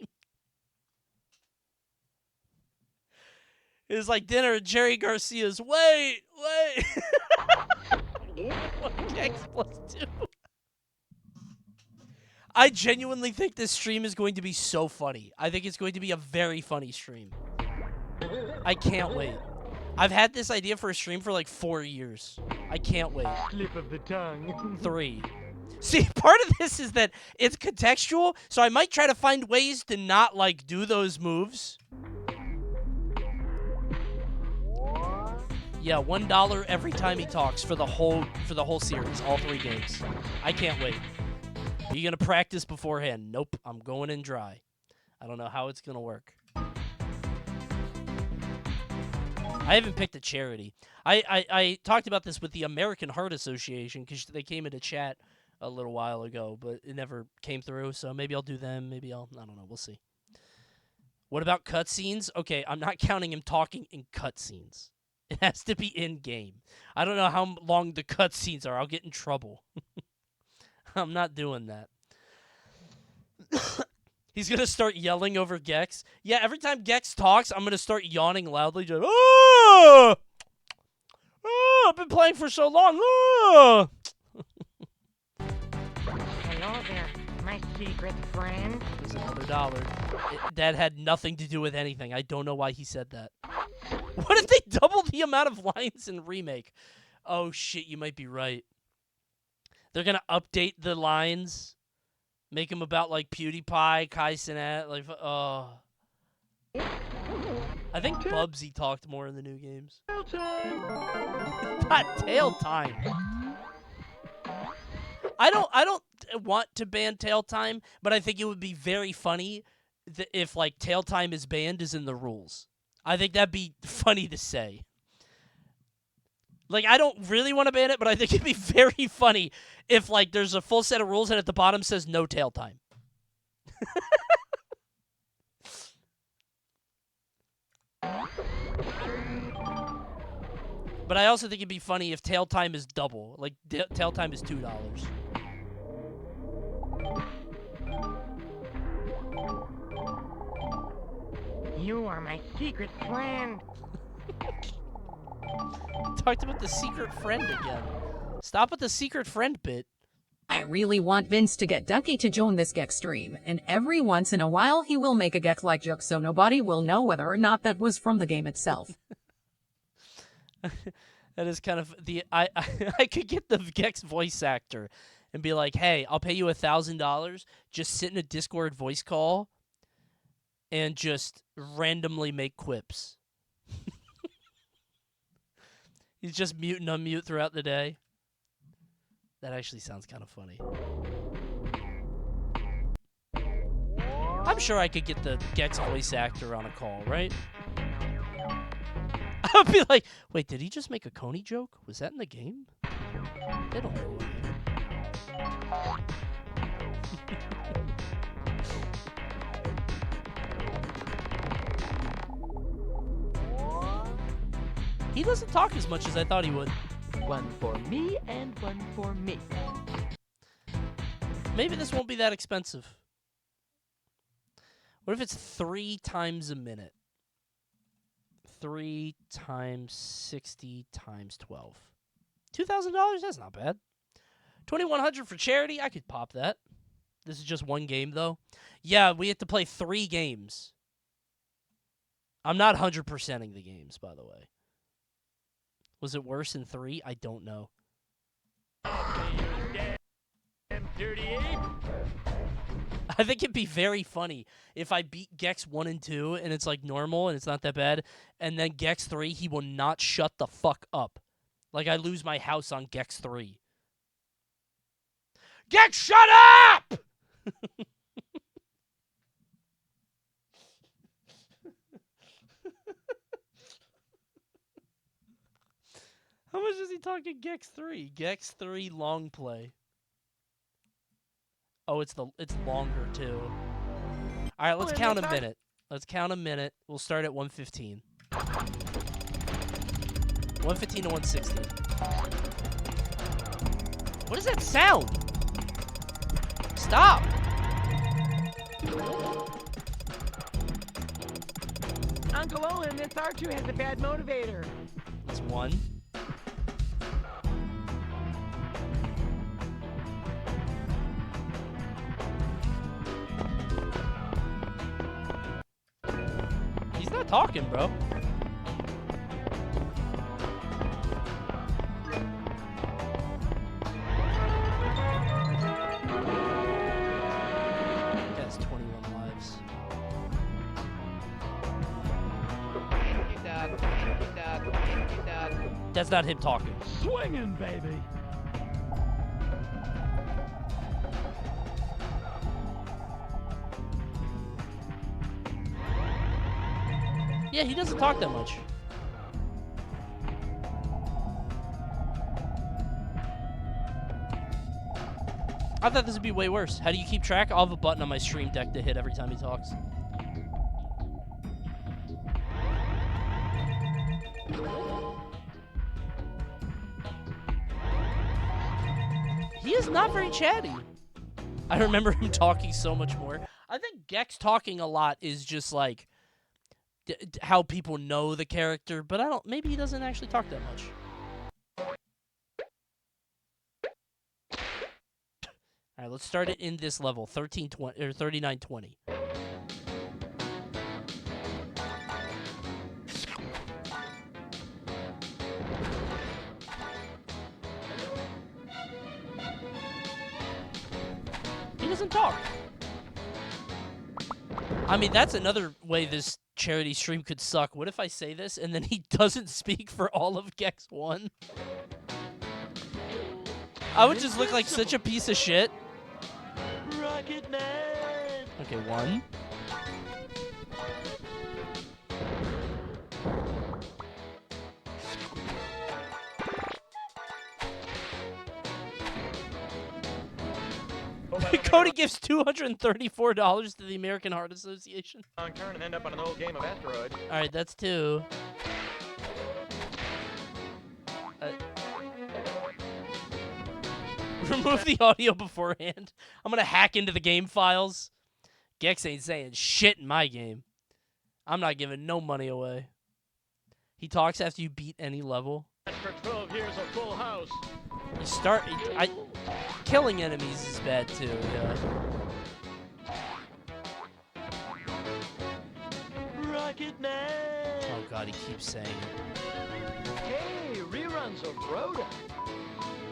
A: It's like dinner at Jerry Garcia's. Wait! Gex +2. I genuinely think this stream is going to be so funny. I think it's going to be a very funny stream. I can't wait. I've had this idea for a stream for like 4 years. I can't wait.
E: Slip of the tongue.
A: 3. See, part of this is that it's contextual, so I might try to find ways to not, like, do those moves. Yeah, $1 every time he talks for the whole series, all 3 games. I can't wait. Are you gonna practice beforehand? Nope, I'm going in dry. I don't know how it's gonna work. I haven't picked a charity. I talked about this with the American Heart Association because they came into chat a little while ago, but it never came through, so maybe I'll do them, I don't know, we'll see. What about cutscenes? Okay, I'm not counting him talking in cutscenes. It has to be in-game. I don't know how long the cutscenes are. I'll get in trouble. I'm not doing that. He's going to start yelling over Gex. Yeah, every time Gex talks, I'm going to start yawning loudly. Just, oh! Oh, I've been playing for so long. Oh!
N: Hello there, my secret friend.
A: There's another $1. That had nothing to do with anything. I don't know why he said that. What if they double the amount of lines in Remake? Oh, shit, you might be right. They're going to update the lines. Make them about, like, PewDiePie, Kai Cenat, like, oh. I think Bubsy talked more in the new games. Not tail time. I don't want to ban tail time, but I think it would be very funny if, like, tail time is banned is in the rules. I think that'd be funny to say. Like, I don't really want to ban it, but I think it'd be very funny if, like, there's a full set of rules and at the bottom says no tail time. But I also think it'd be funny if tail time is double. Like, tail time is $2.
N: You are my secret friend.
A: Talked about the secret friend again. Stop with the secret friend bit.
G: I really want Vince to get Ducky to join this Gex stream, and every once in a while he will make a Gex-like joke so nobody will know whether or not that was from the game itself.
A: That is kind of the I could get the Gex voice actor and be like, hey, I'll pay you $1,000, just sit in a Discord voice call and just randomly make quips. He's just mute and unmute throughout the day. That actually sounds kind of funny. I'm sure I could get the Gex voice actor on a call, right? I'll be like, wait, did he just make a Coney joke? Was that in the game? They don't know. He doesn't talk as much as I thought he would.
E: One for me and one for me.
A: Maybe this won't be that expensive. What if it's 3 times a minute? 3 times 60 times 12. $2,000? That's not bad. $2,100 for charity? I could pop that. This is just one game, though. Yeah, we have to play 3 games. I'm not 100%ing the games, by the way. Was it worse than 3? I don't know.
E: Damn dirty ape.
A: I think it'd be very funny if I beat Gex 1 and 2 and it's like normal and it's not that bad, and then Gex 3, he will not shut the fuck up. Like I lose my house on Gex 3. Gex, shut up! How much is he talking Gex 3? Gex 3 long play. Oh, it's longer too. All right, let's count a minute. Let's count a minute. We'll start at 1:15. 1:15 to 1:60. What is that sound? Stop.
E: Uncle Owen, this R2 has a bad motivator.
A: That's 1. He's not talking, bro. That's 21 lives. That's not him talking.
E: Swinging, baby.
A: Yeah, he doesn't talk that much. I thought this would be way worse. How do you keep track? I'll have a button on my stream deck to hit every time he talks. He is not very chatty. I remember him talking so much more. I think Gex talking a lot is just like how people know the character, but maybe he doesn't actually talk that much. All right, let's start it in this level, 1320 or 3920. He doesn't talk. I mean, that's another way this charity stream could suck. What if I say this and then he doesn't speak for all of Gex 1? I would just look like such a piece of shit.
E: Rocket Man.
A: Okay, 1. Cody gives $234 to the American Heart Association.
E: Turn and end up on an old game of asteroids.
A: All right, that's 2. Remove the audio beforehand. I'm gonna hack into the game files. Gex ain't saying shit in my game. I'm not giving no money away. He talks after you beat any level.
E: For 12 years, a full house.
A: Killing enemies is bad too, yeah.
E: Rocket Man!
A: Oh god, he keeps saying it.
E: Hey, reruns of Rhoda.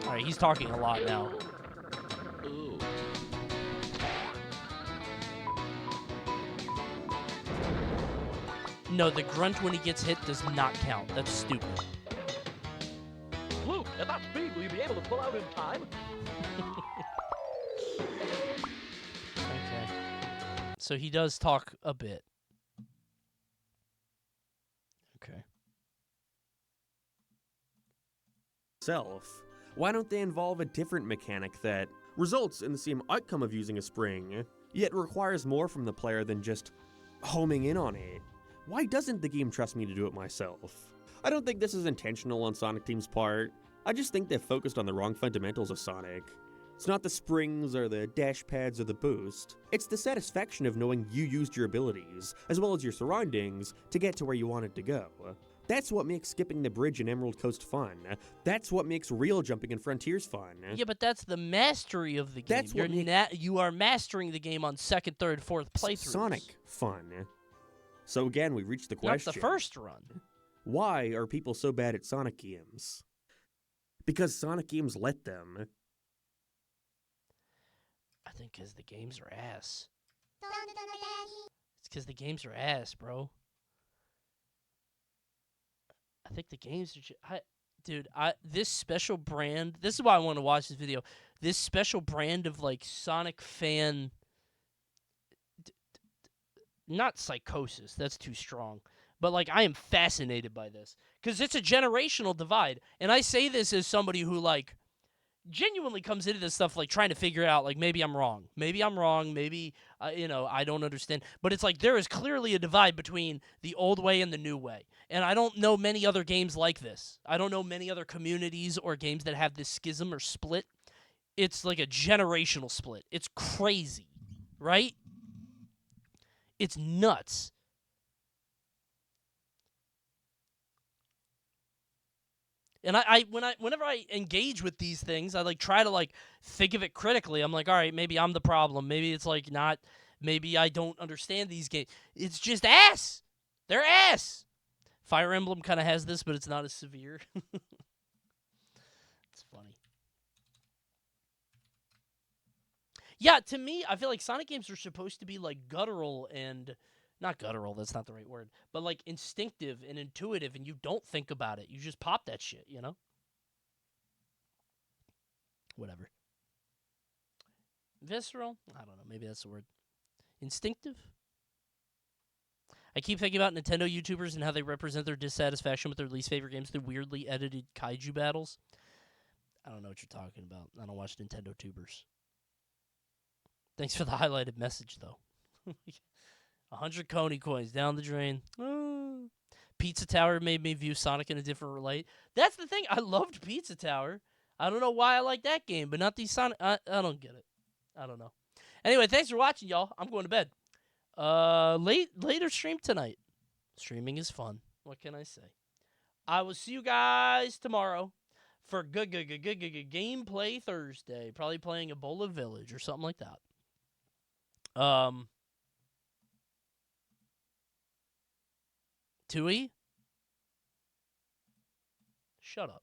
A: Alright, he's talking a lot now.
E: Ooh.
A: No, the grunt when he gets hit does not count. That's stupid.
E: Luke, at that speed, will you be able to pull out in time?
A: Okay. So he does talk a bit. Okay.
F: Why don't they involve a different mechanic that results in the same outcome of using a spring, yet requires more from the player than just homing in on it? Why doesn't the game trust me to do it myself? I don't think this is intentional on Sonic Team's part. I just think they've focused on the wrong fundamentals of Sonic. It's not the springs or the dash pads or the boost. It's the satisfaction of knowing you used your abilities, as well as your surroundings, to get to where you wanted to go. That's what makes skipping the bridge in Emerald Coast fun. That's what makes real jumping in Frontiers fun.
A: Yeah, but that's the mastery of the game.
F: That's what
A: you are mastering the game on second, third, fourth playthroughs.
F: Sonic fun. So again, we reached the question.
A: Not the first run.
F: Why are people so bad at Sonic games? Because Sonic games let them.
A: I think because the games are ass. It's because the games are ass, bro. I think the games are this special brand, this is why I want to watch this video. This special brand of like Sonic fan not psychosis, that's too strong. But like I am fascinated by this cuz it's a generational divide. And I say this as somebody who like genuinely comes into this stuff like trying to figure out like maybe I'm wrong. Maybe I don't understand. But it's like there is clearly a divide between the old way and the new way. And I don't know many other games like this. I don't know many other communities or games that have this schism or split. It's like a generational split. It's crazy, right? It's nuts. And whenever I engage with these things, I like try to like think of it critically. I'm like, all right, maybe I'm the problem. Maybe it's like not. Maybe I don't understand these games. It's just ass. They're ass. Fire Emblem kind of has this, but it's not as severe. It's funny. Yeah, to me, I feel like Sonic games are supposed to be like guttural and. Not guttural, that's not the right word. But like instinctive and intuitive, and you don't think about it. You just pop that shit, you know? Whatever. Visceral? I don't know, maybe that's the word. Instinctive? I keep thinking about Nintendo YouTubers and how they represent their dissatisfaction with their least favorite games through weirdly edited kaiju battles. I don't know what you're talking about. I don't watch Nintendo tubers. Thanks for the highlighted message, though. 100 Coney coins down the drain. Pizza Tower made me view Sonic in a different light. That's the thing. I loved Pizza Tower. I don't know why I like that game, but not these Sonic. I don't get it. I don't know. Anyway, thanks for watching, y'all. I'm going to bed. Later stream tonight. Streaming is fun. What can I say? I will see you guys tomorrow for good gameplay Thursday. Probably playing Ebola Village or something like that. Tui? Shut up.